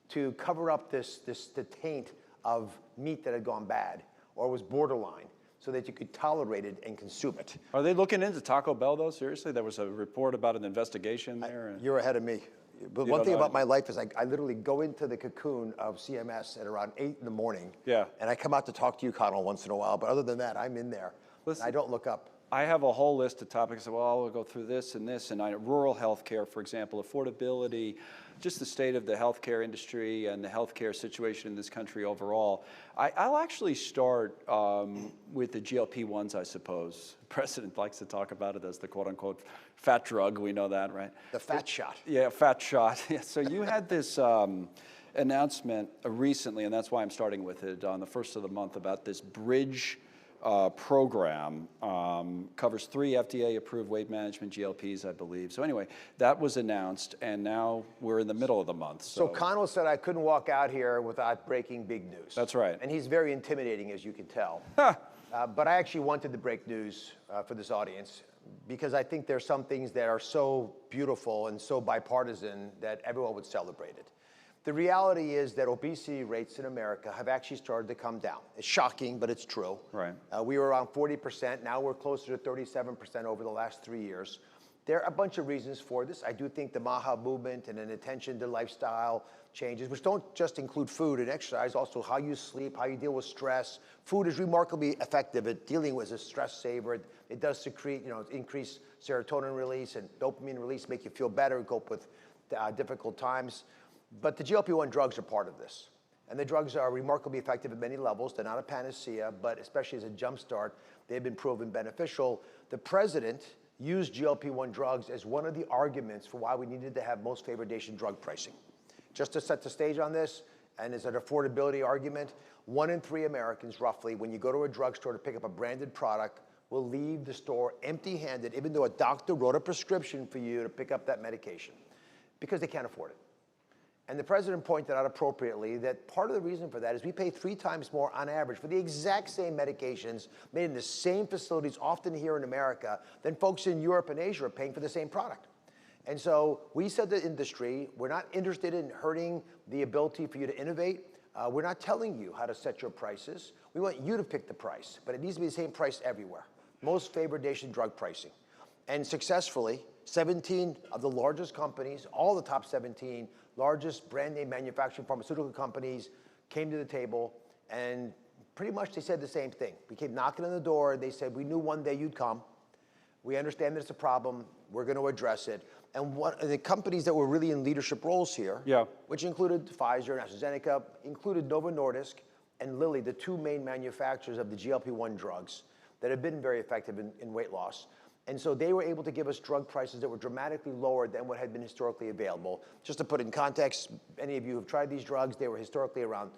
Speaker 5: to cover up the taint of meat that had gone bad or was borderline. so that you could tolerate it and consume it.
Speaker 15: Are they looking into Taco Bell, though? Seriously? There was a report about an investigation there.
Speaker 5: You're ahead of me. But
Speaker 15: You
Speaker 5: one
Speaker 15: don't
Speaker 5: thing
Speaker 15: know
Speaker 5: about my
Speaker 15: anything?
Speaker 5: life is I literally go into the cocoon of CMS at around 8 in the morning.
Speaker 15: Yeah.
Speaker 5: And I come out to talk to you, Connell, once in a while. But other than that, I'm in there.
Speaker 15: Listen,
Speaker 5: I don't look up.
Speaker 15: I have a whole list of topics. Well, I'll go through this and this, and rural health care, for example, affordability, just the state of the healthcare industry and the healthcare situation in this country overall. I'll actually start with the GLP-1s, I suppose. The president likes to talk about it as the quote-unquote fat drug. We know that, right?
Speaker 5: The fat shot.
Speaker 15: Yeah, fat shot. Yeah, so you had this announcement recently, and that's why I'm starting with it, on the first of the month about this bridge program. Covers 3 FDA-approved weight management GLPs, I believe. So anyway, that was announced, and now we're in the middle of the month.
Speaker 5: So Connell said I couldn't walk out here without breaking big news.
Speaker 15: That's right.
Speaker 5: And he's very intimidating, as you can tell. But I actually wanted to break news for this audience because I think there's some things that are so beautiful and so bipartisan that everyone would celebrate it. The reality is that obesity rates in America have actually started to come down. It's shocking, but it's true.
Speaker 15: Right.
Speaker 5: We were around 40%. Now we're closer to 37% over the last 3 years. There are a bunch of reasons for this. I do think the MAHA movement and an attention to lifestyle changes, which don't just include food and exercise, also how you sleep, how you deal with stress. Food is remarkably effective at dealing with a stress saver. It does secrete, increase serotonin release and dopamine release, make you feel better, cope with difficult times. But the GLP-1 drugs are part of this. And the drugs are remarkably effective at many levels. They're not a panacea, but especially as a jumpstart, they've been proven beneficial. The president used GLP-1 drugs as one of the arguments for why we needed to have most favored nation drug pricing. Just to set the stage on this, and as an affordability argument, 1 in 3 Americans, roughly, when you go to a drugstore to pick up a branded product, will leave the store empty-handed, even though a doctor wrote a prescription for you to pick up that medication, because they can't afford it. And the president pointed out appropriately that part of the reason for that is we pay 3 times more on average for the exact same medications made in the same facilities, often here in America, than folks in Europe and Asia are paying for the same product. And so we said to the industry, we're not interested in hurting the ability for you to innovate. We're not telling you how to set your prices. We want you to pick the price, but it needs to be the same price everywhere. Most favored nation drug pricing. And successfully, 17 of the largest companies, all the top 17 largest brand name manufacturing pharmaceutical companies came to the table, and pretty much they said the same thing. We came knocking on the door. They said, we knew one day you'd come. We understand that it's a problem. We're going to address it. And what the companies that were really in leadership roles here, which included Pfizer and AstraZeneca, included Novo Nordisk and Lilly, the 2 main manufacturers of the GLP-1 drugs that have been very effective in weight loss. And so they were able to give us drug prices that were dramatically lower than what had been historically available. Just to put it in context, any of you who've tried these drugs, they were historically around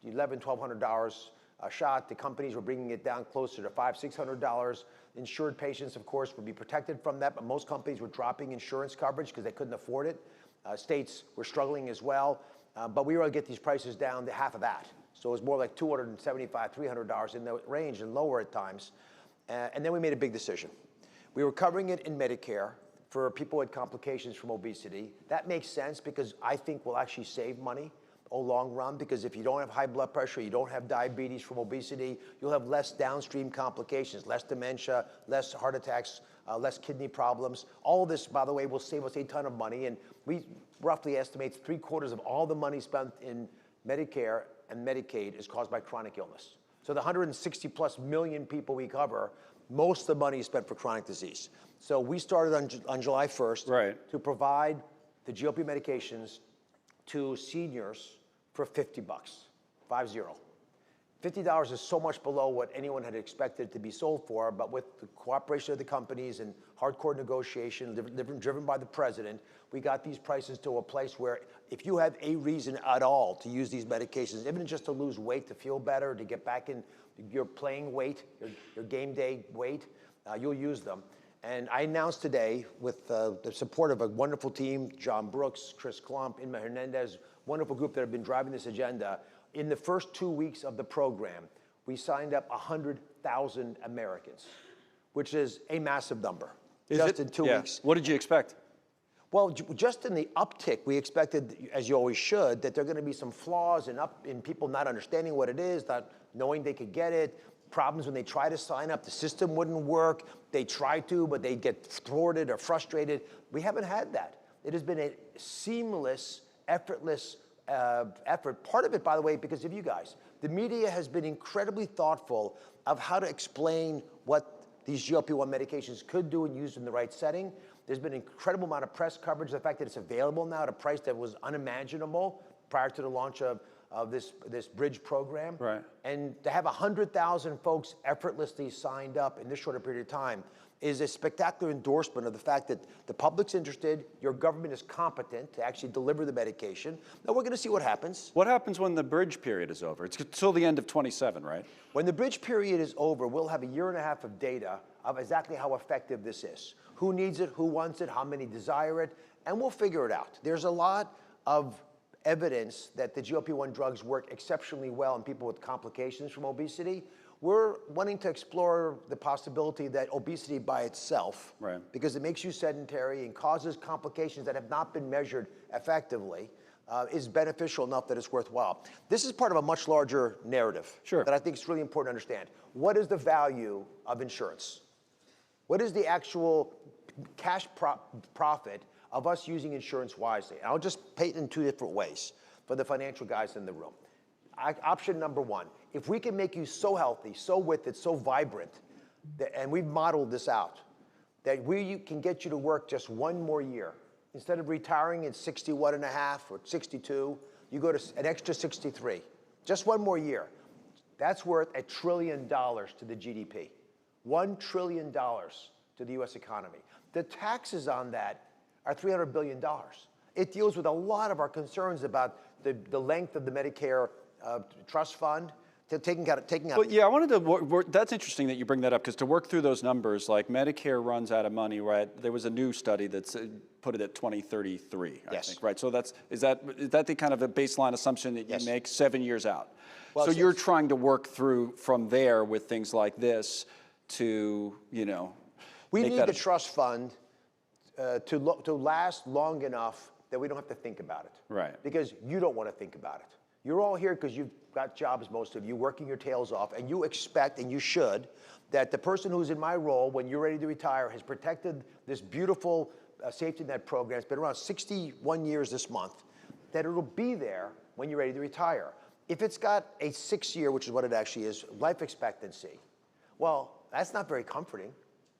Speaker 5: $1,100, $1,200 a shot. The companies were bringing it down closer to $500, $600. Insured patients, of course, would be protected from that, but most companies were dropping insurance coverage because they couldn't afford it. States were struggling as well, but we were able to get these prices down to half of that. So it was more like $275, $300 in the range and lower at times. And then we made a big decision. We were covering it in Medicare for people who had complications from obesity. That makes sense because I think we'll actually save money long run, because if you don't have high blood pressure, you don't have diabetes from obesity, you'll have less downstream complications, less dementia, less heart attacks, less kidney problems. All of this, by the way, will save us a ton of money, and we roughly estimate 3/4 of all the money spent in Medicare and Medicaid is caused by chronic illness. So the 160+ million people we cover, most of the money is spent for chronic disease. So we started on July 1st to provide the GLP medications to seniors for $50, 50. $50 is so much below what anyone had expected to be sold for, but with the cooperation of the companies and hardcore negotiation driven by the president, we got these prices to a place where if you have a reason at all to use these medications, even just to lose weight, to feel better, to get back in your playing weight, your game day weight, you'll use them. And I announced today, with the support of a wonderful team, John Brooks, Chris Klump, Inma Hernandez, wonderful group that have been driving this agenda, in the first 2 weeks of the program, we signed up 100,000 Americans, which is a massive number. In 2 weeks.
Speaker 15: What did you expect?
Speaker 5: Well, just in the uptick, we expected, as you always should, that there are going to be some flaws in people not understanding what it is, not knowing they could get it, problems when they try to sign up. The system wouldn't work. They try to, but they get thwarted or frustrated. We haven't had that. It has been a seamless, effortless effort. Part of it, by the way, because of you guys. The media has been incredibly thoughtful of how to explain what these GLP-1 medications could do and used in the right setting. There's been an incredible amount of press coverage. The fact that it's available now at a price that was unimaginable prior to the launch of this bridge program.
Speaker 15: Right.
Speaker 5: And to have 100,000 folks effortlessly signed up in this shorter period of time is a spectacular endorsement of the fact that the public's interested, your government is competent to actually deliver the medication. Now we're going to see what happens.
Speaker 15: What happens when the bridge period is over? It's till the end of 27, right?
Speaker 5: When the bridge period is over, we'll have a year and a half of data of exactly how effective this is. Who needs it, who wants it, how many desire it, and we'll figure it out. There's a lot of evidence that the GLP-1 drugs work exceptionally well in people with complications from obesity. We're wanting to explore the possibility that obesity by itself, because it makes you sedentary and causes complications that have not been measured effectively, is beneficial enough that it's worthwhile. This is part of a much larger narrative that I think is really important to understand. What is the value of insurance? What is the actual cash profit of us using insurance wisely? And I'll just paint it in two different ways for the financial guys in the room. Option number one, if we can make you so healthy, so with it, so vibrant, and we've modeled this out, that we can get you to work just one more year. Instead of retiring at 61 and a half or 62, you go to an extra 63. Just one more year. That's worth $1 trillion to the GDP. $1 trillion to the US economy. The taxes on that are $300 billion. It deals with a lot of our concerns about the length of the Medicare trust fund, taking out.
Speaker 15: Well, yeah, I wanted to. That's interesting that you bring that up, because to work through those numbers, like Medicare runs out of money, right? There was a new study that's put it at 2033, I think, right? So is that the kind of a baseline assumption that you make 7 years out? Well, so you're trying to work through from there with things like this to,
Speaker 5: we need the trust fund to last long enough that we don't have to think about it.
Speaker 15: Right.
Speaker 5: Because you don't want to think about it. You're all here because you've got jobs, most of you, working your tails off, and you expect, and you should, that the person who's in my role when you're ready to retire has protected this beautiful safety net program. It's been around 61 years this month, that it'll be there when you're ready to retire. If it's got a 6-year, which is what it actually is, life expectancy, well, that's not very comforting.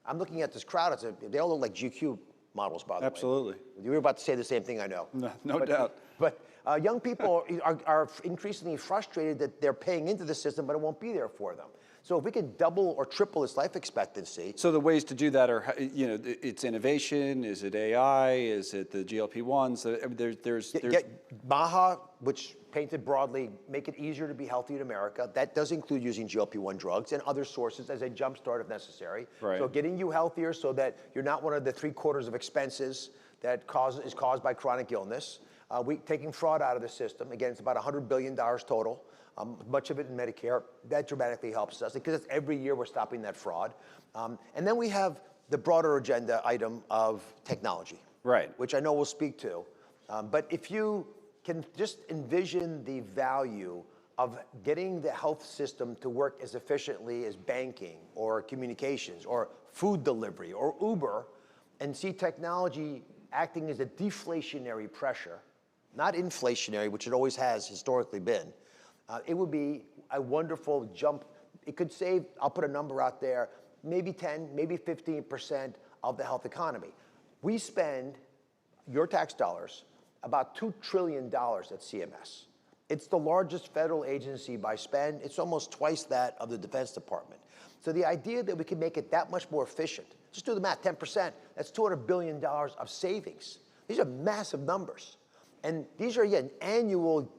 Speaker 5: I'm looking at this crowd. They all look like GQ models, by the way.
Speaker 15: Absolutely.
Speaker 5: You were about to say the same thing, I know.
Speaker 15: No doubt.
Speaker 5: But young people are increasingly frustrated that they're paying into the system, but it won't be there for them. So if we can double or triple its life expectancy.
Speaker 15: So the ways to do that are, it's innovation. Is it AI? Is it the GLP-1s? There's
Speaker 5: MAHA, which painted broadly, make it easier to be healthy in America. That does include using GLP-1 drugs and other sources as a jump start if necessary.
Speaker 15: Right.
Speaker 5: So getting you healthier so that you're not one of the 3/4 of expenses that is caused by chronic illness. Taking fraud out of the system. Again, it's about $100 billion total, much of it in Medicare. That dramatically helps us because every year we're stopping that fraud. And then we have the broader agenda item of technology, which I know we'll speak to. But if you can just envision the value of getting the health system to work as efficiently as banking or communications or food delivery or Uber, and see technology acting as a deflationary pressure, not inflationary, which it always has historically been, it would be a wonderful jump. It could save, I'll put a number out there, maybe 10, maybe 15% of the health economy. We spend, your tax dollars, about $2 trillion at CMS. It's the largest federal agency by spend. It's almost twice that of the Defense Department. So the idea that we can make it that much more efficient, just do the math, 10%, that's $200 billion of savings. These are massive numbers. And these are, again, annual,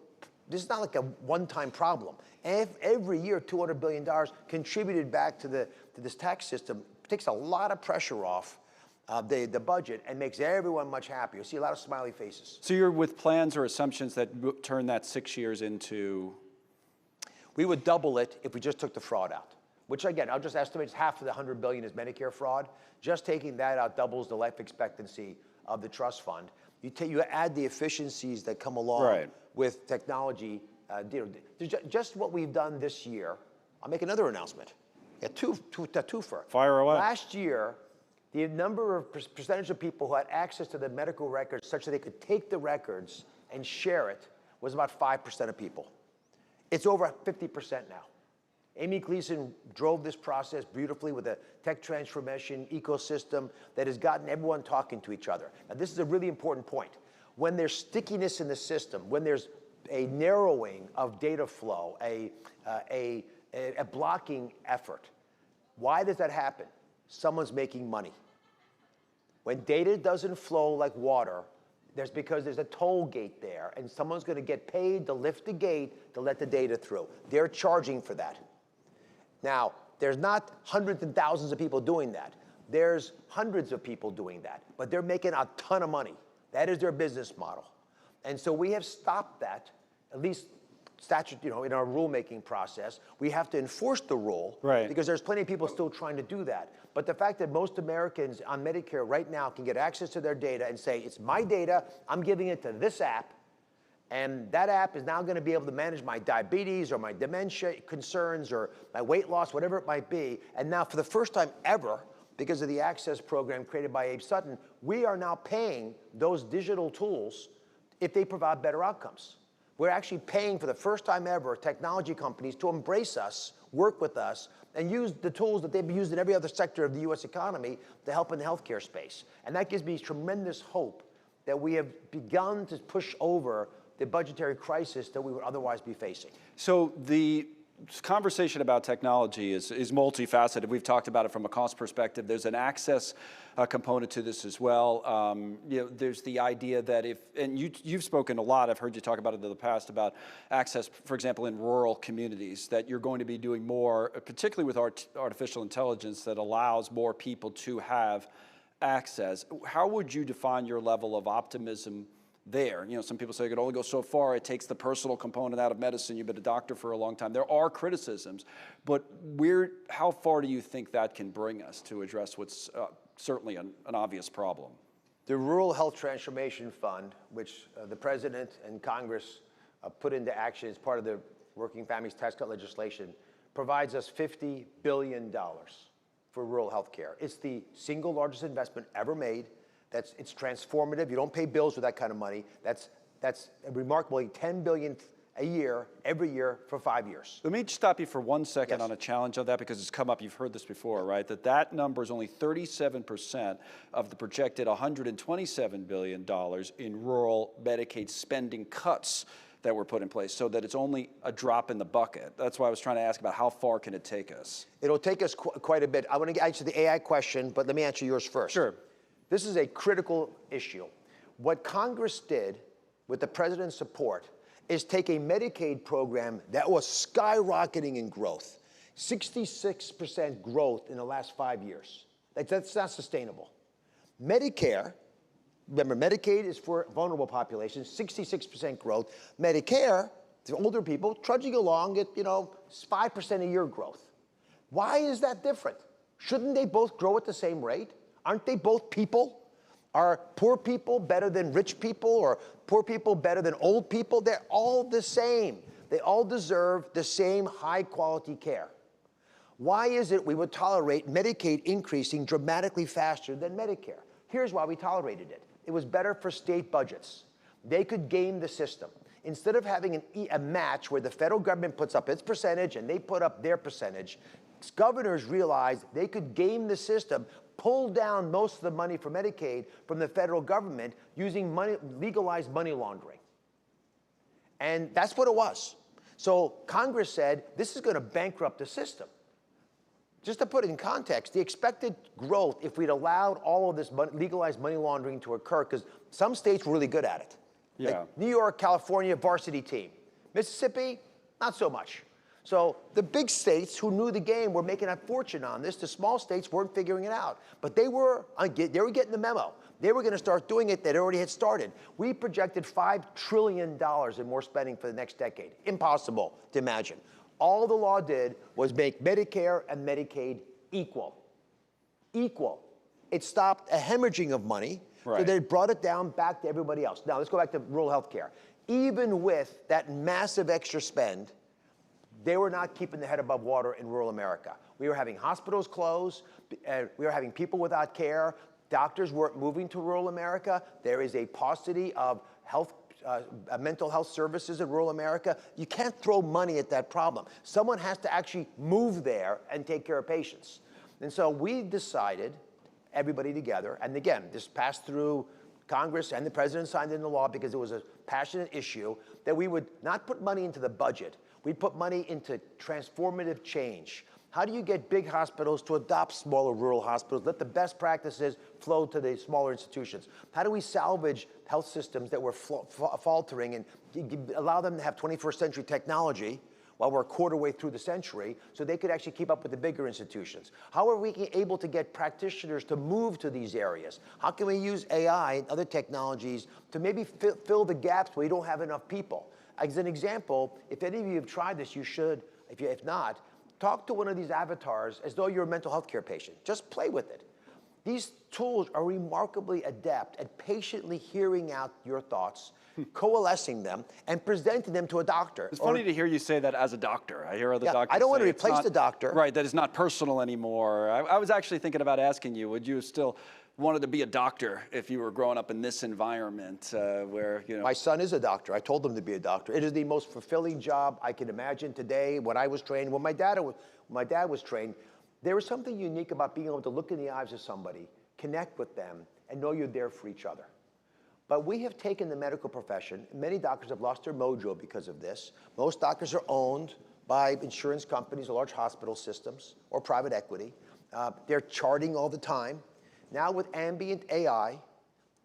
Speaker 5: this is not like a one-time problem. Every year, $200 billion contributed back to this tax system takes a lot of pressure off the budget and makes everyone much happier. You see a lot of smiley faces.
Speaker 15: So you're with plans or assumptions that turn that 6 years into?
Speaker 5: We would double it if we just took the fraud out, which again, I'll just estimate it's half of the $100 billion is Medicare fraud. Just taking that out doubles the life expectancy of the trust fund. You add the efficiencies that come along with technology. Just what we've done this year. I'll make another announcement. Yeah, twofer.
Speaker 15: Fire away.
Speaker 5: Last year, the number of percentage of people who had access to the medical records such that they could take the records and share it was about 5% of people. It's over 50% now. Amy Gleason drove this process beautifully with a tech transformation ecosystem that has gotten everyone talking to each other. Now, this is a really important point. When there's stickiness in the system, when there's a narrowing of data flow, a blocking effort, why does that happen? Someone's making money. When data doesn't flow like water, because there's a toll gate there, and someone's going to get paid to lift the gate to let the data through. They're charging for that. Now, there's not hundreds and thousands of people doing that. There's hundreds of people doing that, but they're making a ton of money. That is their business model. And so we have stopped that, at least statute, in our rulemaking process. We have to enforce the rule, right, because there's plenty of people still trying to do that. But the fact that most Americans on Medicare right now can get access to their data and say, it's my data, I'm giving it to this app, and that app is now going to be able to manage my diabetes or my dementia concerns or my weight loss, whatever it might be. And now for the first time ever, because of the Access program created by Abe Sutton, we are now paying those digital tools if they provide better outcomes. We're actually paying for the first time ever technology companies to embrace us, work with us, and use the tools that they've used in every other sector of the U.S. economy to help in the healthcare space. And that gives me tremendous hope that we have begun to push over the budgetary crisis that we would otherwise be facing. So the conversation about technology is multifaceted. We've talked about it from a cost perspective. There's an access component to this as well. There's the idea that and you've spoken a lot, I've heard you talk about it in the past, about access, for example, in rural communities, that you're going to be doing more, particularly with artificial intelligence, that allows more people to have access. How would you define your level of optimism there? Some people say it could only go so far. It takes the personal component out of medicine. You've been a doctor for a long time. There are criticisms, but how far do you think that can bring us to address what's certainly an obvious problem? The Rural Health Transformation Fund, which the President and Congress put into action as part of the Working Families Tax Cut legislation, provides us $50 billion for rural health care. It's the single largest investment ever made. It's transformative. You don't pay bills with that kind of money. That's remarkably $10 billion a year, every year for 5 years.
Speaker 15: Let me stop you for 1 second on a challenge of that, because it's come up, you've heard this before, right? That number is only 37% of the projected $127 billion in rural Medicaid spending cuts that were put in place, so that it's only a drop in the bucket. That's why I was trying to ask about how far can it take us?
Speaker 5: It'll take us quite a bit. I want to answer the AI question, but let me answer yours first.
Speaker 15: Sure.
Speaker 5: This is a critical issue. What Congress did with the president's support is take a Medicaid program that was skyrocketing in growth, 66% growth in the last 5 years. That's not sustainable. Medicare, remember, Medicaid is for vulnerable populations, 66% growth. Medicare, the older people, trudging along at 5% a year growth. Why is that different? Shouldn't they both grow at the same rate? Aren't they both people? Are poor people better than rich people, or poor people better than old people? They're all the same. They all deserve the same high quality care. Why is it we would tolerate Medicaid increasing dramatically faster than Medicare? Here's why we tolerated it. It was better for state budgets. They could game the system. Instead of having a match where the federal government puts up its percentage and they put up their percentage, governors realized they could game the system, pull down most of the money for Medicaid from the federal government using legalized money laundering. And that's what it was. So Congress said, this is going to bankrupt the system. Just to put it in context, the expected growth, if we'd allowed all of this legalized money laundering to occur, because some states were really good at it.
Speaker 15: Yeah.
Speaker 5: Like New York, California, varsity team. Mississippi, not so much. So the big states who knew the game were making a fortune on this. The small states weren't figuring it out. But they were getting the memo. They were going to start doing it. They already had started. We projected $5 trillion in more spending for the next decade. Impossible to imagine. All the law did was make Medicare and Medicaid equal. Equal. It stopped a hemorrhaging of money. Right. So they brought it down back to everybody else. Now let's go back to rural health care. Even with that massive extra spend, they were not keeping the head above water in rural America. We were having hospitals close, we were having people without care, doctors weren't moving to rural America, there is a paucity of mental health services in rural America. You can't throw money at that problem. Someone has to actually move there and take care of patients. And so we decided, everybody together, and again, this passed through Congress and the president signed into law because it was a passionate issue, that we would not put money into the budget. We'd put money into transformative change. How do you get big hospitals to adopt smaller rural hospitals? Let the best practices flow to the smaller institutions. How do we salvage health systems that were faltering and allow them to have 21st century technology while we're a quarter way through the century so they could actually keep up with the bigger institutions? How are we able to get practitioners to move to these areas? How can we use AI and other technologies to maybe fill the gaps where you don't have enough people? As an example, if any of you have tried this, you should. If not, talk to one of these avatars as though you're a mental health care patient. Just play with it. These tools are remarkably adept at patiently hearing out your thoughts, coalescing them, and presenting them to a doctor.
Speaker 15: It's funny to hear you say that as a doctor. I hear other doctors
Speaker 5: I don't want to
Speaker 15: say it's
Speaker 5: replace
Speaker 15: not-
Speaker 5: the doctor.
Speaker 15: Right, that it's not personal anymore. I was actually thinking about asking you, would you still wanted to be a doctor if you were growing up in this environment where, you know?
Speaker 5: My son is a doctor. I told him to be a doctor. It is the most fulfilling job I can imagine today. When I was trained, when my dad was trained, there was something unique about being able to look in the eyes of somebody, connect with them, and know you're there for each other. But we have taken the medical profession, many doctors have lost their mojo because of this. Most doctors are owned by insurance companies or large hospital systems or private equity. They're charting all the time. Now with ambient AI,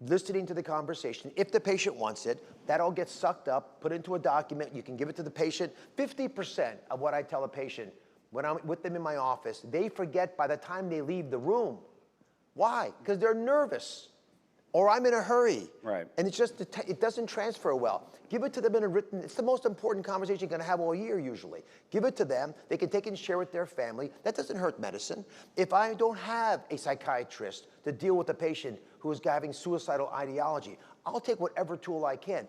Speaker 5: listening to the conversation, if the patient wants it, that all gets sucked up, put into a document, you can give it to the patient. 50% of what I tell a patient when I'm with them in my office, they forget by the time they leave the room. Why? Because they're nervous. Or I'm in a hurry.
Speaker 15: Right.
Speaker 5: And it's just, it doesn't transfer well. Give it to them in a written, it's the most important conversation you're gonna have all year usually. Give it to them, they can take it and share with their family. That doesn't hurt medicine. If I don't have a psychiatrist to deal with a patient who is having suicidal ideology, I'll take whatever tool I can.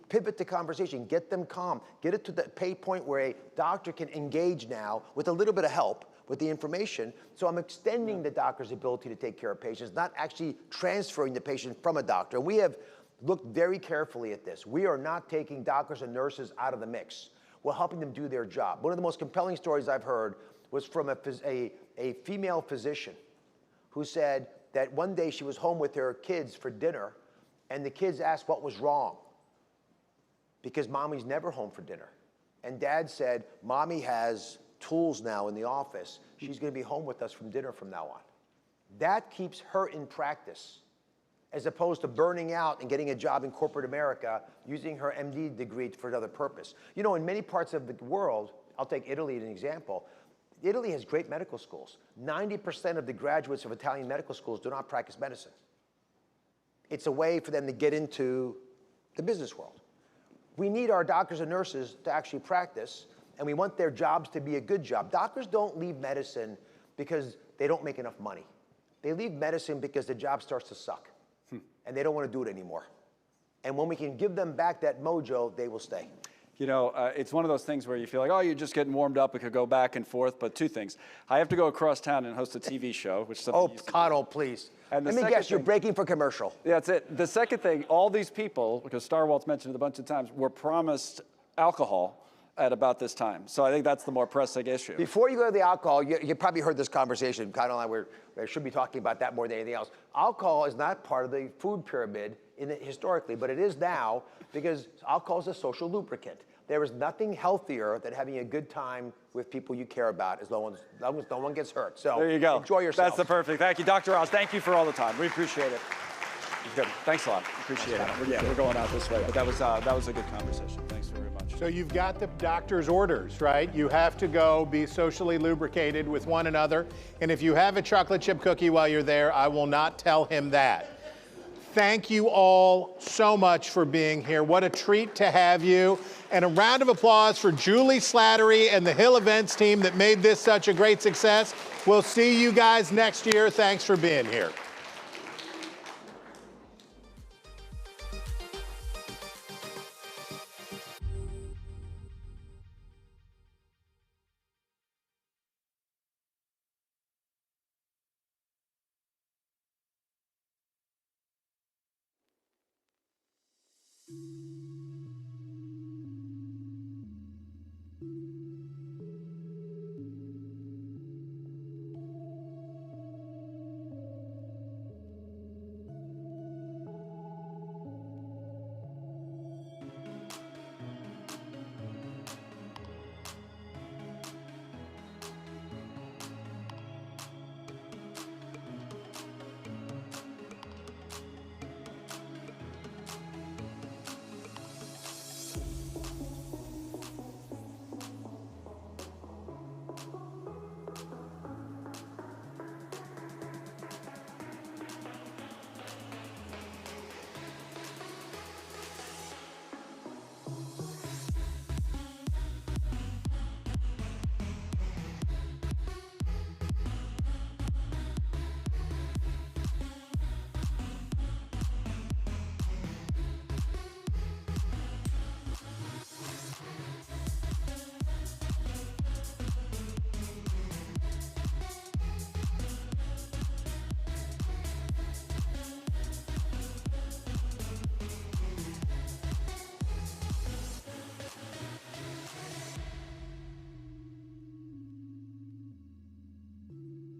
Speaker 5: Pivot the conversation, get them calm, get it to the pay point where a doctor can engage now with a little bit of help with the information. So I'm extending the doctor's ability to take care of patients, not actually transferring the patient from a doctor. And we have looked very carefully at this. We are not taking doctors and nurses out of the mix. We're helping them do their job. One of the most compelling stories I've heard was from a female physician who said that one day she was home with her kids for dinner, and the kids asked what was wrong, because mommy's never home for dinner. And dad said, mommy has tools now in the office. She's going to be home with us from dinner from now on. That keeps her in practice, as opposed to burning out and getting a job in corporate America, using her MD degree for another purpose. You know, in many parts of the world, I'll take Italy as an example, Italy has great medical schools. 90% of the graduates of Italian medical schools do not practice medicine. It's a way for them to get into the business world. We need our doctors and nurses to actually practice, and we want their jobs to be a good job. Doctors don't leave medicine because they don't make enough money. They leave medicine because the job starts to suck, and they don't want to do it anymore. And when we can give them back that mojo, they will stay.
Speaker 15: You know, it's one of those things where you feel like, oh, you're just getting warmed up. We could go back and forth. But two things. I have to go across town and host a TV show, which
Speaker 5: Oh, Connell, please.
Speaker 15: And
Speaker 5: Let me guess, you're breaking for commercial.
Speaker 15: Yeah, that's it. The second thing, all these people, because Star Walt's mentioned it a bunch of times, were promised alcohol at about this time. So I think that's the more pressing issue.
Speaker 5: Before you go to the alcohol, you probably heard this conversation. Connell and I should be talking about that more than anything else. Alcohol is not part of the food pyramid historically, but it is now, because alcohol is a social lubricant. There is nothing healthier than having a good time with people you care about, as long as no one gets hurt. So
Speaker 15: there you go.
Speaker 5: Enjoy yourself.
Speaker 15: That's the perfect. Thank you, Dr. Oz. Thank you for all the time. We appreciate it. Good. Thanks a lot. Appreciate it. Yeah, we're going out this way, but that was a good conversation. Thanks very much.
Speaker 6: So you've got the doctor's orders, right? You have to go be socially lubricated with one another. And if you have a chocolate chip cookie while you're there, I will not tell him that. Thank you all so much for being here. What a treat to have you. And a round of applause for Julie Slattery and the Hill Events team that made this such a great success. We'll see you guys next year. Thanks for being here.